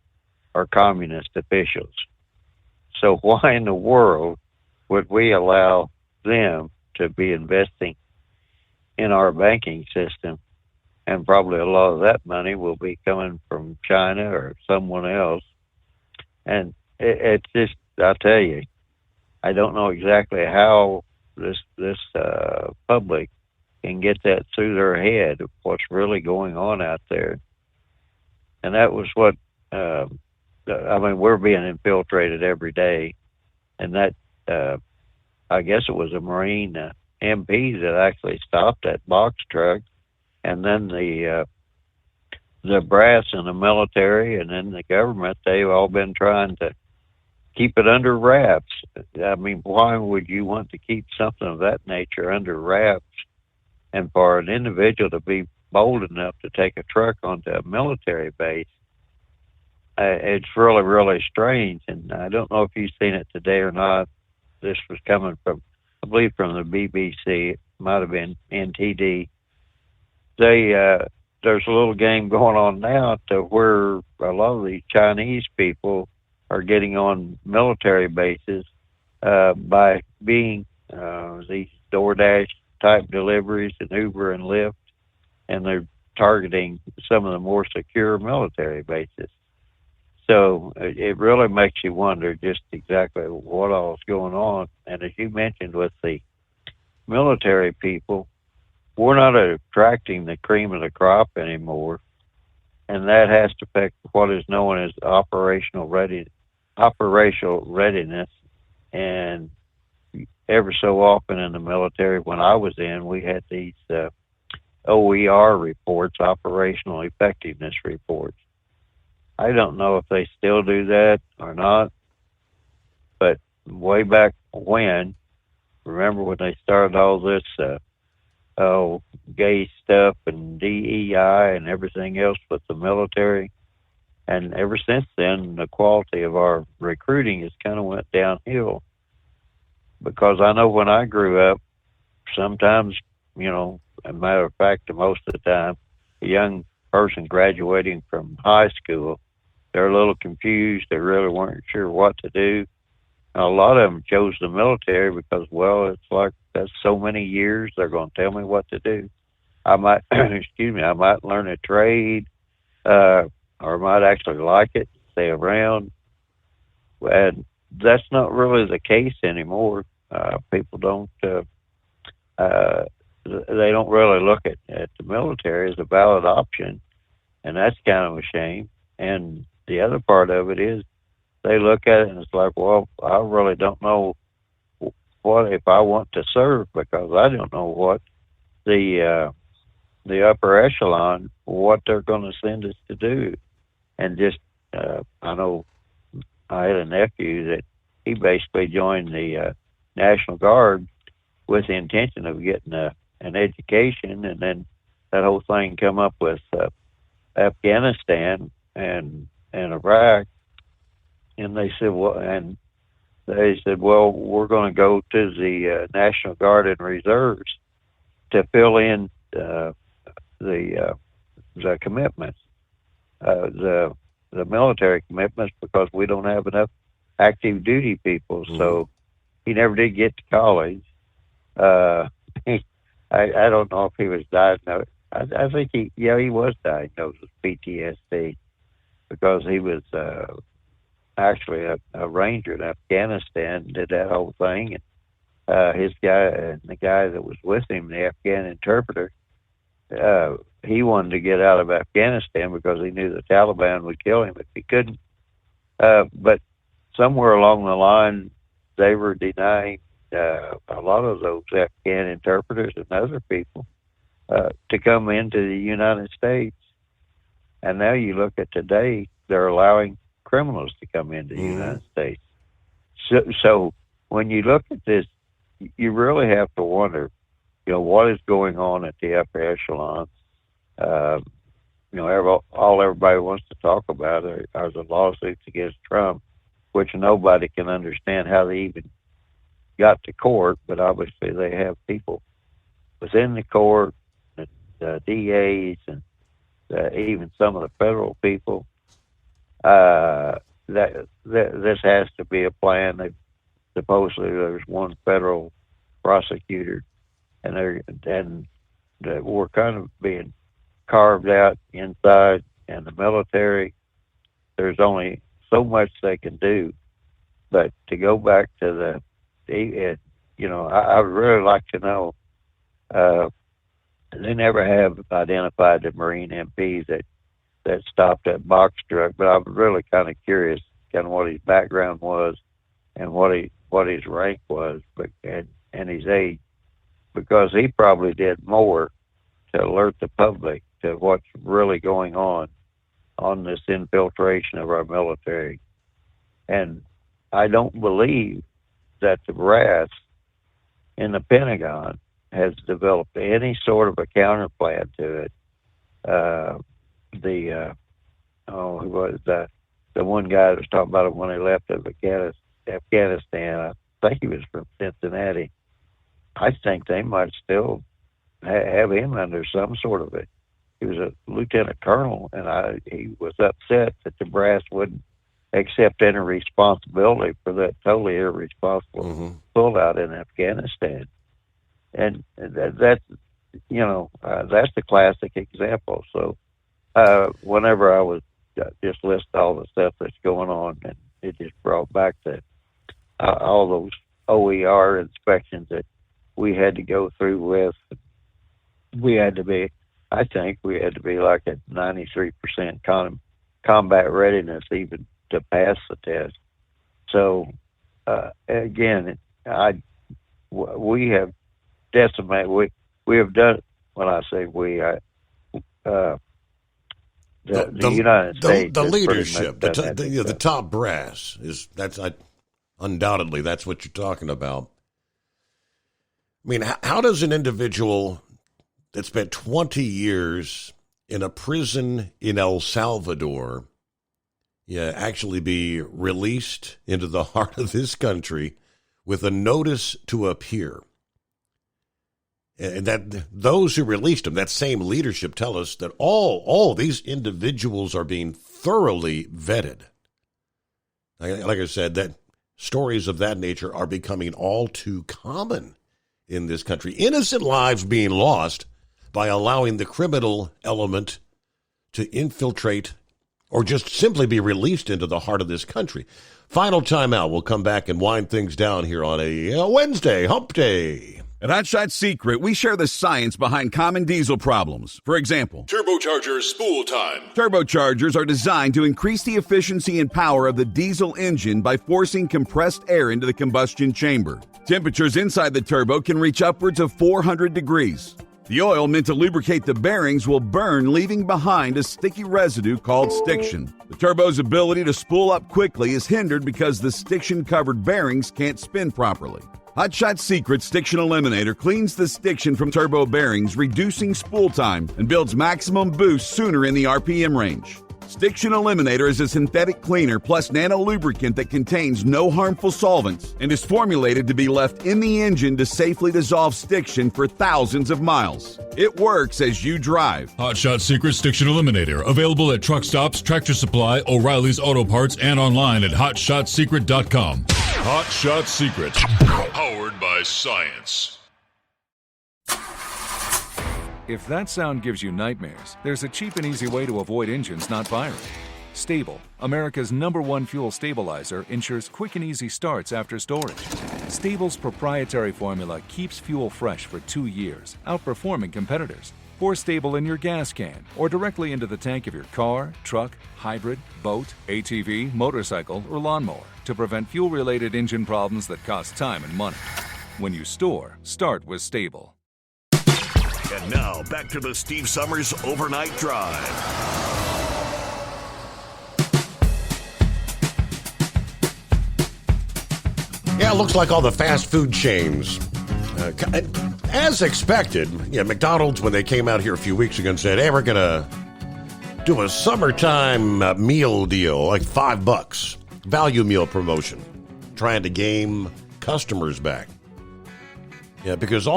M: are communist officials. So why in the world would we allow them to be investing in our banking system? And probably a lot of that money will be coming from China or someone else. And it's just, I tell you, I don't know exactly how this public can get that through their head of what's really going on out there. And that was what, we're being infiltrated every day. And that, I guess it was a Marine MP that actually stopped that box truck. And then the brass in the military and then the government, they've all been trying to keep it under wraps. I mean, why would you want to keep something of that nature under wraps? And for an individual to be bold enough to take a truck onto a military base, it's really, really strange. And I don't know if you've seen it today or not. This was coming from, I believe, from the BBC. It might have been NTD. There's a little game going on now to where a lot of the Chinese people are getting on military bases by being these DoorDash type deliveries and Uber and Lyft, and they're targeting some of the more secure military bases. So it really makes you wonder just exactly what all is going on. And as you mentioned with the military people, we're not attracting the cream of the crop anymore, and that has to affect what is known as operational readiness. And ever so often in the military, when I was in, we had these OER reports, operational effectiveness reports. I don't know if they still do that or not, but way back when, remember when they started all this gay stuff and DEI and everything else with the military, and ever since then, the quality of our recruiting has kind of went downhill. Because I know when I grew up, sometimes, as a matter of fact, most of the time, a young person graduating from high school, they're a little confused. They really weren't sure what to do. And a lot of them chose the military because, well, it's like that's so many years. They're going to tell me what to do. I might, I might learn a trade, or I might actually like it, stay around. And that's not really the case anymore. People don't, they don't really look at the military as a valid option, and that's kind of a shame. And the other part of it is they look at it and it's like, well, I really don't know what if I want to serve, because I don't know what the upper echelon, what they're going to send us to do. And just, I know I had a nephew that he basically joined the National Guard with the intention of getting an education, and then that whole thing come up with Afghanistan and Iraq, and they said, well, we're going to go to the National Guard and Reserves to fill in the commitments, the military commitments, because we don't have enough active duty people. Mm-hmm. So he never did get to college. I don't know if he was diagnosed. I think he was diagnosed with PTSD because he was actually a ranger in Afghanistan, did that whole thing. And his guy and the guy that was with him, the Afghan interpreter, he wanted to get out of Afghanistan because he knew the Taliban would kill him if he couldn't. But somewhere along the line, they were denying a lot of those Afghan interpreters and other people to come into the United States. And now you look at today, they're allowing criminals to come into the United States. So when you look at this, you really have to wonder, what is going on at the upper echelon. All everybody wants to talk about are the lawsuits against Trump, which nobody can understand how they even got to court, but obviously they have people within the court, the DAs, and even some of the federal people. That this has to be a plan. Supposedly there's one federal prosecutor, and we're kind of being carved out inside. And the military, there's only so much they can do. But to go back to I would really like to know. They never have identified the Marine MPs that stopped that box truck, but I'm really kind of curious, kind of what his background was, and what his rank was, and his age, because he probably did more to alert the public to what's really going on this infiltration of our military. And I don't believe that the brass in the Pentagon has developed any sort of a counter plan to it. Who was the one guy that was talking about it when he left Afghanistan? I think he was from Cincinnati. I think they might still have him under some sort of he was a lieutenant colonel, and he was upset that the brass wouldn't accept any responsibility for that totally irresponsible pullout in Afghanistan. And that's the classic example. So whenever I was just list all the stuff that's going on, and it just brought back all those OER inspections that we had to go through with. I think we had to be like at 93% combat readiness even to pass the test. So again, we have decimated. We have done. When I say we, the United States,
N: the leadership, the top brass undoubtedly that's what you're talking about. I mean, how does an individual that spent 20 years in a prison in El Salvador actually be released into the heart of this country with a notice to appear? And that those who released him, that same leadership, tell us that all these individuals are being thoroughly vetted. Like I said, that stories of that nature are becoming all too common in this country. Innocent lives being lost by allowing the criminal element to infiltrate or just simply be released into the heart of this country. Final timeout. We'll come back and wind things down here on a Wednesday, Hump Day.
K: At Hot Shot Secret, we share the science behind common diesel problems. For example,
L: turbocharger spool time.
K: Turbochargers are designed to increase the efficiency and power of the diesel engine by forcing compressed air into the combustion chamber. Temperatures inside the turbo can reach upwards of 400 degrees. The oil meant to lubricate the bearings will burn, leaving behind a sticky residue called stiction. The turbo's ability to spool up quickly is hindered because the stiction-covered bearings can't spin properly. Hot Shot Secret Stiction Eliminator cleans the stiction from turbo bearings, reducing spool time, and builds maximum boost sooner in the RPM range. Stiction Eliminator is a synthetic cleaner plus nano-lubricant that contains no harmful solvents and is formulated to be left in the engine to safely dissolve stiction for thousands of miles. It works as you drive.
L: Hot Shot Secret Stiction Eliminator, available at truck stops, Tractor Supply, O'Reilly's Auto Parts, and online at HotShotSecret.com. Hot Shot Secret, powered by science.
O: If that sound gives you nightmares, there's a cheap and easy way to avoid engines not firing. Stable, America's #1 fuel stabilizer, ensures quick and easy starts after storage. Stable's proprietary formula keeps fuel fresh for 2 years, outperforming competitors. Pour Stable in your gas can or directly into the tank of your car, truck, hybrid, boat, ATV, motorcycle, or lawnmower to prevent fuel-related engine problems that cost time and money. When you store, start with Stable.
S: And now, back to the Steve Summers Overnight Drive.
N: Yeah, it looks like all the fast food chains, as expected, McDonald's, when they came out here a few weeks ago and said, hey, we're going to do a summertime meal deal, like $5, value meal promotion, trying to game customers back. Yeah, because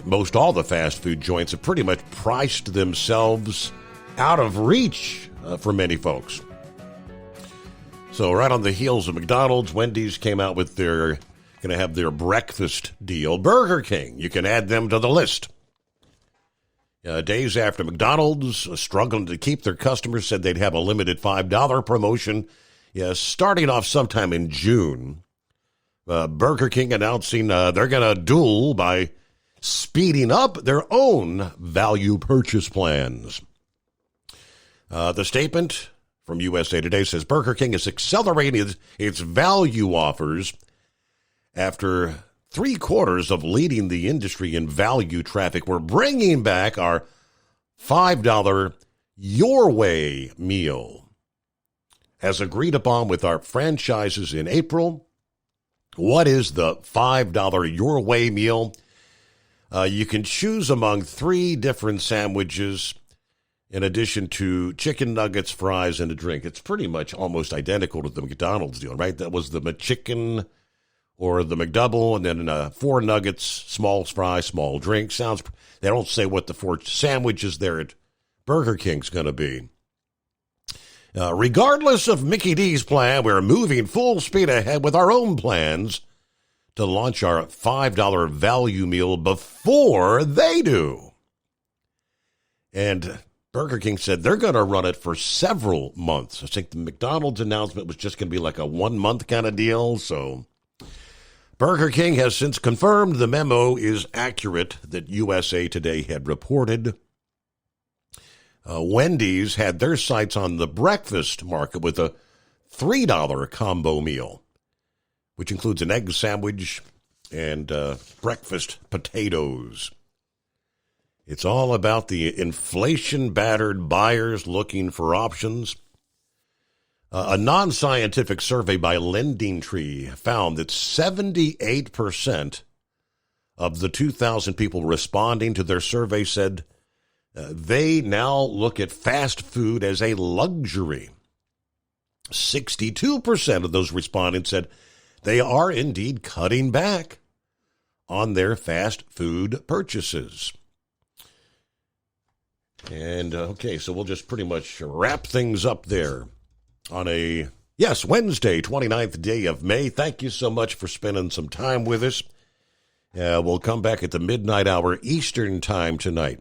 N: most all the fast food joints have pretty much priced themselves out of reach for many folks. So right on the heels of McDonald's, Wendy's came out with going to have their breakfast deal. Burger King, you can add them to the list. Days after McDonald's, struggling to keep their customers, said they'd have a limited $5 promotion. Starting off sometime in June. Burger King announcing they're going to duel by speeding up their own value purchase plans. The statement from USA Today says Burger King is accelerating its value offers after 3/4 of leading the industry in value traffic. We're bringing back our $5 Your Way meal. As agreed upon with our franchises in April, what is the $5 Your Way meal? You can choose among 3 different sandwiches in addition to chicken nuggets, fries, and a drink. It's pretty much almost identical to the McDonald's deal, right? That was the McChicken or the McDouble, and then 4 nuggets, small fry, small drink. They don't say what the 4 sandwiches there at Burger King's going to be. Regardless of Mickey D's plan, we're moving full speed ahead with our own plans to launch our $5 value meal before they do. And Burger King said they're going to run it for several months. I think the McDonald's announcement was just going to be like a 1-month kind of deal. So Burger King has since confirmed the memo is accurate that USA Today had reported. Wendy's had their sights on the breakfast market with a $3 combo meal, which includes an egg sandwich and breakfast potatoes. It's all about the inflation-battered buyers looking for options. A non-scientific survey by LendingTree found that 78% of the 2,000 people responding to their survey said they now look at fast food as a luxury. 62% of those respondents said they are indeed cutting back on their fast food purchases. And, okay, so we'll just pretty much wrap things up there on Wednesday, 29th day of May. Thank you so much for spending some time with us. We'll come back at the midnight hour Eastern time tonight.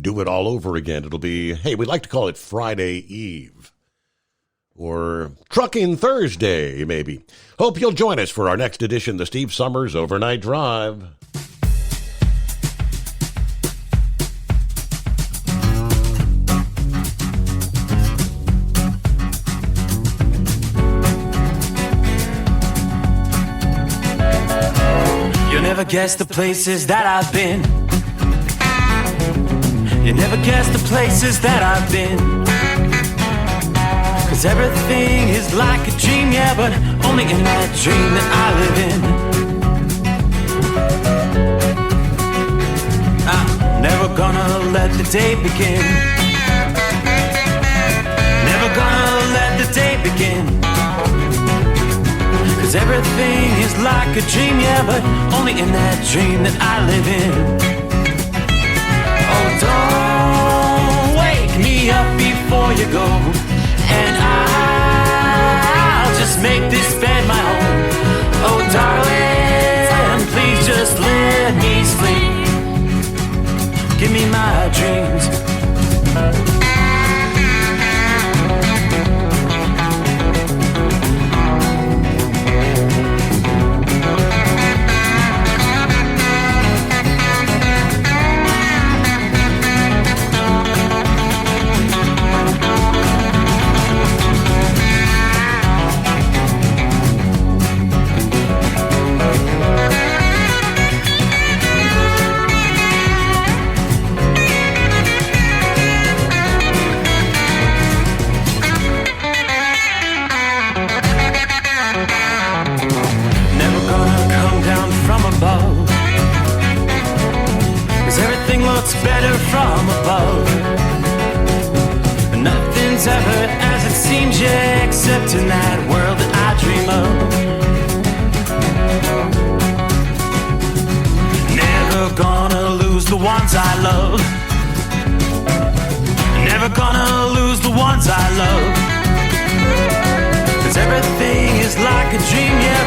N: Do it all over again. It'll be, we'd like to call it Friday Eve or Trucking Thursday, maybe. Hope you'll join us for our next edition, the Steve Summers Overnight Drive.
T: You'll never guess the places that I've been. You never guess the places that I've been. 'Cause everything is like a dream, yeah, but only in that dream that I live in. I'm never gonna let the day begin. Never gonna let the day begin. 'Cause everything is like a dream, yeah, but only in that dream that I live in. Oh, don't wake me up before you go, and I'll just make this bed my home. Oh, darling, please just let me sleep. Give me my dreams. Better from above. Nothing's ever as it seems, yeah, except in that world that I dream of. ones I love. Never gonna lose the ones I love. 'Cause everything is like a dream, yeah,